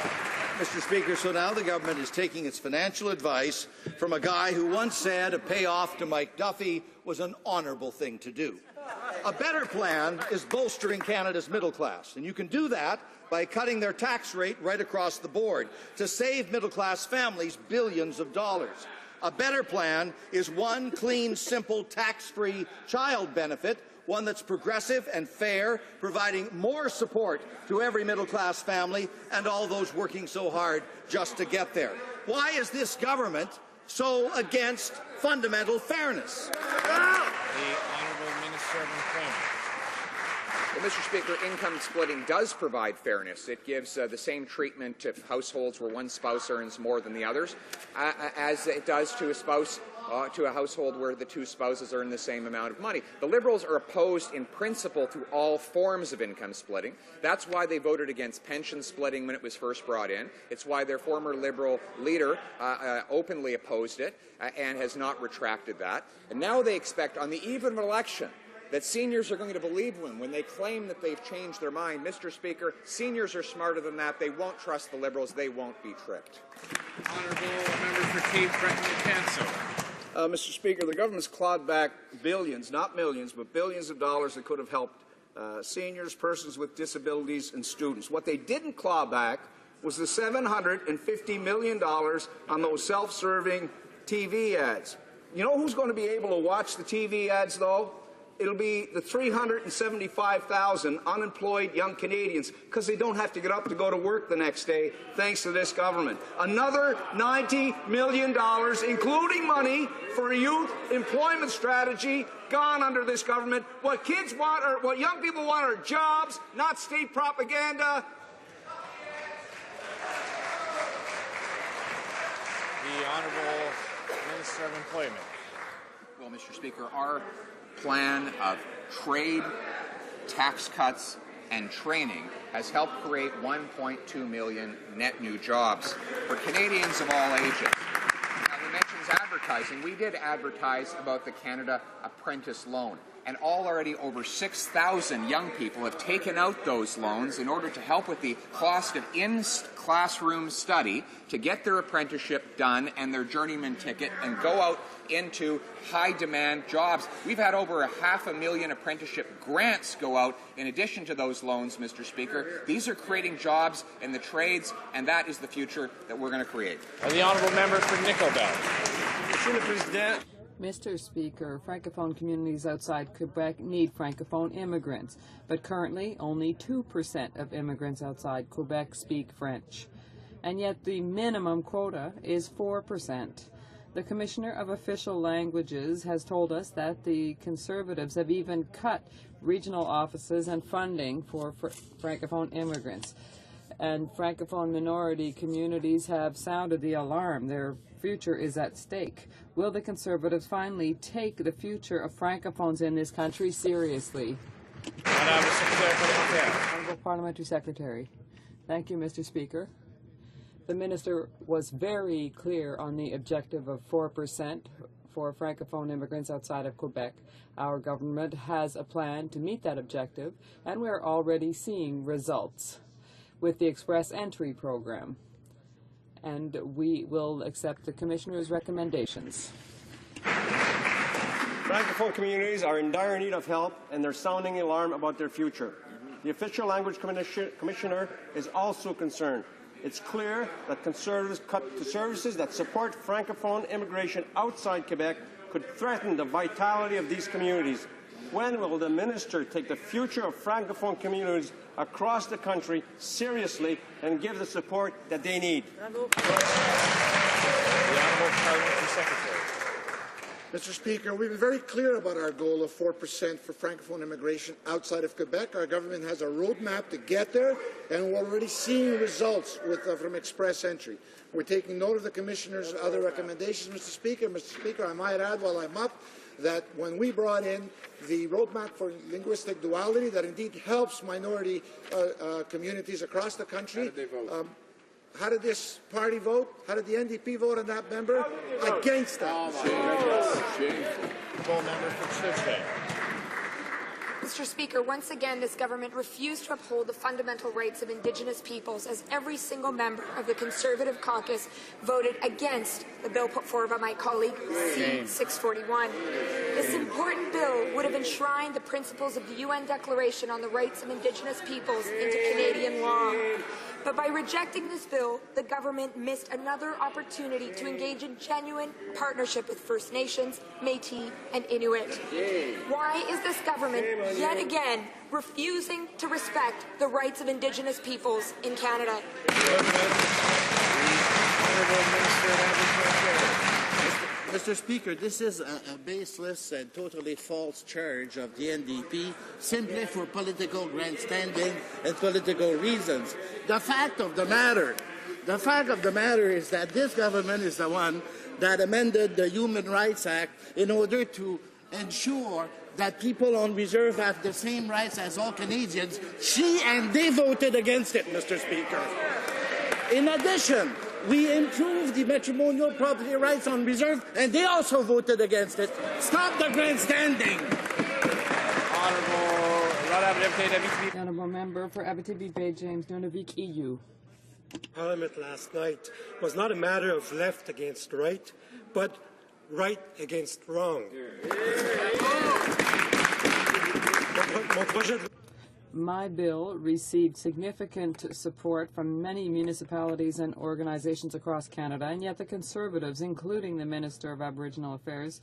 Mr. Speaker, so now the government is taking its financial advice from a guy who once said a payoff to Mike Duffy was an honourable thing to do. A better plan is bolstering Canada's middle class, and you can do that by cutting their tax rate right across the board to save middle-class families billions of dollars. A better plan is one clean, simple, tax-free child benefit, one that's progressive and fair, providing more support to every middle-class family and all those working so hard just to get there. Why is this government so against fundamental fairness? The Honourable Minister of Employment. Well, Mr. Speaker, income splitting does provide fairness. It gives the same treatment if households where one spouse earns more than the others, as it does to a spouse to a household where the two spouses earn the same amount of money. The Liberals are opposed in principle to all forms of income splitting. That's why they voted against pension splitting when it was first brought in. It's why their former Liberal leader openly opposed it and has not retracted that. And now they expect, on the eve of an election, that seniors are going to believe them when they claim that they've changed their mind. Mr. Speaker, seniors are smarter than that. They won't trust the Liberals. They won't be tricked. Honourable Member for Cape Breton-Canso. Mr. Speaker, the government's clawed back billions, not millions, but billions of dollars that could have helped seniors, persons with disabilities, and students. What they didn't claw back was the $750 million on those self-serving TV ads. You know who's going to be able to watch the TV ads, though? It'll be the 375,000 unemployed young Canadians because they don't have to get up to go to work the next day thanks to this government. Another $90 million, including money for a youth employment strategy, gone under this government. What kids want, or what young people want, are jobs, not state propaganda. The Honourable Minister of Employment. Well, Mr. Speaker, our plan of trade, tax cuts, and training has helped create 1.2 million net new jobs for Canadians of all ages. Now, he mentions advertising. advertising, we did advertise about the Canada Apprentice Loan. And already over 6,000 young people have taken out those loans in order to help with the cost of in-classroom study to get their apprenticeship done and their journeyman ticket and go out into high-demand jobs. We've had over 500,000 apprenticeship grants go out in addition to those loans, Mr. Speaker. These are creating jobs in the trades, and that is the future that we're going to create. And the honourable member for Nickel Belt. Mr. Speaker, Francophone communities outside Quebec need Francophone immigrants, but currently only 2% of immigrants outside Quebec speak French. And yet the minimum quota is 4%. The Commissioner of Official Languages has told us that the Conservatives have even cut regional offices and funding for Francophone immigrants. And Francophone minority communities have sounded the alarm. Their future is at stake. Will the Conservatives finally take the future of Francophones in this country seriously? Honourable Parliamentary Secretary. Thank you, Mr. Speaker. The Minister was very clear on the objective of 4% for Francophone immigrants outside of Quebec. Our government has a plan to meet that objective, and we're already seeing results with the Express Entry program. And we will accept the Commissioner's recommendations. Francophone communities are in dire need of help, and they're sounding the alarm about their future. The Official Language Commissioner is also concerned. It's clear that Conservatives cut to services that support Francophone immigration outside Quebec could threaten the vitality of these communities. When will the Minister take the future of Francophone communities across the country seriously and give the support that they need? The Honourable Parliamentary Secretary. Mr. Speaker, we've been very clear about our goal of 4% for Francophone immigration outside of Quebec. Our government has a roadmap to get there, and we're already seeing results from Express Entry. We're taking note of the Commissioner's other recommendations, Mr. Speaker. Mr. Speaker, I might add while I'm up that when we brought in the roadmap for linguistic duality, that indeed helps minority communities across the country. How did they vote? How did this party vote? How did the NDP vote on that member? Against that. Shameful. Full member for Churchill. Mr. Speaker, once again, this government refused to uphold the fundamental rights of Indigenous peoples, as every single member of the Conservative caucus voted against the bill put forward by my colleague C-641. This important bill would have enshrined the principles of the UN Declaration on the Rights of Indigenous Peoples into Canadian law. But by rejecting this bill, the government missed another opportunity to engage in genuine partnership with First Nations, Métis, and Inuit. Why is this government yet again refusing to respect the rights of Indigenous peoples in Canada? Mr. Speaker, this is a baseless and totally false charge of the NDP simply for political grandstanding and political reasons. The fact of the matter is that this government is the one that amended the Human Rights Act in order to ensure that people on reserve have the same rights as all Canadians. They voted against it, Mr. Speaker. In addition, we improved the matrimonial property rights on reserve, and they also voted against it. Stop the grandstanding. The Honourable Member for Abitibi Bay James Nunavik EU. Parliament last night was not a matter of left against right, but right against wrong. My bill received significant support from many municipalities and organizations across Canada, and yet the Conservatives, including the Minister of Aboriginal Affairs,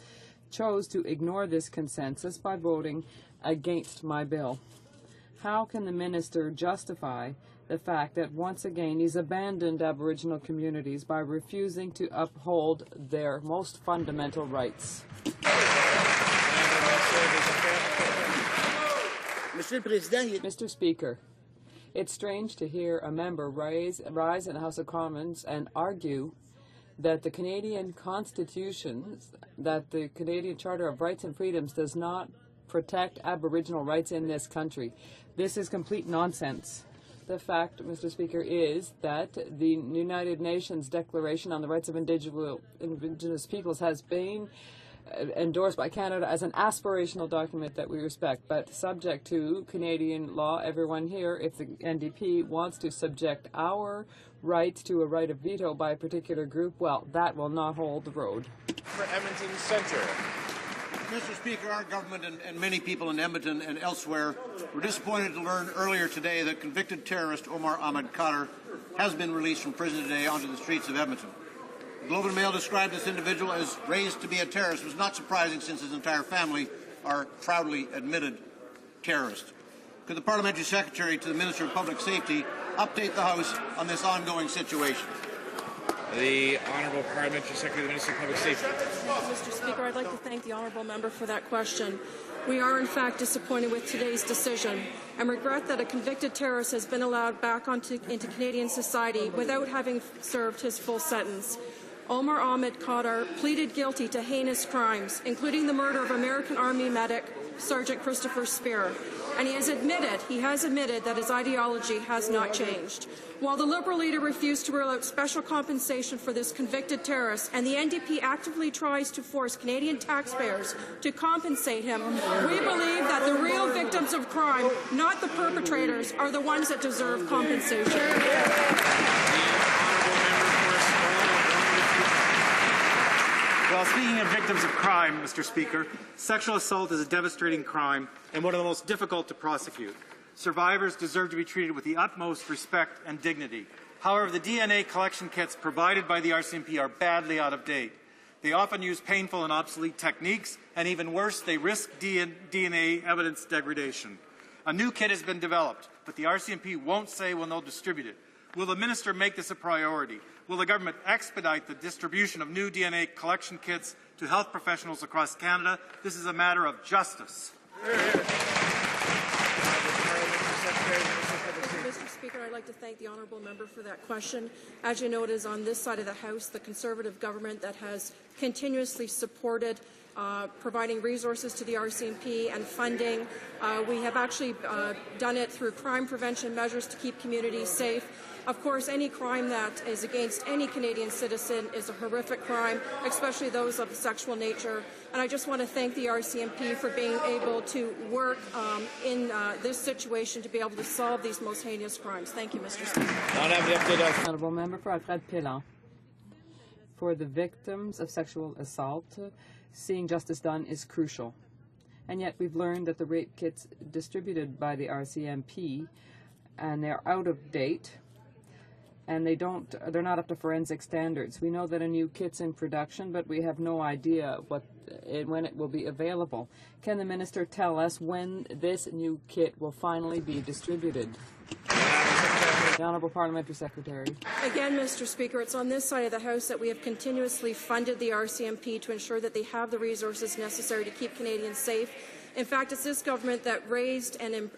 chose to ignore this consensus by voting against my bill. How can the Minister justify the fact that once again he's abandoned Aboriginal communities by refusing to uphold their most fundamental rights? Mr. Speaker, it's strange to hear a member rise in the House of Commons and argue that the Canadian Constitution, that the Canadian Charter of Rights and Freedoms does not protect Aboriginal rights in this country. This is complete nonsense. The fact, Mr. Speaker, is that the United Nations Declaration on the Rights of Indigenous Peoples has been endorsed by Canada as an aspirational document that we respect, but subject to Canadian law. Everyone here, if the NDP wants to subject our rights to a right of veto by a particular group, well, that will not hold the road. For Edmonton Centre. Mr. Speaker, our government and many people in Edmonton and elsewhere were disappointed to learn earlier today that convicted terrorist Omar Ahmed Khader has been released from prison today onto the streets of Edmonton. The Globe and Mail described this individual as raised to be a terrorist. It was not surprising since his entire family are proudly admitted terrorists. Could the Parliamentary Secretary to the Minister of Public Safety update the House on this ongoing situation? The Honourable Parliamentary Secretary of the Ministry of Public Safety. Mr. Speaker, I'd like to thank the Honourable Member for that question. We are, in fact, disappointed with today's decision and regret that a convicted terrorist has been allowed back into Canadian society without having served his full sentence. Omar Ahmed Khader pleaded guilty to heinous crimes, including the murder of American Army medic Sergeant Christopher Spear, and he has admitted that his ideology has not changed. While the Liberal leader refused to rule out special compensation for this convicted terrorist, and the NDP actively tries to force Canadian taxpayers to compensate him, we believe that the real victims of crime, not the perpetrators, are the ones that deserve compensation. Well, speaking of victims of crime, Mr. Speaker, sexual assault is a devastating crime and one of the most difficult to prosecute. Survivors deserve to be treated with the utmost respect and dignity. However, the DNA collection kits provided by the RCMP are badly out of date. They often use painful and obsolete techniques, and even worse, they risk DNA evidence degradation. A new kit has been developed, but the RCMP won't say when they'll distribute it. Will the minister make this a priority? Will the government expedite the distribution of new DNA collection kits to health professionals across Canada? This is a matter of justice. Mr. Speaker, I'd like to thank the Honourable Member for that question. As you know, it is on this side of the House, the Conservative government that has continuously supported providing resources to the RCMP and funding. We have actually done it through crime prevention measures to keep communities safe. Of course, any crime that is against any Canadian citizen is a horrific crime, especially those of a sexual nature. And I just want to thank the RCMP for being able to work in this situation to be able to solve these most heinous crimes. Thank you, Mr. Speaker. Honourable Member for Alfred Pilon. For the victims of sexual assault, seeing justice done is crucial. And yet we've learned that the rape kits distributed by the RCMP, and they're out of date, and they're not up to forensic standards. We know that a new kit's in production, but we have no idea when it will be available. Can the minister tell us when this new kit will finally be distributed? The Honourable Parliamentary Secretary. Again, Mr. Speaker, it's on this side of the House that we have continuously funded the RCMP to ensure that they have the resources necessary to keep Canadians safe. In fact, it's this government that raised and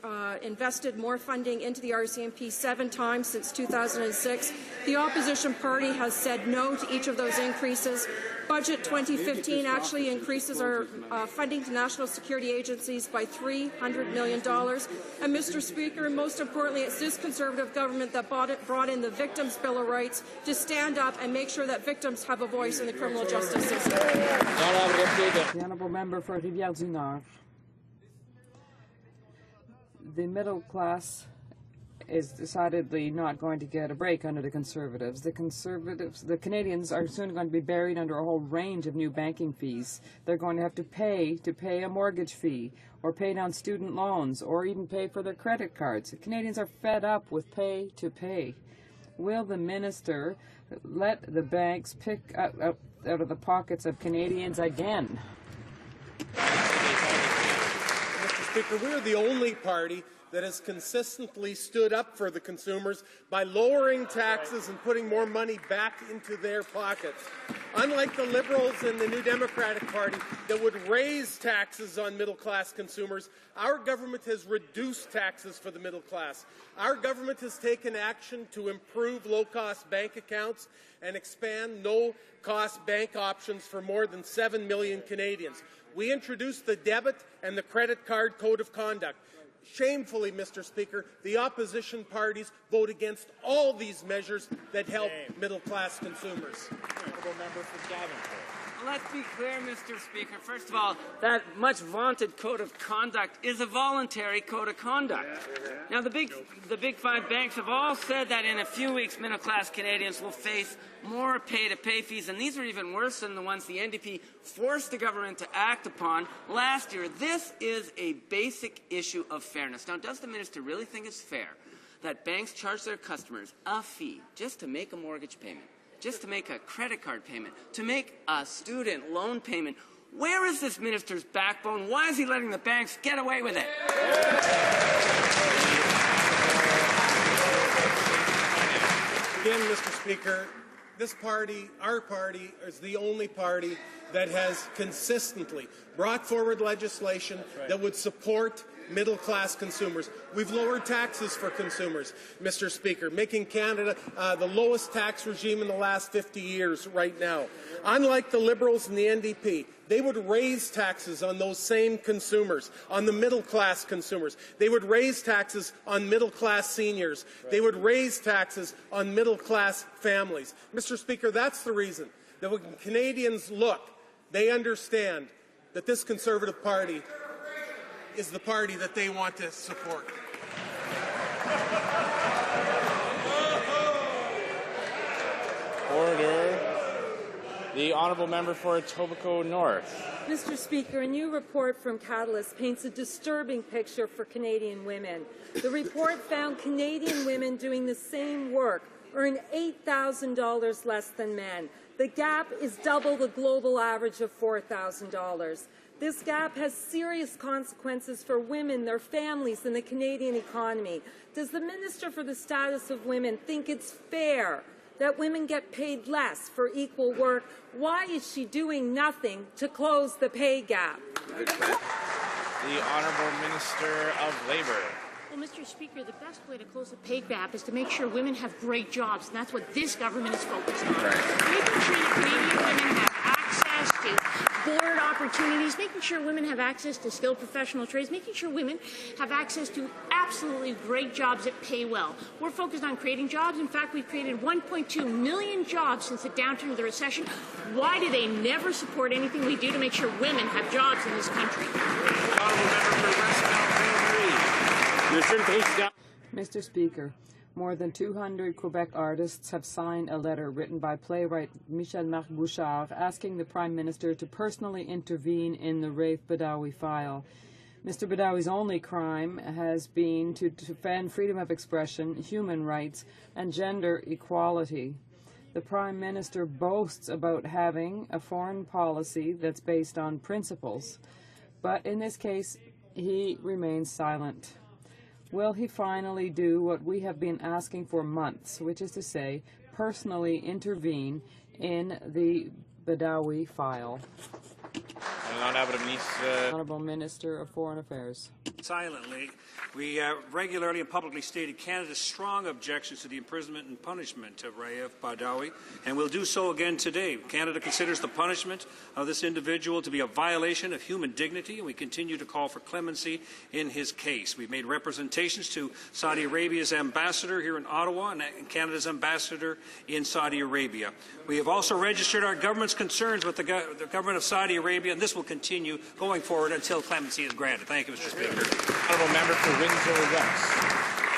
invested more funding into the RCMP 7 times since 2006. The opposition party has said no to each of those increases. Budget 2015 actually increases our funding to national security agencies by $300 million. And, Mr. Speaker, most importantly, it's this Conservative government that brought in the Victims' Bill of Rights to stand up and make sure that victims have a voice in the criminal justice system. The Honourable Member for Rivière-du-Nord. The middle class is decidedly not going to get a break under the Conservatives. The Canadians are soon going to be buried under a whole range of new banking fees. They're going to have to pay a mortgage fee, or pay down student loans, or even pay for their credit cards. The Canadians are fed up with pay to pay. Will the minister let the banks pick out of the pockets of Canadians again? Mr. Speaker, we're the only party that has consistently stood up for the consumers by lowering taxes and putting more money back into their pockets. Unlike the Liberals and the New Democratic Party that would raise taxes on middle-class consumers, our government has reduced taxes for the middle class. Our government has taken action to improve low-cost bank accounts and expand no-cost bank options for more than 7 million Canadians. We introduced the debit and the credit card code of conduct. shamefully, Mr. Speaker, the opposition parties vote against all these measures that help middle-class consumers. Member for Davenport. Let's be clear, Mr. Speaker. First of all, that much vaunted code of conduct is a voluntary code of conduct. Now, the big five banks have all said that in a few weeks, middle-class Canadians will face more pay-to-pay fees, and these are even worse than the ones the NDP forced the government to act upon last year. This is a basic issue of fairness. Now, does the minister really think it's fair that banks charge their customers a fee just to make a mortgage payment, just to make a credit card payment, to make a student loan payment? Where is this minister's backbone? Why is he letting the banks get away with it? Again, Mr. Speaker, this party, our party, is the only party that has consistently brought forward legislation that would support middle-class consumers. We've lowered taxes for consumers, Mr. Speaker, making Canada the lowest tax regime in the last 50 years right now. Unlike the Liberals and the NDP, they would raise taxes on those same consumers, on the middle-class consumers. They would raise taxes on middle-class seniors. They would raise taxes on middle-class families. Mr. Speaker, that's the reason that when Canadians look, they understand that this Conservative Party is the party that they want to support. Order. The honourable member for Etobicoke North. Mr. Speaker, a new report from Catalyst paints a disturbing picture for Canadian women. The report found Canadian women doing the same work earn $8,000 less than men. The gap is double the global average of $4,000. This gap has serious consequences for women, their families, and the Canadian economy. Does the Minister for the Status of Women think it's fair that women get paid less for equal work? Why is she doing nothing to close the pay gap? The Honourable Minister of Labour. Well, Mr. Speaker, the best way to close the pay gap is to make sure women have great jobs, and that's what this government is focused on. Making sure that Canadian women have access to board opportunities, making sure women have access to skilled professional trades, making sure women have access to absolutely great jobs that pay well. We're focused on creating jobs. In fact, we've created 1.2 million jobs since the downturn of the recession. Why do they never support anything we do to make sure women have jobs in this country? Mr. Speaker, more than 200 Quebec artists have signed a letter written by playwright Michel-Marc Bouchard asking the Prime Minister to personally intervene in the Raif Badawi file. Mr. Badawi's only crime has been to defend freedom of expression, human rights, and gender equality. The Prime Minister boasts about having a foreign policy that's based on principles, but in this case, he remains silent. Will he finally do what we have been asking for months, which is to say, personally intervene in the Badawi file? Honourable Minister of Foreign Affairs. Silently, we regularly and publicly stated Canada's strong objections to the imprisonment and punishment of Raif Badawi, and will do so again today. Canada considers the punishment of this individual to be a violation of human dignity, and we continue to call for clemency in his case. We've made representations to Saudi Arabia's ambassador here in Ottawa and Canada's ambassador in Saudi Arabia. We have also registered our government's concerns with the government of Saudi Arabia, and this will continue going forward until clemency is granted. Thank you, Mr. Speaker. Honourable member for Windsor West.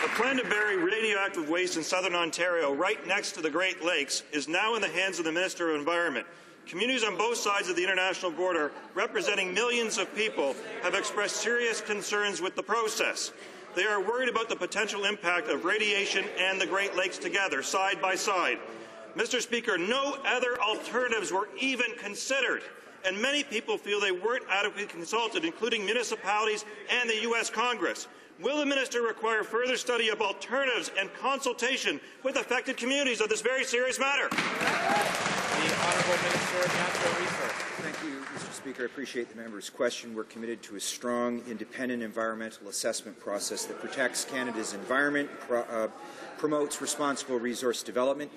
The plan to bury radioactive waste in southern Ontario, right next to the Great Lakes, is now in the hands of the Minister of Environment. Communities on both sides of the international border, representing millions of people, have expressed serious concerns with the process. They are worried about the potential impact of radiation and the Great Lakes together, side by side. Mr. Speaker, no other alternatives were even considered, and many people feel they weren't adequately consulted, including municipalities and the U.S. Congress. Will the minister require further study of alternatives and consultation with affected communities of this very serious matter? The Honourable Minister of Natural Resources. Thank you, Mr. Speaker. I appreciate the member's question. We're committed to a strong, independent environmental assessment process that protects Canada's environment, promotes responsible resource development.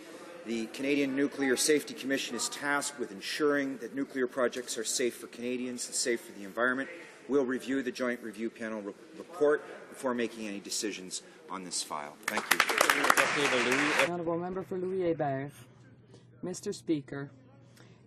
The Canadian Nuclear Safety Commission is tasked with ensuring that nuclear projects are safe for Canadians and safe for the environment. We'll review the Joint Review Panel report before making any decisions on this file. Thank you. Honourable Member for Louis-Hébert. Mr. Speaker,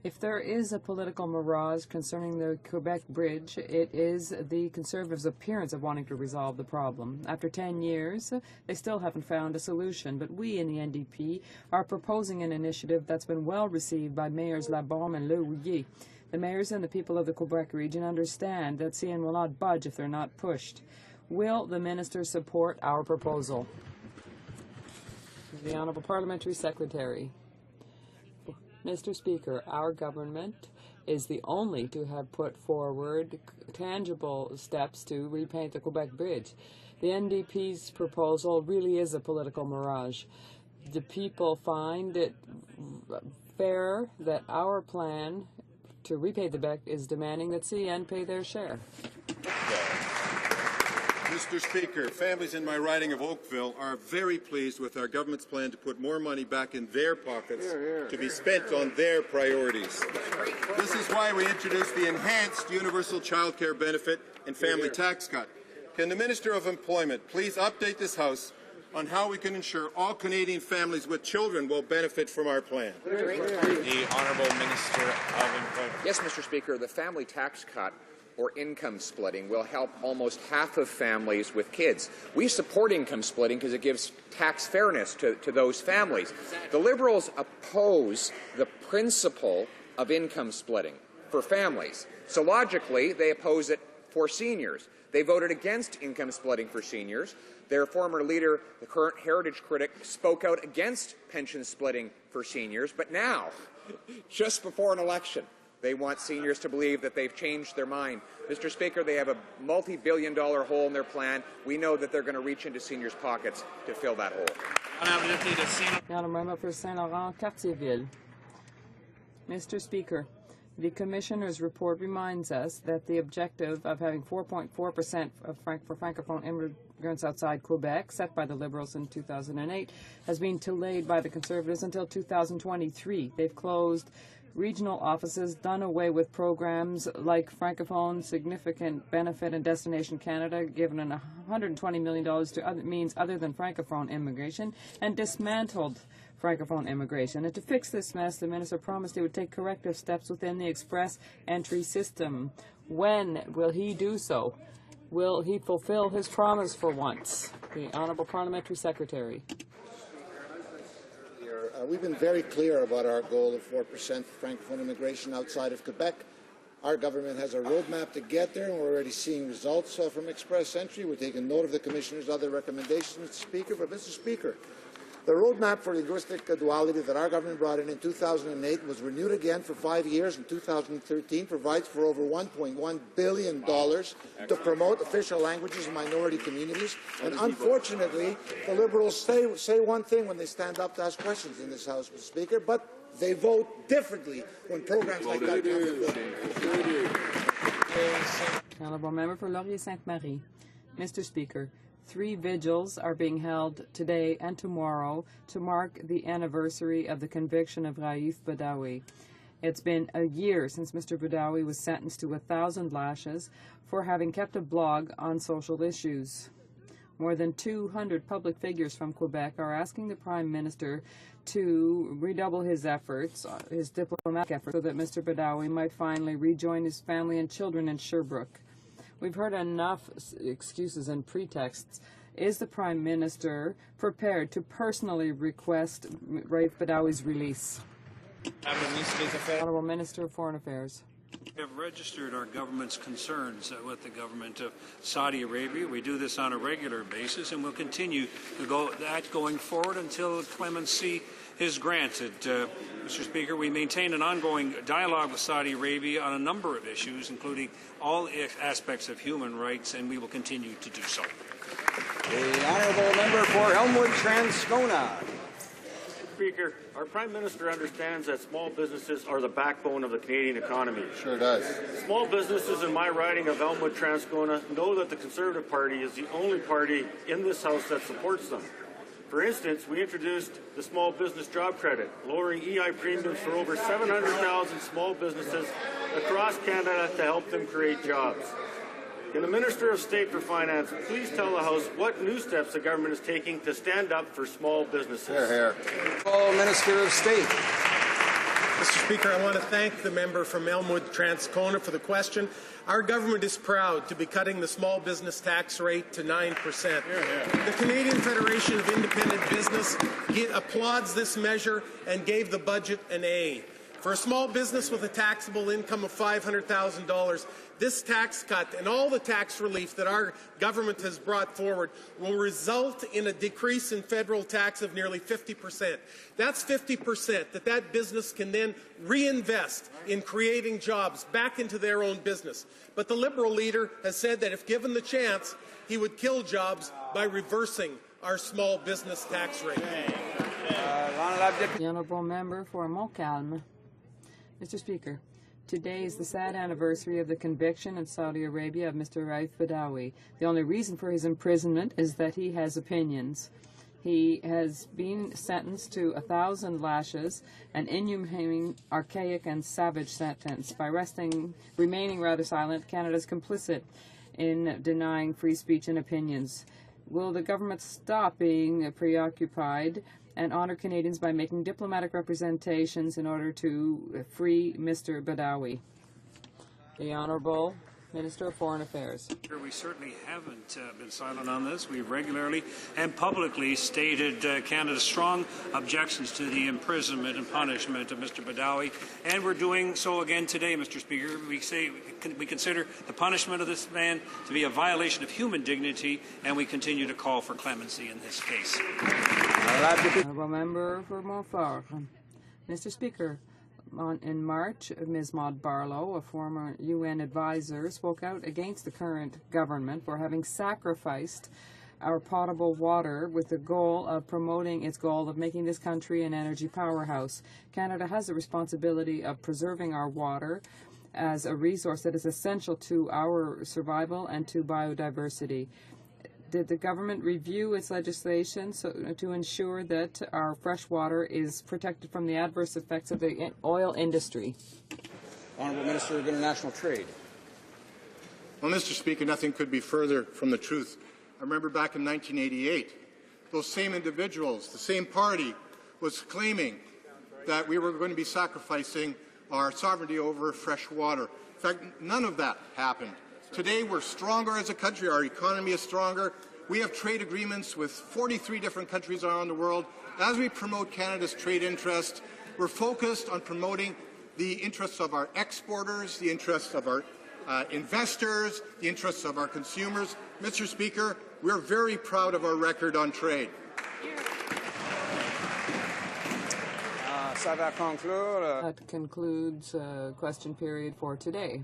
if there is a political mirage concerning the Quebec Bridge, it is the Conservatives' appearance of wanting to resolve the problem. After 10 years, they still haven't found a solution, but we in the NDP are proposing an initiative that's been well received by Mayors Labaume and Lehouillier. The mayors and the people of the Quebec region understand that CN will not budge if they're not pushed. Will the minister support our proposal? The Honourable Parliamentary Secretary. Mr. Speaker, our government is the only to have put forward tangible steps to repaint the Quebec Bridge. The NDP's proposal really is a political mirage. The people find it fair that our plan to repay the Quebec is demanding that CN pay their share. Mr. Speaker, families in my riding of Oakville are very pleased with our government's plan to put more money back in their pockets to be spent on their priorities. This is why we introduced the enhanced universal child care benefit and family tax cut. Can the Minister of Employment please update this House on how we can ensure all Canadian families with children will benefit from our plan? The Honourable Minister of Employment. Yes, Mr. Speaker, the family tax cut or income splitting will help almost half of families with kids. We support income splitting because it gives tax fairness to those families. The Liberals oppose the principle of income splitting for families. So logically, they oppose it for seniors. They voted against income splitting for seniors. Their former leader, the current heritage critic, spoke out against pension splitting for seniors. But now, just before an election, they want seniors to believe that they've changed their mind. Mr. Speaker, they have a multi-billion-dollar hole in their plan. We know that they're going to reach into seniors' pockets to fill that hole. The Honourable Member for Saint-Laurent-Cartierville. Mr. Speaker, the Commissioner's report reminds us that the objective of having 4.4% for Francophone immigrants outside Quebec, set by the Liberals in 2008, has been delayed by the Conservatives until 2023. They've closed regional offices, done away with programs like Francophone Significant Benefit and Destination Canada, given $120 million to other means other than Francophone immigration, and dismantled Francophone immigration. And to fix this mess, the Minister promised he would take corrective steps within the express entry system. When will he do so? Will he fulfill his promise for once? The Honourable Parliamentary Secretary. We've been very clear about our goal of 4% for Francophone immigration outside of Quebec. Our government has a roadmap to get there, and we're already seeing results from express entry. We're taking note of the Commissioner's other recommendations, Mr. Speaker. But, Mr. Speaker, the roadmap for linguistic duality that our government brought in 2008 was renewed again for 5 years in 2013, provides for over $1.1 billion to promote official languages in minority communities. And unfortunately, the Liberals say one thing when they stand up to ask questions in this House, Mr. Speaker, but they vote differently when programs like that come. Honourable Member for Laurier-Sainte-Marie. Mr. Speaker, 3 vigils are being held today and tomorrow to mark the anniversary of the conviction of Raif Badawi. It's been a year since Mr. Badawi was sentenced to 1,000 lashes for having kept a blog on social issues. More than 200 public figures from Quebec are asking the Prime Minister to redouble his efforts, his diplomatic efforts, so that Mr. Badawi might finally rejoin his family and children in Sherbrooke. We've heard enough excuses and pretexts. Is the Prime Minister prepared to personally request Raif Badawi's release? Honourable Minister of Foreign Affairs. We have registered our government's concerns with the government of Saudi Arabia. We do this on a regular basis, and we'll continue to go that going forward until clemency is granted. Mr. Speaker, we maintain an ongoing dialogue with Saudi Arabia on a number of issues, including all aspects of human rights, and we will continue to do so. The Honourable Member for Elmwood-Transcona. Speaker, our Prime Minister understands that small businesses are the backbone of the Canadian economy. Sure does. Small businesses in my riding of Elmwood-Transcona know that the Conservative Party is the only party in this House that supports them. For instance, we introduced the Small Business Job Credit, lowering EI premiums for over 700,000 small businesses across Canada to help them create jobs. Can the Minister of State for Finance please tell the House what new steps the government is taking to stand up for small businesses? Minister of State. Mr. Speaker, I want to thank the member from Elmwood Transcona for the question. Our government is proud to be cutting the small business tax rate to 9%. The Canadian Federation of Independent Business applauds this measure and gave the budget an A. For a small business with a taxable income of $500,000, this tax cut and all the tax relief that our government has brought forward will result in a decrease in federal tax of nearly 50%. That's 50% that business can then reinvest in creating jobs back into their own business. But the Liberal leader has said that if given the chance, he would kill jobs by reversing our small business tax rate. The honourable member for Montcalm. Mr. Speaker, today is the sad anniversary of the conviction in Saudi Arabia of Mr. Raif Badawi. The only reason for his imprisonment is that he has opinions. He has been sentenced to 1,000 lashes, an inhumane, archaic and savage sentence. By remaining silent, Canada is complicit in denying free speech and opinions. Will the government stop being preoccupied and honour Canadians by making diplomatic representations in order to free Mr. Badawi? The Honourable Minister of Foreign Affairs. We certainly haven't been silent on this. We've regularly and publicly stated Canada's strong objections to the imprisonment and punishment of Mr. Badawi, and we're doing so again today, Mr. Speaker. We consider the punishment of this man to be a violation of human dignity, and we continue to call for clemency in this case. Honourable Member for Montfort. Mr. Speaker, in March, Ms. Maud Barlow, a former UN advisor, spoke out against the current government for having sacrificed our potable water with the goal of promoting its goal of making this country an energy powerhouse. Canada has a responsibility of preserving our water as a resource that is essential to our survival and to biodiversity. Did the government review its legislation to ensure that our fresh water is protected from the adverse effects of the oil industry? Honourable Minister of International Trade. Well, Mr. Speaker, nothing could be further from the truth. I remember back in 1988, those same individuals, the same party, was claiming that we were going to be sacrificing our sovereignty over fresh water. In fact, none of that happened. Today, we're stronger as a country. Our economy is stronger. We have trade agreements with 43 different countries around the world. As we promote Canada's trade interests, we're focused on promoting the interests of our exporters, the interests of our investors, the interests of our consumers. Mr. Speaker, we're very proud of our record on trade. That concludes question period for today.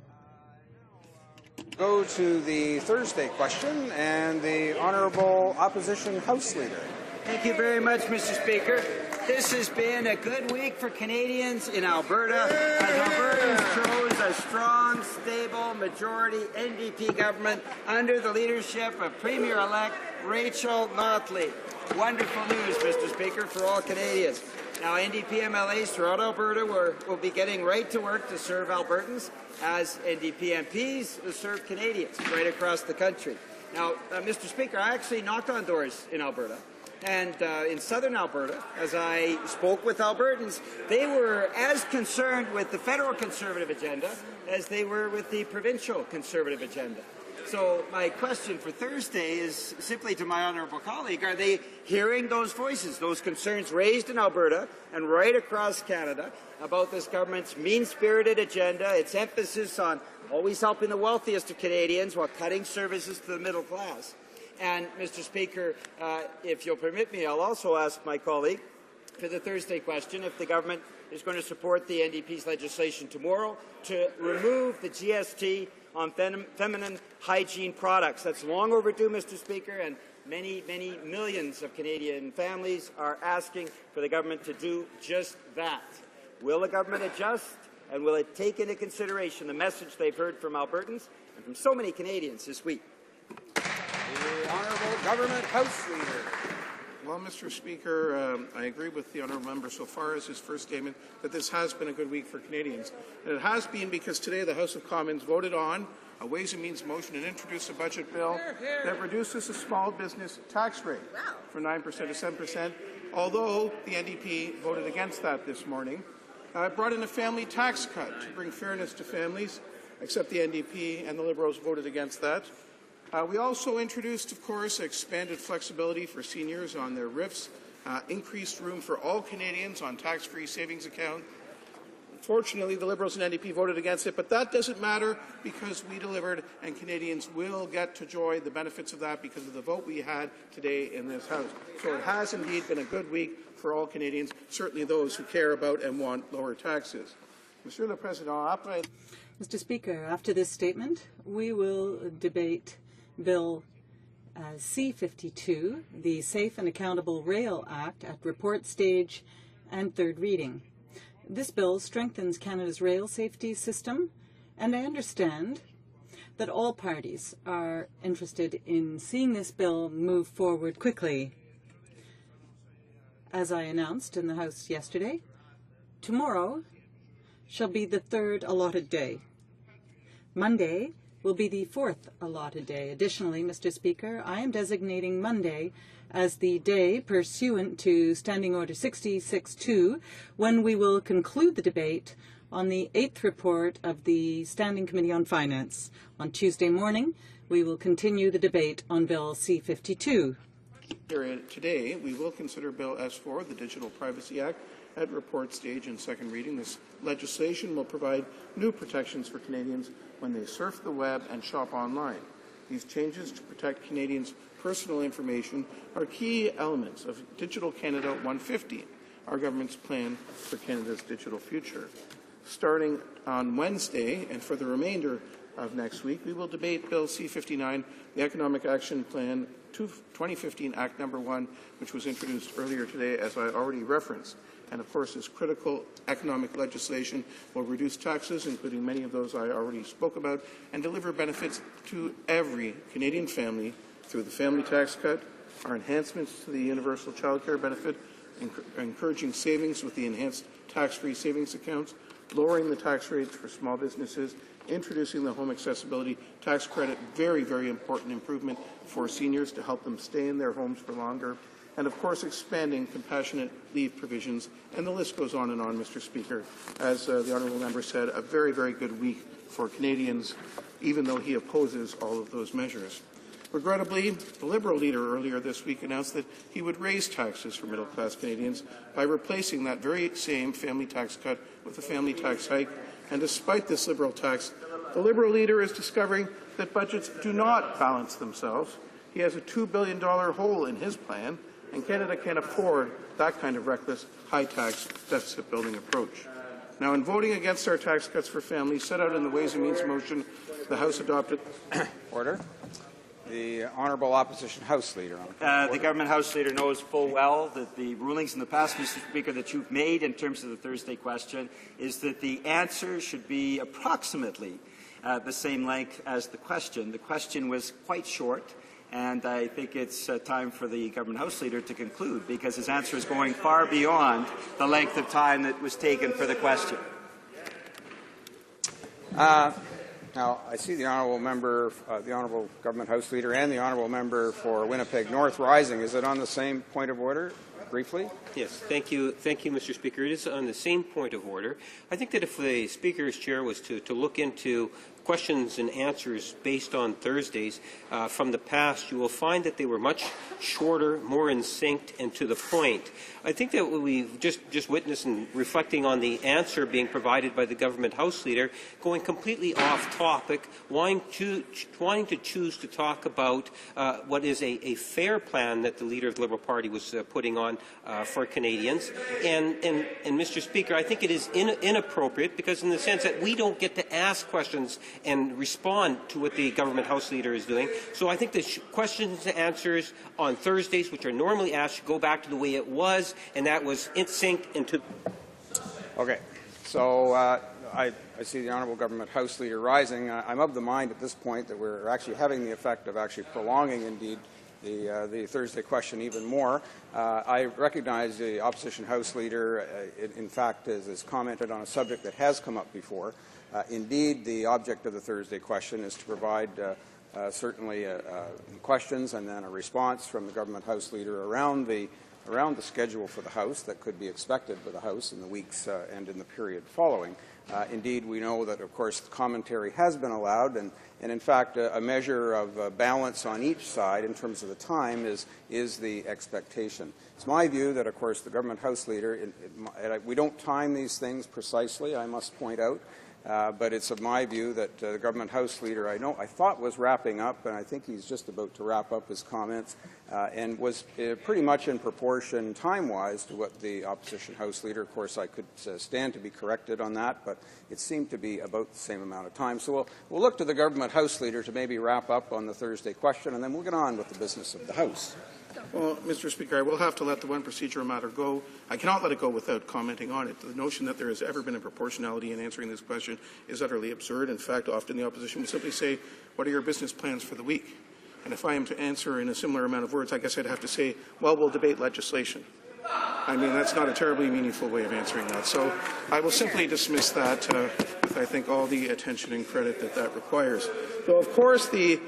Go to the Thursday question and the Honourable Opposition House Leader. Thank you very much, Mr. Speaker. This has been a good week for Canadians in Alberta as Albertans chose a strong, stable majority NDP government under the leadership of Premier-elect Rachel Notley. Wonderful news, Mr. Speaker, for all Canadians. Now, NDP MLAs throughout Alberta will be getting right to work to serve Albertans as NDP MPs to serve Canadians right across the country. Now, Mr. Speaker, I actually knocked on doors in Alberta. And in southern Alberta, as I spoke with Albertans, they were as concerned with the federal Conservative agenda as they were with the provincial Conservative agenda. So my question for Thursday is simply to my honourable colleague, are they hearing those voices, those concerns raised in Alberta and right across Canada about this government's mean-spirited agenda, its emphasis on always helping the wealthiest of Canadians while cutting services to the middle class? And, Mr. Speaker, if you'll permit me, I'll also ask my colleague for the Thursday question if the government is going to support the NDP's legislation tomorrow to remove the GST on feminine hygiene products. That's long overdue, Mr. Speaker, and many, many millions of Canadian families are asking for the government to do just that. Will the government adjust, and will it take into consideration the message they've heard from Albertans and from so many Canadians this week? The Honourable Government House Leader. Well, Mr. Speaker, I agree with the honourable member so far as his first statement that this has been a good week for Canadians. And it has been because today the House of Commons voted on a Ways and Means motion and introduce a budget bill that reduces the small business tax rate from 9% to 7%, although the NDP voted against that this morning. Brought in a family tax cut to bring fairness to families, except the NDP and the Liberals voted against that. We also introduced, of course, expanded flexibility for seniors on their RIFs, increased room for all Canadians on tax-free savings account. Fortunately, the Liberals and NDP voted against it, but that doesn't matter because we delivered, and Canadians will get to enjoy the benefits of that because of the vote we had today in this House. So it has indeed been a good week for all Canadians, certainly those who care about and want lower taxes. Monsieur le Président, après... Mr. Speaker, after this statement, we will debate Bill C-52, the Safe and Accountable Rail Act, at report stage and third reading. This bill strengthens Canada's rail safety system, and I understand that all parties are interested in seeing this bill move forward quickly. As I announced in the House yesterday, tomorrow shall be the third allotted day. Monday will be the fourth allotted day. Additionally, Mr. Speaker, I am designating Monday as the day pursuant to Standing Order 60.6.2 when we will conclude the debate on the 8th report of the Standing Committee on Finance. On Tuesday morning, we will continue the debate on Bill C-52. Today, we will consider Bill S-4, the Digital Privacy Act, at report stage and second reading. This legislation will provide new protections for Canadians when they surf the web and shop online. These changes to protect Canadians' personal information are key elements of Digital Canada 150, our government's plan for Canada's digital future. Starting on Wednesday and for the remainder of next week, we will debate Bill C-59, the Economic Action Plan 2015 Act No. 1, which was introduced earlier today, as I already referenced. And, of course, this critical economic legislation will reduce taxes, including many of those I already spoke about, and deliver benefits to every Canadian family through the family tax cut, our enhancements to the universal child care benefit, encouraging savings with the enhanced tax-free savings accounts, lowering the tax rates for small businesses, introducing the home accessibility tax credit, very, very important improvement for seniors to help them stay in their homes for longer, and, of course, expanding compassionate leave provisions. And the list goes on and on, Mr. Speaker. As the honourable member said, a very, very good week for Canadians, even though he opposes all of those measures. Regrettably, the Liberal leader earlier this week announced that he would raise taxes for middle-class Canadians by replacing that very same family tax cut with a family tax hike. And despite this Liberal tax, the Liberal leader is discovering that budgets do not balance themselves. He has a $2 billion hole in his plan, and Canada can't afford that kind of reckless, high-tax, deficit-building approach. Now, in voting against our tax cuts for families set out in the Ways and Means motion, the House adopted... Order. The Honourable Opposition House Leader. The Government House Leader knows full well that the rulings in the past, Mr. Speaker, that you've made in terms of the Thursday question is that the answer should be approximately the same length as the question. The question was quite short, and I think it's time for the Government House Leader to conclude because his answer is going far beyond the length of time that was taken for the question. Now, I see the Honourable Member, the Honourable Government House Leader and the Honourable Member for Winnipeg North rising. Is it on the same point of order? Briefly? Yes, thank you, Mr. Speaker. It is on the same point of order. I think that if the Speaker's chair was to look into questions and answers based on Thursdays from the past, you will find that they were much shorter, more in sync, and to the point. I think that what we've just witnessed and reflecting on the answer being provided by the Government House Leader, going completely off topic, wanting to choose to talk about what is a fair plan that the Leader of the Liberal Party was putting on for Canadians. And Mr. Speaker, I think it is inappropriate because in the sense that we don't get to ask questions and respond to what the Government House Leader is doing. So I think the questions and answers on Thursdays, which are normally asked, should go back to the way it was, and that was in sync into... Okay. So I see the Honourable Government House Leader rising. I'm of the mind at this point that we're actually having the effect of actually prolonging, indeed, the Thursday question even more. I recognize the opposition House Leader, in fact, has commented on a subject that has come up before. Indeed, the object of the Thursday question is to provide certainly questions and then a response from the government House Leader around the schedule for the House that could be expected for the House in the weeks and in the period following. Indeed, we know that, of course, commentary has been allowed, and in fact, a measure of balance on each side in terms of the time is the expectation. It's my view that, of course, the government House Leader, we don't time these things precisely, I must point out, but it's of my view that the government House Leader, I thought was wrapping up, and I think he's just about to wrap up his comments, and was pretty much in proportion time-wise to what the opposition House Leader. Of course, I could stand to be corrected on that, but it seemed to be about the same amount of time. So we'll look to the government House Leader to maybe wrap up on the Thursday question, and then we'll get on with the business of the House. Well, Mr. Speaker, I will have to let the one procedural matter go. I cannot let it go without commenting on it. The notion that there has ever been a proportionality in answering this question is utterly absurd. In fact, often the opposition will simply say, what are your business plans for the week? And if I am to answer in a similar amount of words, I guess I'd have to say, well, we'll debate legislation. I mean, that's not a terribly meaningful way of answering that. So I will simply dismiss that with, I think, all the attention and credit that that requires. Though, of course, the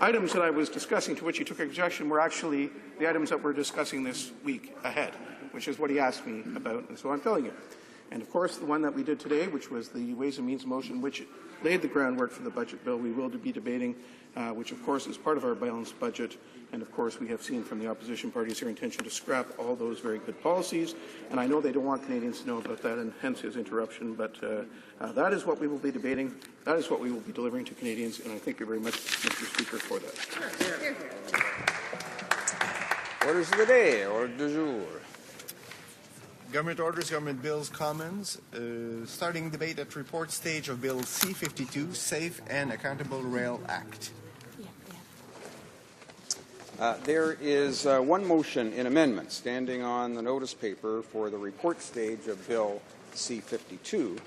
items that I was discussing to which he took objection were actually the items that we're discussing this week ahead, which is what he asked me about, and so I'm telling you. And, of course, the one that we did today, which was the Ways and Means motion, which laid the groundwork for the budget bill, we will be debating, which, of course, is part of our balanced budget. And, of course, we have seen from the opposition parties their intention to scrap all those very good policies. And I know they don't want Canadians to know about that, and hence his interruption. But that is what we will be debating. That is what we will be delivering to Canadians. And I thank you very much, Mr. Speaker, for that. Orders of the day, ordre du jour. Government orders, government bills, commons. Starting debate at report stage of Bill C-52, Safe and Accountable Rail Act. There is one motion in amendment standing on the notice paper for the report stage of Bill C-52.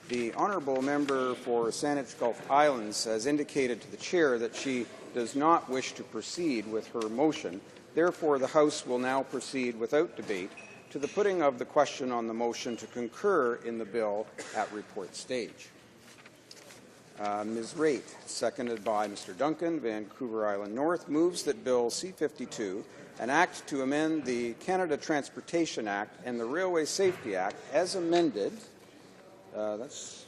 The honourable member for Saanich Gulf Islands has indicated to the chair that she does not wish to proceed with her motion. Therefore, the House will now proceed without debate to the putting of the question on the motion to concur in the bill at report stage. Ms. Raitt, seconded by Mr. Duncan, Vancouver Island North, moves that Bill C-52, an act to amend the Canada Transportation Act and the Railway Safety Act as amended. It's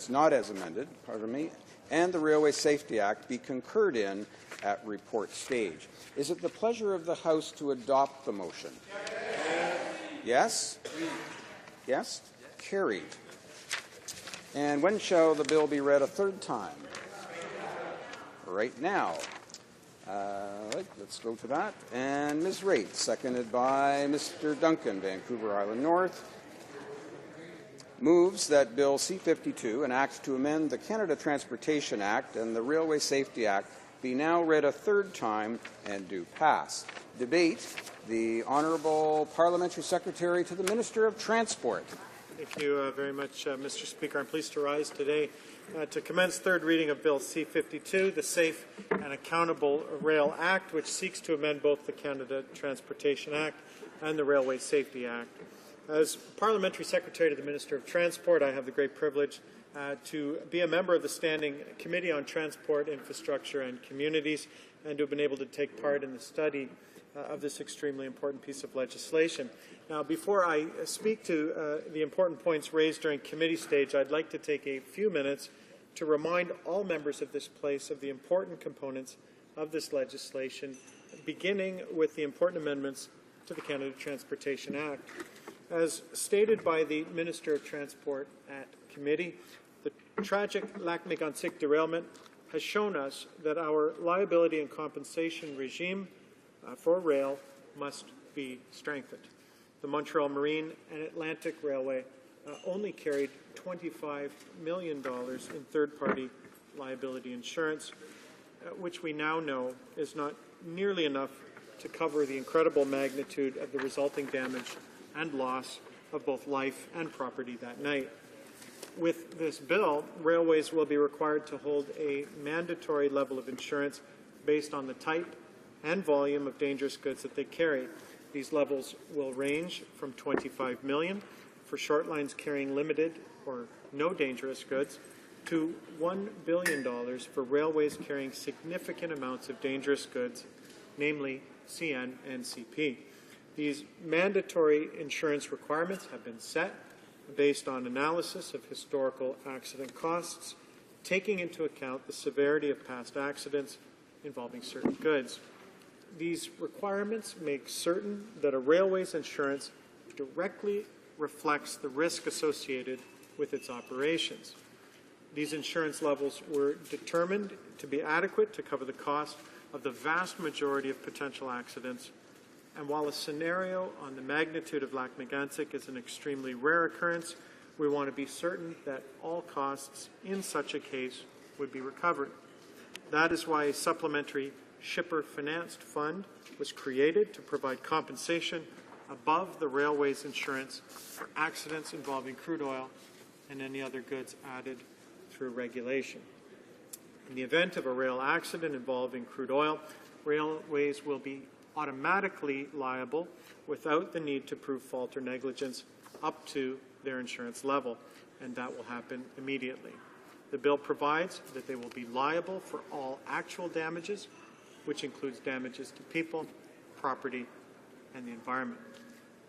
not as amended, pardon me, and the Railway Safety Act be concurred in at report stage. Is it the pleasure of the House to adopt the motion? Yes? Yes? Carried. And when shall the bill be read a third time? Right now. Let's go to that. And Ms. Raitt, seconded by Mr. Duncan, Vancouver Island North, moves that Bill C-52, an act to amend the Canada Transportation Act and the Railway Safety Act, be now read a third time and do pass. Debate. The Honourable Parliamentary Secretary to the Minister of Transport. Thank you very much, Mr. Speaker. I'm pleased to rise today to commence third reading of Bill C-52, the Safe and Accountable Rail Act, which seeks to amend both the Canada Transportation Act and the Railway Safety Act. As Parliamentary Secretary to the Minister of Transport, I have the great privilege to be a member of the Standing Committee on Transport, Infrastructure and Communities, and to have been able to take part in the study of this extremely important piece of legislation. Now, before I speak to the important points raised during committee stage, I'd like to take a few minutes to remind all members of this place of the important components of this legislation, beginning with the important amendments to the Canada Transportation Act. As stated by the Minister of Transport at committee, the tragic Lac-Mégantic derailment has shown us that our liability and compensation regime for rail must be strengthened. The Montreal Marine and Atlantic Railway only carried $25 million in third-party liability insurance, which we now know is not nearly enough to cover the incredible magnitude of the resulting damage and loss of both life and property that night. With this bill, railways will be required to hold a mandatory level of insurance based on the type and volume of dangerous goods that they carry. These levels will range from 25 million for short lines carrying limited or no dangerous goods to $1 billion for railways carrying significant amounts of dangerous goods, namely CN and CP. These mandatory insurance requirements have been set based on analysis of historical accident costs, taking into account the severity of past accidents involving certain goods. These requirements make certain that a railway's insurance directly reflects the risk associated with its operations. These insurance levels were determined to be adequate to cover the cost of the vast majority of potential accidents, and while a scenario on the magnitude of Lac-Mégantic is an extremely rare occurrence, we want to be certain that all costs in such a case would be recovered. That is why a supplementary shipper-financed fund was created to provide compensation above the railway's insurance for accidents involving crude oil and any other goods added through regulation. In the event of a rail accident involving crude oil, railways will be automatically liable without the need to prove fault or negligence up to their insurance level, and that will happen immediately. The bill provides that they will be liable for all actual damages, which includes damages to people, property, and the environment.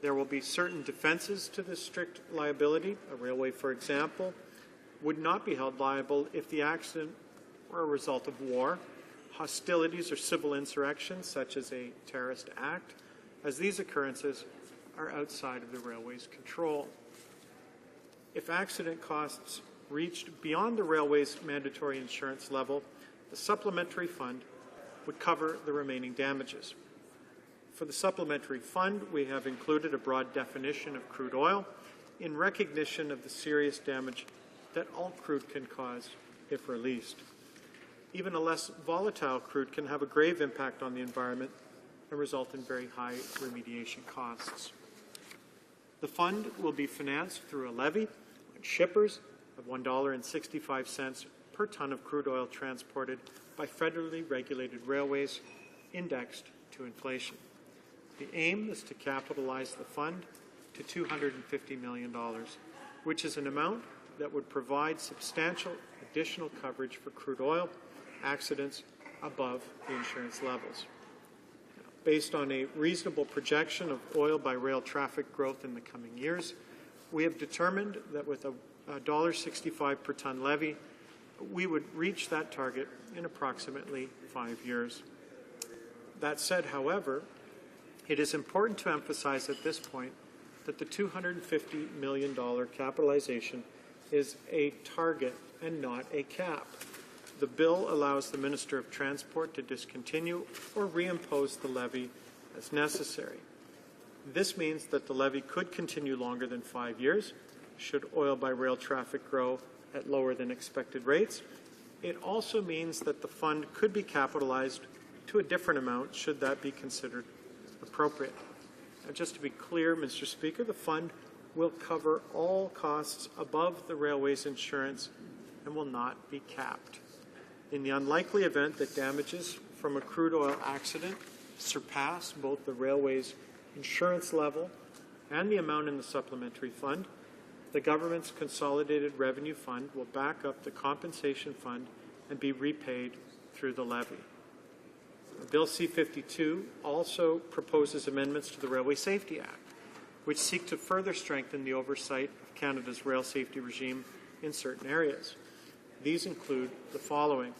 There will be certain defenses to this strict liability. A railway, for example, would not be held liable if the accident were a result of war, hostilities, or civil insurrection, such as a terrorist act, as these occurrences are outside of the railway's control. If accident costs reached beyond the railway's mandatory insurance level, the supplementary fund would cover the remaining damages. For the supplementary fund, we have included a broad definition of crude oil in recognition of the serious damage that all crude can cause if released. Even a less volatile crude can have a grave impact on the environment and result in very high remediation costs. The fund will be financed through a levy on shippers of $1.65 per ton of crude oil transported by federally regulated railways indexed to inflation. The aim is to capitalize the fund to $250 million, which is an amount that would provide substantial additional coverage for crude oil accidents above the insurance levels. Based on a reasonable projection of oil by rail traffic growth in the coming years, we have determined that with a $1.65 per ton levy, we would reach that target in approximately 5 years. That said, however, it is important to emphasize at this point that the $250 million capitalization is a target and not a cap. The bill allows the Minister of Transport to discontinue or reimpose the levy as necessary. This means that the levy could continue longer than 5 years should oil by rail traffic grow at lower than expected rates. It also means that the fund could be capitalized to a different amount should that be considered appropriate. And just to be clear, Mr. Speaker, the fund will cover all costs above the railway's insurance and will not be capped. In the unlikely event that damages from a crude oil accident surpass both the railway's insurance level and the amount in the supplementary fund, the government's consolidated revenue fund will back up the compensation fund and be repaid through the levy. Bill C-52 also proposes amendments to the Railway Safety Act, which seek to further strengthen the oversight of Canada's rail safety regime in certain areas. These include the following: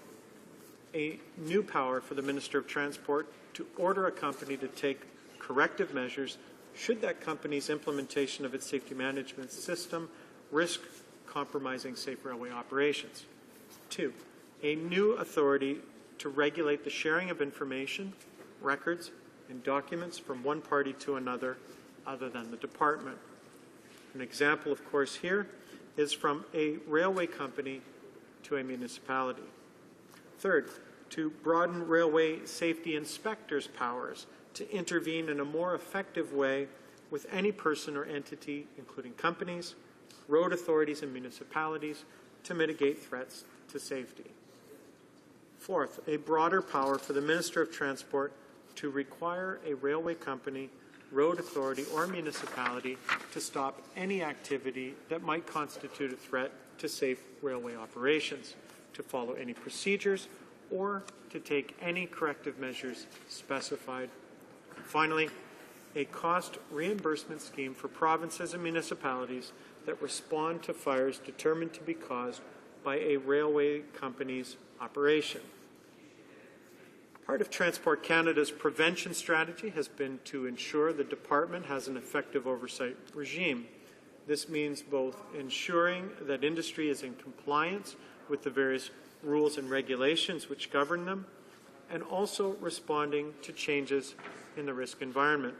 a new power for the Minister of Transport to order a company to take corrective measures should that company's implementation of its safety management system risk compromising safe railway operations. 2, a new authority to regulate the sharing of information, records, and documents from one party to another other than the department. An example, of course, here is from a railway company to a municipality. 3rd, to broaden railway safety inspectors' powers to intervene in a more effective way with any person or entity, including companies, road authorities, and municipalities, to mitigate threats to safety. Fourth, a broader power for the Minister of Transport to require a railway company, road authority, or municipality to stop any activity that might constitute a threat to safe railway operations, to follow any procedures, or to take any corrective measures specified. And finally, a cost reimbursement scheme for provinces and municipalities that respond to fires determined to be caused by a railway company's operation. Part of Transport Canada's prevention strategy has been to ensure the department has an effective oversight regime. This means both ensuring that industry is in compliance with the various rules and regulations which govern them, and also responding to changes in the risk environment.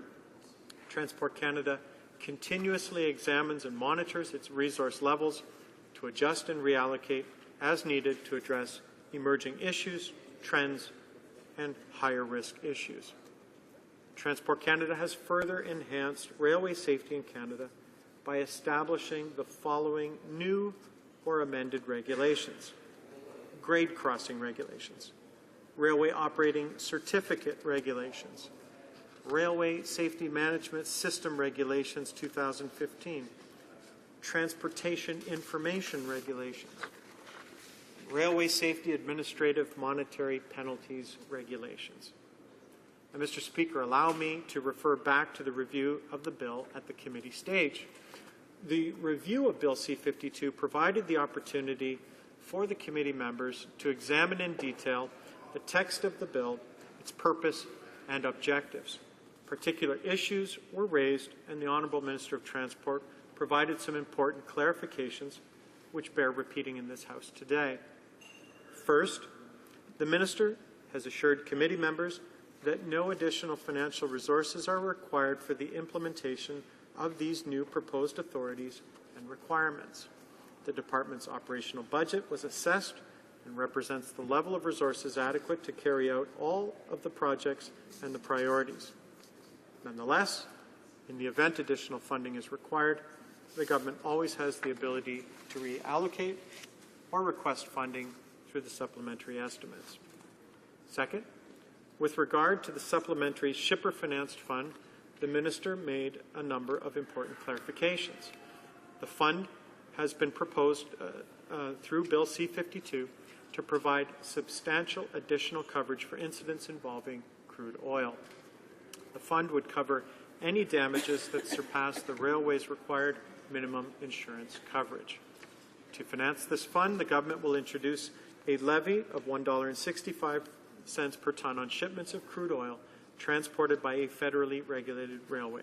Transport Canada continuously examines and monitors its resource levels to adjust and reallocate as needed to address emerging issues, trends, and higher risk issues. Transport Canada has further enhanced railway safety in Canada by establishing the following new or amended regulations: grade crossing regulations, railway operating certificate regulations, Railway Safety Management System Regulations 2015, Transportation Information Regulations, Railway Safety Administrative Monetary Penalties Regulations. And Mr. Speaker, allow me to refer back to the review of the bill at the committee stage. The review of Bill C-52 provided the opportunity for the committee members to examine in detail the text of the bill, its purpose and objectives. Particular issues were raised, and the Honourable Minister of Transport provided some important clarifications which bear repeating in this House today. First, the Minister has assured committee members that no additional financial resources are required for the implementation of these new proposed authorities and requirements. The Department's operational budget was assessed and represents the level of resources adequate to carry out all of the projects and the priorities. Nonetheless, in the event additional funding is required, the government always has the ability to reallocate or request funding through the supplementary estimates. Second, with regard to the supplementary shipper-financed fund, the Minister made a number of important clarifications. The fund has been proposed through Bill C-52 to provide substantial additional coverage for incidents involving crude oil. The fund would cover any damages that surpass the railway's required minimum insurance coverage. To finance this fund, the government will introduce a levy of $1.65 per tonne on shipments of crude oil transported by a federally regulated railway.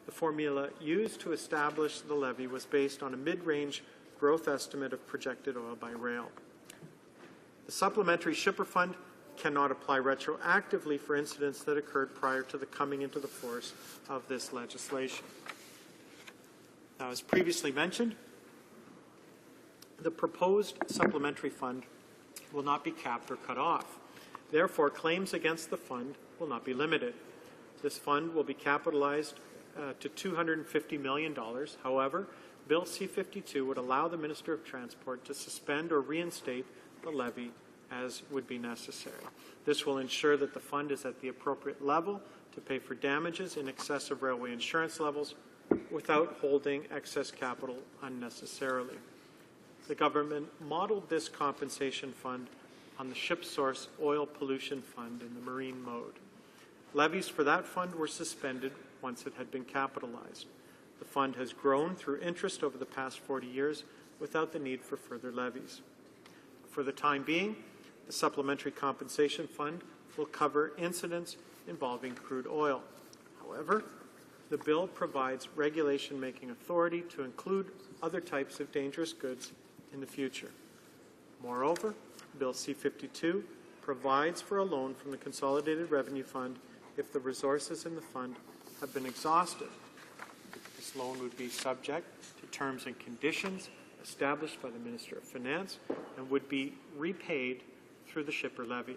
The formula used to establish the levy was based on a mid-range growth estimate of projected oil by rail. The supplementary shipper fund cannot apply retroactively for incidents that occurred prior to the coming into the force of this legislation. Now, as previously mentioned, the proposed supplementary fund will not be capped or cut off. Therefore, claims against the fund will not be limited. This fund will be capitalized to $250 million. However, Bill C-52 would allow the Minister of Transport to suspend or reinstate the levy as would be necessary. This will ensure that the fund is at the appropriate level to pay for damages in excess of railway insurance levels without holding excess capital unnecessarily. The government modeled this compensation fund on the Ship Source Oil Pollution Fund in the marine mode. Levies for that fund were suspended once it had been capitalized. The fund has grown through interest over the past 40 years without the need for further levies. For the time being, the Supplementary Compensation Fund will cover incidents involving crude oil. However, the bill provides regulation-making authority to include other types of dangerous goods in the future. Moreover, Bill C-52 provides for a loan from the Consolidated Revenue Fund if the resources in the fund have been exhausted. This loan would be subject to terms and conditions established by the Minister of Finance and would be repaid through the shipper levy.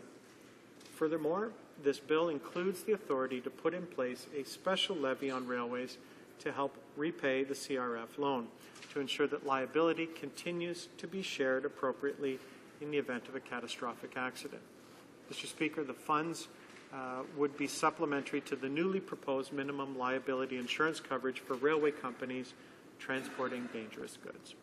Furthermore, this bill includes the authority to put in place a special levy on railways to help repay the CRF loan, to ensure that liability continues to be shared appropriately in the event of a catastrophic accident. Mr. Speaker, the funds would be supplementary to the newly proposed minimum liability insurance coverage for railway companies transporting dangerous goods.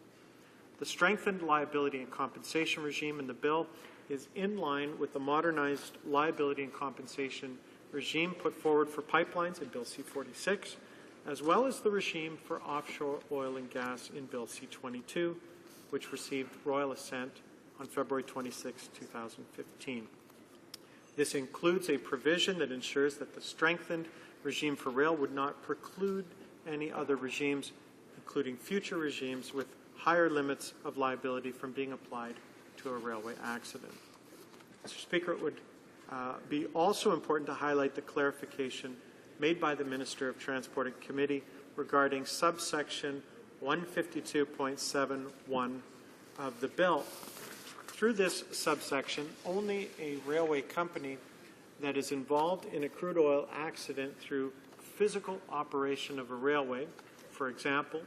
The strengthened liability and compensation regime in the bill is in line with the modernized liability and compensation regime put forward for pipelines in Bill C-46, as well as the regime for offshore oil and gas in Bill C-22, which received royal assent on February 26, 2015. This includes a provision that ensures that the strengthened regime for rail would not preclude any other regimes, including future regimes with higher limits of liability from being applied to a railway accident. Mr. Speaker, it would be also important to highlight the clarification made by the Minister of Transport and Committee regarding subsection 152.71 of the bill. Through this subsection, only a railway company that is involved in a crude oil accident through physical operation of a railway, for example,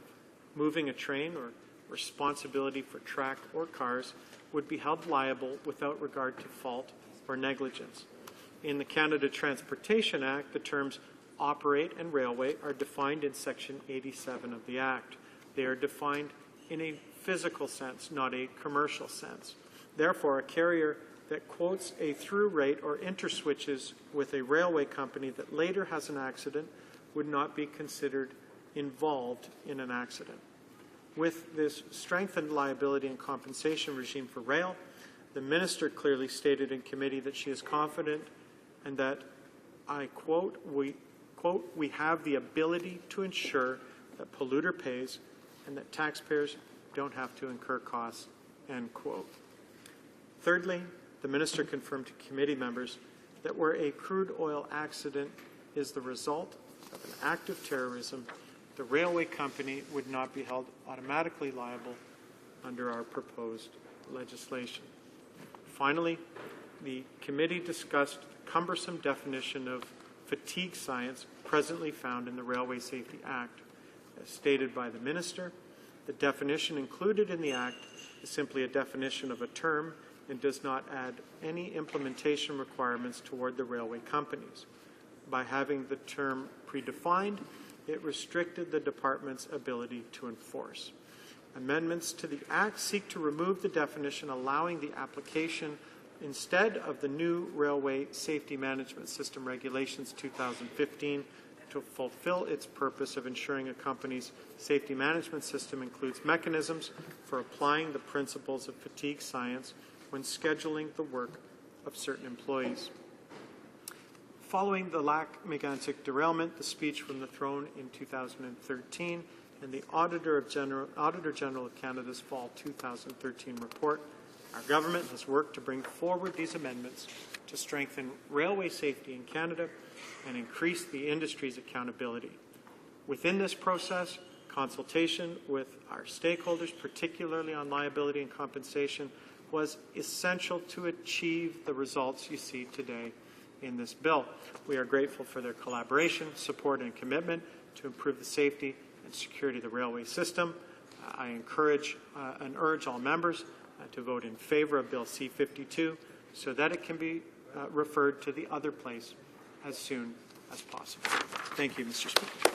moving a train or responsibility for track or cars, would be held liable without regard to fault or negligence. In the Canada Transportation Act, the terms operate and railway are defined in Section 87 of the Act. They are defined in a physical sense, not a commercial sense. Therefore, a carrier that quotes a through rate or interswitches with a railway company that later has an accident would not be considered involved in an accident. With this strengthened liability and compensation regime for rail, the Minister clearly stated in committee that she is confident and that, I quote, we have the ability to ensure that polluter pays and that taxpayers don't have to incur costs, end quote. Thirdly, the Minister confirmed to committee members that where a crude oil accident is the result of an act of terrorism, the railway company would not be held automatically liable under our proposed legislation. Finally, the committee discussed the cumbersome definition of fatigue science presently found in the Railway Safety Act. As stated by the Minister, the definition included in the Act is simply a definition of a term and does not add any implementation requirements toward the railway companies. By having the term predefined, it restricted the Department's ability to enforce. Amendments to the Act seek to remove the definition, allowing the application instead of the new Railway Safety Management System Regulations 2015 to fulfill its purpose of ensuring a company's safety management system includes mechanisms for applying the principles of fatigue science when scheduling the work of certain employees. Following the Lac-Mégantic derailment, the speech from the throne in 2013, and the Auditor General of Canada's Fall 2013 report, our government has worked to bring forward these amendments to strengthen railway safety in Canada and increase the industry's accountability. Within this process, consultation with our stakeholders, particularly on liability and compensation, was essential to achieve the results you see today in this bill. We are grateful for their collaboration, support, and commitment to improve the safety and security of the railway system. I encourage and urge all members to vote in favor of Bill C-52 so that it can be referred to the other place as soon as possible. Thank you, Mr. Speaker.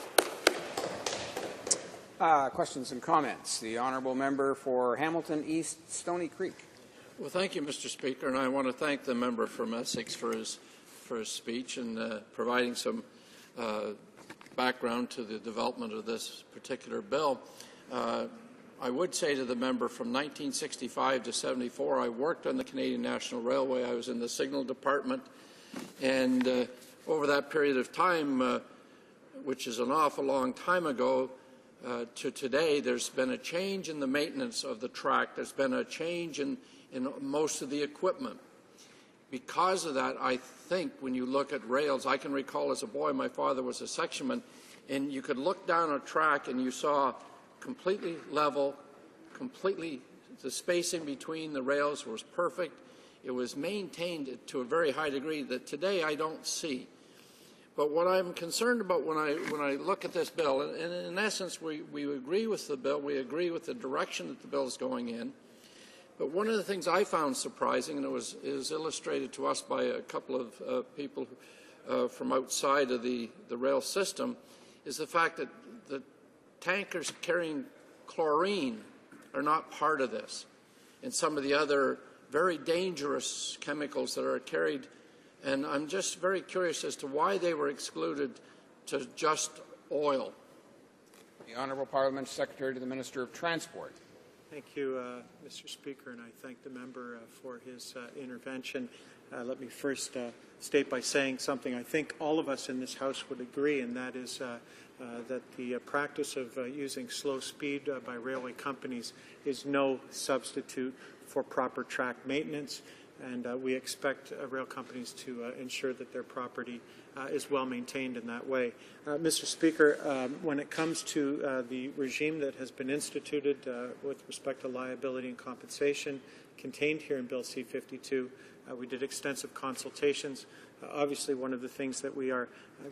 Questions and comments. The Honourable Member for Hamilton East, Stony Creek. Well, thank you, Mr. Speaker, and I want to thank the member from Essex for his speech and providing some background to the development of this particular bill. I would say to the member, from 1965 to 74, I worked on the Canadian National Railway. I was in the signal department, and over that period of time, which is an awful long time ago, to today, there's been a change in the maintenance of the track. There's been a change in most of the equipment. Because of that, I think when you look at rails, I can recall as a boy, my father was a sectionman, and you could look down a track and you saw completely level, the spacing between the rails was perfect. It was maintained to a very high degree that today I don't see. But what I'm concerned about when I look at this bill, and in essence we agree with the bill, we agree with the direction that the bill is going in, But one of the things I found surprising, and is illustrated to us by a couple of people from outside of the rail system, is the fact that the tankers carrying chlorine are not part of this, and some of the other very dangerous chemicals that are carried. And I'm just very curious as to why they were excluded to just oil. The Honourable Parliament Secretary to the Minister of Transport. Thank you, Mr. Speaker, and I thank the member for his intervention. Let me first state by saying something I think all of us in this House would agree, and that is that the practice of using slow speed by railway companies is no substitute for proper track maintenance, and we expect rail companies to ensure that their property is well maintained in that way. Mr. Speaker, when it comes to the regime that has been instituted with respect to liability and compensation contained here in Bill C-52, we did extensive consultations. Obviously, one of the things that we are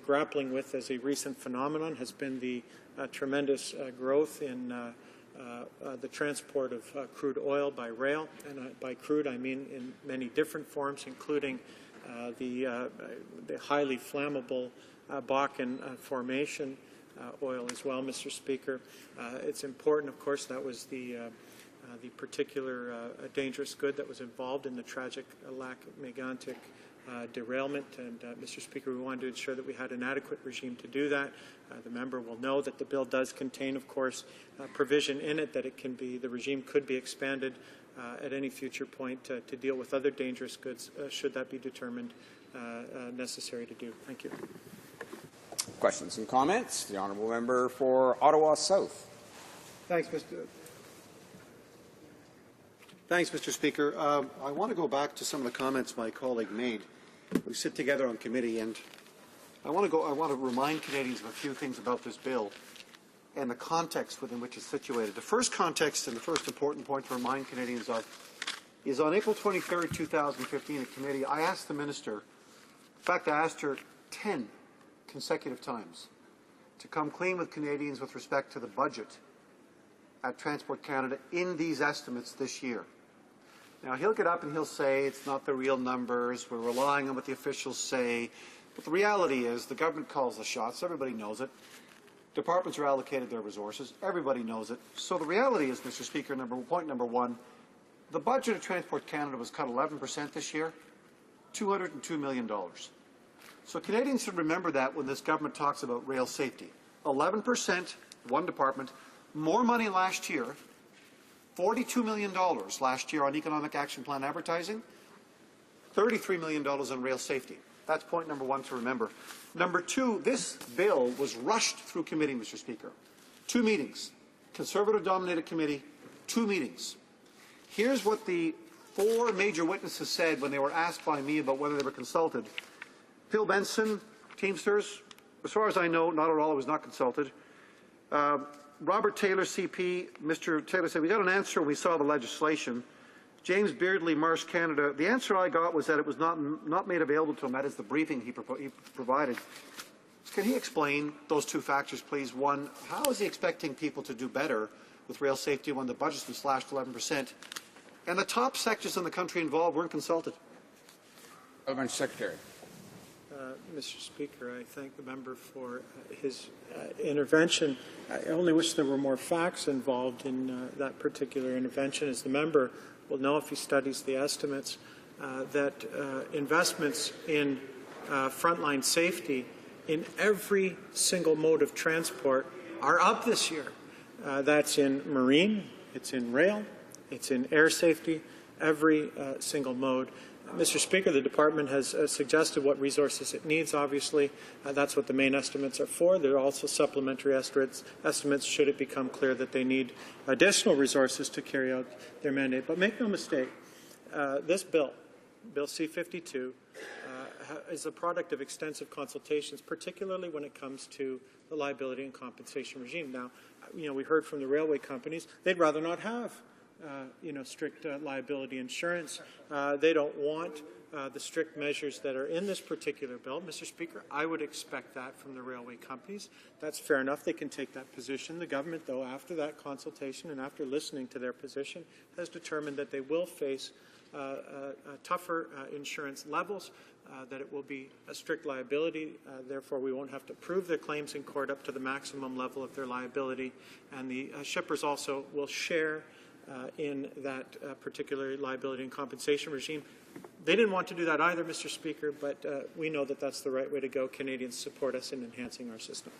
grappling with as a recent phenomenon has been the tremendous growth in the transport of crude oil by rail, and by crude I mean in many different forms, including the highly flammable Bakken formation oil as well, Mr. Speaker. It's important, of course, that was the particular dangerous good that was involved in the tragic Lac-Mégantic derailment, and Mr. Speaker, we wanted to ensure that we had an adequate regime to do that. The member will know that the bill does contain, of course, provision in it that the regime could be expanded at any future point to deal with other dangerous goods, should that be determined necessary to do. Thank you. Questions and comments? The Honourable Member for Ottawa South. Thanks, Mr. Speaker. I want to go back to some of the comments my colleague made. We sit together on committee, and I want to remind Canadians of a few things about this bill and the context within which it's situated. The first context and the first important point to remind Canadians of is on April 23rd, 2015, at committee, I asked the minister, in fact, I asked her 10 consecutive times to come clean with Canadians with respect to the budget at Transport Canada in these estimates this year. Now, he'll get up and he'll say it's not the real numbers, we're relying on what the officials say, but the reality is the government calls the shots, everybody knows it. Departments are allocated their resources, everybody knows it. So the reality is, Mr. Speaker, point number one, the budget of Transport Canada was cut 11% this year, $202 million. So Canadians should remember that when this government talks about rail safety. 11%, one department, more money last year, $42 million last year on Economic Action Plan advertising, $33 million on rail safety. That's point number one to remember. Number two, this bill was rushed through committee, Mr. Speaker. 2 meetings. Conservative-dominated committee, 2 meetings. Here's what the 4 major witnesses said when they were asked by me about whether they were consulted. Phil Benson, Teamsters, as far as I know, not at all, I was not consulted. Robert Taylor, CP, Mr. Taylor said, we got an answer when we saw the legislation. James Beardley, Marsh Canada, the answer I got was that it was not made available to him. That is the briefing he provided. Can he explain those 2 factors, please? One, how is he expecting people to do better with rail safety when the budget's been slashed 11%? And the top sectors in the country involved weren't consulted. Parliament Secretary. Mr. Speaker, I thank the member for his intervention. I only wish there were more facts involved in that particular intervention. As the member will know if he studies the estimates, that investments in frontline safety in every single mode of transport are up this year. That's in marine, it's in rail, it's in air safety, every single mode. Mr. Speaker, the department has suggested what resources it needs, obviously. That's what the main estimates are for. There are also supplementary estimates should it become clear that they need additional resources to carry out their mandate. But make no mistake, this bill, Bill C-52, is a product of extensive consultations, particularly when it comes to the liability and compensation regime. Now, we heard from the railway companies, they'd rather not have strict liability insurance. They don't want the strict measures that are in this particular bill. Mr. Speaker, I would expect that from the railway companies. That's fair enough. They can take that position. The government, though, after that consultation and after listening to their position, has determined that they will face tougher insurance levels, that it will be a strict liability. Therefore, we won't have to prove their claims in court up to the maximum level of their liability. And the shippers also will share in that particular liability and compensation regime. They didn't want to do that either, Mr. Speaker, but we know that that's the right way to go. Canadians support us in enhancing our system.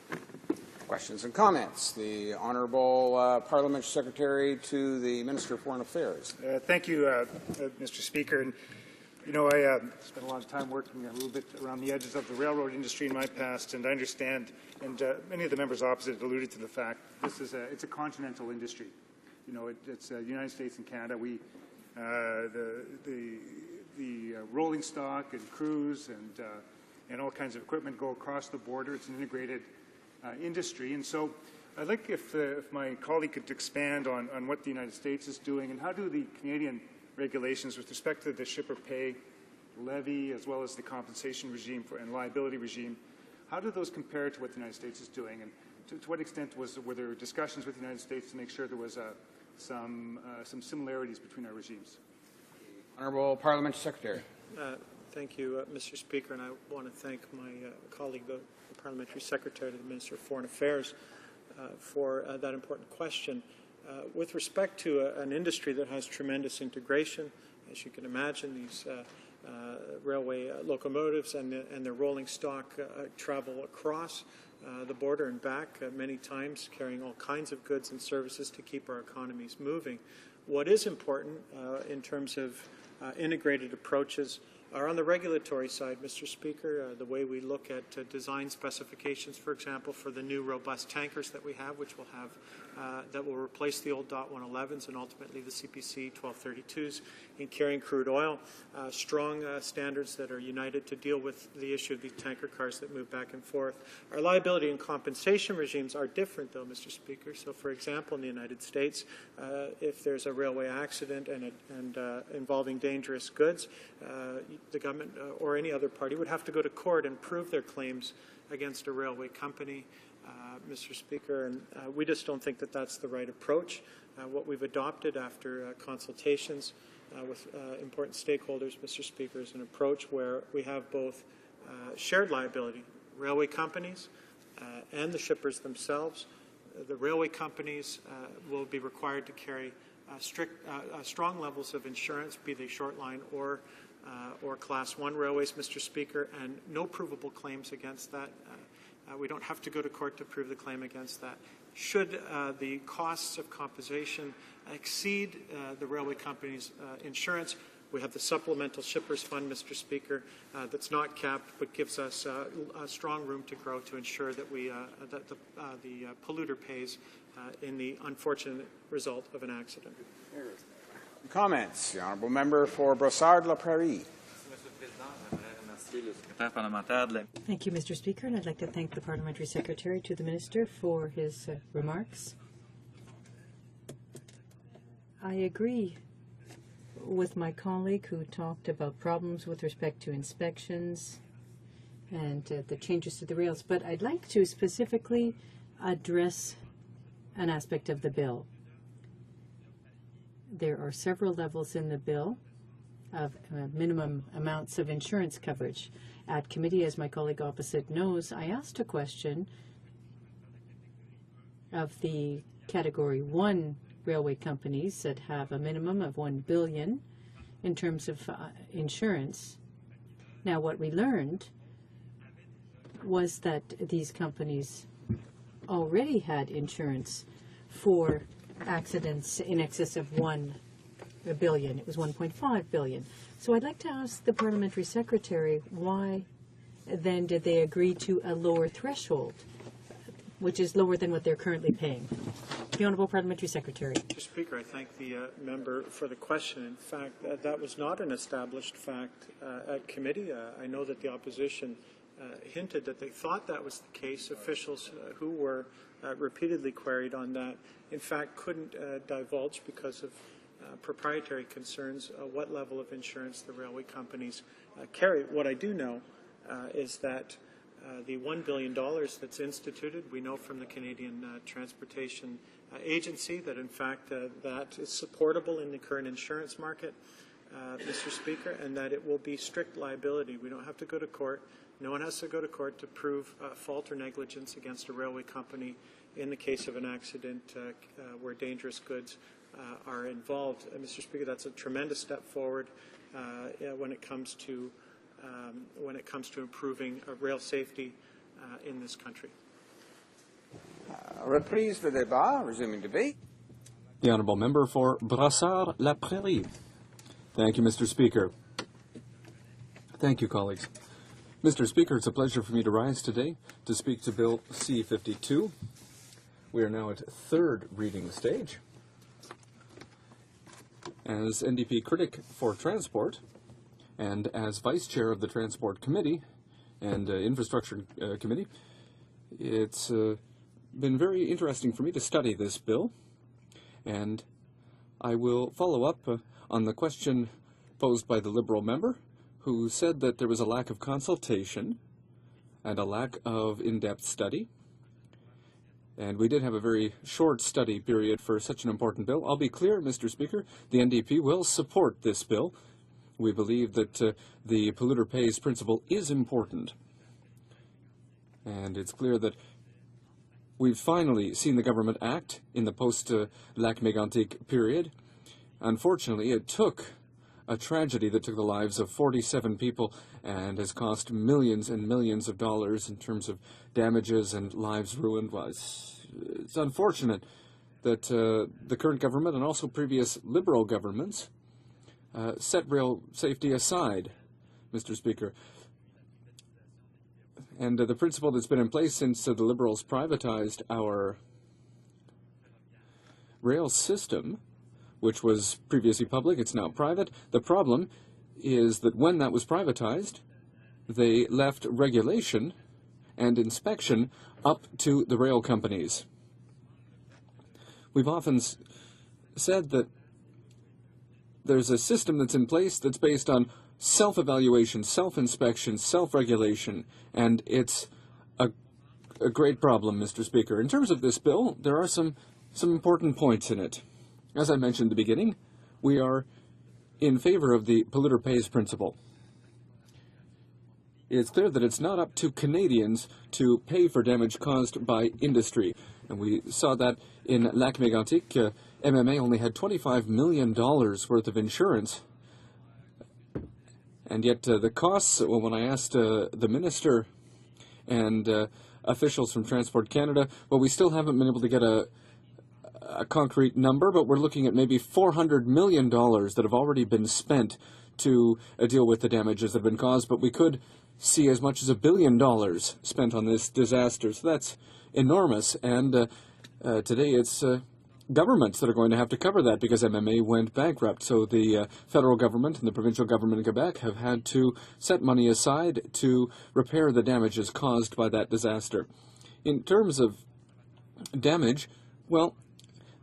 Questions and comments. The Honourable Parliamentary Secretary to the Minister of Foreign Affairs. Thank you, Mr. Speaker. And, you know, I spent a lot of time working a little bit around the edges of the railroad industry in my past, and I understand, and many of the members opposite alluded to the fact, it's a continental industry. You know, it's the United States and Canada. We, the rolling stock and crews and all kinds of equipment go across the border. It's an integrated industry, and so I'd like if my colleague could expand on what the United States is doing and how do the Canadian regulations with respect to the shipper pay levy as well as the compensation regime and liability regime, how do those compare to what the United States is doing, and to what extent were there discussions with the United States to make sure there was some similarities between our regimes? Honourable Parliamentary Secretary. Thank you, Mr. Speaker, and I want to thank my colleague, the Parliamentary Secretary to the Minister of Foreign Affairs, for that important question. With respect to an industry that has tremendous integration, as you can imagine, these railway locomotives and their rolling stock travel across the border and back many times, carrying all kinds of goods and services to keep our economies moving. What is important in terms of integrated approaches are on the regulatory side, Mr. Speaker, the way we look at design specifications, for example, for the new robust tankers that we have, which will have that will replace the old DOT 111s and ultimately the CPC 1232s in carrying crude oil. Strong standards that are united to deal with the issue of these tanker cars that move back and forth. Our liability and compensation regimes are different, though, Mr. Speaker. So, for example, in the United States, if there's a railway accident and involving dangerous goods, the government or any other party would have to go to court and prove their claims against a railway company, Mr. Speaker, and we just don't think that that's the right approach. What we've adopted after consultations with important stakeholders, Mr. Speaker, is an approach where we have both shared liability, railway companies and the shippers themselves. The railway companies will be required to carry strong levels of insurance, be they short line or Class 1 railways, Mr. Speaker, and no provable claims against that. We don't have to go to court to prove the claim against that. Should the costs of compensation exceed the railway company's insurance, we have the Supplemental Shippers Fund, Mr. Speaker, that's not capped but gives us a strong room to grow to ensure that that the polluter pays in the unfortunate result of an accident. Comments. The Honourable Member for Brossard-La Prairie. Thank you, Mr. Speaker, and I'd like to thank the Parliamentary Secretary to the Minister for his remarks. I agree with my colleague who talked about problems with respect to inspections and the changes to the rails, but I'd like to specifically address an aspect of the bill. There are several levels in the bill of minimum amounts of insurance coverage. At committee, as my colleague opposite knows, I asked a question of the Category 1 railway companies that have a minimum of $1 billion in terms of insurance. Now, what we learned was that these companies already had insurance for accidents in excess of $1 billion. It was $1.5 billion. So I'd like to ask the Parliamentary Secretary why then did they agree to a lower threshold, which is lower than what they're currently paying? The Honourable Parliamentary Secretary. Mr. Speaker, I thank the member for the question. In fact, that was not an established fact at committee. I know that the opposition hinted that they thought that was the case. Officials who were repeatedly queried on that, in fact, couldn't divulge because of proprietary concerns what level of insurance the railway companies carry. What I do know is that the $1 billion that's instituted, we know from the Canadian Transportation Agency that in fact that is supportable in the current insurance market, Mr. Speaker, and that it will be strict liability. We don't have to go to court. No one has to go to court to prove fault or negligence against a railway company in the case of an accident where dangerous goods are involved. Mr. Speaker, that's a tremendous step forward when it comes to improving rail safety in this country. Reprise the débat, resuming debate. The honourable member for Brassard-La Prairie. Thank you, Mr. Speaker. Thank you, colleagues. Mr. Speaker, it's a pleasure for me to rise today to speak to Bill C-52. We are now at third reading stage. As NDP critic for transport and as Vice Chair of the Transport Committee and Infrastructure Committee, it's been very interesting for me to study this bill, and I will follow up on the question posed by the Liberal member who said that there was a lack of consultation and a lack of in-depth study. And we did have a very short study period for such an important bill. I'll be clear, Mr. Speaker, the NDP will support this bill. We believe that the polluter pays principle is important. And it's clear that we've finally seen the government act in the post-Lac Mégantic period. Unfortunately, it took a tragedy that took the lives of 47 people and has cost millions and millions of dollars in terms of damages and lives ruined. It's unfortunate that the current government and also previous Liberal governments set rail safety aside, Mr. Speaker. And the principle that's been in place since the Liberals privatized our rail system, which was previously public, it's now private. The problem is that when that was privatized, they left regulation and inspection up to the rail companies. We've often said that there's a system that's in place that's based on self-evaluation, self-inspection, self-regulation, and it's a great problem, Mr. Speaker. In terms of this bill, there are some important points in it. As I mentioned at the beginning, we are in favor of the polluter pays principle. It's clear that it's not up to Canadians to pay for damage caused by industry. And we saw that in Lac Mégantic. MMA only had $25 million worth of insurance. And yet the costs, well, when I asked the minister and officials from Transport Canada, well, we still haven't been able to get a concrete number, but we're looking at maybe $400 million that have already been spent to deal with the damages that have been caused, but we could see as much as $1 billion spent on this disaster. So that's enormous, and today it's governments that are going to have to cover that because MMA went bankrupt. So the federal government and the provincial government in Quebec have had to set money aside to repair the damages caused by that disaster. In terms of damage, well,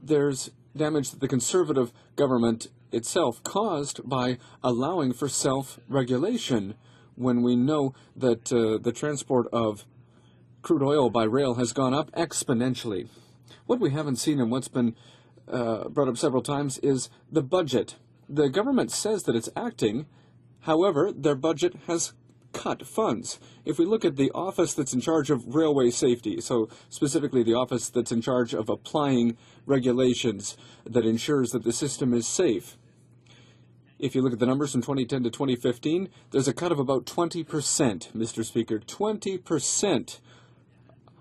there's damage that the Conservative government itself caused by allowing for self-regulation when we know that the transport of crude oil by rail has gone up exponentially. What we haven't seen and what's been brought up several times is the budget. The government says that it's acting, however, their budget has cut funds. If we look at the office that's in charge of railway safety, so specifically the office that's in charge of applying regulations that ensures that the system is safe, if you look at the numbers from 2010 to 2015, there's a cut of about 20%, Mr. Speaker. 20%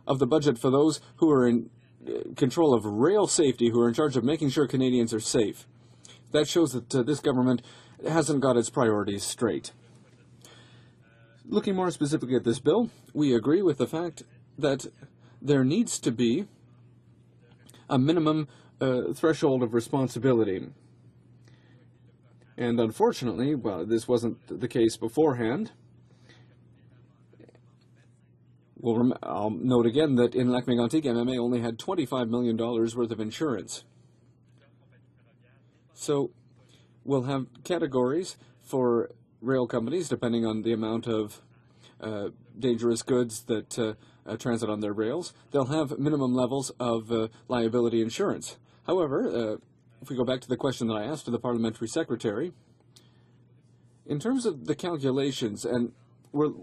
of the budget for those who are in control of rail safety, who are in charge of making sure Canadians are safe. That shows that this government hasn't got its priorities straight. Looking more specifically at this bill, we agree with the fact that there needs to be a minimum threshold of responsibility. And unfortunately, well, this wasn't the case beforehand. Well, I'll note again that in Lac Mégantic, MMA only had $25 million worth of insurance. So we'll have categories for rail companies depending on the amount of dangerous goods that transit on their rails. They'll have minimum levels of liability insurance. However, if we go back to the question that I asked to the parliamentary secretary, in terms of the calculations, and are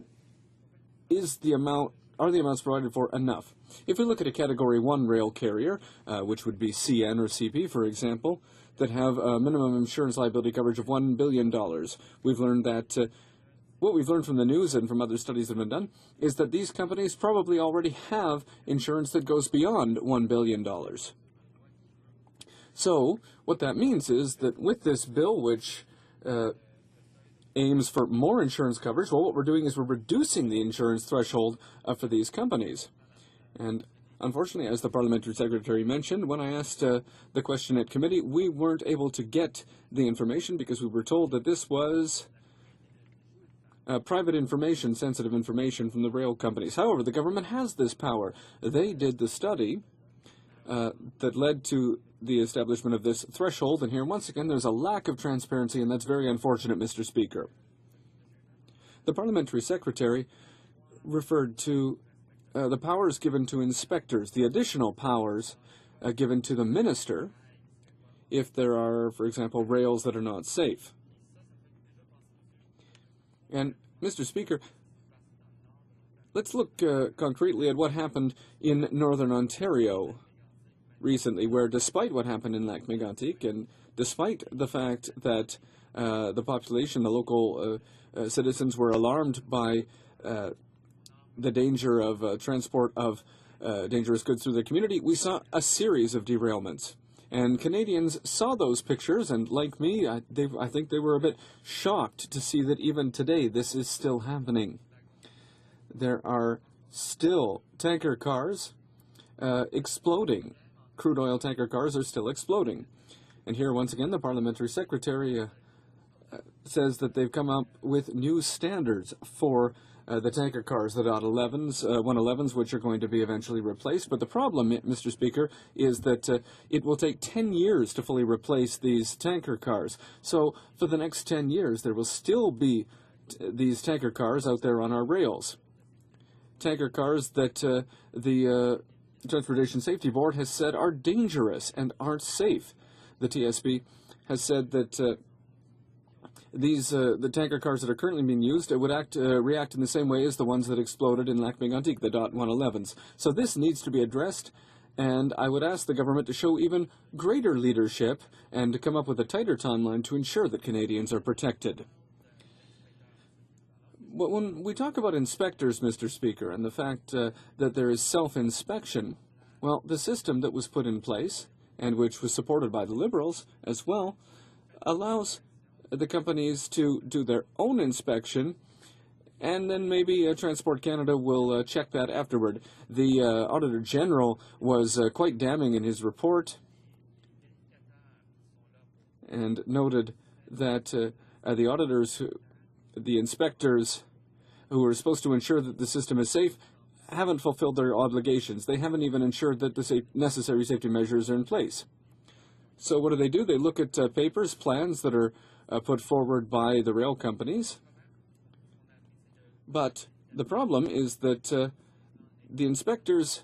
the amounts provided for enough? If we look at a Category 1 rail carrier, which would be CN or CP, for example, that have a minimum insurance liability coverage of $1 billion, we've learned that what we've learned from the news and from other studies that have been done is that these companies probably already have insurance that goes beyond $1 billion. So what that means is that with this bill, which aims for more insurance coverage, well, what we're doing is we're reducing the insurance threshold for these companies. And unfortunately, as the parliamentary secretary mentioned, when I asked the question at committee, we weren't able to get the information because we were told that this was private information, sensitive information from the rail companies. However, the government has this power. They did the study that led to the establishment of this threshold, and here, once again, there's a lack of transparency, and that's very unfortunate, Mr. Speaker. The parliamentary secretary referred to the powers given to inspectors, the additional powers given to the minister if there are, for example, rails that are not safe. And, Mr. Speaker, let's look concretely at what happened in Northern Ontario recently, where despite what happened in Lac-Mégantic, and despite the fact that the population, the local citizens were alarmed by the danger of transport of dangerous goods through the community, we saw a series of derailments. And Canadians saw those pictures, and like me, I think they were a bit shocked to see that even today this is still happening. There are still tanker cars exploding. Crude oil tanker cars are still exploding. And here, once again, the parliamentary secretary says that they've come up with new standards for the tanker cars, the 111s, which are going to be eventually replaced. But the problem, Mr. Speaker, is that it will take 10 years to fully replace these tanker cars. So for the next 10 years, there will still be these tanker cars out there on our rails. Tanker cars that the Transportation Safety Board has said are dangerous and aren't safe. The TSB has said that the tanker cars that are currently being used would react in the same way as the ones that exploded in Lac-Mégantic, the .111s. So this needs to be addressed, and I would ask the government to show even greater leadership and to come up with a tighter timeline to ensure that Canadians are protected. But when we talk about inspectors, Mr. Speaker, and the fact that there is self-inspection, well, the system that was put in place, and which was supported by the Liberals as well, allows the companies to do their own inspection, and then maybe Transport Canada will check that afterward. The Auditor General was quite damning in his report and noted that the auditors, the inspectors who are supposed to ensure that the system is safe, haven't fulfilled their obligations. They haven't even ensured that the necessary safety measures are in place. So what do? They look at papers, plans that are put forward by the rail companies. But the problem is that the inspectors,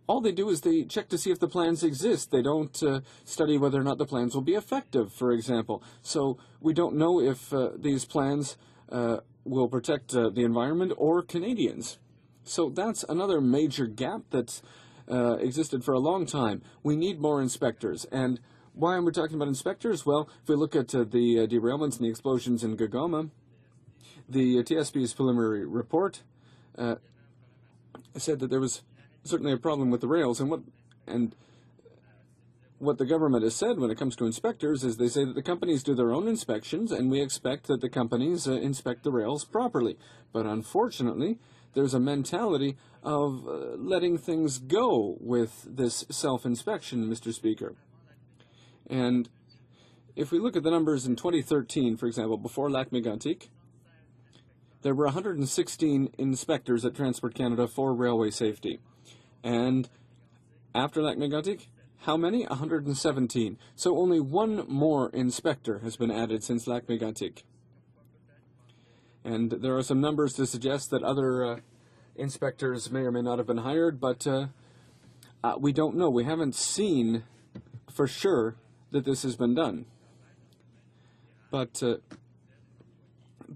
all they do is they check to see if the plans exist. They don't study whether or not the plans will be effective, for example. So we don't know if these plans will protect the environment or Canadians. So that's another major gap that's existed for a long time. We need more inspectors. And why am I talking about inspectors? Well, if we look at the derailments and the explosions in Gagoma, the TSB's preliminary report said that there was certainly a problem with the rails. And what the government has said when it comes to inspectors is they say that the companies do their own inspections, and we expect that the companies inspect the rails properly. But unfortunately, there's a mentality of letting things go with this self-inspection, Mr. Speaker. And if we look at the numbers in 2013, for example, before Lac-Mégantic, there were 116 inspectors at Transport Canada for railway safety. And after Lac-Mégantic, how many? 117. So only one more inspector has been added since Lac Mégantic. And there are some numbers to suggest that other inspectors may or may not have been hired, but we don't know. We haven't seen for sure that this has been done. But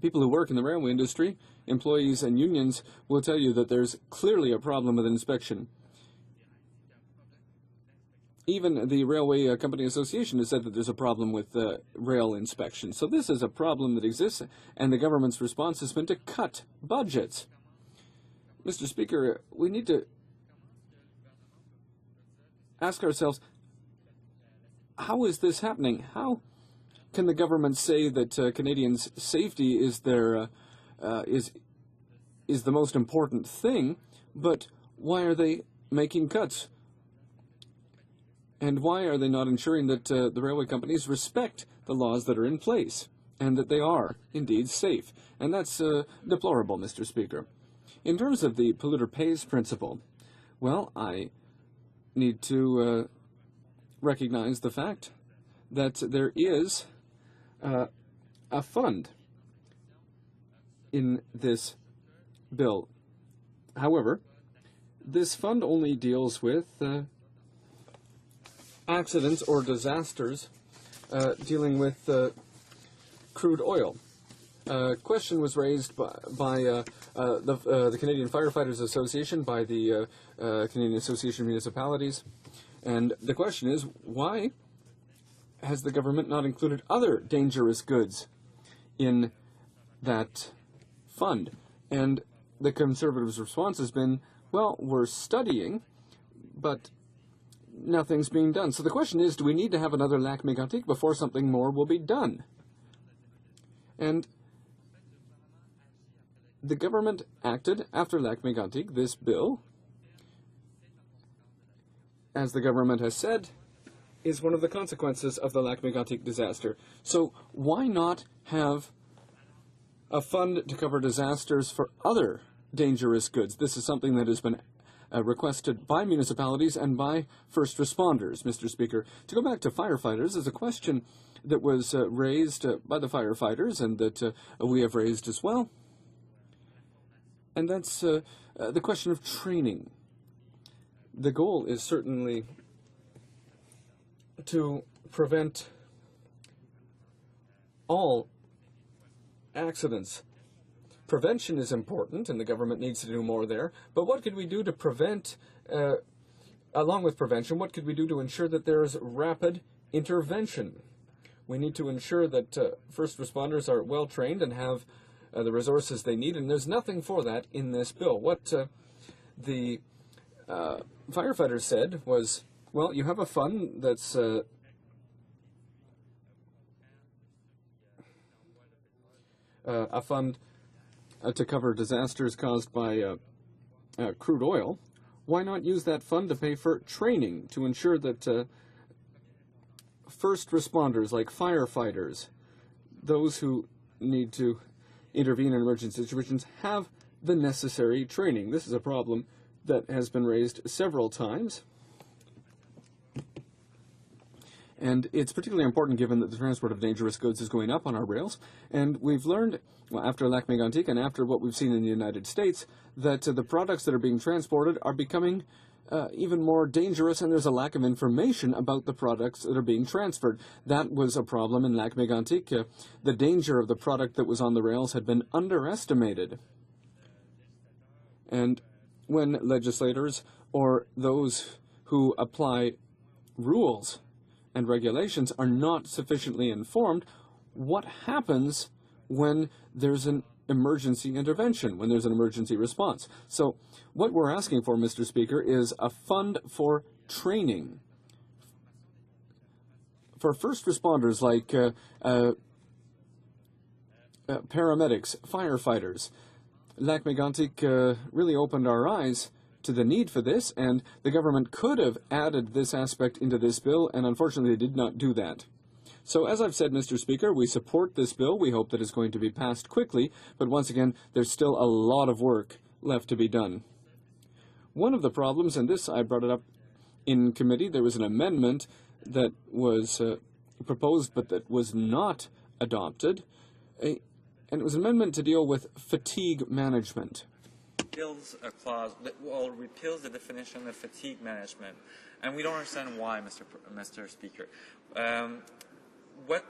people who work in the railway industry, employees and unions, will tell you that there's clearly a problem with inspection. Even the Railway Company Association has said that there's a problem with rail inspection. So this is a problem that exists, and the government's response has been to cut budgets. Mr. Speaker, we need to ask ourselves, how is this happening? How can the government say that Canadians' safety is their is the most important thing, but why are they making cuts? And why are they not ensuring that the railway companies respect the laws that are in place and that they are indeed safe? And that's deplorable, Mr. Speaker. In terms of the polluter pays principle, well, I need to recognize the fact that there is a fund in this bill. However, this fund only deals with accidents or disasters dealing with crude oil. A question was raised by the Canadian Firefighters Association, by the Canadian Association of Municipalities, and the question is, why has the government not included other dangerous goods in that fund? And the Conservatives' response has been, well, we're studying, but nothing's being done. So the question is, do we need to have another Lac Mégantic before something more will be done? And the government acted after Lac Mégantic. This bill, as the government has said, is one of the consequences of the Lac Mégantic disaster. So why not have a fund to cover disasters for other dangerous goods? This is something that has been requested by municipalities and by first responders, Mr. Speaker. To go back to firefighters, is a question that was raised by the firefighters and that we have raised as well. And that's the question of training. The goal is certainly to prevent all accidents. Prevention is important, and the government needs to do more there. But what could we do to prevent, along with prevention, what could we do to ensure that there is rapid intervention? We need to ensure that first responders are well trained and have the resources they need, and there's nothing for that in this bill. What the firefighters said was, well, you have a fund that's a fund to cover disasters caused by crude oil. Why not use that fund to pay for training to ensure that first responders like firefighters, those who need to intervene in emergency situations, have the necessary training? This is a problem that has been raised several times. And it's particularly important given that the transport of dangerous goods is going up on our rails. And we've learned, well, after Lac Mégantic and after what we've seen in the United States, that the products that are being transported are becoming even more dangerous, and there's a lack of information about the products that are being transferred. That was a problem in Lac Mégantic. The danger of the product that was on the rails had been underestimated. And when legislators or those who apply rules and regulations are not sufficiently informed, what happens when there's an emergency intervention, when there's an emergency response? So what we're asking for, Mr. Speaker, is a fund for training for first responders like paramedics, firefighters. Lac Mégantic really opened our eyes to the need for this, and the government could have added this aspect into this bill, and unfortunately they did not do that. So as I've said, Mr. Speaker, we support this bill. We hope that it's going to be passed quickly, but once again, there's still a lot of work left to be done. One of the problems, and this I brought it up in committee. There was an amendment that was proposed but that was not adopted, and it was an amendment to deal with fatigue management. Repeals a clause that will repeals the definition of fatigue management, and we don't understand why, Mr. Speaker. What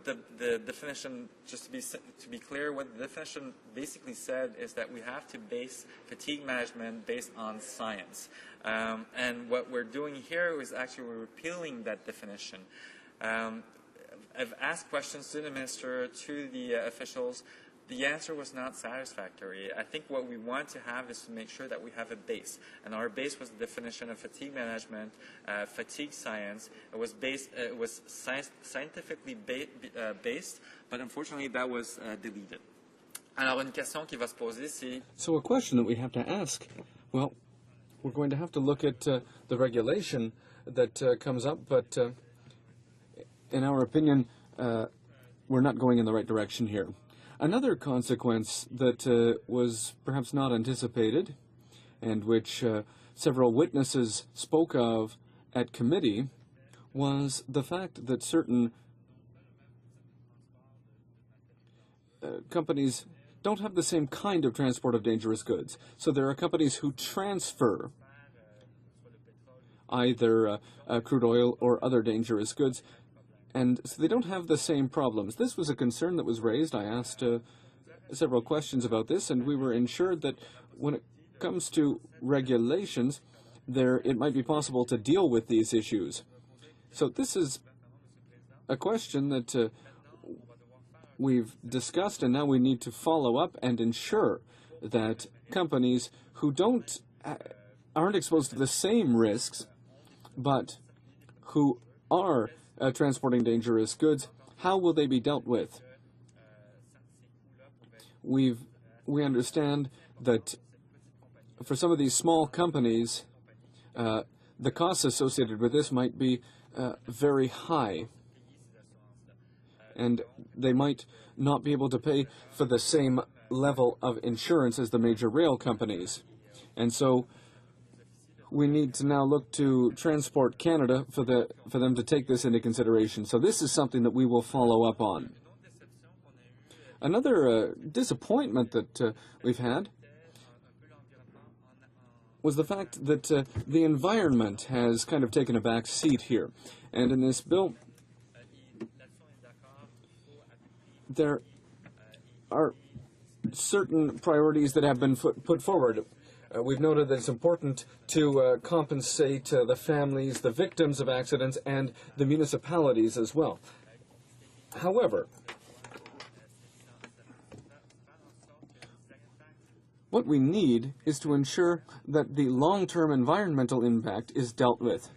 the definition, just to be clear, what the definition basically said is that we have to base fatigue management based on science, and what we're doing here is actually we're repealing that definition. I've asked questions to the minister, to the officials. The answer was not satisfactory. I think what we want to have is to make sure that we have a base. And our base was the definition of fatigue management, fatigue science. It was scientifically based, but unfortunately that was deleted. Alors, une question qui va se poser, c'est... So a question that we have to ask, well, we're going to have to look at the regulation that comes up, but in our opinion, we're not going in the right direction here. Another consequence that was perhaps not anticipated, and which several witnesses spoke of at committee, was the fact that certain companies don't have the same kind of transport of dangerous goods. So there are companies who transfer either crude oil or other dangerous goods, and so they don't have the same problems. This was a concern that was raised. I asked several questions about this, and we were ensured that when it comes to regulations, it might be possible to deal with these issues. So this is a question that we've discussed, and now we need to follow up and ensure that companies who aren't exposed to the same risks, but who are transporting dangerous goods, how will they be dealt with? We understand that for some of these small companies, the costs associated with this might be very high, and they might not be able to pay for the same level of insurance as the major rail companies. And so we need to now look to Transport Canada for them to take this into consideration. So this is something that we will follow up on. Another disappointment that we've had was the fact that the environment has kind of taken a back seat here. And in this bill, there are certain priorities that have been put forward. We've noted that it's important to compensate the families, the victims of accidents, and the municipalities as well. However, what we need is to ensure that the long-term environmental impact is dealt with.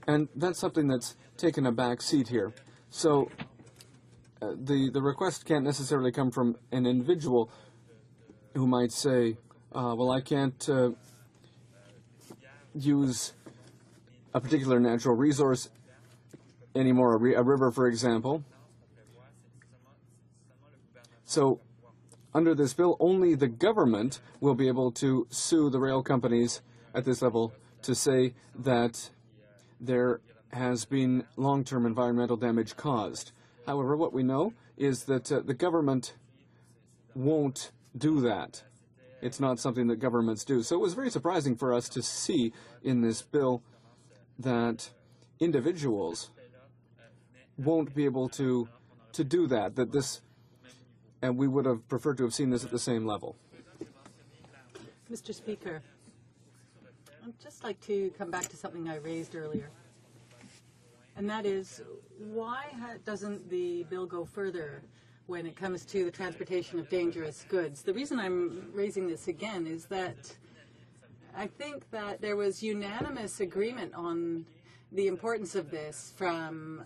And that's something that's taken a back seat here. So the request can't necessarily come from an individual who might say, well, I can't use a particular natural resource anymore, a river, for example. So under this bill, only the government will be able to sue the rail companies at this level to say that there has been long-term environmental damage caused. However, what we know is that the government won't do that. It's not something that governments do. So it was very surprising for us to see in this bill that individuals won't be able to do that, and we would have preferred to have seen this at the same level. Mr. Speaker, I'd just like to come back to something I raised earlier, and that is, why doesn't the bill go further when it comes to the transportation of dangerous goods? The reason I'm raising this again is that I think that there was unanimous agreement on the importance of this from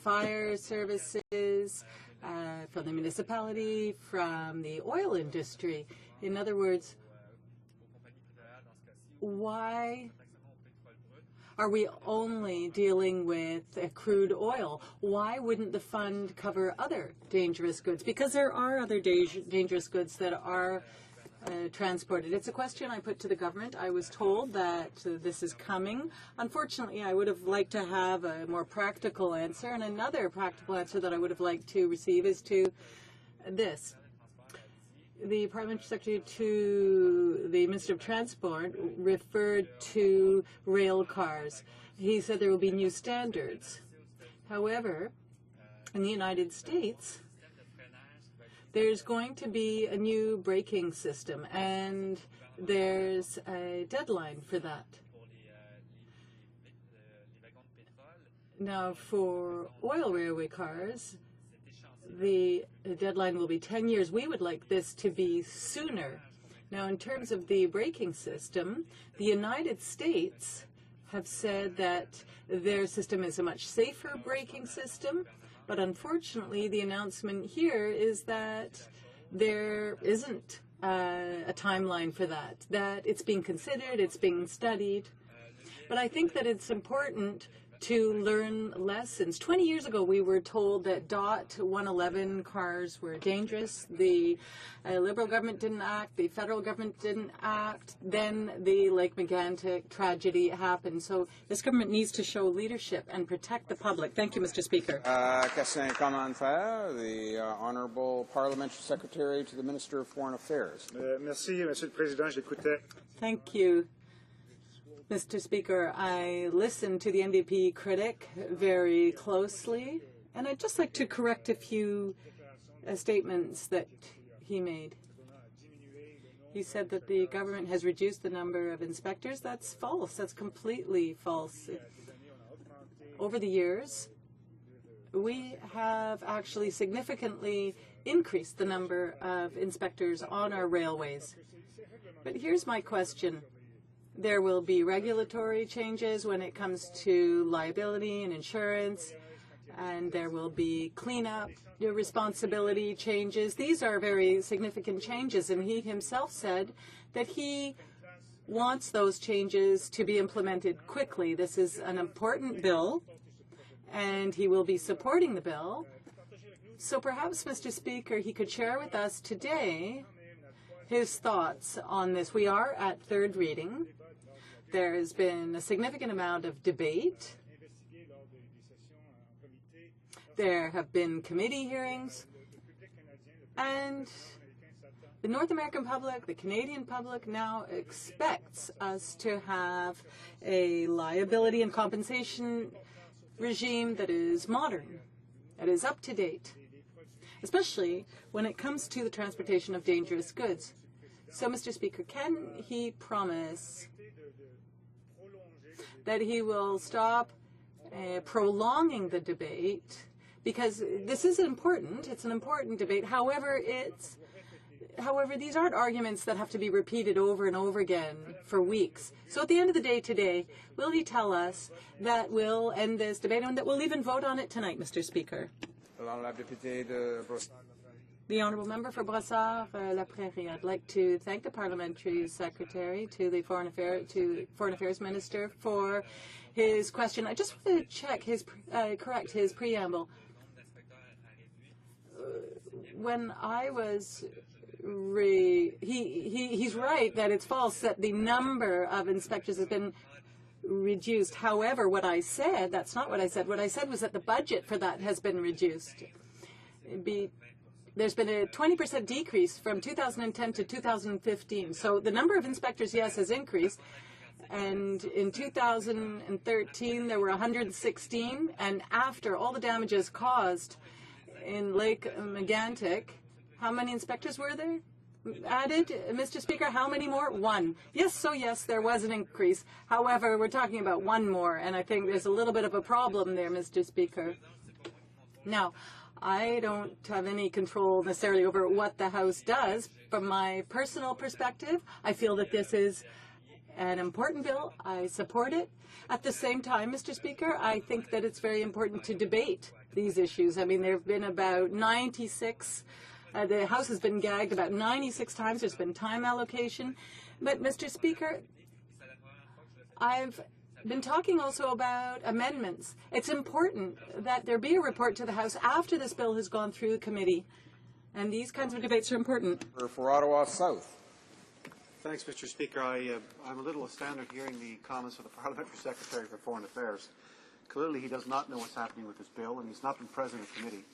fire services, from the municipality, from the oil industry. In other words, why are we only dealing with crude oil? Why wouldn't the fund cover other dangerous goods? Because there are other dangerous goods that are transported. It's a question I put to the government. I was told that this is coming. Unfortunately, I would have liked to have a more practical answer, and another practical answer that I would have liked to receive is to this. The Parliamentary Secretary to the Minister of Transport referred to rail cars. He said there will be new standards. However, in the United States, there's going to be a new braking system, and there's a deadline for that. Now, for oil railway cars, the deadline will be 10 years. We would like this to be sooner. Now, in terms of the braking system, the United States have said that their system is a much safer braking system. But unfortunately, the announcement here is that there isn't a timeline for that, that it's being considered, it's being studied. But I think that it's important to learn lessons. 20 years ago, we were told that DOT 111 cars were dangerous. The Liberal government didn't act. The federal government didn't act. Then the Lake Megantic tragedy happened. So this government needs to show leadership and protect the public. Thank you, Mr. Speaker. Question commentaire. The Honourable Parliamentary Secretary to the Minister of Foreign Affairs. Merci, Monsieur le Président. J'écoutais. Thank you, Mr. Speaker. I listened to the NDP critic very closely, and I'd just like to correct a few statements that he made. He said that the government has reduced the number of inspectors. That's false. That's completely false. Over the years, we have actually significantly increased the number of inspectors on our railways. But here's my question. There will be regulatory changes when it comes to liability and insurance, and there will be cleanup responsibility changes. These are very significant changes, and he himself said that he wants those changes to be implemented quickly. This is an important bill, and he will be supporting the bill. So perhaps, Mr. Speaker, he could share with us today his thoughts on this. We are at third reading. There has been a significant amount of debate. There have been committee hearings. And the North American public, the Canadian public now expects us to have a liability and compensation regime that is modern, that is up to date, especially when it comes to the transportation of dangerous goods. So, Mr. Speaker, can he promise that he will stop prolonging the debate? Because this is important. It's an important debate. However, these aren't arguments that have to be repeated over and over again for weeks. So at the end of the day today, will he tell us that we'll end this debate and that we'll even vote on it tonight, Mr. Speaker? The Honourable Member for Brossard-La Prairie. I'd like to thank the Parliamentary Secretary to the Foreign Affairs Minister for his question. I just want to check correct his preamble. When I was he's right that it's false that the number of inspectors has been reduced. However, what I said, that's not what I said. What I said was that the budget for that has been reduced. There's been a 20% decrease from 2010 to 2015. So the number of inspectors, yes, has increased. And in 2013, there were 116. And after all the damages caused in Lake Megantic, how many inspectors were there added? Mr. Speaker, how many more? One. Yes, so yes, there was an increase. However, we're talking about one more, and I think there's a little bit of a problem there, Mr. Speaker. Now, I don't have any control necessarily over what the House does. From my personal perspective, I feel that this is an important bill. I support it. At the same time, Mr. Speaker, I think that it's very important to debate these issues. I mean, there have been about 96, the House has been gagged about 96 times. There's been time allocation. But, Mr. Speaker, I've been talking also about amendments. It's important that there be a report to the House after this bill has gone through the committee. And these kinds of debates are important. For Ottawa South. Thanks, Mr. Speaker. I'm a little astounded hearing the comments of the Parliamentary Secretary for Foreign Affairs. Clearly, he does not know what's happening with this bill, and he's not been present at committee.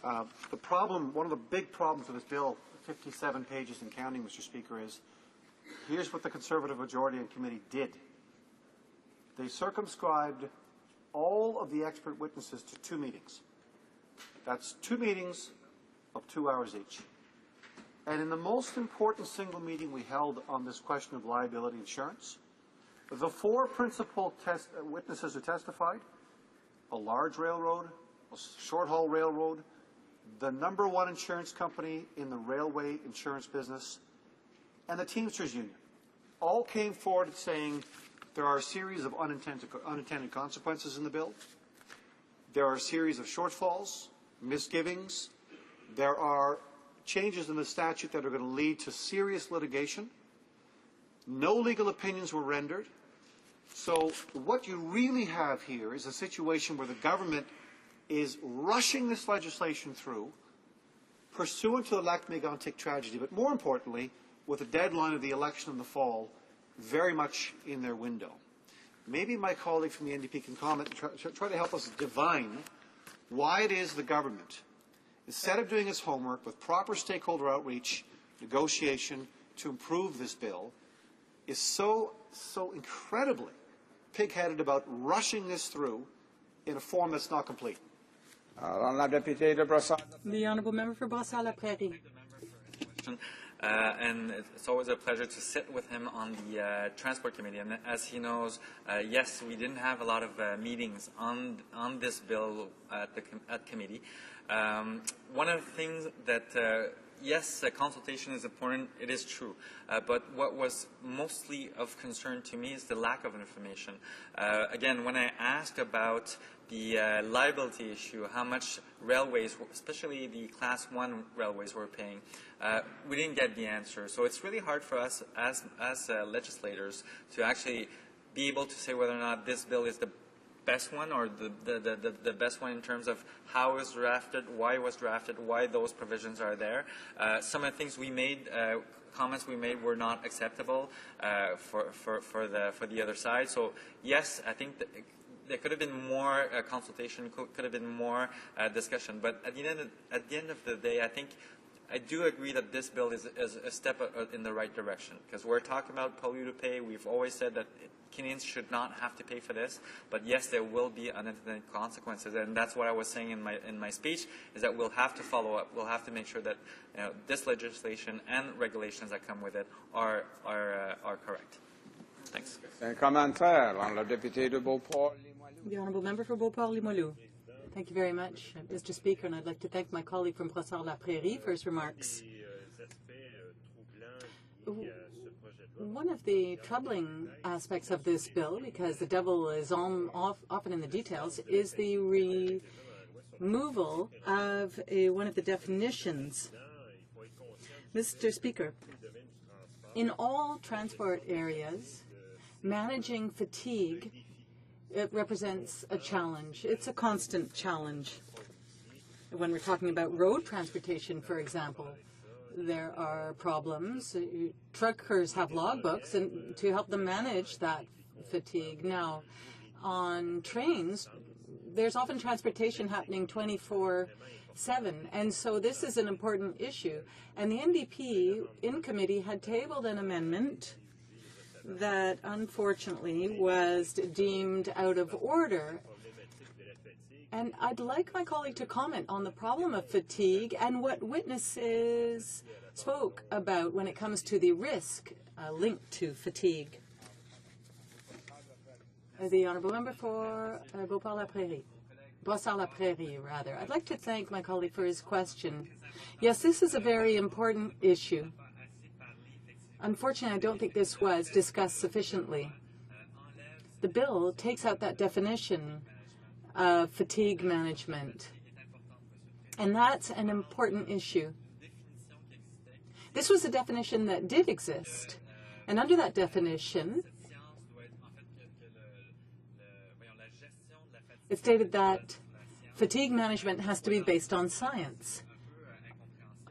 The problem, one of the big problems with this bill, 57 pages and counting, Mr. Speaker, is here's what the Conservative majority in committee did. They circumscribed all of the expert witnesses to 2 meetings. That's 2 meetings of 2 hours each. And in the most important single meeting we held on this question of liability insurance, the 4 principal witnesses who testified, a large railroad, a short-haul railroad, the #1 insurance company in the railway insurance business, and the Teamsters Union, all came forward saying there are a series of unintended consequences in the bill. There are a series of shortfalls, misgivings. There are changes in the statute that are going to lead to serious litigation. No legal opinions were rendered. So what you really have here is a situation where the government is rushing this legislation through, pursuant to the Lac-Mégantic tragedy, but more importantly, with the deadline of the election in the fall very much in their window. Maybe my colleague from the NDP can comment and try to help us divine why it is the government, instead of doing its homework with proper stakeholder outreach, negotiation to improve this bill, is so incredibly pig-headed about rushing this through in a form that's not complete. The Honourable Member for Brossard-la-Prairie. And it's always a pleasure to sit with him on the Transport Committee. And as he knows, yes, we didn't have a lot of meetings on this bill at committee. One of the things that, yes, consultation is important, it is true. But what was mostly of concern to me is the lack of information. Again, when I asked about the liability issue, how much railways, especially the Class 1 railways, were paying, we didn't get the answer. So it's really hard for us as legislators to actually be able to say whether or not this bill is the best one or the best one in terms of how it was drafted, why it was drafted, why those provisions are there. Some of the things we made, comments we made were not acceptable for the other side. So yes, I think that there could have been more consultation, could have been more discussion. But at the end of the day, I do agree that this bill is a step in the right direction, because we're talking about polluter pay. We've always said that Canadians should not have to pay for this, but yes, there will be unintended consequences, and that's what I was saying in my speech, is that we'll have to follow up. We'll have to make sure that this legislation and regulations that come with it are correct. Thanks. The Honourable Member for Beauport-Limoilou. Thank you very much, Mr. Speaker, and I'd like to thank my colleague from Brossard-la-Prairie for his remarks. One of the troubling aspects of this bill, because the devil is often in the details, is the removal of one of the definitions. Mr. Speaker, in all transport areas, managing fatigue, it represents a challenge. It's a constant challenge. When we're talking about road transportation, for example, there are problems. Truckers have logbooks and to help them manage that fatigue. Now, on trains, there's often transportation happening 24/7, and so this is an important issue. And the NDP in committee had tabled an amendment that unfortunately was deemed out of order. And I'd like my colleague to comment on the problem of fatigue and what witnesses spoke about when it comes to the risk linked to fatigue. The Honourable Member for Beauport-la-Prairie. Brossard-la-Prairie, rather. I'd like to thank my colleague for his question. Yes, this is a very important issue. Unfortunately, I don't think this was discussed sufficiently. The bill takes out that definition of fatigue management, and that's an important issue. This was a definition that did exist, and under that definition, it stated that fatigue management has to be based on science.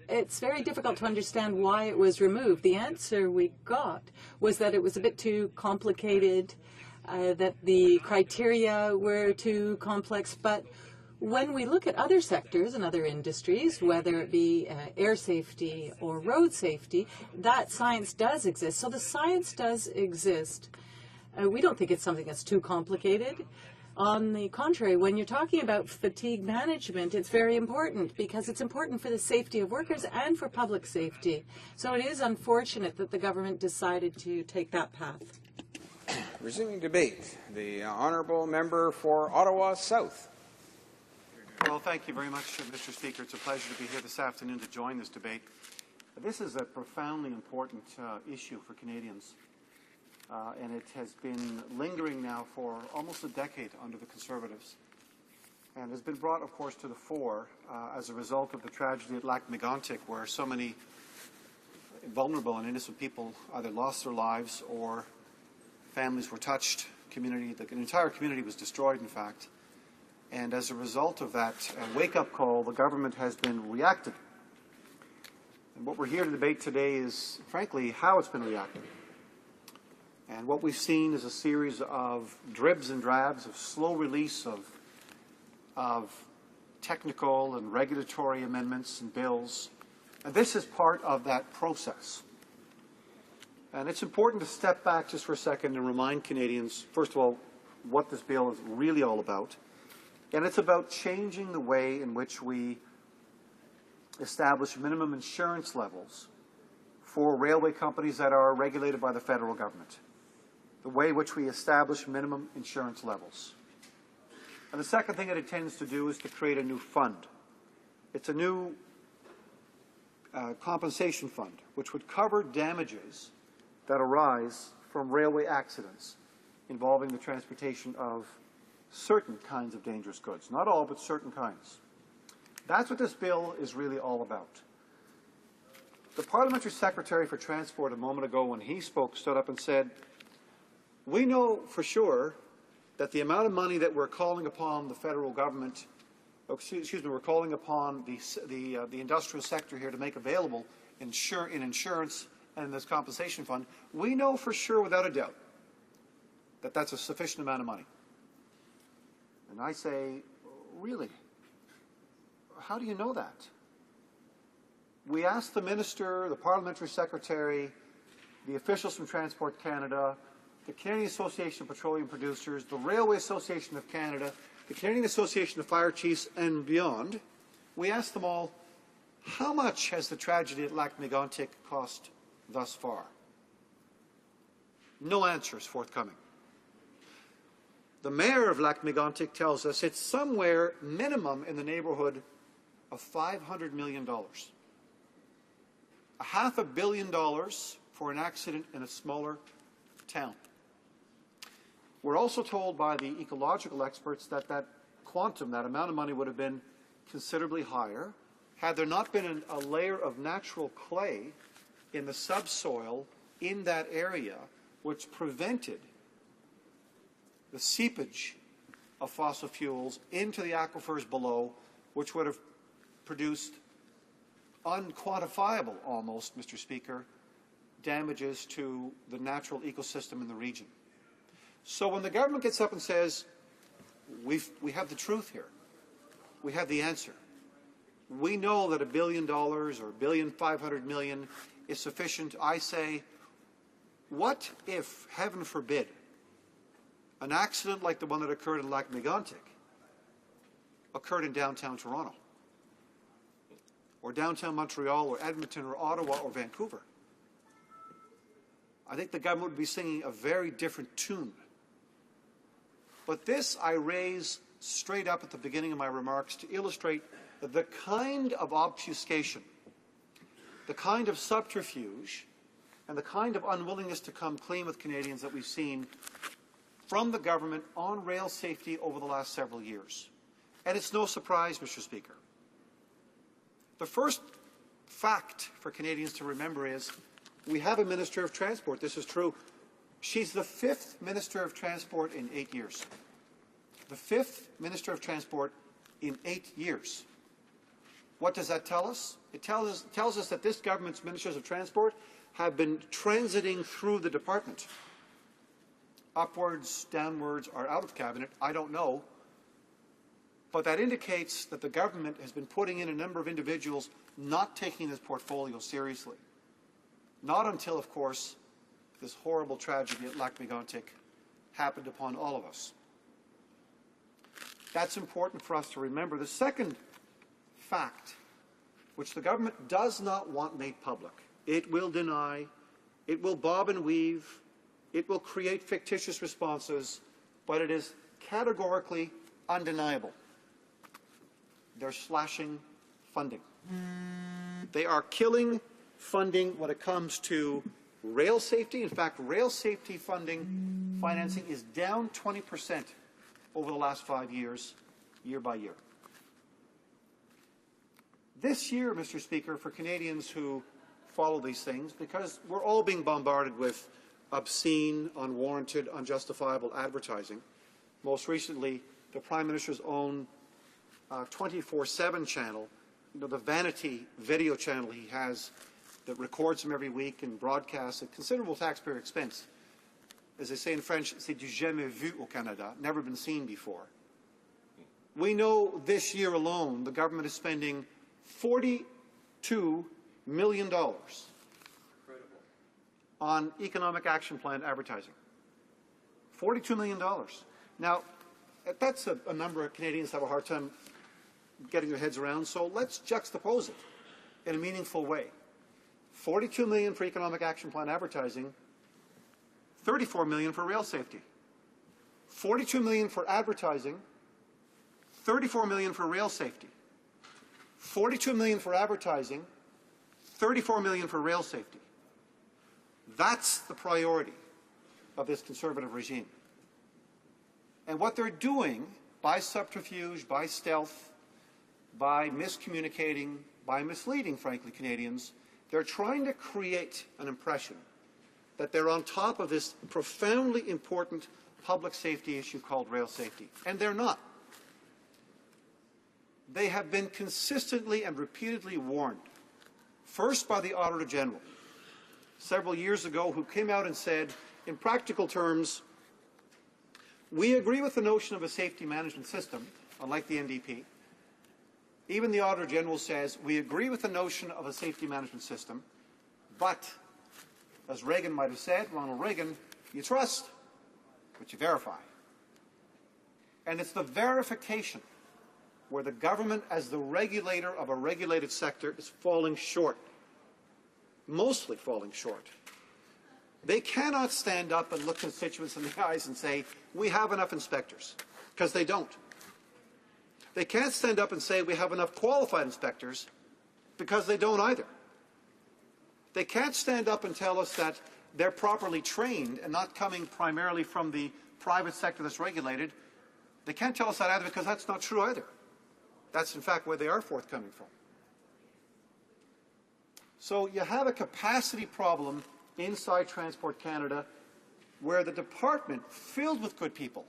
it's very difficult to understand why it was removed. The answer we got was that it was a bit too complicated, that the criteria were too complex. But when we look at other sectors and other industries, whether it be air safety or road safety, that science does exist. So the science does exist. We don't think it's something that's too complicated. On the contrary, when you're talking about fatigue management, it's very important because it's important for the safety of workers and for public safety. So it is unfortunate that the government decided to take that path. Resuming debate, the honourable member for Ottawa South. Well, thank you very much, Mr. Speaker. It's a pleasure to be here this afternoon to join this debate. This is a profoundly important issue for Canadians. And it has been lingering now for almost a decade under the Conservatives, and has been brought, of course, to the fore as a result of the tragedy at Lac-Mégantic, where so many vulnerable and innocent people either lost their lives or families were touched. The entire community was destroyed, in fact. And as a result of that wake-up call, the government has been reacting. And what we're here to debate today is, frankly, how it's been reacting. And what we've seen is a series of dribs and drabs of slow release of technical and regulatory amendments and bills. And this is part of that process. And it's important to step back just for a second and remind Canadians, first of all, what this bill is really all about. And it's about changing the way in which we establish minimum insurance levels for railway companies that are regulated by the federal government. The way in which we establish minimum insurance levels. And the second thing it intends to do is to create a new fund. It's a new compensation fund, which would cover damages that arise from railway accidents involving the transportation of certain kinds of dangerous goods. Not all, but certain kinds. That's what this bill is really all about. The Parliamentary Secretary for Transport a moment ago, when he spoke, stood up and said, we know for sure that the amount of money that we're calling upon the federal government, we're calling upon the industrial sector here to make available in insurance and in this compensation fund, we know for sure without a doubt that that's a sufficient amount of money. And I say, really? How do you know that? We asked the Minister, the Parliamentary Secretary, the officials from Transport Canada, the Canadian Association of Petroleum Producers, the Railway Association of Canada, the Canadian Association of Fire Chiefs, and beyond. We asked them all, how much has the tragedy at Lac-Mégantic cost thus far? No answers forthcoming. The mayor of Lac-Mégantic tells us it's somewhere minimum in the neighborhood of $500 million. $500 million for an accident in a smaller town. We're also told by the ecological experts that that quantum, that amount of money, would have been considerably higher had there not been a layer of natural clay in the subsoil in that area which prevented the seepage of fossil fuels into the aquifers below, which would have produced unquantifiable almost, Mr. Speaker, damages to the natural ecosystem in the region. So when the government gets up and says, we have the truth here, we have the answer, we know that $1 billion or $1.5 billion is sufficient, I say, what if, heaven forbid, an accident like the one that occurred in Lac-Mégantic occurred in downtown Toronto, or downtown Montreal, or Edmonton, or Ottawa, or Vancouver? I think the government would be singing a very different tune. But this I raise straight up at the beginning of my remarks to illustrate the kind of obfuscation, the kind of subterfuge, and the kind of unwillingness to come clean with Canadians that we've seen from the government on rail safety over the last several years. And it's no surprise, Mr. Speaker. The first fact for Canadians to remember is we have a Minister of Transport. This is true. She's the 5th Minister of Transport in 8 years. The 5th Minister of Transport in 8 years. What does that tell us? It tells us that this government's ministers of transport have been transiting through the department. Upwards, downwards, or out of cabinet, I don't know. But that indicates that the government has been putting in a number of individuals not taking this portfolio seriously. Not until, of course, this horrible tragedy at Lac-Mégantic happened upon all of us. That's important for us to remember. The second fact, which the government does not want made public, it will deny, it will bob and weave, it will create fictitious responses, but it is categorically undeniable. They're slashing funding. They are killing funding when it comes to rail safety. In fact, rail safety financing is down 20% over the last 5 years, year by year. This year, Mr. Speaker, for Canadians who follow these things, because we're all being bombarded with obscene, unwarranted, unjustifiable advertising. Most recently, the Prime Minister's own 24/7 channel, the vanity video channel he has that records him every week and broadcasts at considerable taxpayer expense. As they say in French, c'est du jamais vu au Canada, never been seen before. We know this year alone the government is spending $42 million on economic action plan advertising. $42 million. Now, that's a number of Canadians have a hard time getting their heads around, so let's juxtapose it in a meaningful way. $42 million for economic action plan advertising, $34 million for rail safety. $42 million for advertising, $34 million for rail safety. $42 million for advertising, $34 million for rail safety. That's the priority of this Conservative regime. And what they're doing, by subterfuge, by stealth, by miscommunicating, by misleading, frankly, Canadians, they're trying to create an impression that they're on top of this profoundly important public safety issue called rail safety. And they're not. They have been consistently and repeatedly warned, first by the Auditor General, several years ago, who came out and said, in practical terms, we agree with the notion of a safety management system, unlike the NDP. Even the Auditor General says, we agree with the notion of a safety management system, but, as Reagan might have said, Ronald Reagan, you trust, but you verify. And it's the verification where the government, as the regulator of a regulated sector, is falling short, mostly falling short. They cannot stand up and look constituents in the eyes and say, we have enough inspectors, because they don't. They can't stand up and say we have enough qualified inspectors, because they don't either. They can't stand up and tell us that they're properly trained and not coming primarily from the private sector that's regulated. They can't tell us that either, because that's not true either. That's, in fact, where they are forthcoming from. So you have a capacity problem inside Transport Canada where the department, filled with good people,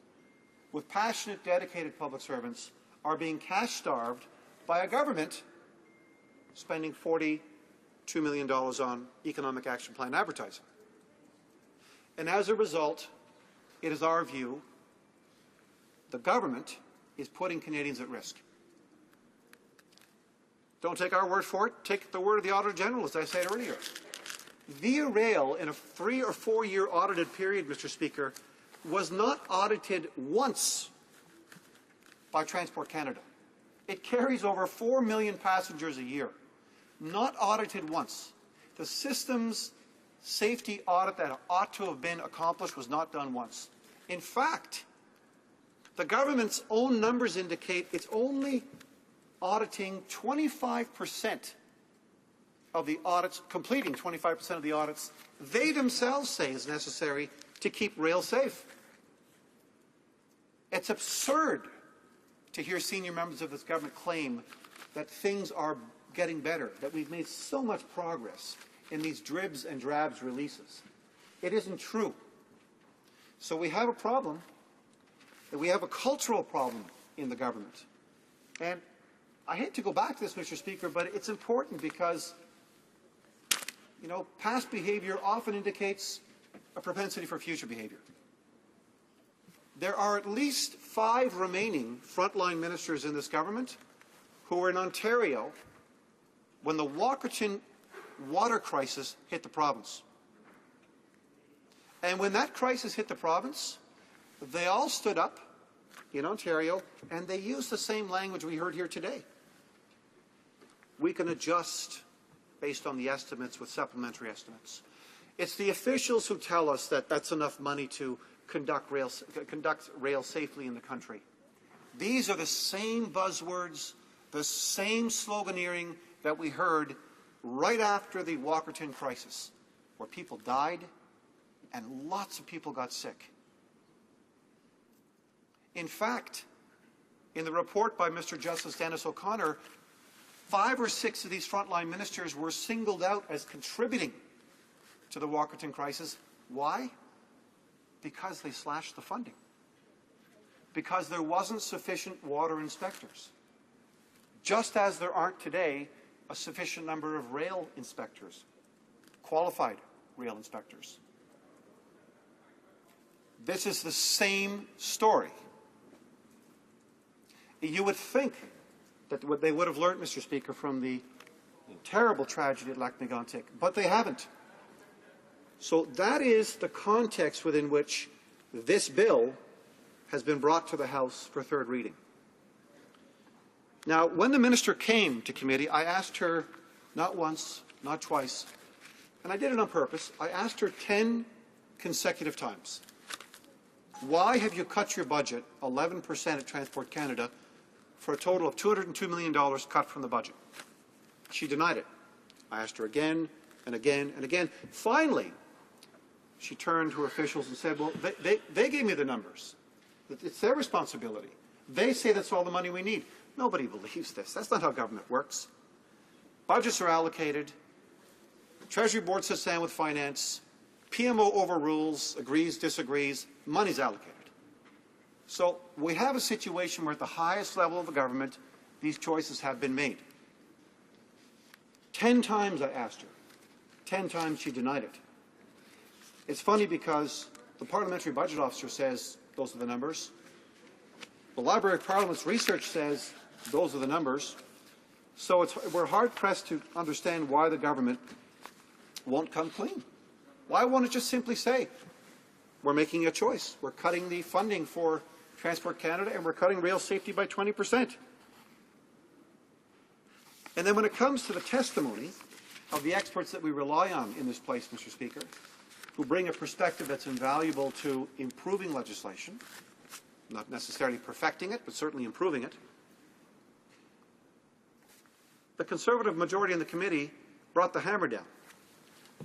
with passionate, dedicated public servants, are being cash-starved by a government spending $42 million on economic action plan advertising. And as a result, it is our view, the government is putting Canadians at risk. Don't take our word for it. Take the word of the Auditor General, as I said earlier. Via Rail, in a 3 or 4 year audited period, Mr. Speaker, was not audited once by Transport Canada. It carries over 4 million passengers a year. Not audited once. The system's safety audit that ought to have been accomplished was not done once. In fact, the government's own numbers indicate it's only auditing 25% of the audits, completing 25% of the audits they themselves say is necessary to keep rail safe. It's absurd to hear senior members of this government claim that things are getting better, that we've made so much progress in these dribs and drabs releases. It isn't true. So we have a problem, and we have a cultural problem in the government. And I hate to go back to this, Mr. Speaker, but it's important because, you know, past behavior often indicates a propensity for future behavior. There are at least 5 remaining frontline ministers in this government who were in Ontario when the Walkerton water crisis hit the province. And when that crisis hit the province, they all stood up in Ontario and they used the same language we heard here today. We can adjust based on the estimates with supplementary estimates. It's the officials who tell us that that's enough money to conduct rail safely in the country. These are the same buzzwords, the same sloganeering that we heard right after the Walkerton crisis, where people died and lots of people got sick. In fact, in the report by Mr. Justice Dennis O'Connor, 5 or 6 of these frontline ministers were singled out as contributing to the Walkerton crisis. Why? Because they slashed the funding. Because there wasn't sufficient water inspectors. Just as there aren't today a sufficient number of rail inspectors, qualified rail inspectors. This is the same story. You would think that what they would have learned, Mr. Speaker, from the terrible tragedy at Lac Mégantic, but they haven't. So that is the context within which this bill has been brought to the House for third reading. Now, when the minister came to committee, I asked her not once, not twice, and I did it on purpose. I asked her 10 consecutive times, why have you cut your budget 11% at Transport Canada for a total of $202 million cut from the budget? She denied it. I asked her again and again and again. Finally, she turned to her officials and said, well, they gave me the numbers. It's their responsibility. They say that's all the money we need. Nobody believes this. That's not how government works. Budgets are allocated. The Treasury Board sits down with Finance. PMO overrules, agrees, disagrees. Money's allocated. So we have a situation where at the highest level of the government, these choices have been made. 10 times I asked her. 10 times she denied it. It's funny because the Parliamentary Budget Officer says those are the numbers. The Library of Parliament's research says those are the numbers. So we're hard-pressed to understand why the government won't come clean. Why won't it just simply say, we're making a choice. We're cutting the funding for Transport Canada and we're cutting rail safety by 20%. And then when it comes to the testimony of the experts that we rely on in this place, Mr. Speaker, who bring a perspective that's invaluable to improving legislation, not necessarily perfecting it, but certainly improving it, the Conservative majority in the committee brought the hammer down.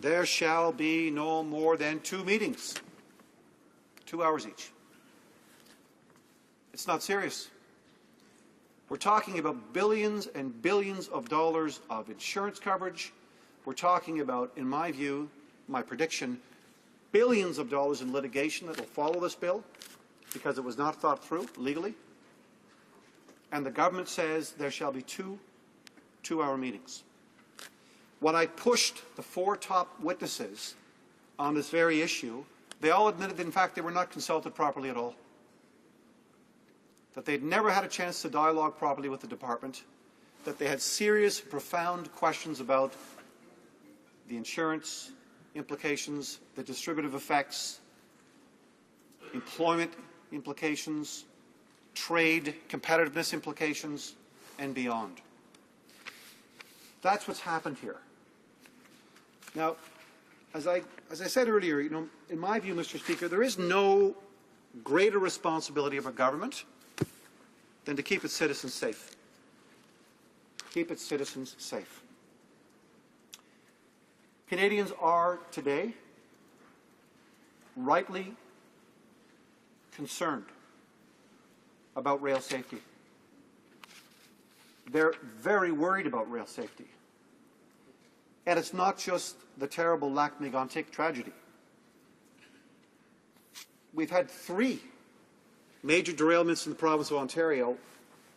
There shall be no more than 2 meetings, 2 hours each. It's not serious. We're talking about billions and billions of dollars of insurance coverage. We're talking about, in my view, my prediction, billions of dollars in litigation that will follow this bill because it was not thought through legally. And the government says there shall be 2 two-hour meetings. When I pushed the 4 top witnesses on this very issue, they all admitted that, in fact, they were not consulted properly at all, that they'd never had a chance to dialogue properly with the department, that they had serious, profound questions about the insurance implications, the distributive effects, employment implications, trade competitiveness implications, and beyond. That's what's happened here. Now, as I said earlier, in my view, Mr. Speaker, there is no greater responsibility of a government than to keep its citizens safe. Keep its citizens safe. Canadians are today rightly concerned about rail safety. They're very worried about rail safety. And it's not just the terrible Lac Mégantic tragedy. We've had 3 major derailments in the province of Ontario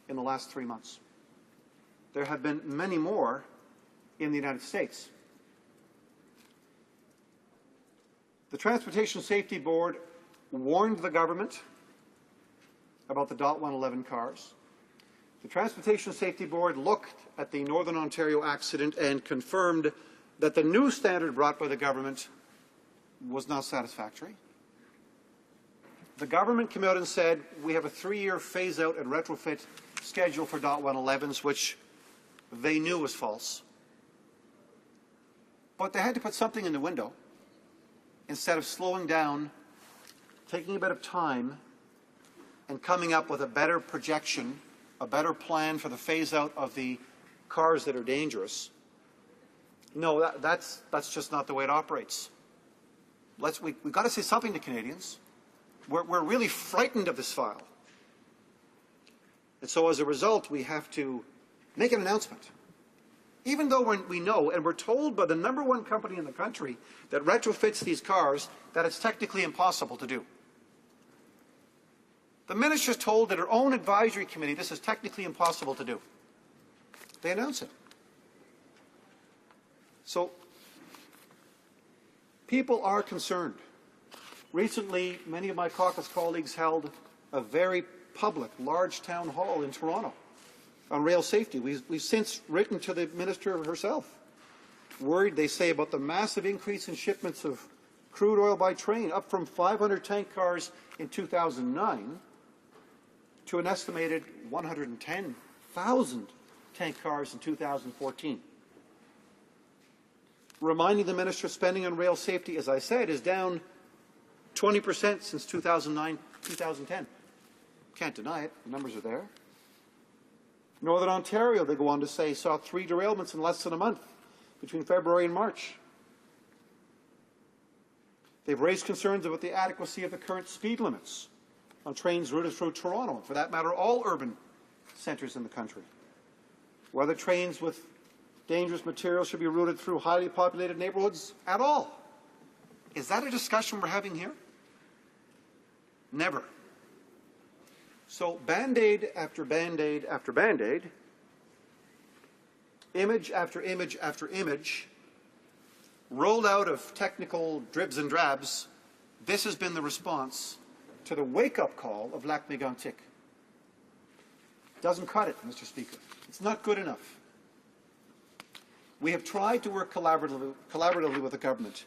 in the last 3 months. there have been many more in the United States. The Transportation Safety Board warned the government about the .111 cars. The Transportation Safety Board looked at the Northern Ontario accident and confirmed that the new standard brought by the government was not satisfactory. The government came out and said, we have a 3-year phase-out and retrofit schedule for .111s, which they knew was false. But they had to put something in the window. Instead of slowing down, taking a bit of time, and coming up with a better projection, a better plan for the phase-out of the cars that are dangerous. No, that's just not the way it operates. We've got to say something to Canadians. We're really frightened of this file. And so as a result, we have to make an announcement. Even though we know, and we're told by the #1 company in the country that retrofits these cars, that it's technically impossible to do. The minister's told that her own advisory committee this is technically impossible to do. They announce it. So people are concerned. Recently, many of my caucus colleagues held a very public, large town hall in Toronto on rail safety. We've since written to the minister herself, worried, they say, about the massive increase in shipments of crude oil by train, up from 500 tank cars in 2009 to an estimated 110,000 tank cars in 2014. Reminding the minister spending on rail safety, as I said, is down 20% since 2009, 2010. Can't deny it. The numbers are there. Northern Ontario, they go on to say, saw 3 derailments in less than a month between February and March. They've raised concerns about the adequacy of the current speed limits on trains routed through Toronto, and for that matter, all urban centres in the country. Whether trains with dangerous material should be routed through highly populated neighbourhoods at all. Is that a discussion we're having here? Never. So Band-Aid after Band-Aid after Band-Aid, image after image after image, rolled out of technical dribs and drabs, this has been the response to the wake-up call of Lac Mégantic. Doesn't cut it, Mr. Speaker. It's not good enough. We have tried to work collaboratively with the government.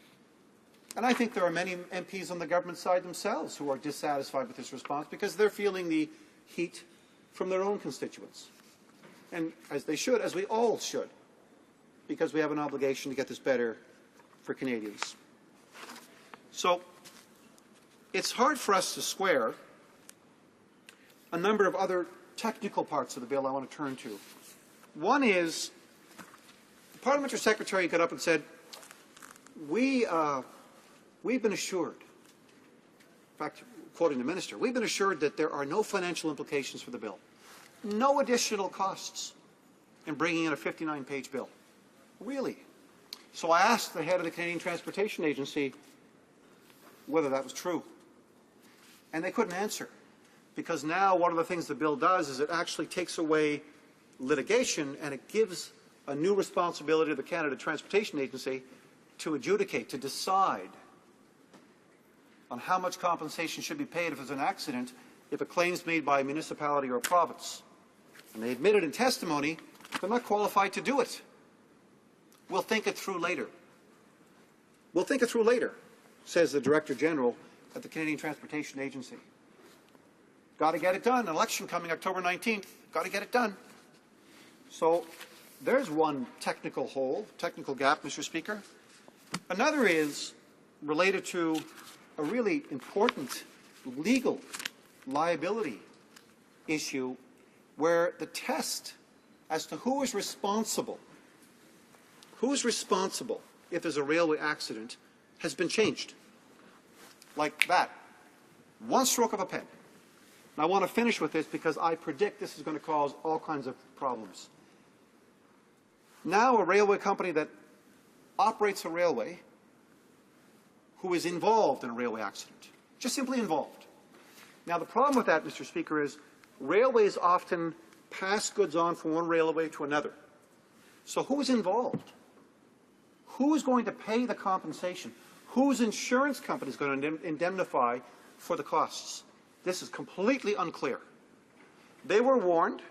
And I think there are many MPs on the government side themselves who are dissatisfied with this response because they're feeling the heat from their own constituents. And as they should, as we all should, because we have an obligation to get this better for Canadians. So it's hard for us to square a number of other technical parts of the bill I want to turn to. One is, the Parliamentary Secretary got up and said, we've been assured, in fact, quoting the Minister, we've been assured that there are no financial implications for the bill. No additional costs in bringing in a 59-page bill. Really? So I asked the head of the Canadian Transportation Agency whether that was true. And they couldn't answer. Because now one of the things the bill does is it actually takes away litigation and it gives a new responsibility to the Canada Transportation Agency to adjudicate, to decide on how much compensation should be paid if there's an accident, if a claim is made by a municipality or a province. And they admitted in testimony they're not qualified to do it. We'll think it through later. We'll think it through later, says the Director General at the Canadian Transportation Agency. Got to get it done. An election coming October 19th. Got to get it done. So there's one technical hole, technical gap, Mr. Speaker. Another is related to a really important legal liability issue where the test as to who is responsible if there's a railway accident has been changed. Like that. One stroke of a pen. And I want to finish with this because I predict this is going to cause all kinds of problems. Now a railway company that operates a railway who is involved in a railway accident, just simply involved. Now the problem with that, Mr. Speaker, is railways often pass goods on from one railway to another. So who is involved? Who is going to pay the compensation? Whose insurance company is going to indemnify for the costs? This is completely unclear. They were warned.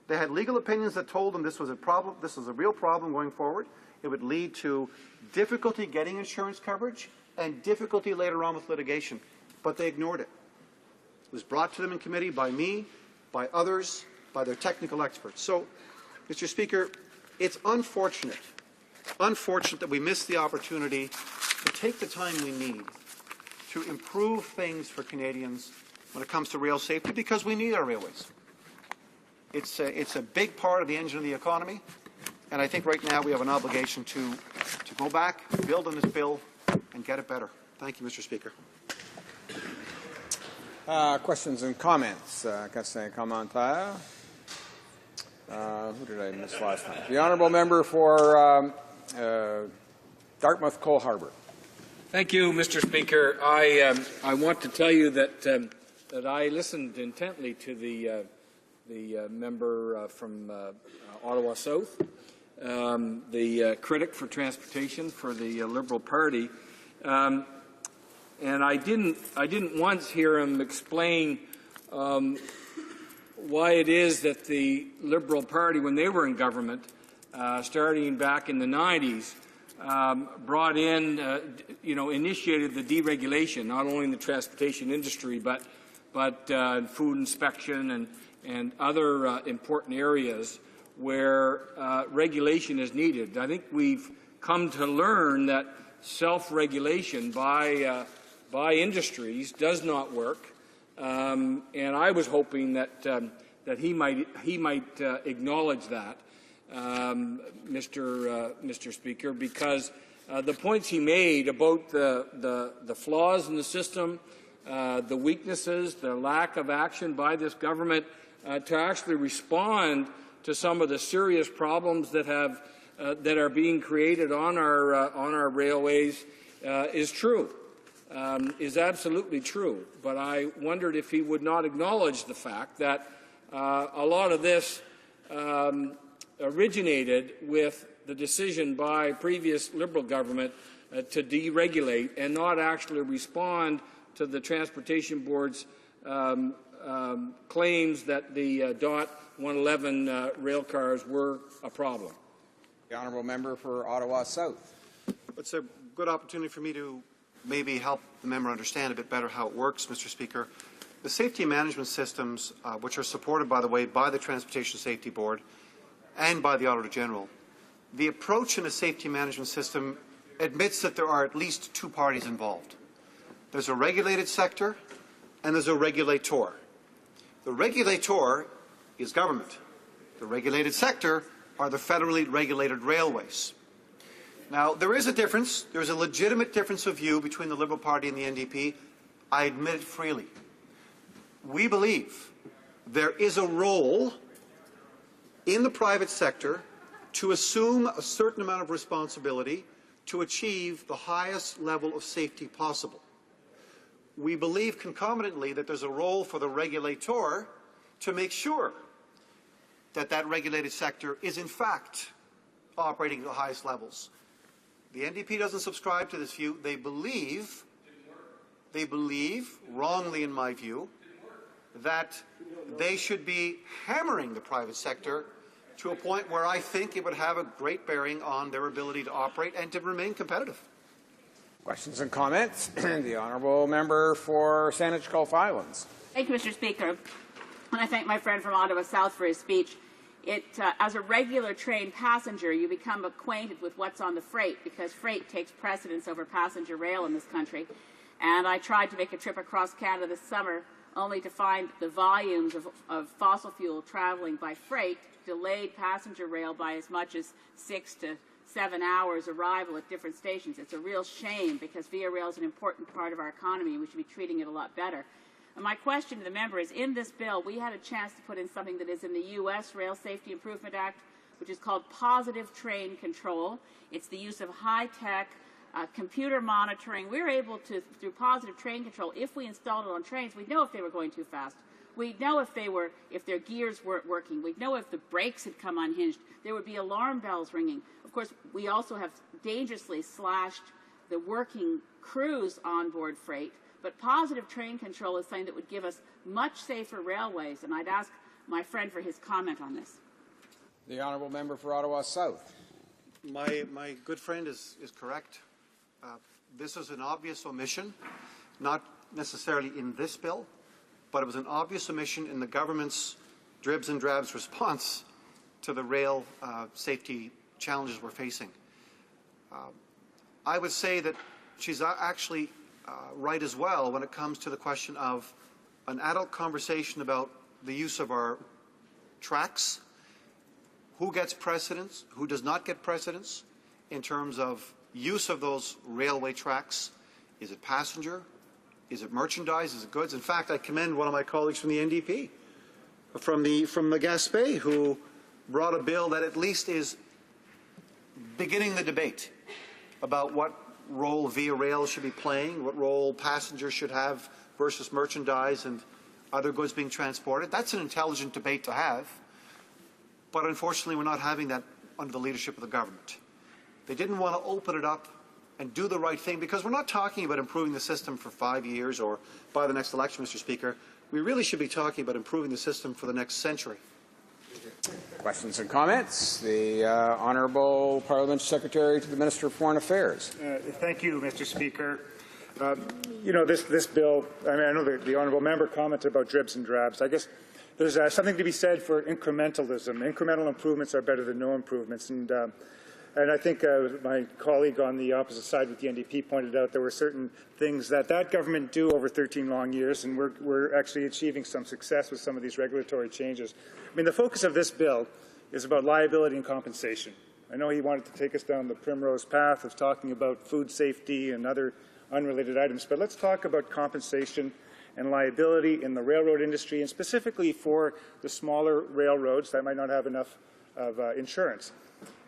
They had legal opinions that told them this was a problem. This was a real problem going forward. It would lead to difficulty getting insurance coverage and difficulty later on with litigation. But they ignored it. It was brought to them in committee by me, by others, by their technical experts. So, Mr. Speaker, it's unfortunate that we missed the opportunity to take the time we need to improve things for Canadians when it comes to rail safety, because we need our railways. It's a big part of the engine of the economy, and I think right now we have an obligation to go back, build on this bill, and get it better. Thank you, Mr. Speaker. Questions and comments. Questions et commentaires. Who did I miss last time? The honourable member for Dartmouth Cole Harbour. Thank you, Mr. Speaker. I want to tell you that that I listened intently to the member from Ottawa South, the critic for transportation for the Liberal Party, and I didn't once hear him explain why it is that the Liberal Party, when they were in government, starting back in the 90s, brought in, initiated the deregulation, not only in the transportation industry, but food inspection and other important areas where regulation is needed. I think we've come to learn that self-regulation by industries does not work, and I was hoping that he might acknowledge that, Mr. Speaker, because the points he made about the flaws in the system, the weaknesses, the lack of action by this government to actually respond to some of the serious problems that are being created on our railways is true, is absolutely true. But I wondered if he would not acknowledge the fact that a lot of this originated with the decision by previous Liberal government to deregulate and not actually respond to the Transportation Board's claims that the DOT 111 rail cars were a problem. The honourable member for Ottawa South. It's a good opportunity for me to maybe help the member understand a bit better how it works, Mr. Speaker. The safety management systems, which are supported, by the way, by the Transportation Safety Board and by the Auditor General, the approach in a safety management system admits that there are at least two parties involved. There's a regulated sector and there's a regulator. The regulator is government. The regulated sector are the federally regulated railways. Now, there is a difference. There's a legitimate difference of view between the Liberal Party and the NDP. I admit it freely. We believe there is a role in the private sector to assume a certain amount of responsibility to achieve the highest level of safety possible. We believe concomitantly that there's a role for the regulator to make sure that that regulated sector is in fact operating at the highest levels. The NDP doesn't subscribe to this view. They believe, wrongly in my view, that they should be hammering the private sector to a point where I think it would have a great bearing on their ability to operate and to remain competitive. Questions and comments? The honourable member for Saanich Gulf Islands. Thank you, Mr. Speaker. And I thank my friend from Ottawa South for his speech. As a regular train passenger, you become acquainted with what's on the freight because freight takes precedence over passenger rail in this country. And I tried to make a trip across Canada this summer only to find the volumes of fossil fuel traveling by freight delayed passenger rail by as much as 6 to 7 hours arrival at different stations. It's a real shame because Via Rail is an important part of our economy and we should be treating it a lot better. And my question to the member is, in this bill, we had a chance to put in something that is in the U.S. Rail Safety Improvement Act, which is called positive train control. It's the use of high-tech computer monitoring. We're able to, through positive train control, if we installed it on trains, we'd know if they were going too fast. We'd know if their gears weren't working. We'd know if the brakes had come unhinged. There would be alarm bells ringing. Of course, we also have dangerously slashed the working crews on board freight, but positive train control is something that would give us much safer railways, and I'd ask my friend for his comment on this. The honourable member for Ottawa South. My good friend is correct. This is an obvious omission, not necessarily in this bill, but it was an obvious omission in the government's dribs and drabs response to the rail safety challenges we're facing. I would say that she's actually right as well when it comes to the question of an adult conversation about the use of our tracks, who gets precedence, who does not get precedence in terms of use of those railway tracks. Is it passenger? Is it merchandise? Is it goods? In fact, I commend one of my colleagues from the NDP, from the Gaspé, who brought a bill that at least is beginning the debate about what role via rail should be playing, what role passengers should have versus merchandise and other goods being transported. That's an intelligent debate to have, but unfortunately we're not having that under the leadership of the government. They didn't want to open it up and do the right thing, because we're not talking about improving the system for 5 years or by the next election, Mr. Speaker. We really should be talking about improving the system for the next century. Questions and comments? The Honourable Parliamentary Secretary to the Minister of Foreign Affairs. Thank you, Mr. Speaker. You know, this bill, I know the Honourable Member commented about dribs and drabs. I guess there's something to be said for incrementalism. Incremental improvements are better than no improvements. And I think my colleague on the opposite side with the NDP pointed out there were certain things that government do over 13 long years, and we're actually achieving some success with some of these regulatory changes. I mean, the focus of this bill is about liability and compensation. I know he wanted to take us down the primrose path of talking about food safety and other unrelated items, but let's talk about compensation and liability in the railroad industry, and specifically for the smaller railroads that might not have enough of insurance.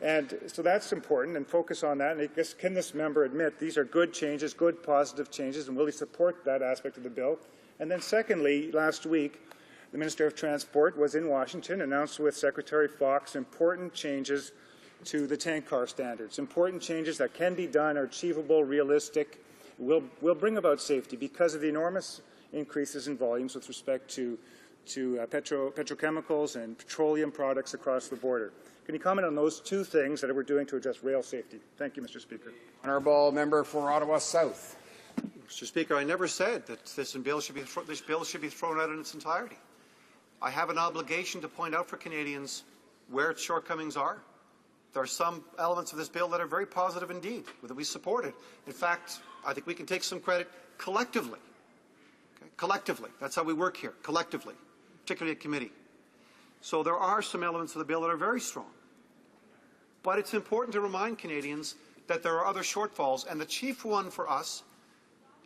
And so that's important, and focus on that. And I guess, can this member admit these are good changes, good positive changes, and will he support that aspect of the bill? And then secondly, last week, the Minister of Transport was in Washington, announced with Secretary Fox important changes to the tank car standards, important changes that can be done, are achievable, realistic, will bring about safety because of the enormous increases in volumes with respect to petrochemicals and petroleum products across the border. Can you comment on those two things that we're doing to address rail safety? Thank you, Mr. Speaker. Honourable Member for Ottawa South. Mr. Speaker, I never said that this bill should be thrown out in its entirety. I have an obligation to point out for Canadians where its shortcomings are. There are some elements of this bill that are very positive indeed, that we supported. In fact, I think we can take some credit collectively. Okay? Collectively. That's how we work here, collectively, particularly at committee. So there are some elements of the bill that are very strong. But it's important to remind Canadians that there are other shortfalls, and the chief one for us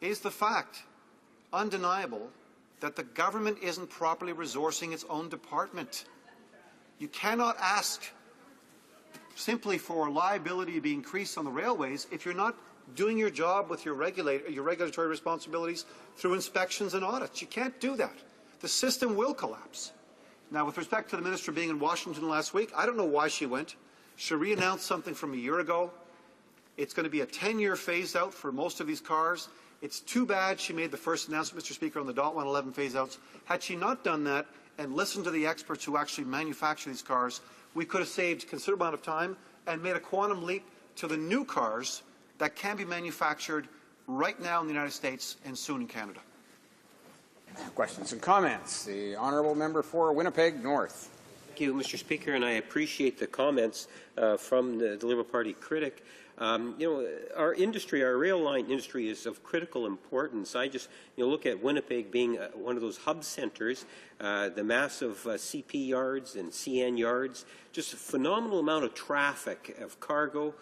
is the fact, undeniable, that the government isn't properly resourcing its own department. You cannot ask simply for liability to be increased on the railways if you're not doing your job with your regulatory responsibilities through inspections and audits. You can't do that. The system will collapse. Now, with respect to the Minister being in Washington last week, I don't know why she went. She re-announced something from a year ago. It's going to be a 10-year phase-out for most of these cars. It's too bad she made the first announcement, Mr. Speaker, on the .111 phase-outs. Had she not done that and listened to the experts who actually manufacture these cars, we could have saved a considerable amount of time and made a quantum leap to the new cars that can be manufactured right now in the United States and soon in Canada. Questions and comments? The Honourable Member for Winnipeg North. Thank you, Mr. Speaker, and I appreciate the comments from the Liberal Party critic. You know, our industry, our rail line industry, is of critical importance. I just, look at Winnipeg being one of those hub centres, the massive CP yards and CN yards, just a phenomenal amount of traffic of cargo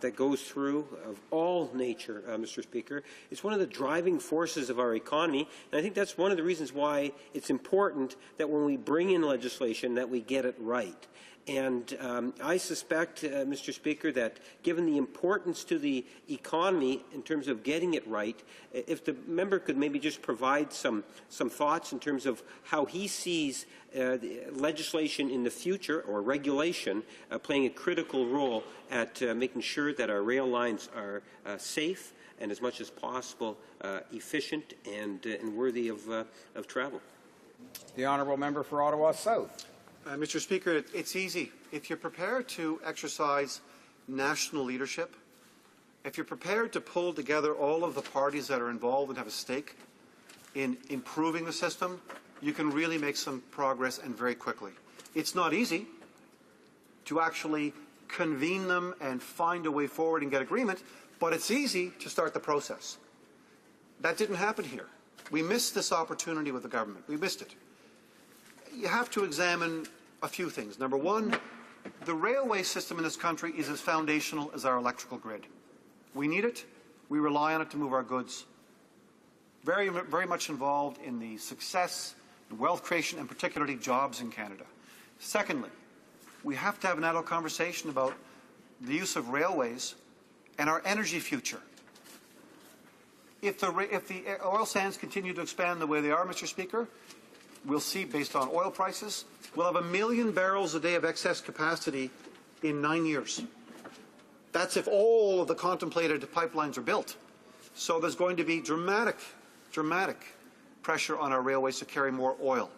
that goes through of all nature, Mr. Speaker. It's one of the driving forces of our economy, and I think that's one of the reasons why it's important that when we bring in legislation that we get it right. And I suspect, Mr. Speaker, that given the importance to the economy in terms of getting it right, if the member could maybe just provide some thoughts in terms of how he sees legislation in the future, or regulation, playing a critical role at making sure that our rail lines are safe and as much as possible efficient and worthy of travel. The honourable member for Ottawa South. Mr. Speaker, it's easy. If you're prepared to exercise national leadership, if you're prepared to pull together all of the parties that are involved and have a stake in improving the system, you can really make some progress, and very quickly. It's not easy to actually convene them and find a way forward and get agreement, but it's easy to start the process. That didn't happen here. We missed this opportunity with the government. We missed it. You have to examine a few things. Number one, the railway system in this country is as foundational as our electrical grid. We need it. We rely on it to move our goods. Very, very much involved in the success, wealth creation, and particularly jobs in Canada. Secondly, we have to have an adult conversation about the use of railways and our energy future. If the oil sands continue to expand the way they are, Mr. Speaker, we'll see, based on oil prices, we'll have 1 million barrels a day of excess capacity in 9 years. That's if all of the contemplated pipelines are built. So there's going to be dramatic pressure on our railways to carry more oil.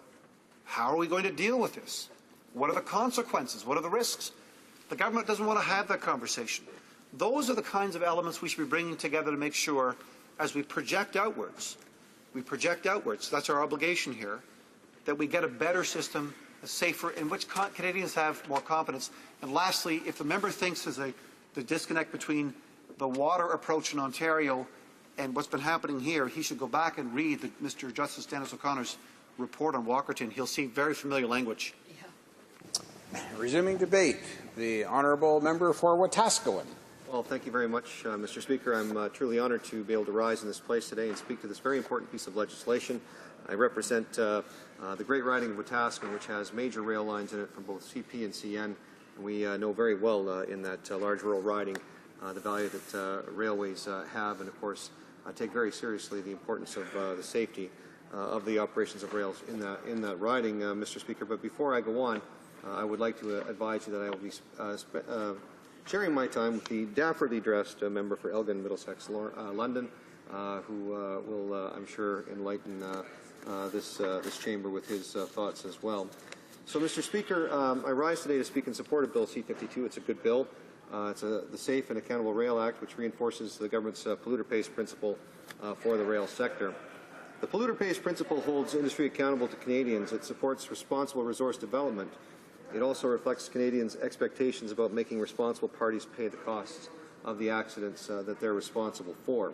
How are we going to deal with this? What are the consequences? What are the risks? The government doesn't want to have that conversation. Those are the kinds of elements we should be bringing together to make sure, as we project outwards, that's our obligation here, that we get a better system, a safer, in which Canadians have more confidence. And lastly, if the member thinks there's the disconnect between the water approach in Ontario and what's been happening here, he should go back and read Mr. Justice Dennis O'Connor's report on Walkerton. He'll see very familiar language. Resuming debate, the honourable member for Wetaskiwin. Well, thank you very much, Mr. Speaker. I'm truly honoured to be able to rise in this place today and speak to this very important piece of legislation. I represent the great riding of Wetaskiwin, which has major rail lines in it from both CP and CN. And we know very well in that large rural riding the value that railways have, and of course take very seriously the importance of the safety of the operations of rails in that riding, Mr. Speaker. But before I go on, I would like to advise you that I will be sharing my time with the dapperly dressed member for Elgin, Middlesex, London, who will, I'm sure, enlighten this chamber with his thoughts as well. So, Mr. Speaker, I rise today to speak in support of Bill C-52. It's a good bill. It's the Safe and Accountable Rail Act, which reinforces the government's polluter pays principle for the rail sector. The polluter pays principle holds industry accountable to Canadians. It supports responsible resource development. It also reflects Canadians' expectations about making responsible parties pay the costs of the accidents that they're responsible for.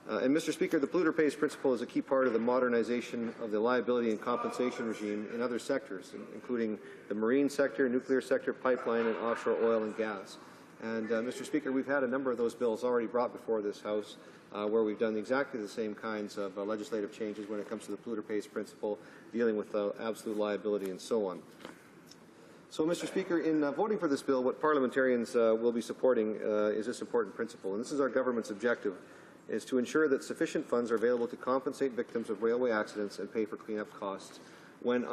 And Mr. Speaker, the polluter pays principle is a key part of the modernization of the liability and compensation regime in other sectors, including the marine sector, nuclear sector, pipeline, and offshore oil and gas. And Mr. Speaker, we've had a number of those bills already brought before this House where we've done exactly the same kinds of legislative changes when it comes to the polluter pays principle, dealing with absolute liability and so on. So, Mr. Speaker, in voting for this bill, what parliamentarians will be supporting is this important principle, and this is our government's objective, is to ensure that sufficient funds are available to compensate victims of railway accidents and pay for cleanup costs when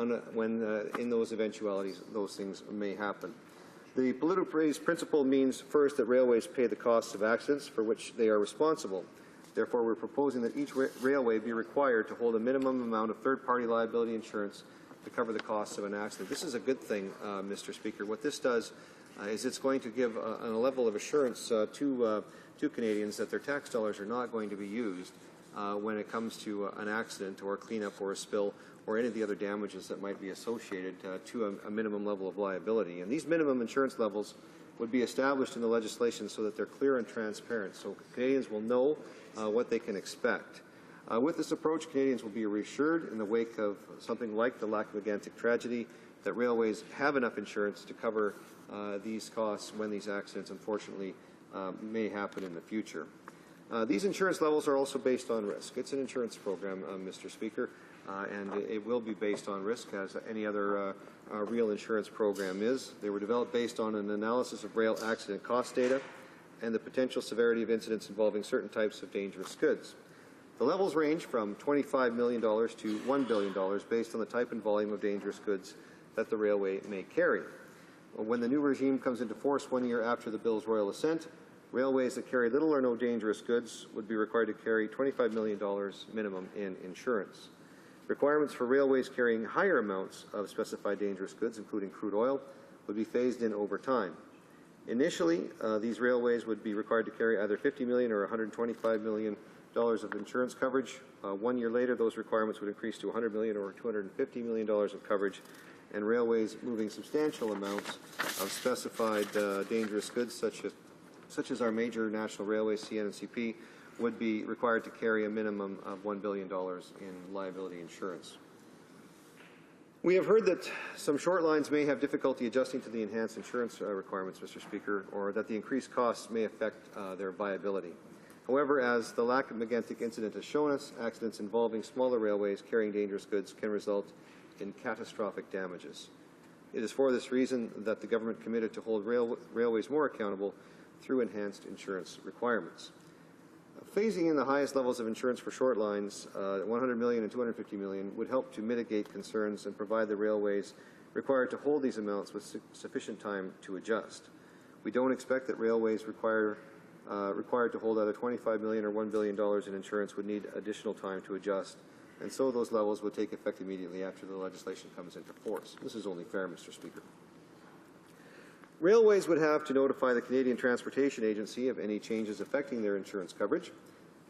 in those eventualities those things may happen. The polluter pays principle means, first, that railways pay the costs of accidents for which they are responsible. Therefore, we're proposing that each railway be required to hold a minimum amount of third-party liability insurance to cover the costs of an accident. This is a good thing, Mr. Speaker. What this does is it's going to give a level of assurance to Canadians that their tax dollars are not going to be used when it comes to an accident or a cleanup or a spill or any of the other damages that might be associated to a minimum level of liability. And these minimum insurance levels would be established in the legislation so that they're clear and transparent, so Canadians will know what they can expect. With this approach, Canadians will be reassured in the wake of something like the Lac-Mégantic tragedy that railways have enough insurance to cover these costs when these accidents, unfortunately, may happen in the future. These insurance levels are also based on risk. It's an insurance program, Mr. Speaker. and it will be based on risk, as any other real insurance program is. They were developed based on an analysis of rail accident cost data and the potential severity of incidents involving certain types of dangerous goods. The levels range from $25 million to $1 billion based on the type and volume of dangerous goods that the railway may carry. When the new regime comes into force 1 year after the bill's royal assent, railways that carry little or no dangerous goods would be required to carry $25 million minimum in insurance. Requirements for railways carrying higher amounts of specified dangerous goods, including crude oil, would be phased in over time. Initially, these railways would be required to carry either $50 million or $125 million of insurance coverage. 1 year later, those requirements would increase to $100 million or $250 million of coverage, and railways moving substantial amounts of specified dangerous goods, such as our major national railways, CN and CP, would be required to carry a minimum of $1 billion in liability insurance. We have heard that some short lines may have difficulty adjusting to the enhanced insurance requirements, Mr. Speaker, or that the increased costs may affect their viability. However, as the lack of Megantic incident has shown us, accidents involving smaller railways carrying dangerous goods can result in catastrophic damages. It is for this reason that the government committed to hold railways more accountable through enhanced insurance requirements. Phasing in the highest levels of insurance for short lines, $100 million and $250 million, would help to mitigate concerns and provide the railways required to hold these amounts with sufficient time to adjust. We don't expect that railways required to hold either $25 million or $1 billion in insurance would need additional time to adjust, and so those levels would take effect immediately after the legislation comes into force. This is only fair, Mr. Speaker. Railways would have to notify the Canadian Transportation Agency of any changes affecting their insurance coverage.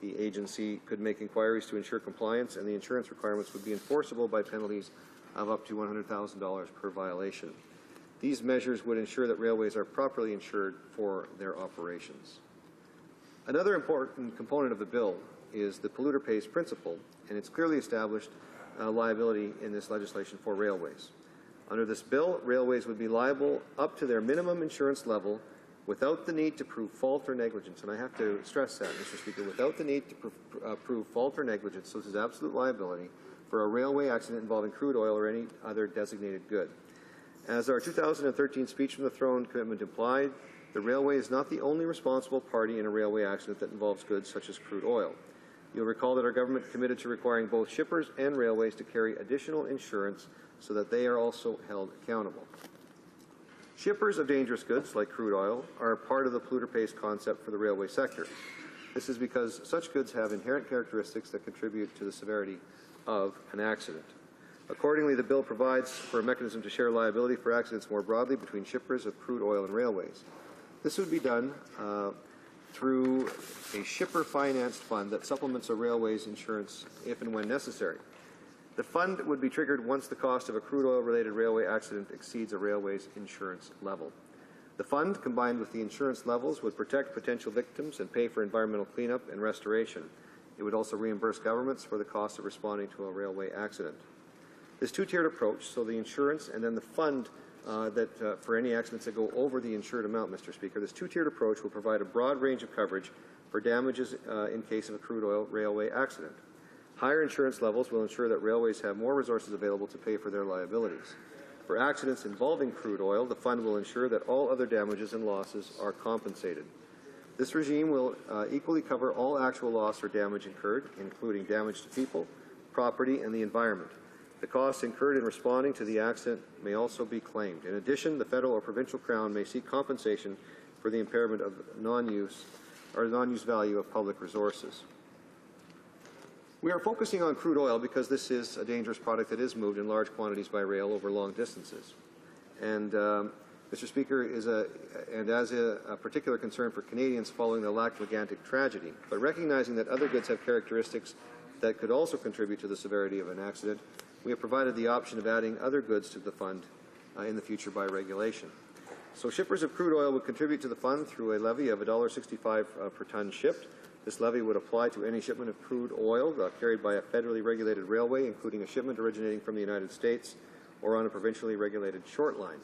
The agency could make inquiries to ensure compliance, and the insurance requirements would be enforceable by penalties of up to $100,000 per violation. These measures would ensure that railways are properly insured for their operations. Another important component of the bill is the polluter pays principle, and it's clearly established liability in this legislation for railways. Under this bill, railways would be liable up to their minimum insurance level without the need to prove fault or negligence. And I have to stress that, Mr. Speaker, without the need to prove fault or negligence, so this is absolute liability for a railway accident involving crude oil or any other designated good. As our 2013 speech from the throne commitment implied, the railway is not the only responsible party in a railway accident that involves goods such as crude oil. You'll recall that our government committed to requiring both shippers and railways to carry additional insurance so that they are also held accountable. Shippers of dangerous goods, like crude oil, are part of the polluter pays concept for the railway sector. This is because such goods have inherent characteristics that contribute to the severity of an accident. Accordingly, the bill provides for a mechanism to share liability for accidents more broadly between shippers of crude oil and railways. This would be done through a shipper-financed fund that supplements a railway's insurance if and when necessary. The fund would be triggered once the cost of a crude oil-related railway accident exceeds a railway's insurance level. The fund, combined with the insurance levels, would protect potential victims and pay for environmental cleanup and restoration. It would also reimburse governments for the cost of responding to a railway accident. This two-tiered approach, so the insurance and then the fund for any accidents that go over the insured amount, Mr. Speaker, this two-tiered approach will provide a broad range of coverage for damages in case of a crude oil railway accident. Higher insurance levels will ensure that railways have more resources available to pay for their liabilities. For accidents involving crude oil, the fund will ensure that all other damages and losses are compensated. This regime will equally cover all actual loss or damage incurred, including damage to people, property, and the environment. The costs incurred in responding to the accident may also be claimed. In addition, the federal or provincial crown may seek compensation for the impairment of non-use value of public resources. We are focusing on crude oil because this is a dangerous product that is moved in large quantities by rail over long distances. And, Mr. Speaker, as a particular concern for Canadians following the Lac-Mégantic tragedy, but recognizing that other goods have characteristics that could also contribute to the severity of an accident, we have provided the option of adding other goods to the fund in the future by regulation. So shippers of crude oil would contribute to the fund through a levy of $1.65 per ton shipped. This levy would apply to any shipment of crude oil carried by a federally regulated railway, including a shipment originating from the United States or on a provincially regulated short line.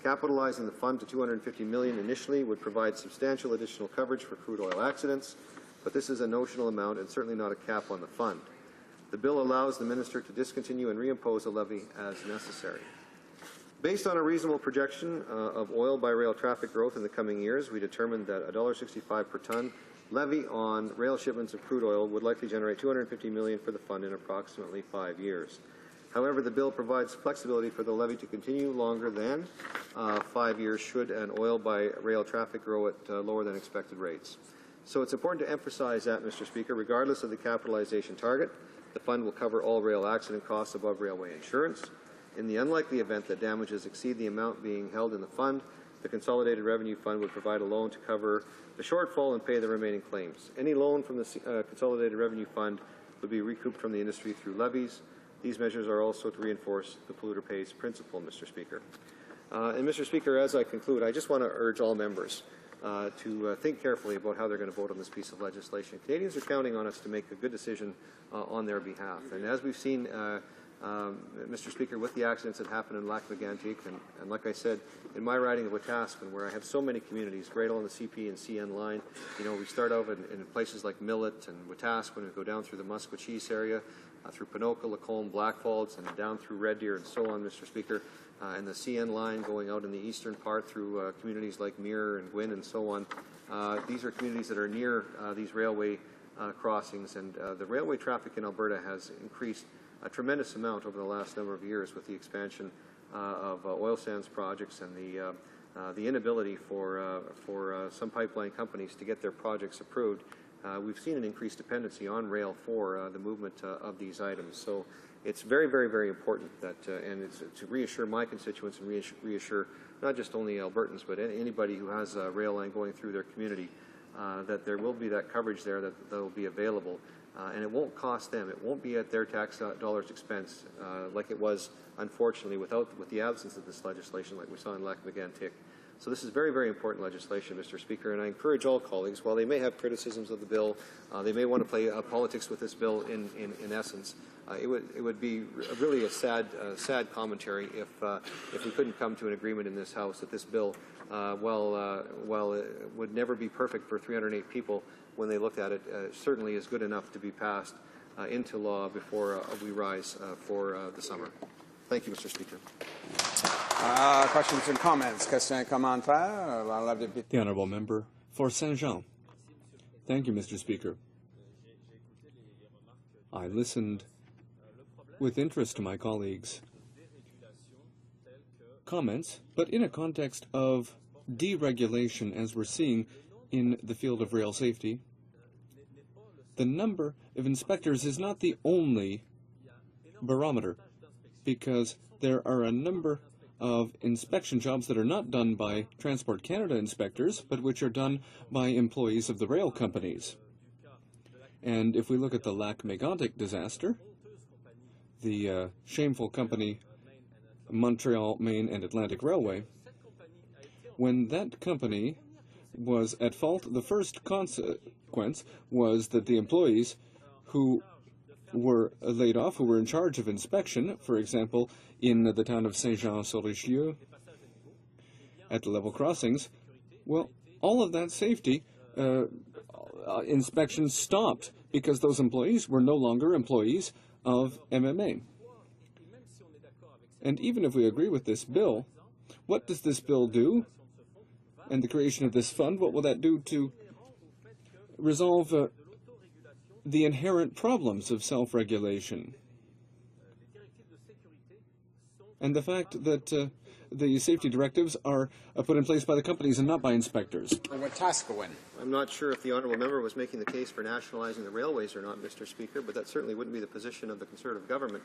Capitalizing the fund to $250 million initially would provide substantial additional coverage for crude oil accidents, but this is a notional amount and certainly not a cap on the fund. The bill allows the minister to discontinue and reimpose a levy as necessary. Based on a reasonable projection of oil by rail traffic growth in the coming years, we determined that $1.65 per ton levy on rail shipments of crude oil would likely generate $250 million for the fund in approximately 5 years. However, the bill provides flexibility for the levy to continue longer than 5 years should an oil by rail traffic grow at lower than expected rates. So it's important to emphasize that, Mr. Speaker, regardless of the capitalization target, the fund will cover all rail accident costs above railway insurance. In the unlikely event that damages exceed the amount being held in the fund, the Consolidated Revenue Fund would provide a loan to cover the shortfall and pay the remaining claims. Any loan from the Consolidated Revenue Fund would be recouped from the industry through levies. These measures are also to reinforce the polluter pays principle, Mr. Speaker. And Mr. Speaker, as I conclude, I just want to urge all members to think carefully about how they're going to vote on this piece of legislation. Canadians are counting on us to make a good decision on their behalf. And as we've seen, Mr. Speaker, with the accidents that happened in Lac-Mégantic, and like I said, in my riding of Wetaskiwin, where I have so many communities, right along the CP and CN line, you know, we start out in places like Millet and Wetaskiwin, we go down through the Musqueam area, through Ponoka, Lacombe, Blackfalds, and down through Red Deer and so on, Mr. Speaker, and the CN line going out in the eastern part through communities like Muir and Gwyn and so on. These are communities that are near these railway crossings, and the railway traffic in Alberta has increased a tremendous amount over the last number of years with the expansion of oil sands projects and the inability for some pipeline companies to get their projects approved. We've seen an increased dependency on rail for the movement of these items. So it's very, very, very important that, and it's to reassure my constituents and reassure not just only Albertans, but anybody who has a rail line going through their community, that there will be that coverage there that will be available. And it won't cost them. It won't be at their tax dollars' expense like it was, unfortunately, with the absence of this legislation like we saw in Lac-Mégantic. So this is very, very important legislation, Mr. Speaker, and I encourage all colleagues, while they may have criticisms of the bill, they may want to play politics with this bill in essence. It would be really a sad commentary if we couldn't come to an agreement in this House that this bill, while it would never be perfect for 308 people when they looked at it, certainly is good enough to be passed into law before we rise for the summer. Thank you, Mr. Speaker. Questions and comments. Question commentaire. The Honourable Member for Saint-Jean. Thank you, Mr. Speaker. I listened with interest to my colleagues' comments, but in a context of deregulation as we're seeing in the field of rail safety, the number of inspectors is not the only barometer, because there are a number of inspection jobs that are not done by Transport Canada inspectors, but which are done by employees of the rail companies. And if we look at the Lac-Mégantic disaster, the shameful company Montreal, Maine and Atlantic Railway, when that company was at fault, the first consequence was that the employees who were laid off, who were in charge of inspection, for example, in the town of Saint-Jean-sur-Richelieu, at the level crossings, well, all of that safety inspections stopped because those employees were no longer employees of MMA. And even if we agree with this bill, what does this bill do? And the creation of this fund, what will that do to resolve the inherent problems of self-regulation? And the fact that the safety directives are put in place by the companies and not by inspectors. I'm not sure if the honourable member was making the case for nationalizing the railways or not, Mr. Speaker, but that certainly wouldn't be the position of the Conservative government.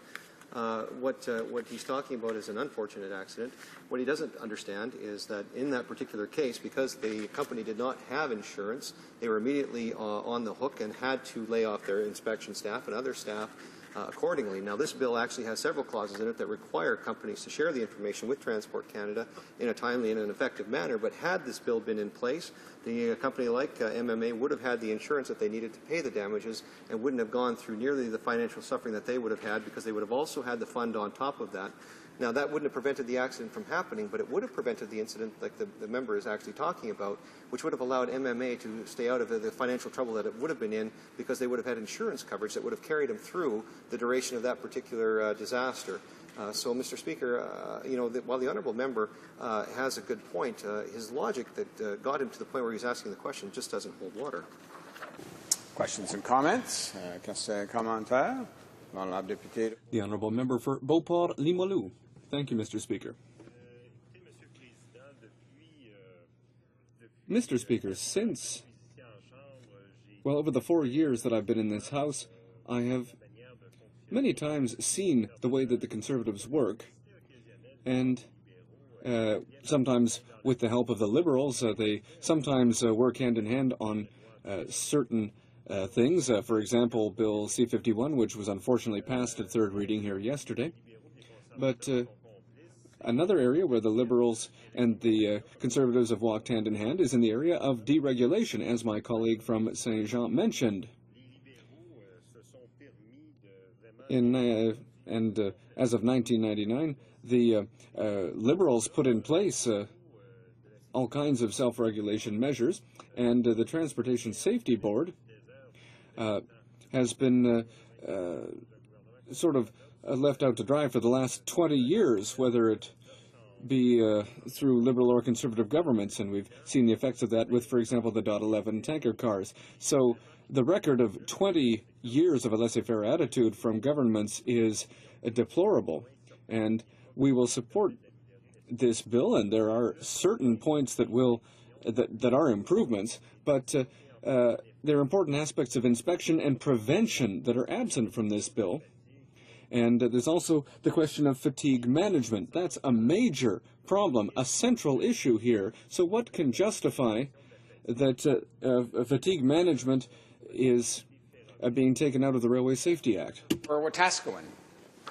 What he's talking about is an unfortunate accident. What he doesn't understand is that in that particular case, because the company did not have insurance, they were immediately on the hook and had to lay off their inspection staff and other staff accordingly. Now, this bill actually has several clauses in it that require companies to share the information with Transport Canada in a timely and an effective manner, but had this bill been in place, the company like MMA would have had the insurance that they needed to pay the damages and wouldn't have gone through nearly the financial suffering that they would have had, because they would have also had the fund on top of that. Now, that wouldn't have prevented the accident from happening, but it would have prevented the incident like the member is actually talking about, which would have allowed MMA to stay out of the financial trouble that it would have been in, because they would have had insurance coverage that would have carried them through the duration of that particular disaster. So, Mr. Speaker, while the honourable member has a good point, his logic that got him to the point where he's asking the question just doesn't hold water. Questions and comments? Commentaires? The honourable member for Beauport-Limoilou. Thank you, Mr. Speaker. Mr. Speaker, over the 4 years that I've been in this House, I have many times seen the way that the Conservatives work, and sometimes with the help of the Liberals, they sometimes work hand in hand on certain things. For example, Bill C-51, which was unfortunately passed at third reading here yesterday. But another area where the Liberals and the Conservatives have walked hand in hand is in the area of deregulation, as my colleague from Saint-Jean mentioned. As of 1999, the Liberals put in place all kinds of self-regulation measures, and the Transportation Safety Board has been sort of left out to dry for the last 20 years, whether it be through Liberal or Conservative governments, and we've seen the effects of that with, for example, the .11 tanker cars. So the record of 20 years of a laissez-faire attitude from governments is deplorable, and we will support this bill, and there are certain points that are improvements, but there are important aspects of inspection and prevention that are absent from this bill. And there's also the question of fatigue management. That's a major problem, a central issue here. So what can justify that fatigue management is being taken out of the Railway Safety Act? Or Wetaskiwin.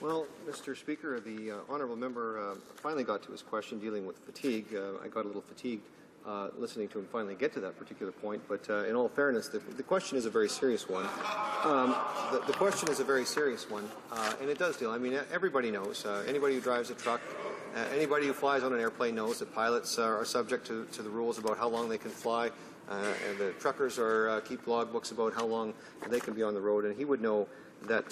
Well, Mr. Speaker, the honourable member finally got to his question dealing with fatigue. I got a little fatigued listening to him finally get to that particular point, but in all fairness, the question is a very serious one. The question is a very serious one, and it does deal. I mean, everybody knows. Anybody who drives a truck, anybody who flies on an airplane knows that pilots are subject to the rules about how long they can fly, and the truckers keep logbooks about how long they can be on the road, and he would know that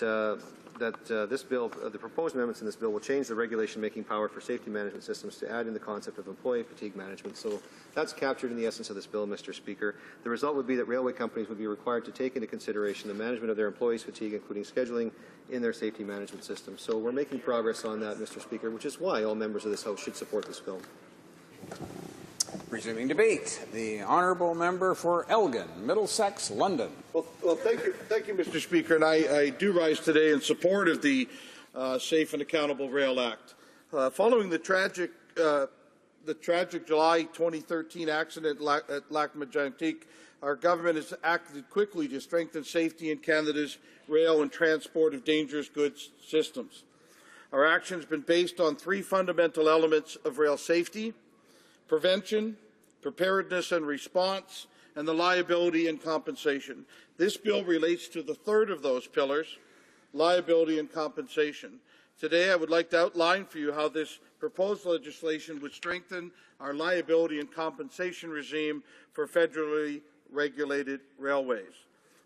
this bill, the proposed amendments in this bill, will change the regulation-making power for safety management systems to add in the concept of employee fatigue management. So that's captured in the essence of this bill, Mr. Speaker. The result would be that railway companies would be required to take into consideration the management of their employees' fatigue, including scheduling in their safety management system. So we're making progress on that, Mr. Speaker, which is why all members of this House should support this bill. Resuming debate, the honourable member for Elgin, Middlesex, London. Well, thank you, Mr. Speaker, and I do rise today in support of the Safe and Accountable Rail Act. Following the tragic July 2013 accident at Lac-Mégantic, our government has acted quickly to strengthen safety in Canada's rail and transport of dangerous goods systems. Our action has been based on three fundamental elements of rail safety: prevention, preparedness and response, and the liability and compensation. This bill relates to the third of those pillars, liability and compensation. Today, I would like to outline for you how this proposed legislation would strengthen our liability and compensation regime for federally regulated railways.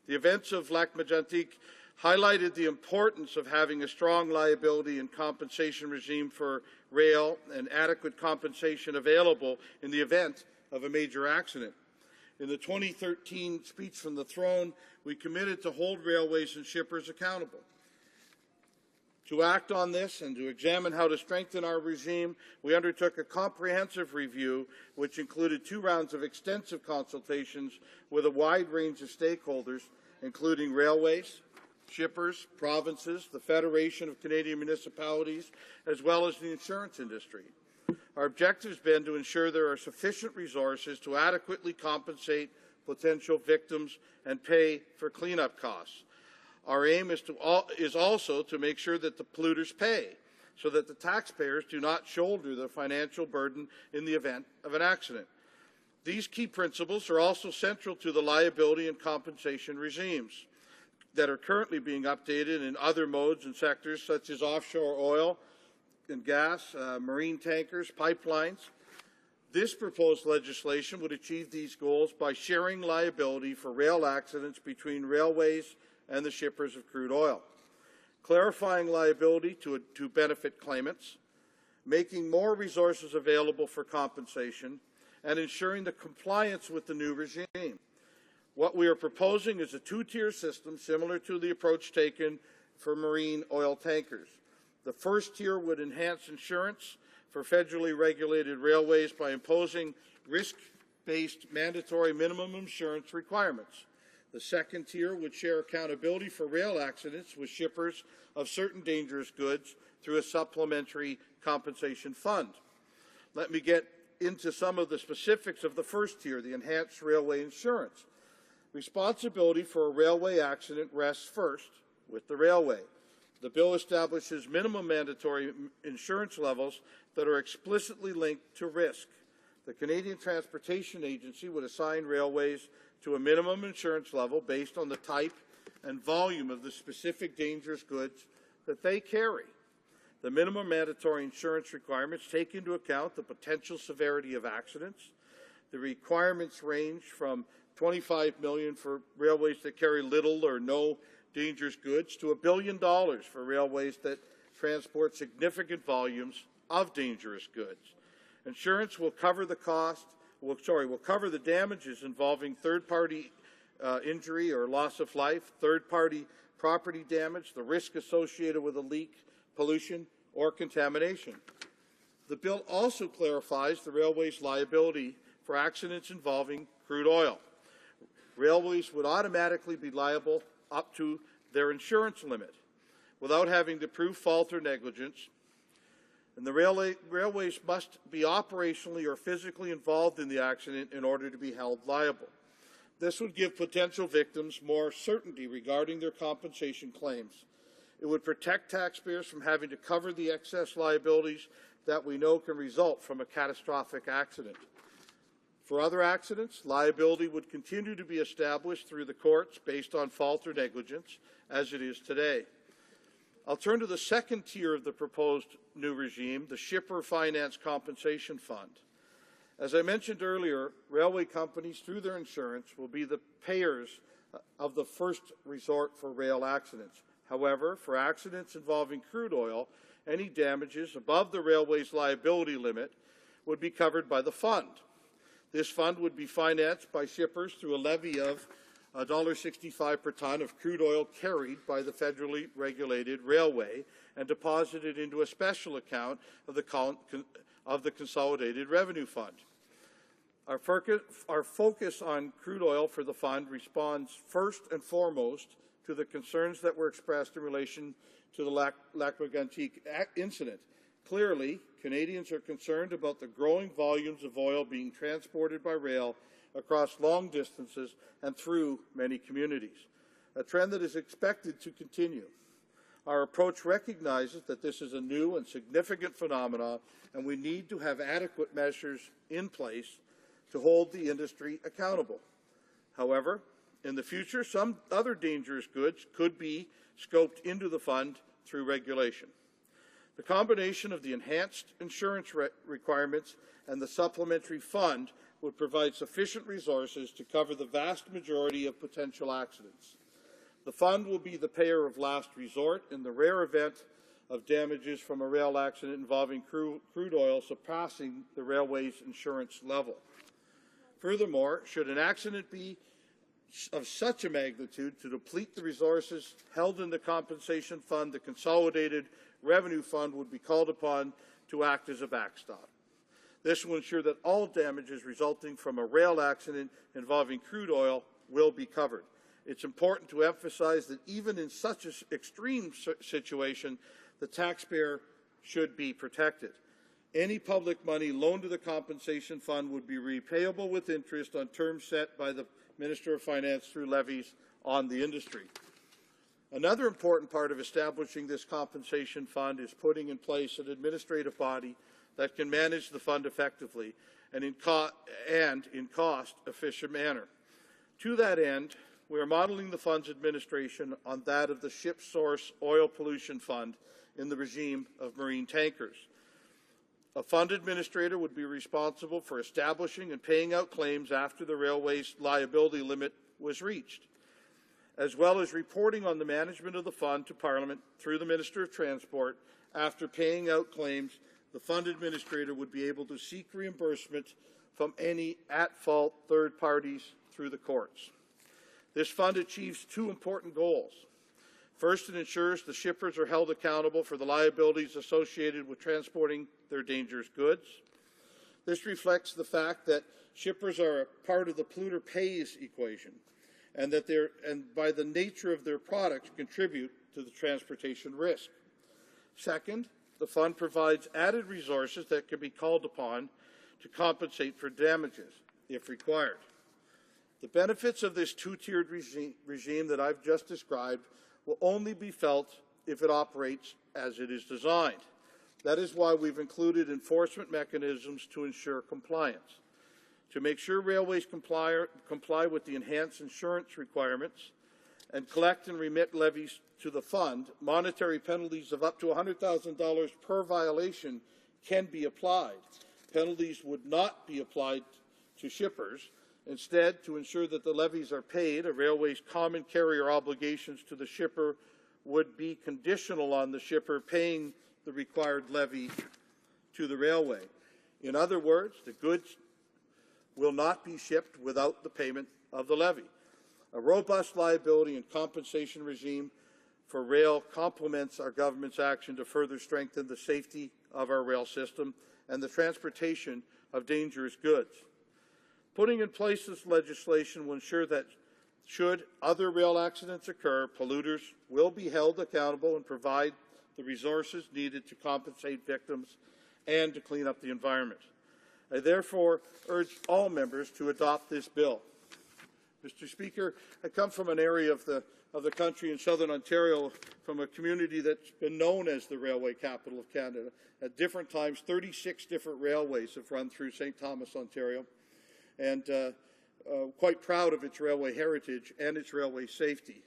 The events of Lac-Mégantic highlighted the importance of having a strong liability and compensation regime for rail and adequate compensation available in the event of a major accident. In the 2013 speech from the throne, we committed to hold railways and shippers accountable. To act on this and to examine how to strengthen our regime, we undertook a comprehensive review which included 2 rounds of extensive consultations with a wide range of stakeholders, including railways, shippers, provinces, the Federation of Canadian Municipalities, as well as the insurance industry. Our objective has been to ensure there are sufficient resources to adequately compensate potential victims and pay for cleanup costs. Our aim is also to make sure that the polluters pay, so that the taxpayers do not shoulder the financial burden in the event of an accident. These key principles are also central to the liability and compensation regimes that are currently being updated in other modes and sectors such as offshore oil, and gas, marine tankers, pipelines. This proposed legislation would achieve these goals by sharing liability for rail accidents between railways and the shippers of crude oil, clarifying liability to benefit claimants, making more resources available for compensation, and ensuring the compliance with the new regime. What we are proposing is a two-tier system similar to the approach taken for marine oil tankers. The first tier would enhance insurance for federally regulated railways by imposing risk-based mandatory minimum insurance requirements. The second tier would share accountability for rail accidents with shippers of certain dangerous goods through a supplementary compensation fund. Let me get into some of the specifics of the first tier, the enhanced railway insurance. Responsibility for a railway accident rests first with the railway. The bill establishes minimum mandatory insurance levels that are explicitly linked to risk. The Canadian Transportation Agency would assign railways to a minimum insurance level based on the type and volume of the specific dangerous goods that they carry. The minimum mandatory insurance requirements take into account the potential severity of accidents. The requirements range from $25 million for railways that carry little or no dangerous goods to $1 billion for railways that transport significant volumes of dangerous goods. Insurance will cover the will cover the damages involving third-party injury or loss of life, third-party property damage, the risk associated with a leak, pollution, or contamination. The bill also clarifies the railway's liability for accidents involving crude oil. Railways would automatically be liable up to their insurance limit without having to prove fault or negligence, and the railways must be operationally or physically involved in the accident in order to be held liable. This would give potential victims more certainty regarding their compensation claims. It would protect taxpayers from having to cover the excess liabilities that we know can result from a catastrophic accident. For other accidents, liability would continue to be established through the courts based on fault or negligence, as it is today. I'll turn to the second tier of the proposed new regime, the Shipper Finance Compensation Fund. As I mentioned earlier, railway companies, through their insurance, will be the payers of the first resort for rail accidents. However, for accidents involving crude oil, any damages above the railway's liability limit would be covered by the fund. This fund would be financed by shippers through a levy of $1.65 per ton of crude oil carried by the federally regulated railway and deposited into a special account of the Consolidated Revenue Fund. Our focus on crude oil for the fund responds first and foremost to the concerns that were expressed in relation to the Lac Mégantic incident. Clearly, Canadians are concerned about the growing volumes of oil being transported by rail across long distances and through many communities, a trend that is expected to continue. Our approach recognizes that this is a new and significant phenomenon, and we need to have adequate measures in place to hold the industry accountable. However, in the future, some other dangerous goods could be scoped into the fund through regulation. The combination of the enhanced insurance requirements and the supplementary fund would provide sufficient resources to cover the vast majority of potential accidents. The fund will be the payer of last resort in the rare event of damages from a rail accident involving crude oil surpassing the railway's insurance level. Furthermore, should an accident be of such a magnitude to deplete the resources held in the compensation fund, the Consolidated Revenue Fund would be called upon to act as a backstop. This will ensure that all damages resulting from a rail accident involving crude oil will be covered. It's important to emphasize that even in such an extreme situation, the taxpayer should be protected. Any public money loaned to the compensation fund would be repayable with interest on terms set by the Minister of Finance through levies on the industry. Another important part of establishing this compensation fund is putting in place an administrative body that can manage the fund effectively and in cost-efficient manner. To that end, we are modeling the fund's administration on that of the Ship Source Oil Pollution Fund in the regime of marine tankers. A fund administrator would be responsible for establishing and paying out claims after the railway's liability limit was reached, as well as reporting on the management of the fund to Parliament through the Minister of Transport. After paying out claims, the fund administrator would be able to seek reimbursement from any at-fault third parties through the courts. This fund achieves two important goals. First, it ensures the shippers are held accountable for the liabilities associated with transporting their dangerous goods. This reflects the fact that shippers are a part of the polluter pays equation, and that by the nature of their products contribute to the transportation risk. Second, the fund provides added resources that can be called upon to compensate for damages if required. The benefits of this two-tiered regime that I've just described will only be felt if it operates as it is designed. That is why we've included enforcement mechanisms to ensure compliance. To make sure railways comply with the enhanced insurance requirements and collect and remit levies to the fund, monetary penalties of up to $100,000 per violation can be applied. Penalties would not be applied to shippers. Instead, to ensure that the levies are paid, a railway's common carrier obligations to the shipper would be conditional on the shipper paying the required levy to the railway. In other words, the goods will not be shipped without the payment of the levy. A robust liability and compensation regime for rail complements our government's action to further strengthen the safety of our rail system and the transportation of dangerous goods. Putting in place this legislation will ensure that should other rail accidents occur, polluters will be held accountable and provide the resources needed to compensate victims and to clean up the environment. I therefore urge all members to adopt this bill. Mr. Speaker, I come from an area of the country in southern Ontario, from a community that's been known as the railway capital of Canada. At different times, 36 different railways have run through St. Thomas, Ontario, and quite proud of its railway heritage and its railway safety.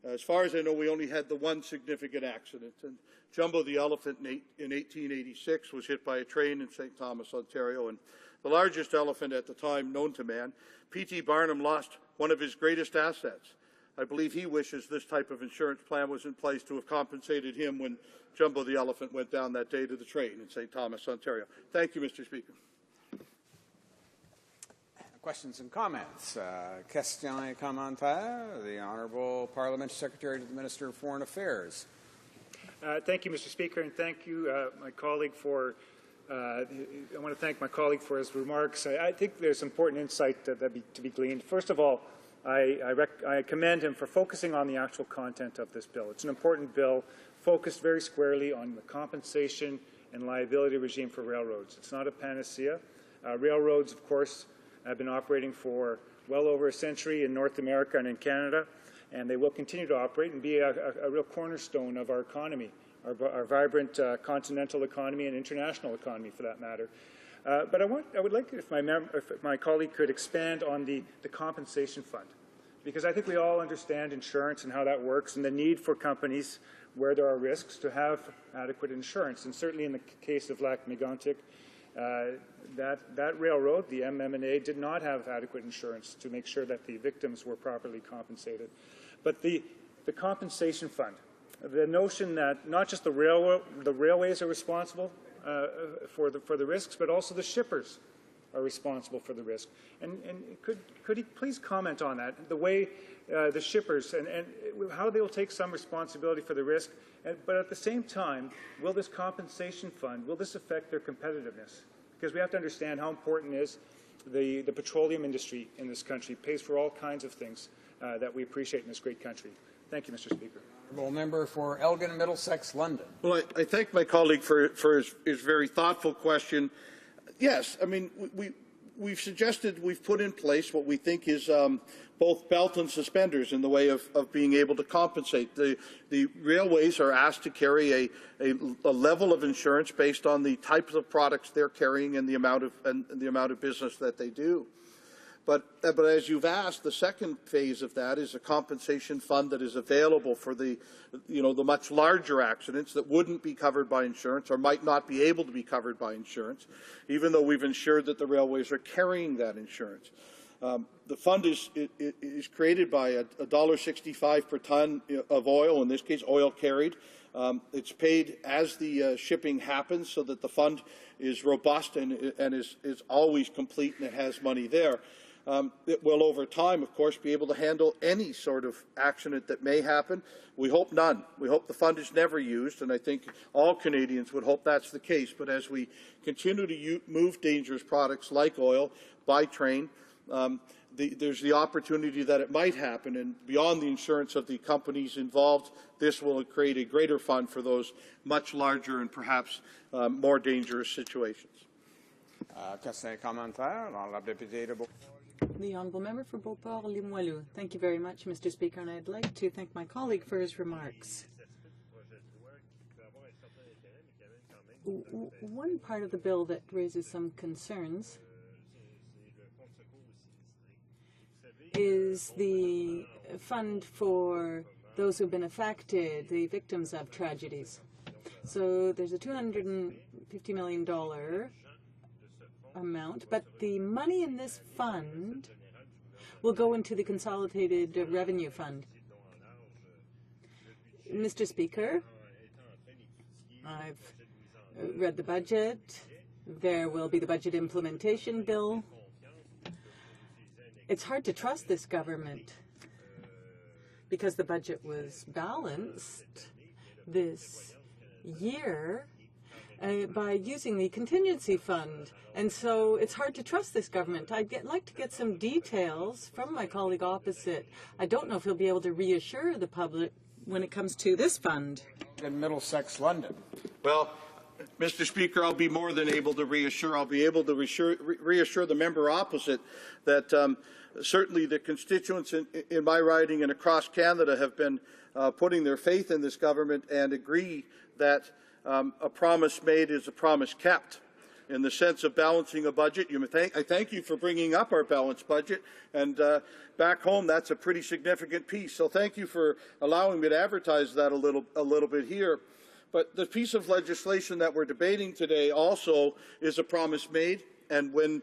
As far as I know, we only had the one significant accident, and Jumbo the elephant in 1886 was hit by a train in St. Thomas, Ontario, and the largest elephant at the time known to man, P.T. Barnum, lost one of his greatest assets. I believe he wishes this type of insurance plan was in place to have compensated him when Jumbo the elephant went down that day to the train in St. Thomas, Ontario. Thank you, Mr. Speaker. Questions and comments. Question et commentaire. The Honourable Parliamentary Secretary to the Minister of Foreign Affairs. Thank you, Mr. Speaker, and thank you, my colleague, for. I want to thank my colleague for his remarks. I think there's important insight to be gleaned. First of all, I commend him for focusing on the actual content of this bill. It's an important bill, focused very squarely on the compensation and liability regime for railroads. It's not a panacea. Railroads, of course, have been operating for well over a century in North America and in Canada, and they will continue to operate and be a real cornerstone of our economy, our vibrant continental economy and international economy, for that matter. But I would like if my colleague could expand on the compensation fund, because I think we all understand insurance and how that works, and the need for companies where there are risks to have adequate insurance. And certainly in the case of Lac-Mégantic, that railroad, the MM&A, did not have adequate insurance to make sure that the victims were properly compensated. But the compensation fund, the notion that not just the railways are responsible for the risks, but also the shippers are responsible for the risk. And could he please comment on that, the way the shippers and how they will take some responsibility for the risk, but at the same time, will this compensation fund, will this affect their competitiveness? Because we have to understand how important is the petroleum industry in this country. It pays for all kinds of things that we appreciate in this great country. Thank you, Mr. Speaker. Honourable Member for Elgin, Middlesex, London. Well, I thank my colleague for his very thoughtful question. Yes, I mean, we've suggested, we've put in place what we think is both belt and suspenders in the way of being able to compensate. The railways are asked to carry a level of insurance based on the types of products they're carrying and the amount of business that they do. But as you've asked, the second phase of that is a compensation fund that is available for the much larger accidents that wouldn't be covered by insurance or might not be able to be covered by insurance, even though we've ensured that the railways are carrying that insurance. The fund is created by $1.65 per ton of oil, in this case oil carried. It's paid as the shipping happens so that the fund is robust and is always complete and it has money there. It will, over time, of course, be able to handle any sort of accident that may happen. We hope none. We hope the fund is never used, and I think all Canadians would hope that's the case. But as we continue to move dangerous products like oil by train, there's the opportunity that it might happen, and beyond the insurance of the companies involved, this will create a greater fund for those much larger and perhaps more dangerous situations. The Honourable Member for Beauport-Limoilou. Thank you very much, Mr. Speaker, and I'd like to thank my colleague for his remarks. One part of the bill that raises some concerns is the fund for those who've been affected, the victims of tragedies. So there's a $250 million amount, but the money in this fund will go into the Consolidated Revenue Fund. Mr. Speaker, I've read the budget. There will be the budget implementation bill. It's hard to trust this government because the budget was balanced this year by using the contingency fund. And so it's hard to trust this government. I'd like to get some details from my colleague opposite. I don't know if he'll be able to reassure the public when it comes to this fund. In Middlesex, London. Well, Mr. Speaker, I'll be more than able to reassure. I'll be able to reassure the member opposite that certainly the constituents in my riding and across Canada have been putting their faith in this government and agree that a promise made is a promise kept. In the sense of balancing a budget, I thank you for bringing up our balanced budget, and back home that's a pretty significant piece. So thank you for allowing me to advertise that a little bit here. But the piece of legislation that we're debating today also is a promise made, and when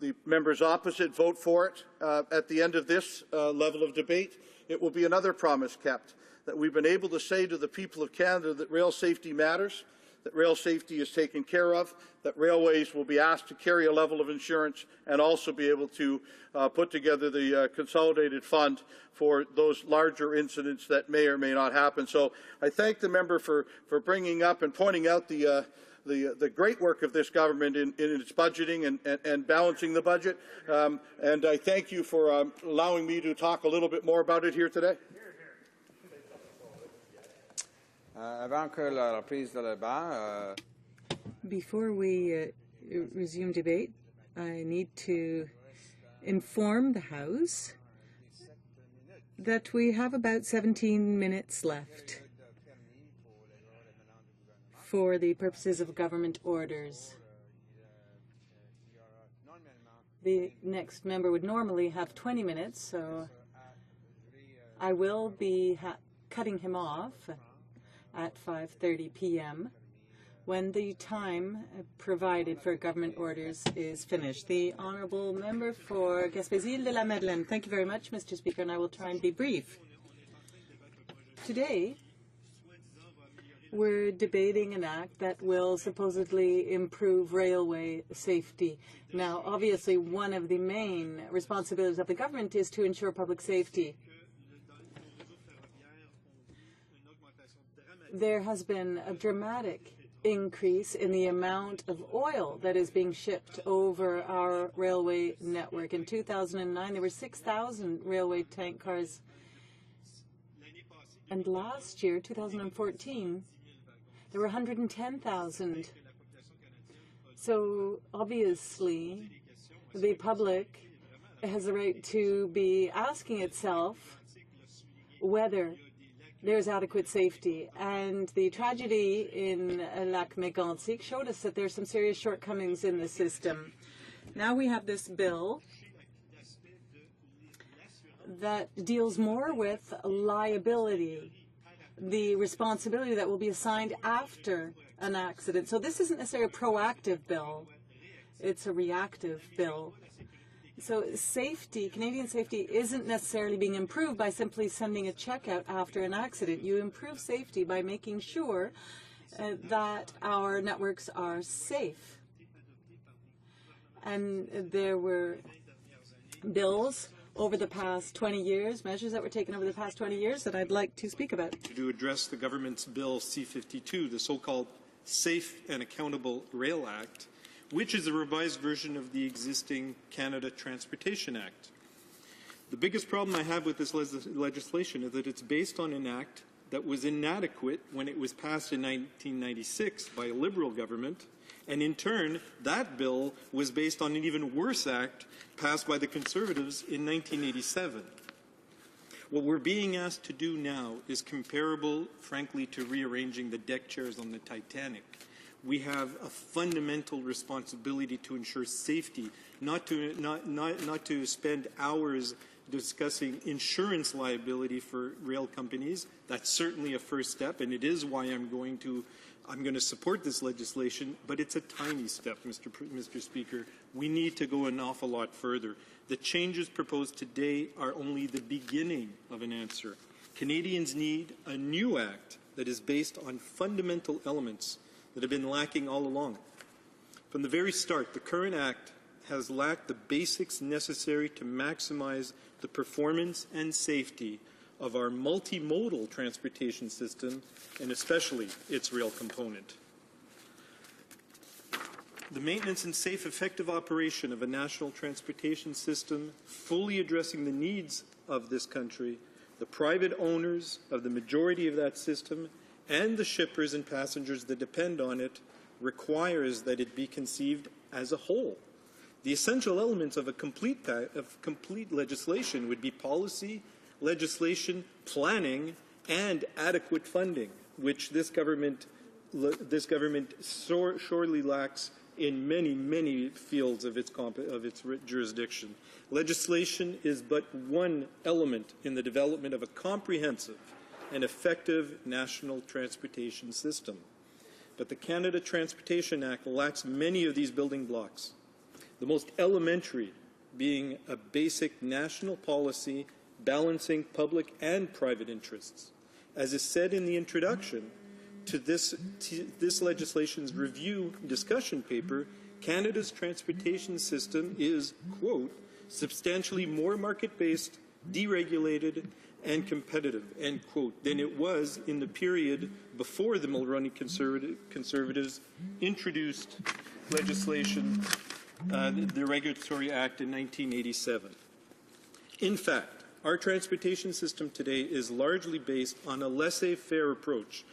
the members opposite vote for it at the end of this level of debate, it will be another promise kept, that we've been able to say to the people of Canada that rail safety matters, that rail safety is taken care of, that railways will be asked to carry a level of insurance and also be able to put together the consolidated fund for those larger incidents that may or may not happen. So I thank the member for bringing up and pointing out the great work of this government in its budgeting and balancing the budget. And I thank you for allowing me to talk a little bit more about it here today. Before we resume debate, I need to inform the House that we have about 17 minutes left for the purposes of government orders. The next member would normally have 20 minutes, so I will be cutting him off at 5:30 p.m. when the time provided for government orders is finished. The Honourable Member for Gaspésie-Îles-de-la-Madeleine. Thank you very much, Mr. Speaker, and I will try and be brief. Today, we're debating an act that will supposedly improve railway safety. Now, obviously, one of the main responsibilities of the government is to ensure public safety. There has been a dramatic increase in the amount of oil that is being shipped over our railway network. In 2009, there were 6,000 railway tank cars. And last year, 2014, there were 110,000. So obviously, the public has the right to be asking itself whether there's adequate safety. And the tragedy in Lac Mégantic showed us that there's some serious shortcomings in the system. Now we have this bill that deals more with liability, the responsibility that will be assigned after an accident. So this isn't necessarily a proactive bill. It's a reactive bill. So safety, Canadian safety, isn't necessarily being improved by simply sending a check out after an accident. You improve safety by making sure that our networks are safe. And there were bills over the past 20 years, measures that were taken over the past 20 years that I'd like to speak about. To address the government's Bill C-52, the so-called Safe and Accountable Rail Act, which is a revised version of the existing Canada Transportation Act. The biggest problem I have with this legislation is that it's based on an act that was inadequate when it was passed in 1996 by a Liberal government, and in turn, that bill was based on an even worse act passed by the Conservatives in 1987. What we're being asked to do now is comparable, frankly, to rearranging the deck chairs on the Titanic. We have a fundamental responsibility to ensure safety, not to spend hours discussing insurance liability for rail companies. That's certainly a first step, and it is why I'm going to support this legislation, but it's a tiny step, Mr. Speaker. We need to go an awful lot further. The changes proposed today are only the beginning of an answer. Canadians need a new act that is based on fundamental elements that have been lacking all along. From the very start, the current act has lacked the basics necessary to maximize the performance and safety of our multimodal transportation system, and especially its rail component. The maintenance and safe, effective operation of a national transportation system fully addressing the needs of this country, the private owners of the majority of that system, and the shippers and passengers that depend on it, requires that it be conceived as a whole. The essential elements of complete legislation would be policy, legislation, planning, and adequate funding, which this government sorely lacks in many fields of its jurisdiction. Legislation is but one element in the development of a comprehensive and effective national transportation system. But the Canada Transportation Act lacks many of these building blocks, the most elementary being a basic national policy balancing public and private interests. As is said in the introduction to this legislation's review discussion paper, Canada's transportation system is, quote, substantially more market-based, deregulated, and competitive, end quote, than it was in the period before the Mulroney Conservatives introduced legislation, the Regulatory Act in 1987. In fact, our transportation system today is largely based on a laissez-faire approach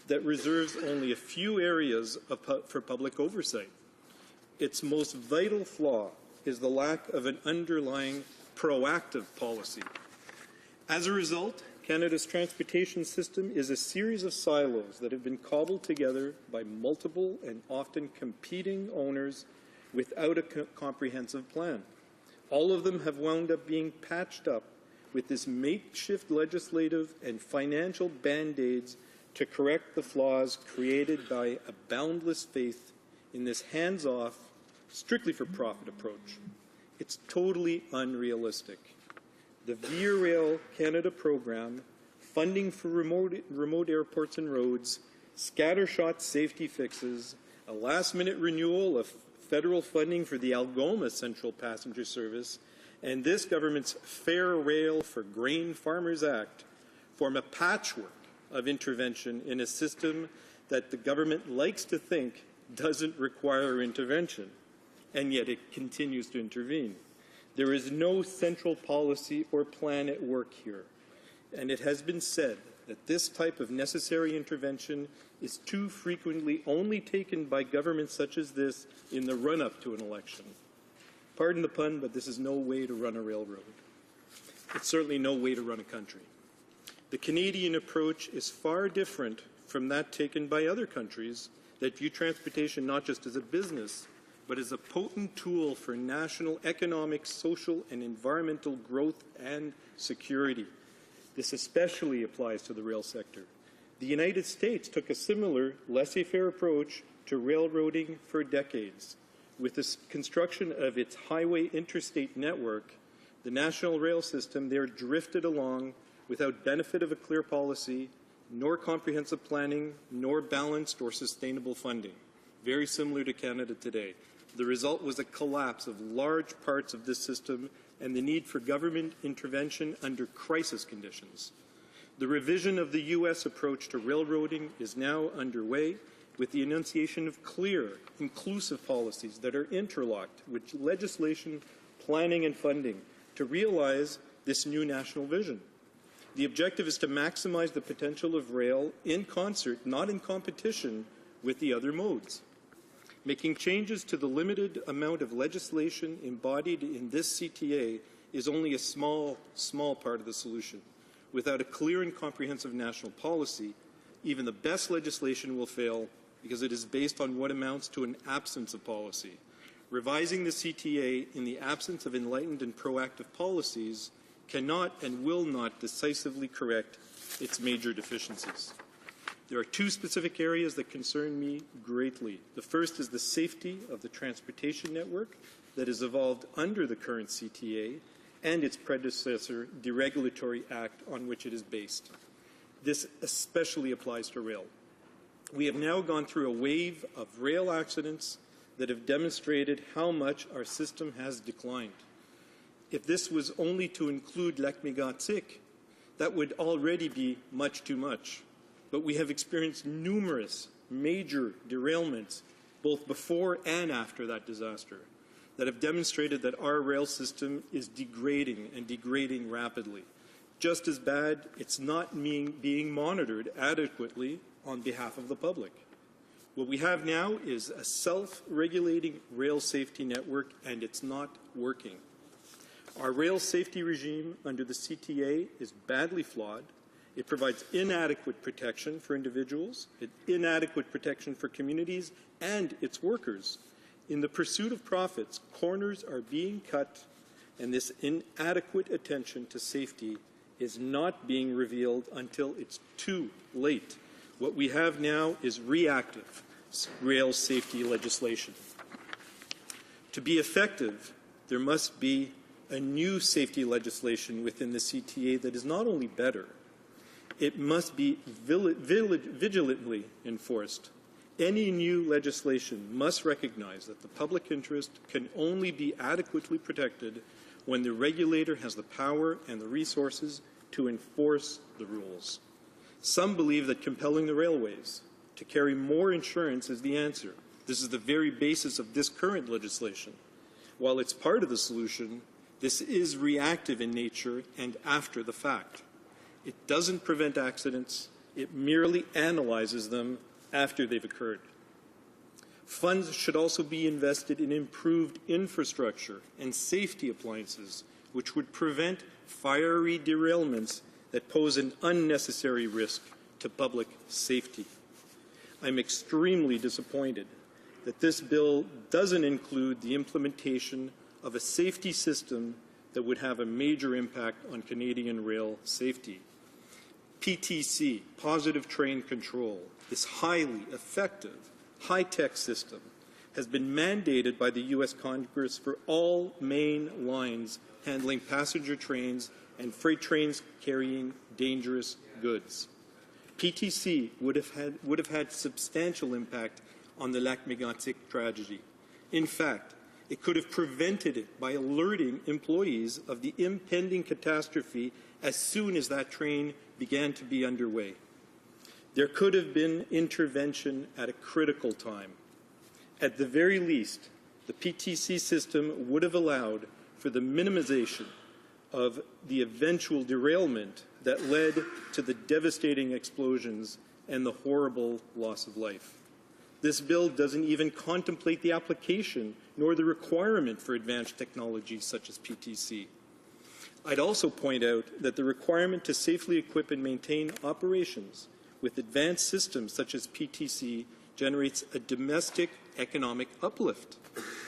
that reserves only a few areas for public oversight. Its most vital flaw is the lack of an underlying proactive policy. As a result, Canada's transportation system is a series of silos that have been cobbled together by multiple and often competing owners without a comprehensive plan. All of them have wound up being patched up with this makeshift legislative and financial band-aids to correct the flaws created by a boundless faith in this hands-off, strictly for profit approach. It's totally unrealistic. The Via Rail Canada program, funding for remote airports and roads, scattershot safety fixes, a last-minute renewal of federal funding for the Algoma Central Passenger Service, and this government's Fair Rail for Grain Farmers Act form a patchwork of intervention in a system that the government likes to think doesn't require intervention, and yet it continues to intervene. There is no central policy or plan at work here, and it has been said that this type of necessary intervention is too frequently only taken by governments such as this in the run-up to an election. Pardon the pun, but this is no way to run a railroad. It's certainly no way to run a country. The Canadian approach is far different from that taken by other countries that view transportation not just as a business, but as a potent tool for national economic, social, and environmental growth and security. This especially applies to the rail sector. The United States took a similar laissez-faire approach to railroading for decades. With the construction of its highway interstate network, the national rail system there drifted along without benefit of a clear policy, nor comprehensive planning, nor balanced or sustainable funding. Very similar to Canada today. The result was a collapse of large parts of this system and the need for government intervention under crisis conditions. The revision of the U.S. approach to railroading is now underway with the enunciation of clear, inclusive policies that are interlocked with legislation, planning, and funding to realize this new national vision. The objective is to maximize the potential of rail in concert, not in competition with the other modes. Making changes to the limited amount of legislation embodied in this CTA is only a small part of the solution. Without a clear and comprehensive national policy, even the best legislation will fail because it is based on what amounts to an absence of policy. Revising the CTA in the absence of enlightened and proactive policies cannot and will not decisively correct its major deficiencies. There are two specific areas that concern me greatly. The first is the safety of the transportation network that has evolved under the current CTA and its predecessor deregulatory act on which it is based. This especially applies to rail. We have now gone through a wave of rail accidents that have demonstrated how much our system has declined. If this was only to include Lac-Mégantic, that would already be much too much. But we have experienced numerous major derailments both before and after that disaster that have demonstrated that our rail system is degrading and degrading rapidly. Just as bad, it's not being monitored adequately on behalf of the public. What we have now is a self-regulating rail safety network, and it's not working. Our rail safety regime under the CTA is badly flawed. It provides inadequate protection for individuals, inadequate protection for communities and its workers. In the pursuit of profits, corners are being cut, and this inadequate attention to safety is not being revealed until it's too late. What we have now is reactive rail safety legislation. To be effective, there must be a new safety legislation within the CTA that is not only better, it must be vigilantly enforced. Any new legislation must recognize that the public interest can only be adequately protected when the regulator has the power and the resources to enforce the rules. Some believe that compelling the railways to carry more insurance is the answer. This is the very basis of this current legislation. While it's part of the solution, this is reactive in nature and after the fact. It doesn't prevent accidents, it merely analyzes them after they've occurred. Funds should also be invested in improved infrastructure and safety appliances, which would prevent fiery derailments that pose an unnecessary risk to public safety. I'm extremely disappointed that this bill doesn't include the implementation of a safety system that would have a major impact on Canadian rail safety. PTC, Positive Train Control, this highly effective, high-tech system has been mandated by the U.S. Congress for all main lines handling passenger trains and freight trains carrying dangerous goods. PTC would have had substantial impact on the Lac-Mégantic tragedy. In fact, it could have prevented it by alerting employees of the impending catastrophe as soon as that train began to be underway. There could have been intervention at a critical time. At the very least, the PTC system would have allowed for the minimization of the eventual derailment that led to the devastating explosions and the horrible loss of life. This bill doesn't even contemplate the application nor the requirement for advanced technologies such as PTC. I'd also point out that the requirement to safely equip and maintain operations with advanced systems such as PTC generates a domestic economic uplift.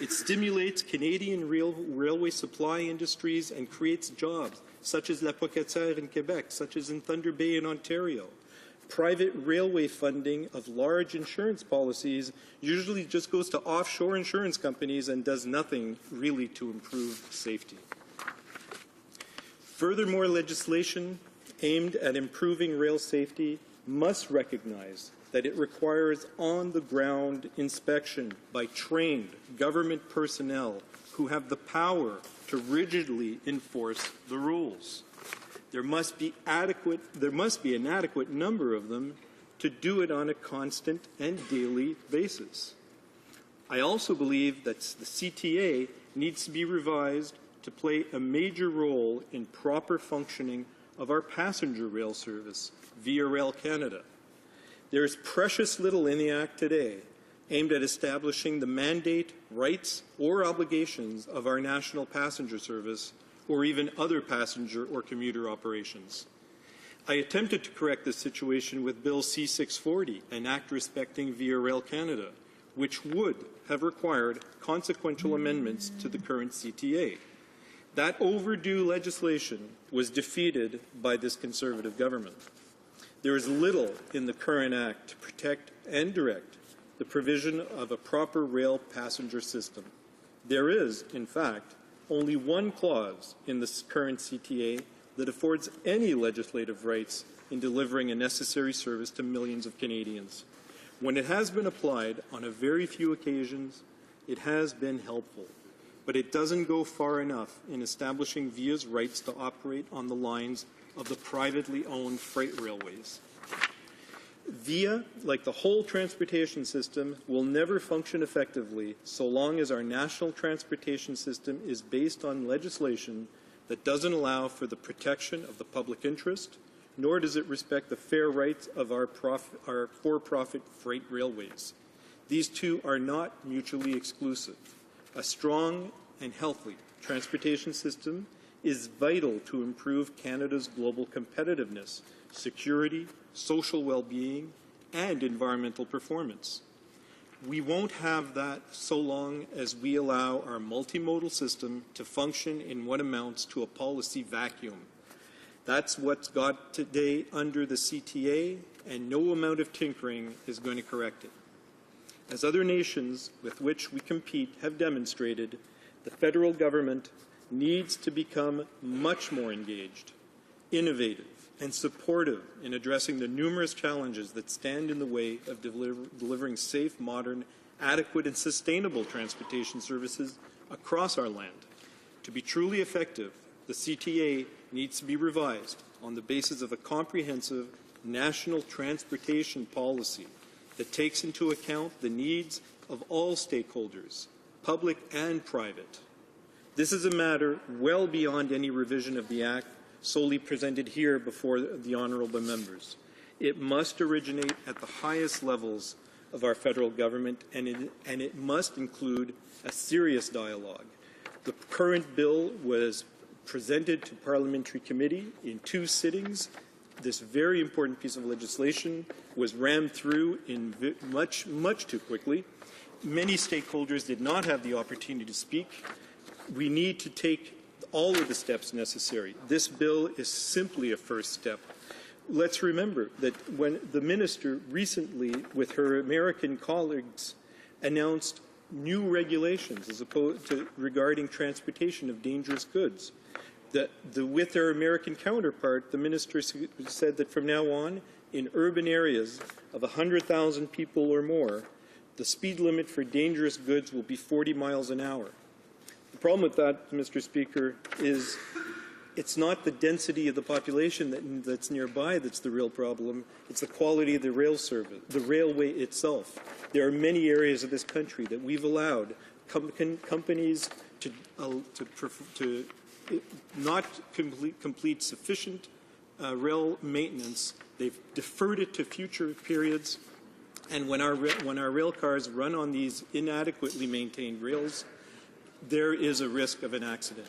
It stimulates Canadian railway supply industries and creates jobs, such as La Pocatière in Quebec, such as in Thunder Bay in Ontario. Private railway funding of large insurance policies usually just goes to offshore insurance companies and does nothing really to improve safety. Furthermore, legislation aimed at improving rail safety must recognize that it requires on-the-ground inspection by trained government personnel who have the power to rigidly enforce the rules. There must be an adequate number of them to do it on a constant and daily basis. I also believe that the CTA needs to be revised to play a major role in proper functioning of our passenger rail service via Rail Canada. There is precious little in the Act today aimed at establishing the mandate, rights, or obligations of our national passenger service or even other passenger or commuter operations. I attempted to correct this situation with Bill C-640, an act respecting Via Rail Canada, which would have required consequential amendments to the current CTA. That overdue legislation was defeated by this Conservative government. There is little in the current Act to protect and direct the provision of a proper rail passenger system. There is, in fact, only one clause in the current CTA that affords any legislative rights in delivering a necessary service to millions of Canadians. When it has been applied on a very few occasions, it has been helpful, but it doesn't go far enough in establishing Via's rights to operate on the lines of the privately owned freight railways. Via, like the whole transportation system, will never function effectively so long as our national transportation system is based on legislation that doesn't allow for the protection of the public interest, nor does it respect the fair rights of our for-profit freight railways. These two are not mutually exclusive. A strong and healthy transportation system is vital to improve Canada's global competitiveness, security, social well-being, and environmental performance. We won't have that so long as we allow our multimodal system to function in what amounts to a policy vacuum. That's what's got today under the CTA, and no amount of tinkering is going to correct it. As other nations with which we compete have demonstrated, the federal government needs to become much more engaged, innovative, and supportive in addressing the numerous challenges that stand in the way of delivering safe, modern, adequate, and sustainable transportation services across our land. To be truly effective, the CTA needs to be revised on the basis of a comprehensive national transportation policy that takes into account the needs of all stakeholders, public and private. This is a matter well beyond any revision of the Act solely presented here before the honourable members. It must originate at the highest levels of our federal government, and it must include a serious dialogue. The current bill was presented to Parliamentary Committee in 2 sittings. This very important piece of legislation was rammed through in much too quickly. Many stakeholders did not have the opportunity to speak. We need to take all of the steps necessary. This bill is simply a first step. Let's remember that when the minister recently, with her American colleagues, announced new regulations as opposed to regarding transportation of dangerous goods, with their American counterpart, the minister said that from now on, in urban areas of 100,000 people or more, the speed limit for dangerous goods will be 40 miles an hour. The problem with that, Mr. Speaker, is it's not the density of the population that's nearby that's the real problem. It's the quality of the rail service, the railway itself. There are many areas of this country that we've allowed companies to not complete sufficient rail maintenance. They've deferred it to future periods. And when our rail cars run on these inadequately maintained rails, there is a risk of an accident.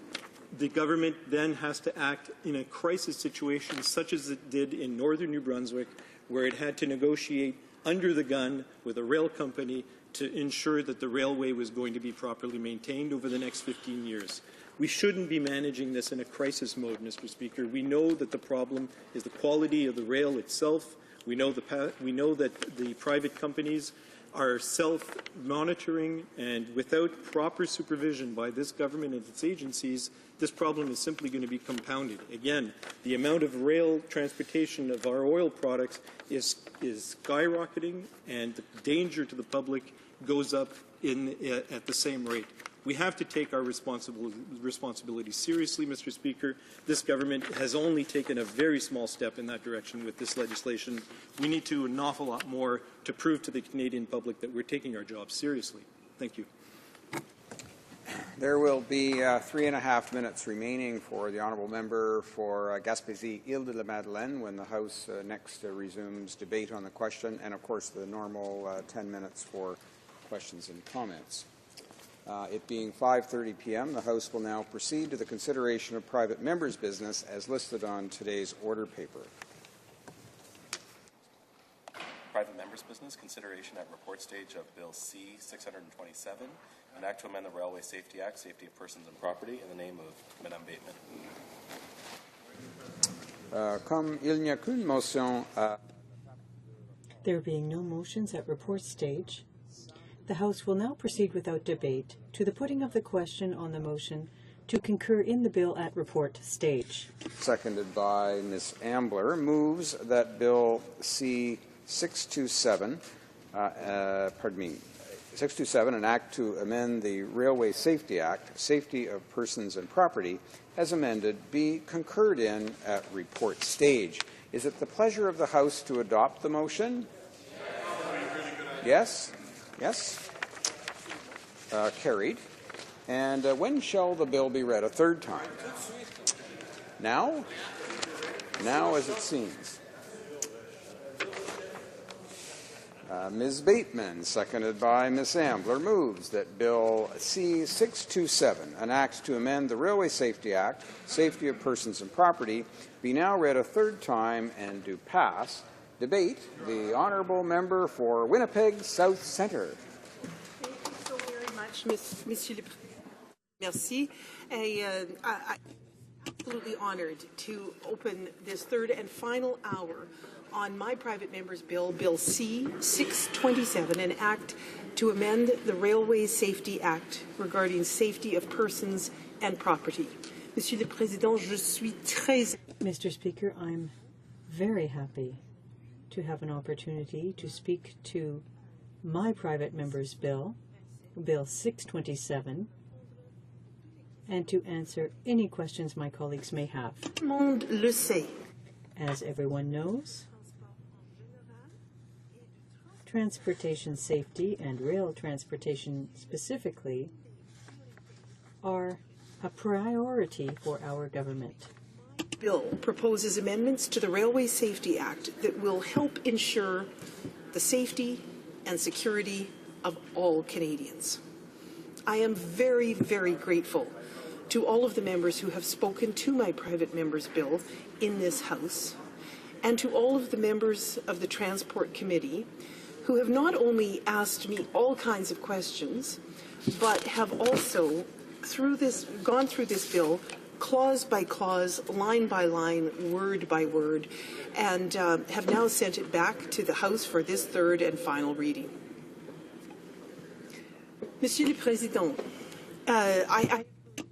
The government then has to act in a crisis situation such as it did in northern New Brunswick, where it had to negotiate under the gun with a rail company to ensure that the railway was going to be properly maintained over the next 15 years. We shouldn't be managing this in a crisis mode, Mr. Speaker. We know that the problem is the quality of the rail itself. We know that the private companies are self-monitoring, and without proper supervision by this government and its agencies, this problem is simply going to be compounded. Again, the amount of rail transportation of our oil products is skyrocketing, and the danger to the public goes up at the same rate. We have to take our responsibility seriously, Mr. Speaker. This government has only taken a very small step in that direction with this legislation. We need to do an awful lot more to prove to the Canadian public that we're taking our job seriously. Thank you. There will be 3.5 minutes remaining for the honourable member for Gaspésie-Île-de-la-Madeleine when the House next resumes debate on the question, and of course the normal 10 minutes for questions and comments. It being 5:30 p.m., the House will now proceed to the consideration of private members' business as listed on today's order paper. Private members' business, consideration at report stage of Bill C-627, an act to amend the Railway Safety Act, Safety of Persons and Property, in the name of Madame Bateman. Comme il n'y a qu'une motion, There being no motions at report stage, the House will now proceed without debate to the putting of the question on the motion to concur in the bill at report stage. seconded by Ms. Ambler, moves that Bill C-627, 627, an act to amend the Railway Safety Act, Safety of Persons and Property, as amended, be concurred in at report stage. Is it the pleasure of the House to adopt the motion? Yes? Yes? Carried. And when shall the bill be read a third time? Now? Now, as it seems. Ms. Bateman, seconded by Ms. Ambler, moves that Bill C-627, an act to amend the Railway Safety Act, Safety of Persons and Property, be now read a third time and do pass. Debate. The honourable member for Winnipeg South Centre. Thank you so very much, Monsieur le Président. Merci. I'm absolutely honoured to open this third and final hour on my private member's bill, Bill C-627, an act to amend the Railway Safety Act regarding safety of persons and property. Monsieur le Président, je suis très... Mr. Speaker, I'm very happy to have an opportunity to speak to my private member's bill, Bill 627, and to answer any questions my colleagues may have. Tout le monde le sait. As everyone knows, transportation safety and rail transportation specifically are a priority for our government. Bill proposes amendments to the Railway Safety Act that will help ensure the safety and security of all Canadians. I am very, very grateful to all of the members who have spoken to my private member's bill in this House, and to all of the members of the Transport Committee who have not only asked me all kinds of questions, but have also gone through this bill clause by clause, line by line, word by word, and have now sent it back to the House for this third and final reading. Monsieur le Président, I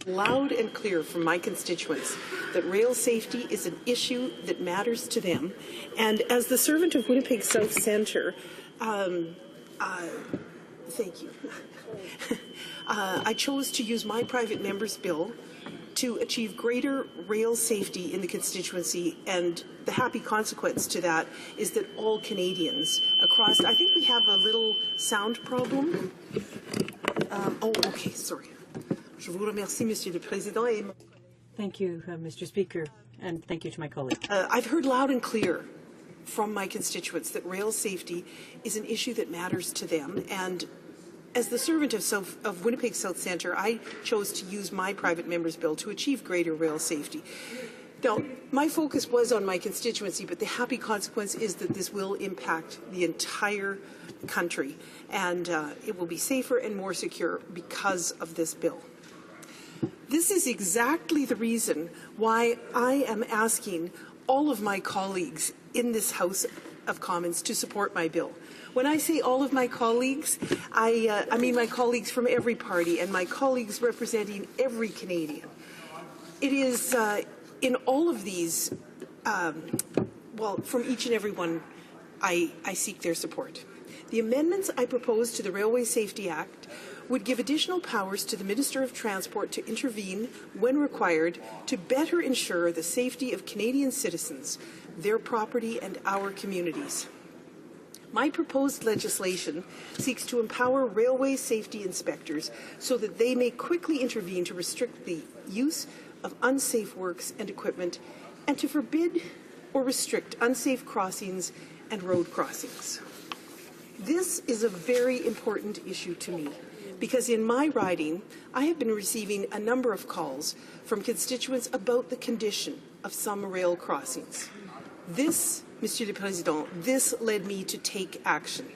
loud and clear from my constituents that rail safety is an issue that matters to them, and as the servant of Winnipeg South Centre, thank you. I chose to use my private member's bill to achieve greater rail safety in the constituency, and the happy consequence to that is that all Canadians across, I think we have a little sound problem. Okay, sorry. Je vous remercie, Monsieur le Président. Thank you, Mr. Speaker, and thank you to my colleague. I've heard loud and clear from my constituents that rail safety is an issue that matters to them, and as the servant of Winnipeg South Centre, I chose to use my private member's bill to achieve greater rail safety. Now, my focus was on my constituency, but the happy consequence is that this will impact the entire country, and it will be safer and more secure because of this bill. This is exactly the reason why I am asking all of my colleagues in this House of Commons to support my bill. When I say all of my colleagues, I mean my colleagues from every party and my colleagues representing every Canadian. It is in all of these, well, from each and every one, I seek their support. The amendments I propose to the Railway Safety Act would give additional powers to the Minister of Transport to intervene when required to better ensure the safety of Canadian citizens, their property, and our communities. My proposed legislation seeks to empower railway safety inspectors so that they may quickly intervene to restrict the use of unsafe works and equipment and to forbid or restrict unsafe crossings and road crossings. This is a very important issue to me because in my riding, I have been receiving a number of calls from constituents about the condition of some rail crossings. This, Monsieur le Président, this led me to take action.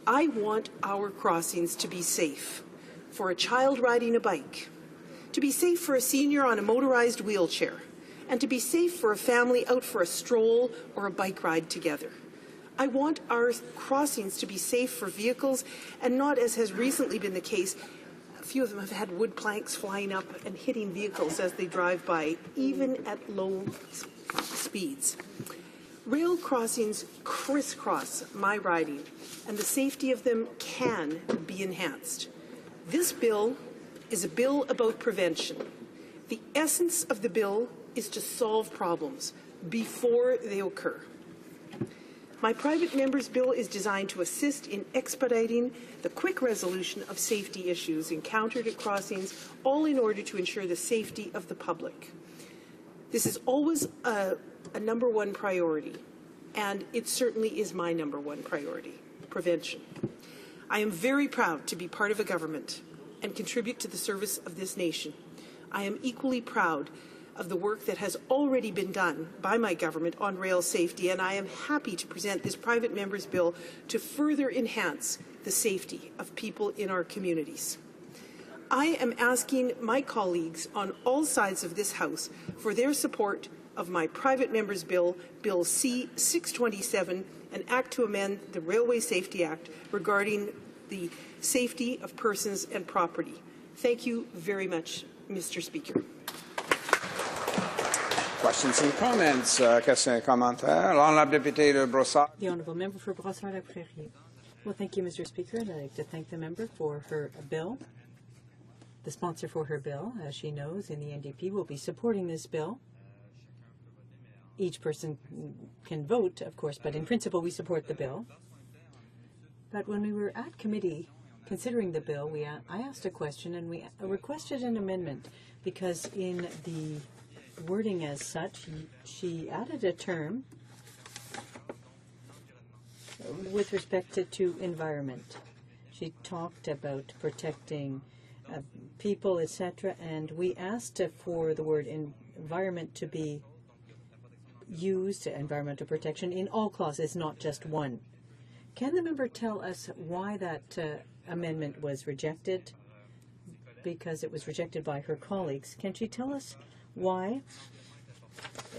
I want our crossings to be safe for a child riding a bike, to be safe for a senior on a motorized wheelchair, and to be safe for a family out for a stroll or a bike ride together. I want our crossings to be safe for vehicles and not, as has recently been the case, a few of them have had wood planks flying up and hitting vehicles as they drive by, even at low speeds. Rail crossings crisscross my riding, and the safety of them can be enhanced. This bill is a bill about prevention. The essence of the bill is to solve problems before they occur. My private member's bill is designed to assist in expediting the quick resolution of safety issues encountered at crossings, all in order to ensure the safety of the public. This is always a number one priority, and it certainly is my number one priority, prevention. I am very proud to be part of a government and contribute to the service of this nation. I am equally proud of the work that has already been done by my government on rail safety, and I am happy to present this private member's bill to further enhance the safety of people in our communities. I am asking my colleagues on all sides of this House for their support of my private member's bill, Bill C-627, an act to amend the Railway Safety Act regarding the safety of persons and property. Thank you very much, Mr. Speaker. Questions and comments. Questions et commentaires. L'honorable député de Brossard. The Honourable Member for Brossard-la-Prairie. Well, thank you, Mr. Speaker. I'd like to thank the member for her bill. The sponsor for her bill, as she knows, in the NDP, will be supporting this bill. Each person can vote, of course, but in principle we support the bill. But when we were at committee considering the bill, I asked a question and we requested an amendment because in the wording as such, she added a term with respect to environment. She talked about protecting people, etc., and we asked for the word environment to be used, environmental protection, in all clauses, not just one. Can the member tell us why that amendment was rejected? Because it was rejected by her colleagues. Can she tell us why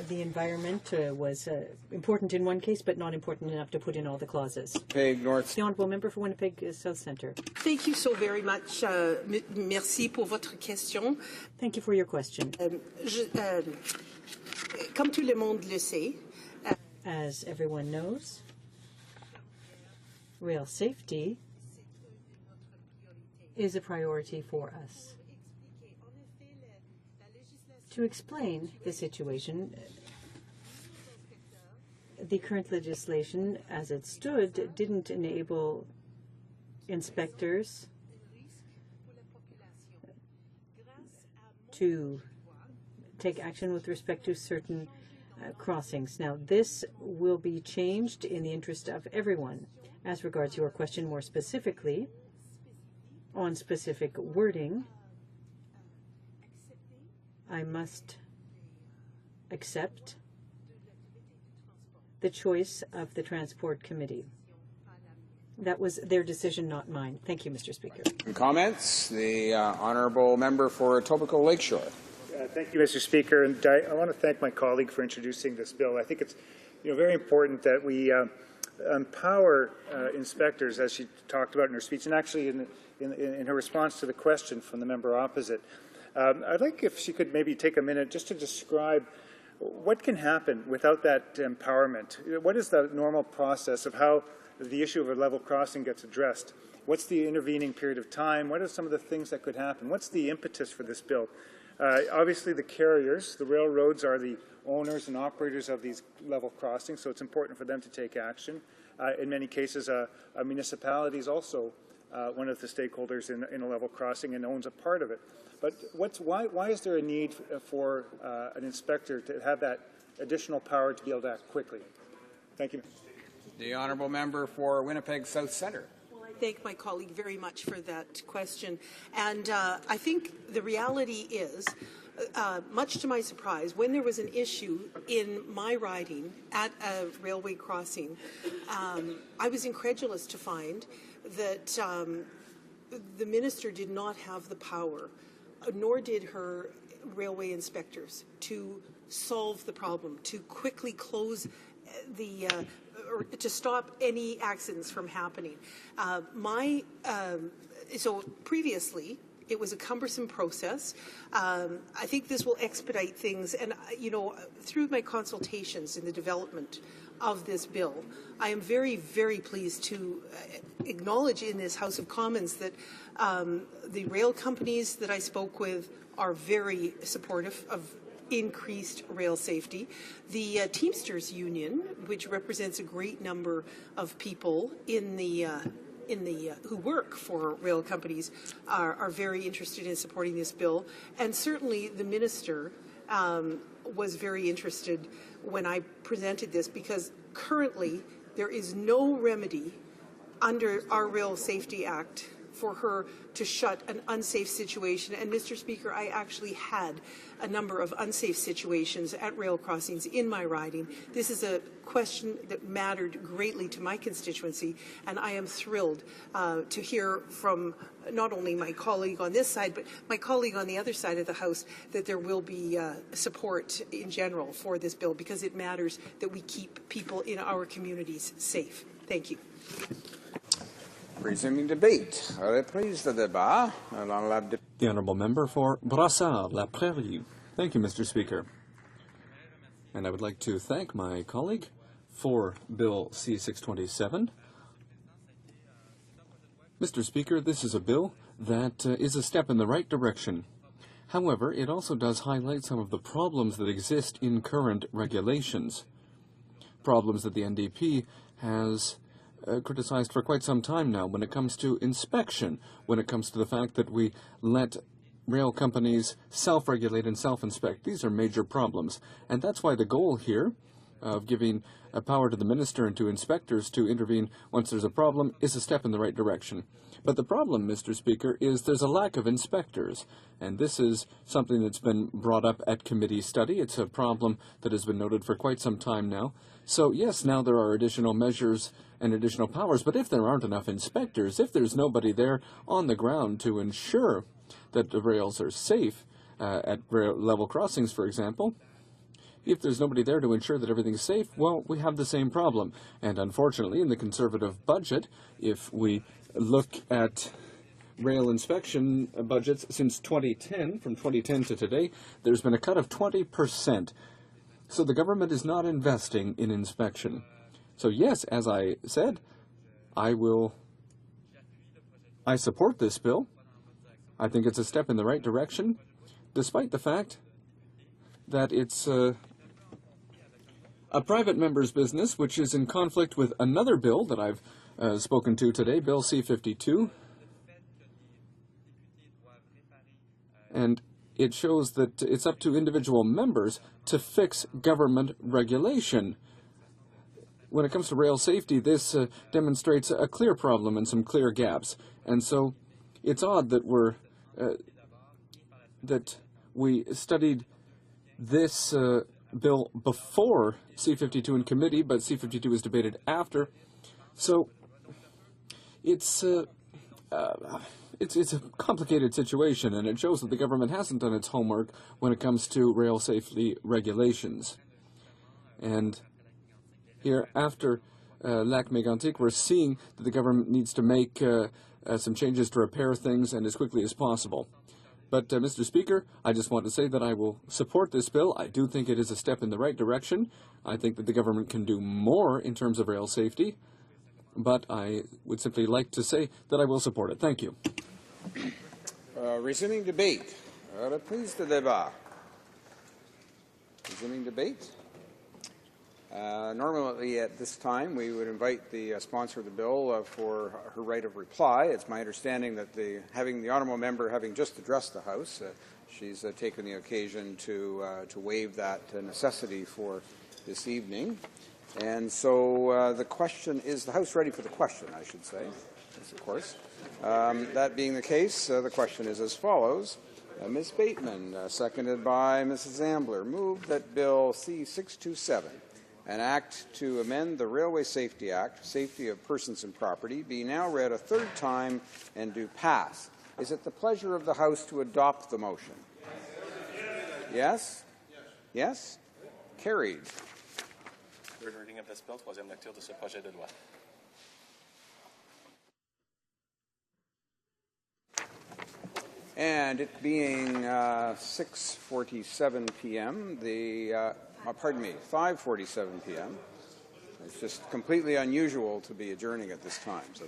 the environment was important in one case but not important enough to put in all the clauses? Winnipeg North. The Honourable Member for Winnipeg South Centre. Thank you so very much. Merci pour votre question. Thank you for your question. Comme tout le monde le sait, as everyone knows, rail safety is a priority for us. To explain the situation, the current legislation, as it stood, didn't enable inspectors to take action with respect to certain crossings. Now, this will be changed in the interest of everyone. As regards your question more specifically, on specific wording, I must accept the choice of the Transport Committee. That was their decision, not mine. Thank you, Mr. Speaker. Comments? The honourable member for Etobicoke Lakeshore. Thank you, Mr. Speaker, and I want to thank my colleague for introducing this bill. I think it's very important that we empower inspectors, as she talked about in her speech, and actually in her response to the question from the member opposite. I'd like if she could maybe take a minute just to describe what can happen without that empowerment. What is the normal process of how the issue of a level crossing gets addressed? What's the intervening period of time? What are some of the things that could happen? What's the impetus for this bill? Obviously, the carriers, the railroads, are the owners and operators of these level crossings, so it's important for them to take action. In many cases, a municipality is also one of the stakeholders in a level crossing and owns a part of it. But why is there a need for an inspector to have that additional power to be able to act quickly? Thank you. The honourable member for Winnipeg South Centre. Well, I thank my colleague very much for that question. And I think the reality is, much to my surprise, when there was an issue in my riding at a railway crossing, I was incredulous to find that the minister did not have the power, nor did her railway inspectors, to solve the problem, to quickly close the or to stop any accidents from happening. So previously, it was a cumbersome process. I think this will expedite things. And, through my consultations in the development of this bill, I am very, very pleased to acknowledge in this House of Commons that the rail companies that I spoke with are very supportive of increased rail safety. The Teamsters Union, which represents a great number of people who work for rail companies, are very interested in supporting this bill. And certainly the minister was very interested when I presented this, because currently there is no remedy under our Rail Safety Act for her to shut an unsafe situation. And, Mr. Speaker, I actually had a number of unsafe situations at rail crossings in my riding. This is a question that mattered greatly to my constituency, and I am thrilled to hear from not only my colleague on this side, but my colleague on the other side of the House, that there will be support in general for this bill, because it matters that we keep people in our communities safe. Thank you. Resuming debate. Reprise de débat. The honourable member for Brassard-La Prairie. Thank you, Mr. Speaker. And I would like to thank my colleague for Bill C-627. Mr. Speaker, this is a bill that is a step in the right direction. However, it also does highlight some of the problems that exist in current regulations. Problems that the NDP has criticized for quite some time now when it comes to inspection, when it comes to the fact that we let rail companies self-regulate and self-inspect. These are major problems. And that's why the goal here of giving a power to the minister and to inspectors to intervene once there's a problem is a step in the right direction. But the problem, Mr. Speaker, is there's a lack of inspectors. And this is something that's been brought up at committee study. It's a problem that has been noted for quite some time now. So, yes, now there are additional measures and additional powers, but if there aren't enough inspectors, if there's nobody there on the ground to ensure that the rails are safe at level crossings, for example, if there's nobody there to ensure that everything's safe, well, we have the same problem. And unfortunately, in the Conservative budget, if we look at rail inspection budgets since 2010, from 2010 to today, there's been a cut of 20%. So the government is not investing in inspection. So yes, as I said, I support this bill. I think it's a step in the right direction, despite the fact that it's a private member's business, which is in conflict with another bill that I've spoken to today, Bill C-52. And it shows that it's up to individual members to fix government regulation. When it comes to rail safety, this demonstrates a clear problem and some clear gaps. And so it's odd that we studied this bill before C-52 in committee, but C-52 was debated after. So it's a complicated situation, and it shows that the government hasn't done its homework when it comes to rail safety regulations. And here, after Lac Mégantic, we're seeing that the government needs to make some changes to repair things and as quickly as possible. But, Mr. Speaker, I just want to say that I will support this bill. I do think it is a step in the right direction. I think that the government can do more in terms of rail safety. But I would simply like to say that I will support it. Thank you. Resuming debate. Reprise de débat. Resuming debate. Normally at this time we would invite the sponsor of the bill for her right of reply. It's my understanding that the honourable member having just addressed the House, she's taken the occasion to waive that necessity for this evening. And so the question is, the House ready for the question, I should say, yes, of course. That being the case, the question is as follows. Ms. Bateman, seconded by Mrs. Ambler, moved that Bill C-627, an act to amend the Railway Safety Act, safety of persons and property, be now read a third time and do pass. Is it the pleasure of the House to adopt the motion? Yes? Yes? Carried. Third reading of this bill, troisième lecture de ce projet de loi. And it being 6:47 p.m., 5:47 p.m. It's just completely unusual to be adjourning at this time. So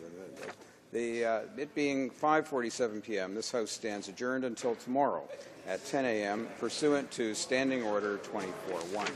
it being 5:47 p.m., this House stands adjourned until tomorrow at 10 a.m. pursuant to Standing Order 24-1.